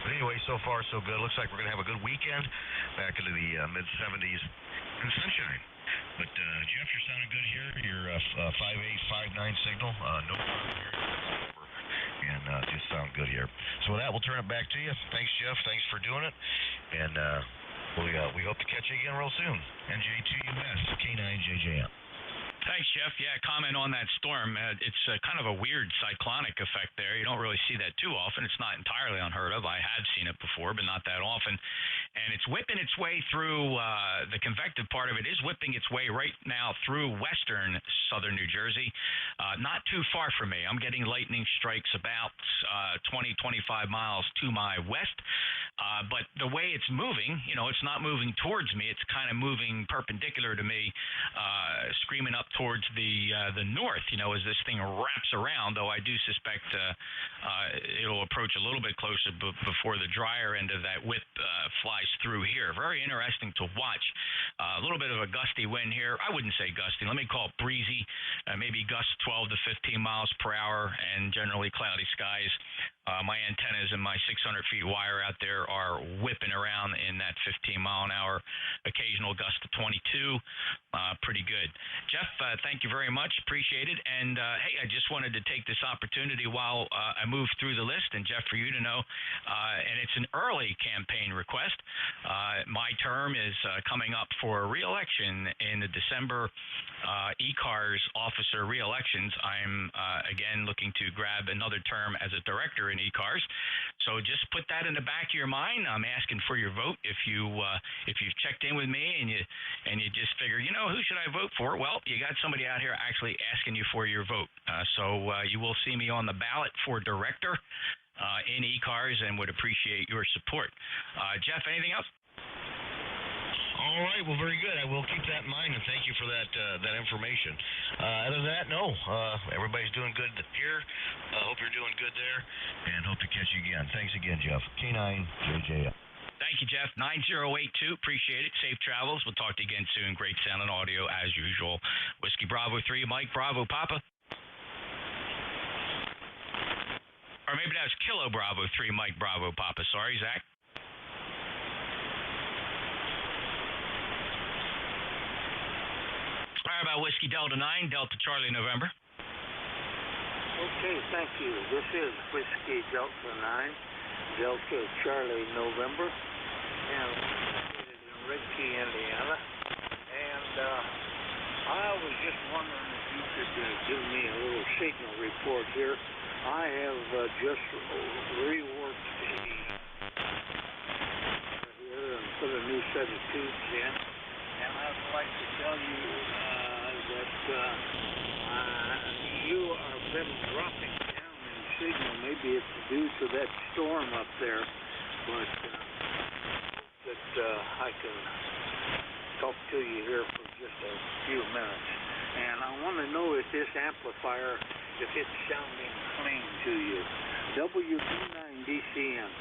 But anyway, so far so good. Looks like we're going to have a good weekend, back into the mid-70s and sunshine. But Jeff, you're sounding good here. Your 5859 signal, no problem here. And just sound good here. So with that, we'll turn it back to you. Thanks, Jeff. Thanks for doing it. And we hope to catch you again real soon. NJ2US, K9JJ. Thanks, Jeff. Yeah, comment on that storm. It's kind of a weird cyclonic effect there. You don't really see that too often. It's not entirely unheard of. I have seen it before, but not that often. And it's whipping its way through, the convective part of it is whipping its way right now through western southern New Jersey. Not too far from me. I'm getting lightning strikes about 20, 25 miles to my west. But the way it's moving, it's not moving towards me. It's kind of moving perpendicular to me, screaming up towards the north, as this thing wraps around, though I do suspect it'll approach a little bit closer before the drier end of that whip flies through here. Very interesting to watch. A little bit of a gusty wind here. I wouldn't say gusty. Let me call it breezy. Maybe gusts 12 to 15 miles per hour and generally cloudy skies. My antennas and my 600 feet wire out there are whipping around in that 15-mile-an-hour, occasional gust of 22. Pretty good. Jeff, thank you very much. Appreciate it. And, hey, I just wanted to take this opportunity while I move through the list, and, Jeff, for you to know, and it's an early campaign request. My term is coming up for re-election in the December ECARS officer re-elections. I'm, again, looking to grab another term as a director in ECARS. So just put that in the back of your mind. I'm asking for your vote. If you've checked in with me and you just figure, who should I vote for? Well, you got somebody out here actually asking you for your vote. So you will see me on the ballot for director in ECARS, and would appreciate your support. Jeff, anything else? All right, well, very good. I will keep that in mind, and thank you for that information. Other than that, no. Everybody's doing good here. Hope you're doing good there, and hope to catch you again. Thanks again, Jeff. K9JJF. Thank you, Jeff. 9082. Appreciate it. Safe travels. We'll talk to you again soon. Great sound and audio as usual. Whiskey Bravo 3, Mike Bravo Papa. Or maybe that was Kilo Bravo 3, Mike Bravo Papa. Sorry, Zach. All right, about Whiskey Delta 9, Delta Charlie November. Okay, thank you. This is Whiskey Delta 9, Delta Charlie November, and located in Red Key, Indiana. And I was just wondering if you could give me a little signal report here. I have just reworked here and put a new set of tubes in, and I'd like to tell you that you have been dropping down in signal. Maybe it's due to that storm up there, but that I can talk to you here for just a few minutes. And I want to know if this amplifier, if it's sounding clean to you. WB9DCM.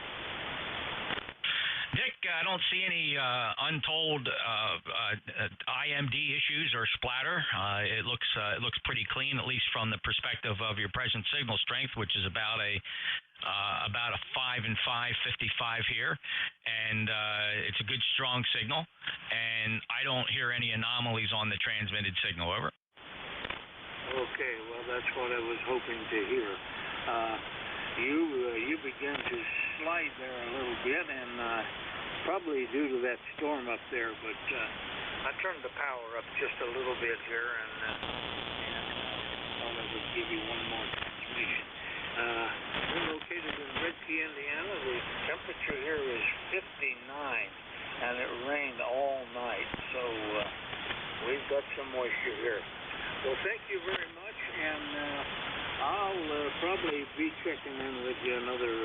Dick, I don't see any untold IMD issues or splatter. It looks pretty clean, at least from the perspective of your present signal strength, which is about a 5 and 5, 55 here, and it's a good strong signal. And I don't hear any anomalies on the transmitted signal. Over. Okay, well that's what I was hoping to hear. You began to slide there a little bit, and probably due to that storm up there, but I turned the power up just a little bit here, and thought I would give you one more transmission. We're located in Red Key, Indiana. The temperature here is 59, and it rained all night, so we've got some moisture here. Well, thank you very much, and I'll probably be checking in with you another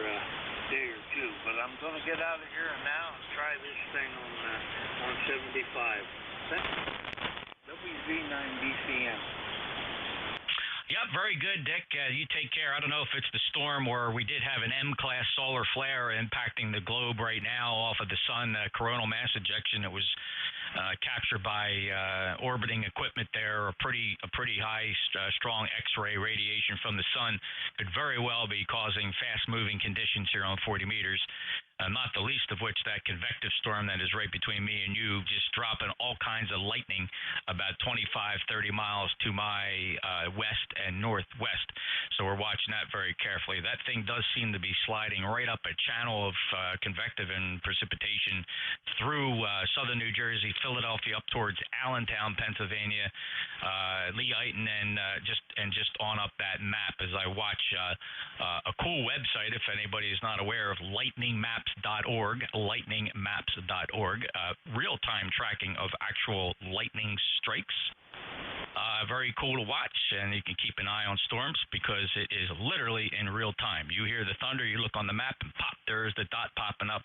day or two, but I'm going to get out of here now and try this thing on 75. Thanks. WV9DCM. Yep, very good, Dick. You take care. I don't know if it's the storm or we did have an M-class solar flare impacting the globe right now off of the sun, coronal mass ejection that was captured by orbiting equipment there. A pretty high, strong X-ray radiation from the sun could very well be causing fast-moving conditions here on 40 meters. Not the least of which that convective storm that is right between me and you, just dropping all kinds of lightning about 25, 30 miles to my west and northwest. So we're watching that very carefully. That thing does seem to be sliding right up a channel of convective and precipitation through southern New Jersey, Philadelphia, up towards Allentown, Pennsylvania, Lee Iton, and just on up that map as I watch a cool website, if anybody is not aware of, lightningmaps.org, real-time tracking of actual lightning strikes. Very cool to watch, and you can keep an eye on storms because it is literally in real time. You hear the thunder, you look on the map, and pop, there's the dot popping up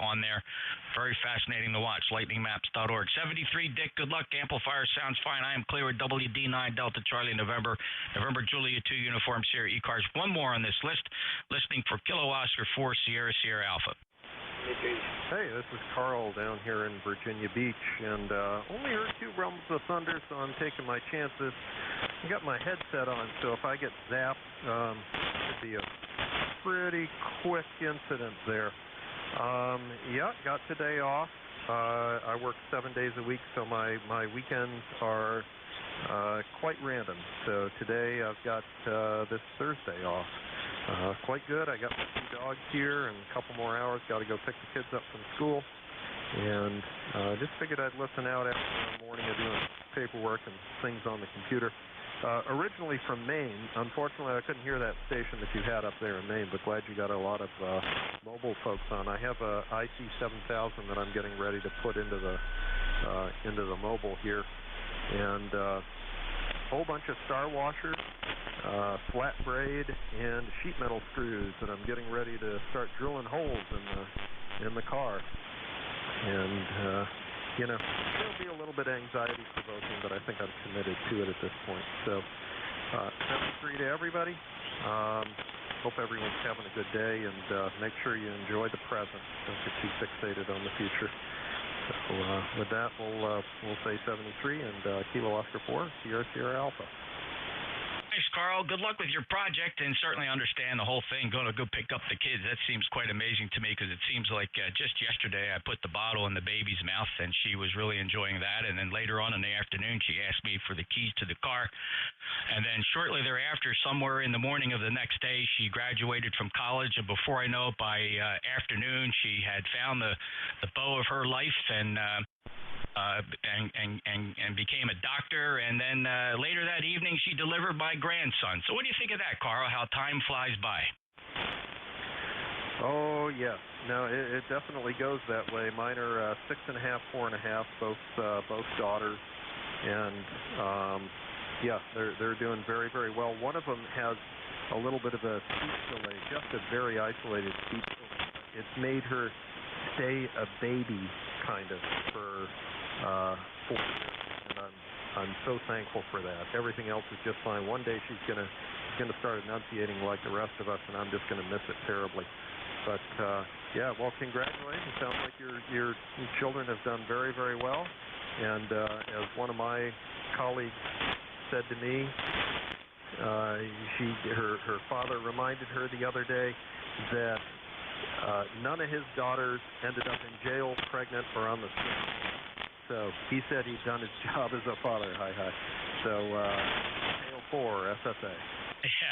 on there. Very fascinating to watch. Lightningmaps.org. 73, Dick, good luck. Amplifier sounds fine. I am clear with WD9 Delta Charlie November Julia 2 Uniform Sierra ECARS. One more on this list. Listening for Kilo Oscar 4 Sierra Alpha. Beach. Hey, this is Carl down here in Virginia Beach, and only heard 2 rumbles of thunder, so I'm taking my chances. I got my headset on, so if I get zapped, it should be a pretty quick incident there. Yeah, got today off. I work 7 days a week, so my weekends are quite random. So today I've got this Thursday off. Quite good. I got my 2 dogs here and a couple more hours. Got to go pick the kids up from school. And just figured I'd listen out after the morning of doing paperwork and things on the computer. Originally from Maine. Unfortunately, I couldn't hear that station that you had up there in Maine, but glad you got a lot of mobile folks on. I have a IC7000 that I'm getting ready to put into the mobile here, and a whole bunch of star washers, flat braid, and sheet metal screws that I'm getting ready to start drilling holes in the car. And it'll be a little bit anxiety-provoking, but I think I'm committed to it at this point. So, 73 to everybody. Hope everyone's having a good day, and make sure you enjoy the present. Don't get too fixated on the future. So, with that, we'll say 73 and Kilo Oscar 4, Sierra Alpha. Thanks, Carl. Good luck with your project, and certainly understand the whole thing. Going to go pick up the kids. That seems quite amazing to me, because it seems like just yesterday I put the bottle in the baby's mouth, and she was really enjoying that. And then later on in the afternoon, she asked me for the keys to the car. And then shortly thereafter, somewhere in the morning of the next day, she graduated from college. And before I know it, by afternoon, she had found the beau of her life and became a doctor, and then later that evening she delivered my grandson. So what do you think of that, Carl, how time flies by? Oh, yes. No, it definitely goes that way. Mine are 6.5, 4.5, both daughters, and yeah, they're doing very, very well. One of them has a little bit of a speech delay, just a very isolated speech delay. It's made her stay a baby, kind of, for 4 years, and I'm so thankful for that. Everything else is just fine. One day she's gonna start enunciating like the rest of us, and I'm just gonna miss it terribly. But yeah, well, congratulations. Sounds like your children have done very, very well. And as one of my colleagues said to me, her father reminded her the other day that none of his daughters ended up in jail, pregnant, or on the street. So he said he'd done his job as a father. Hi. So, AO4, SSA. Yeah,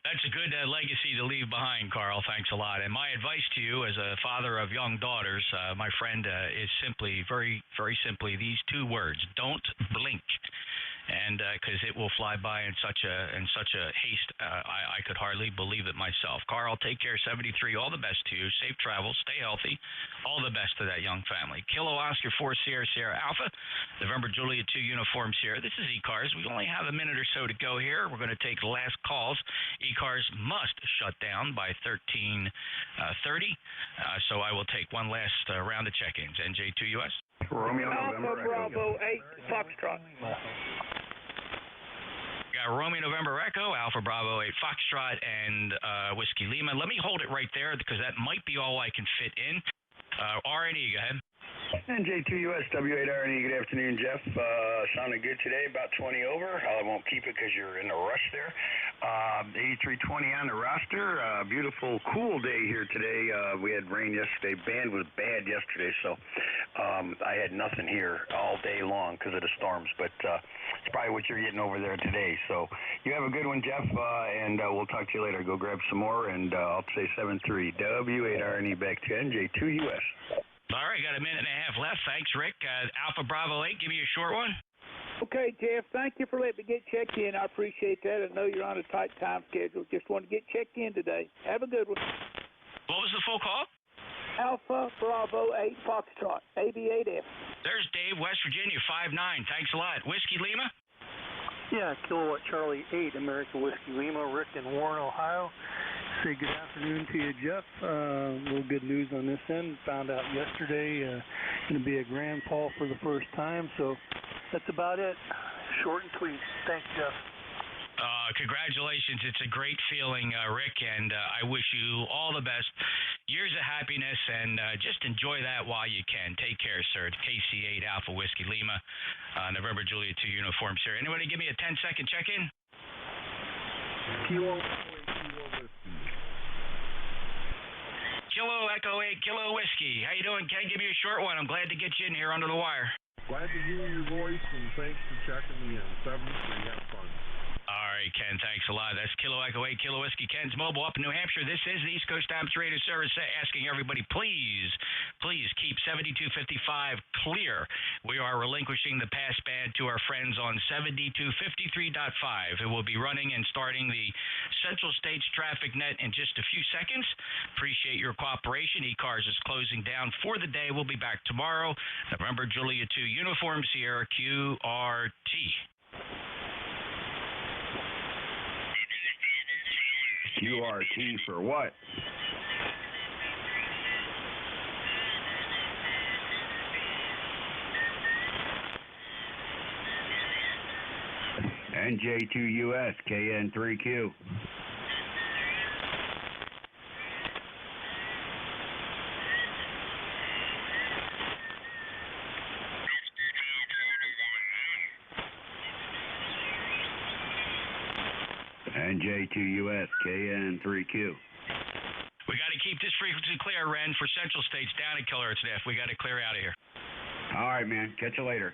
that's a good legacy to leave behind, Carl. Thanks a lot. And my advice to you as a father of young daughters, my friend, is simply, very, very simply, these 2 words: don't blink. And because it will fly by in such a haste, I could hardly believe it myself. Carl, take care. 73. All the best to you. Safe travels. Stay healthy. All the best to that young family. Kilo Oscar 4 Sierra Alpha, November Juliet 2 Uniform Sierra. This is ECARS. We only have a minute or so to go here. We're going to take last calls. ECARS must shut down by 13:30. So I will take one last round of check-ins. NJ2US. Romeo Alpha Bravo 8 Foxtrot. Got Romeo November Echo, Alpha Bravo 8 Foxtrot, and Whiskey Lima. Let me hold it right there, because that might be all I can fit in. R&E, go ahead. NJ2US W8RNE, good afternoon, Jeff. Sounded good today, about 20 over. I won't keep it because you're in a rush there. 8320 on the roster. Beautiful, cool day here today. We had rain yesterday. Band was bad yesterday, so I had nothing here all day long because of the storms. But it's probably what you're getting over there today. So you have a good one, Jeff, and we'll talk to you later. Go grab some more, and I'll say 7-3. W8RNE back to NJ2US. All right, got a minute and a half left. Thanks, Rick. Alpha Bravo 8, give me a short one. Okay, Jeff, thank you for letting me get checked in. I appreciate that. I know you're on a tight time schedule. Just wanted to get checked in today. Have a good one. What was the full call? Alpha Bravo 8 Foxtrot, AB8F. There's Dave, West Virginia, 5'9". Thanks a lot. Whiskey Lima? Yeah, Kilowatt Charlie 8, American Whiskey Lima, Rick in Warren, Ohio. Say good afternoon to you, Jeff. A little good news on this end. Found out yesterday going to be a grandpa for the first time, so that's about it. Short and sweet. Thanks, Jeff. Congratulations. It's a great feeling, Rick, and I wish you all the best. Years of happiness, and just enjoy that while you can. Take care, sir. KC8 Alpha Whiskey Lima, November Juliet 2 uniform, sir. Anybody give me a 10-second check-in? Kilo Echo 8, Kilo Whiskey. How you doing, Ken? Give me a short one. I'm glad to get you in here under the wire. Glad to hear your voice, and thanks for checking me in. 73, have fun. All right, Ken, thanks a lot. That's Kilo Echo 8, Kilo Whiskey. Ken's mobile up in New Hampshire. This is the East Coast Times Radio Service asking everybody, please keep 7255 clear. We are relinquishing the pass band to our friends on 7253.5. It will be running and starting the Central States Traffic Net in just a few seconds. Appreciate your cooperation. ECARS is closing down for the day. We'll be back tomorrow. November Julia 2 uniform, Sierra QRT. QRT for what? NJ2US KN3Q. NJ2US KN3Q. We got to keep this frequency clear, Ren, for Central States down at Killer Earth's Death. We got to clear out of here. All right, man. Catch you later.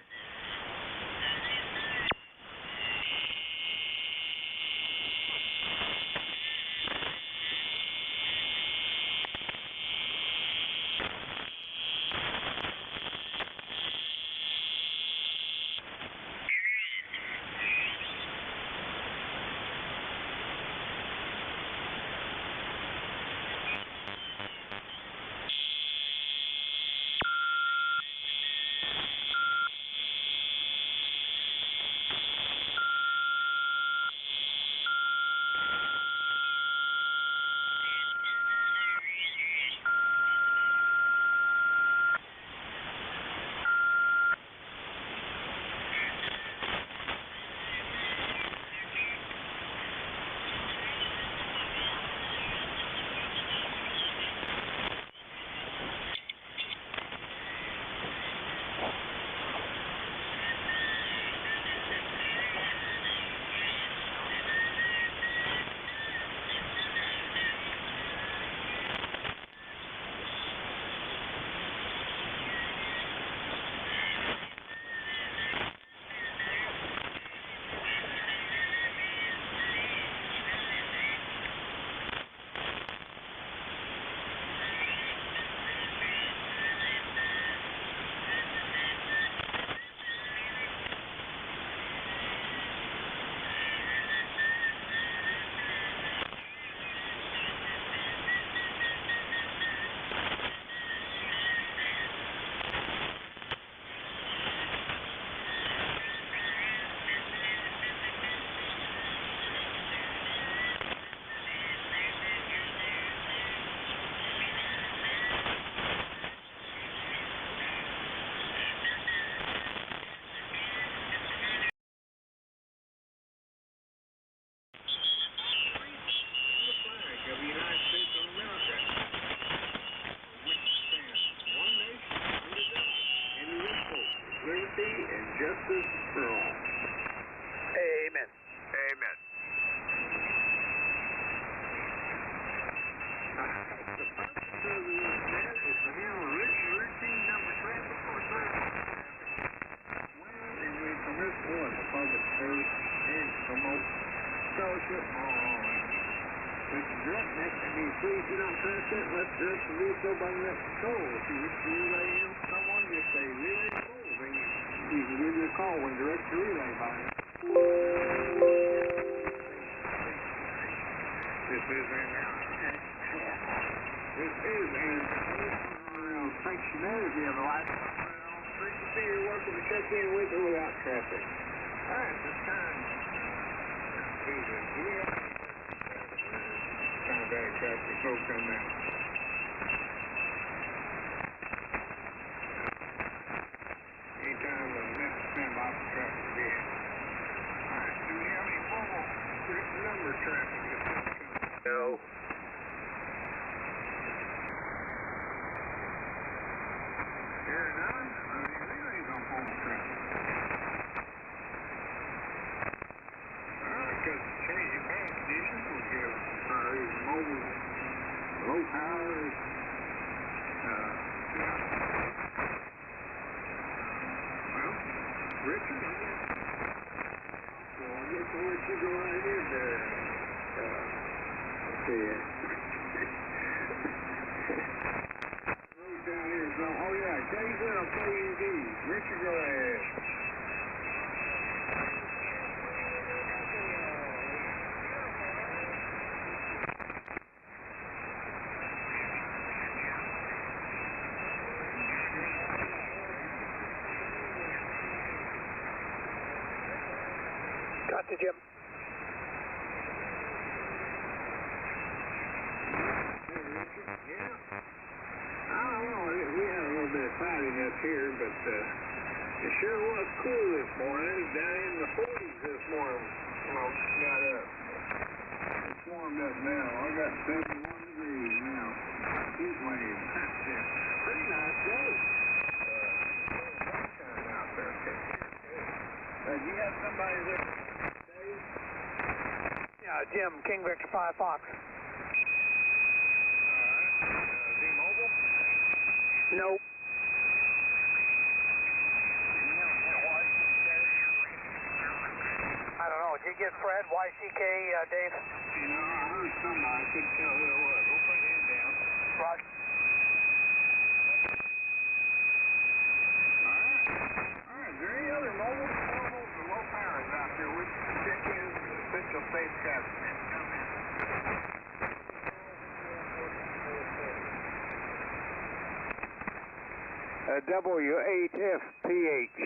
Justice for all. Amen. Amen. The purpose of this net is to handle routine number traffic or service traffic when and we permit one the public service and promote fellowship on. Mr. Direct, next to me, please do not transmit unless directed to do so by the next control. If you wish to relay in someone, just say relay control. You can give you a call when direct to relay by it. This is an sanctionality of the license on frequency. You're welcome to check in with or without traffic. All right, this time. Kind of bad traffic, folks coming out. Anytime the next stand by for traffic again. All right, do we have any formal traffic. No. Here now, these relays on phone traffic. Because changing band conditions will give these mobile low power. Well, Richard, I guess I'll let you go right in there. Let's see. Road down here, so, oh yeah, Jason, I'll play you these. Richard, go ahead. Gotcha, Jim. Yeah. I don't know, we had a little bit of cloudiness up here, but it sure was cool this morning. It was down in the 40s this morning when I got up. It's warmed up now. I got 71 degrees now. Heat wave. Pretty nice day. Out there. Do you have somebody there? Yeah, Jim, King Victor 5 Fox. Is he mobile? Nope. I don't know. Did you get Fred, YCK, Dave? No, I heard somebody. I couldn't tell who it was. We'll put him down. Roger. Alright, is there any other mobile portables or low powers out there we can check in for essential safe traffic? Come in. W8FPH.